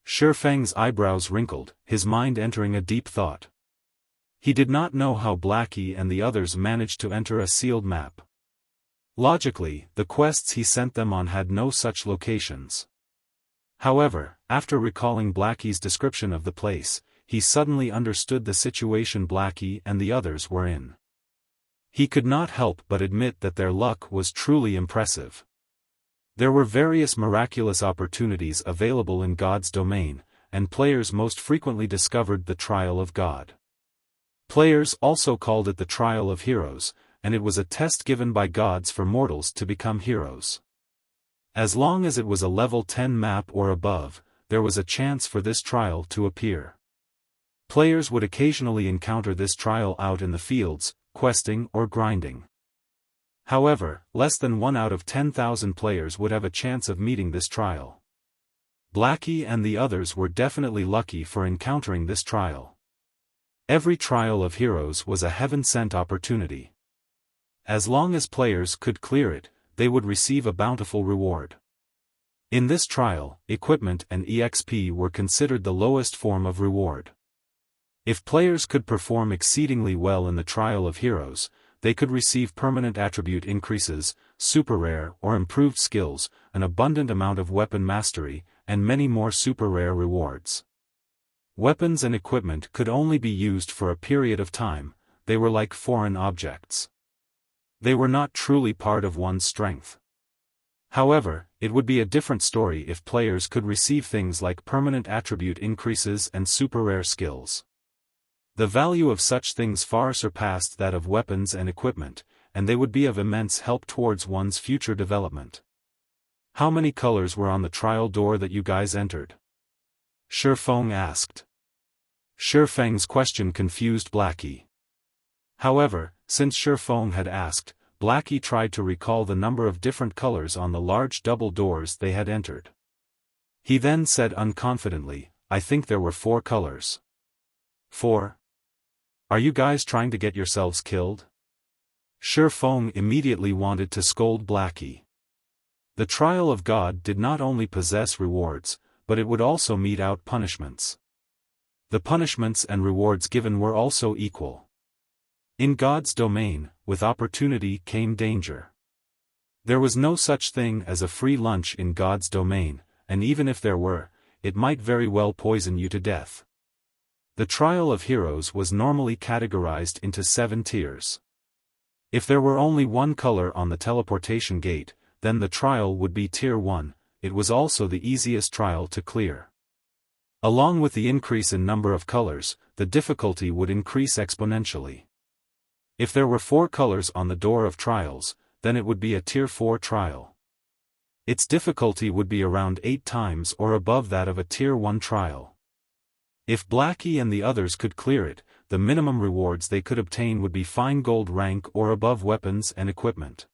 Xiaofan's eyebrows wrinkled, his mind entering a deep thought. He did not know how Blackie and the others managed to enter a sealed map. Logically, the quests he sent them on had no such locations. However, after recalling Blackie's description of the place, he suddenly understood the situation Blackie and the others were in. He could not help but admit that their luck was truly impressive. There were various miraculous opportunities available in God's domain, and players most frequently discovered the Trial of God. Players also called it the Trial of Heroes, and it was a test given by gods for mortals to become heroes. As long as it was a level 10 map or above, there was a chance for this trial to appear. Players would occasionally encounter this trial out in the fields, questing or grinding. However, less than 1 out of 10,000 players would have a chance of meeting this trial. Blackie and the others were definitely lucky for encountering this trial. Every Trial of Heroes was a heaven-sent opportunity. As long as players could clear it, they would receive a bountiful reward. In this trial, equipment and EXP were considered the lowest form of reward. If players could perform exceedingly well in the Trial of Heroes, they could receive permanent attribute increases, super rare or improved skills, an abundant amount of weapon mastery, and many more super rare rewards. Weapons and equipment could only be used for a period of time, they were like foreign objects. They were not truly part of one's strength. However, it would be a different story if players could receive things like permanent attribute increases and super rare skills. The value of such things far surpassed that of weapons and equipment, and they would be of immense help towards one's future development. How many colors were on the trial door that you guys entered? Xiaofan asked. Xiaofang's question confused Blackie. However, since Xiaofan had asked, Blackie tried to recall the number of different colors on the large double doors they had entered. He then said unconfidently, I think there were 4 colors. 4? Are you guys trying to get yourselves killed? Xiaofan immediately wanted to scold Blackie. The Trial of God did not only possess rewards, but it would also mete out punishments. The punishments and rewards given were also equal. In God's domain, with opportunity came danger. There was no such thing as a free lunch in God's domain, and even if there were, it might very well poison you to death. The Trial of Heroes was normally categorized into 7 tiers. If there were only 1 color on the teleportation gate, then the trial would be Tier 1, it was also the easiest trial to clear. Along with the increase in number of colors, the difficulty would increase exponentially. If there were 4 colors on the door of trials, then it would be a Tier 4 trial. Its difficulty would be around 8 times or above that of a Tier 1 trial. If Blackie and the others could clear it, the minimum rewards they could obtain would be fine gold rank or above weapons and equipment.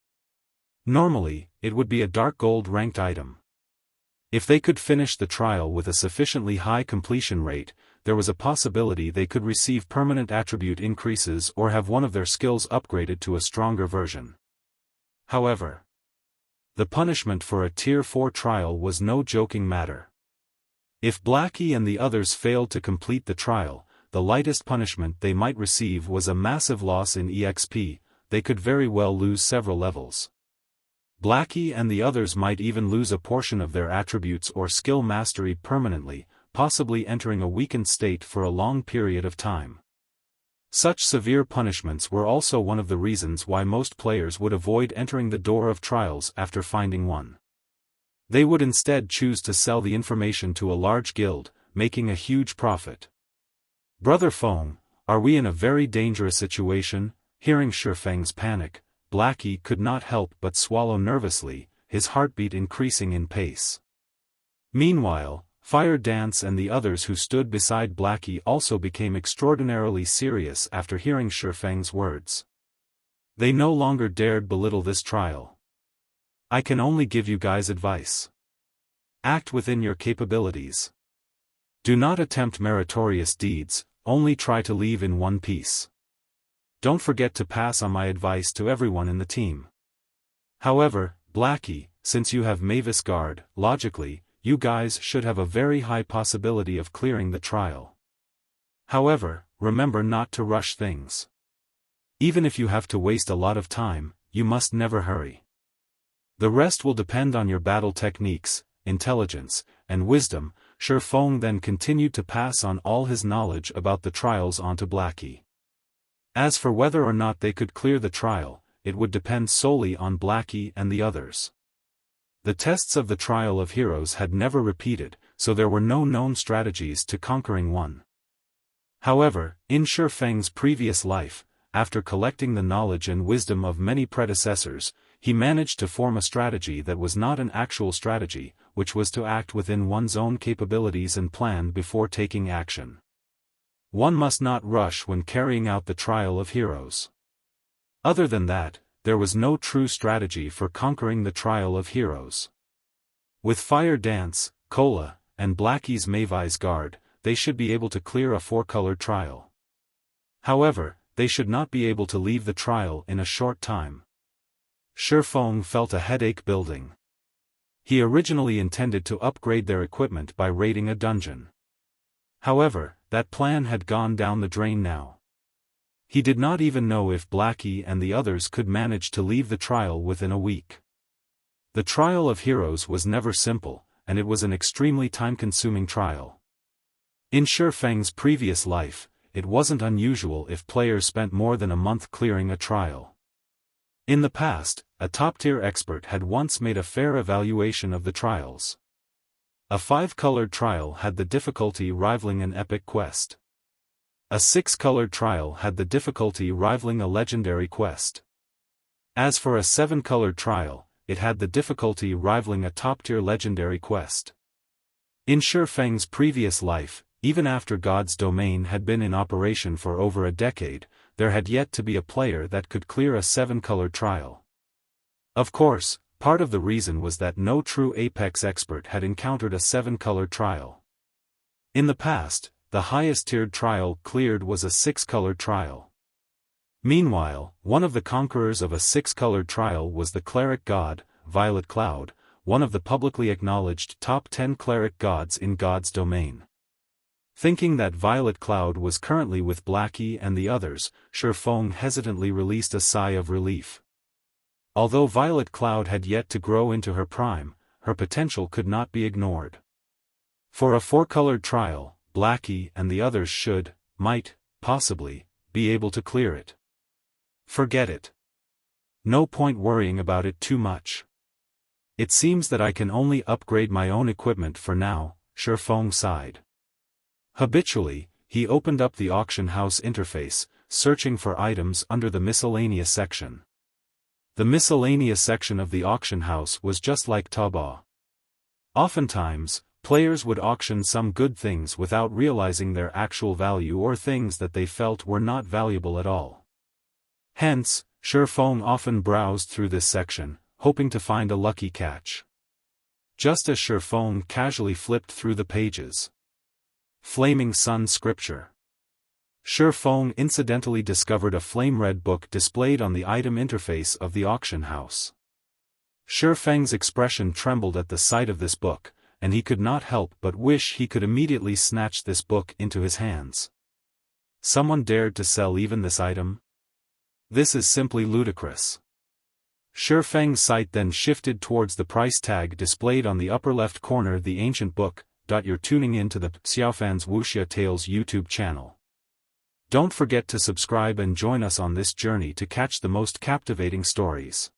Normally, it would be a dark gold ranked item. If they could finish the trial with a sufficiently high completion rate, there was a possibility they could receive permanent attribute increases or have one of their skills upgraded to a stronger version. However, the punishment for a Tier 4 trial was no joking matter. If Blackie and the others failed to complete the trial, the lightest punishment they might receive was a massive loss in EXP, they could very well lose several levels. Blackie and the others might even lose a portion of their attributes or skill mastery permanently, possibly entering a weakened state for a long period of time. Such severe punishments were also one of the reasons why most players would avoid entering the door of trials after finding one. They would instead choose to sell the information to a large guild, making a huge profit. Brother Feng, are we in a very dangerous situation? Hearing Xiaofang's panic, Blackie could not help but swallow nervously, his heartbeat increasing in pace. Meanwhile, Fire Dance and the others who stood beside Blackie also became extraordinarily serious after hearing Xiaofang's words. They no longer dared belittle this trial. I can only give you guys advice. Act within your capabilities. Do not attempt meritorious deeds, only try to leave in one piece. Don't forget to pass on my advice to everyone in the team. However, Blackie, since you have Mavis Guard, logically, you guys should have a very high possibility of clearing the trial. However, remember not to rush things. Even if you have to waste a lot of time, you must never hurry. The rest will depend on your battle techniques, intelligence, and wisdom. Xiaofan then continued to pass on all his knowledge about the trials onto Blackie. As for whether or not they could clear the trial, it would depend solely on Blackie and the others. The tests of the Trial of Heroes had never repeated, so there were no known strategies to conquering one. However, in Xiaofan's previous life, after collecting the knowledge and wisdom of many predecessors, he managed to form a strategy that was not an actual strategy, which was to act within one's own capabilities and plan before taking action. One must not rush when carrying out the Trial of Heroes. Other than that, there was no true strategy for conquering the Trial of Heroes. With Fire Dance, Cola, and Blackie's Mayvai's Guard, they should be able to clear a 4-colored trial. However, they should not be able to leave the trial in a short time. Xiaofan felt a headache building. He originally intended to upgrade their equipment by raiding a dungeon. However, that plan had gone down the drain now. He did not even know if Blackie and the others could manage to leave the trial within a week. The Trial of Heroes was never simple, and it was an extremely time-consuming trial. In Xiaofan's previous life, it wasn't unusual if players spent more than a month clearing a trial. In the past, a top-tier expert had once made a fair evaluation of the trials. A 5-colored trial had the difficulty rivaling an epic quest. A 6-colored trial had the difficulty rivaling a legendary quest. As for a 7-colored trial, it had the difficulty rivaling a top-tier legendary quest. In Xiaofan's previous life, even after God's domain had been in operation for over a decade, there had yet to be a player that could clear a 7-colored trial. Of course, part of the reason was that no true Apex expert had encountered a 7-colored trial. In the past, the highest-tiered trial cleared was a 6-colored trial. Meanwhile, one of the conquerors of a 6-colored trial was the cleric god, Violet Cloud, one of the publicly acknowledged top 10 cleric gods in God's domain. Thinking that Violet Cloud was currently with Blackie and the others, Xiaofan hesitantly released a sigh of relief. Although Violet Cloud had yet to grow into her prime, her potential could not be ignored. For a 4-colored trial, Blackie and the others might, possibly, be able to clear it. Forget it. No point worrying about it too much. It seems that I can only upgrade my own equipment for now, Xiaofan sighed. Habitually, he opened up the auction house interface, searching for items under the miscellaneous section. The miscellaneous section of the auction house was just like Taobao. Oftentimes, players would auction some good things without realizing their actual value or things that they felt were not valuable at all. Hence, Xiaofan often browsed through this section, hoping to find a lucky catch. Just as Xiaofan casually flipped through the pages. Flaming Sun Scripture. Xiaofan incidentally discovered a flame-red book displayed on the item interface of the auction house. Xiaofan's expression trembled at the sight of this book, and he could not help but wish he could immediately snatch this book into his hands. Someone dared to sell even this item? This is simply ludicrous. Xiaofan's sight then shifted towards the price tag displayed on the upper left corner of the ancient book. You're tuning in to the Xiaofan's Wuxia Tales YouTube channel. Don't forget to subscribe and join us on this journey to catch the most captivating stories.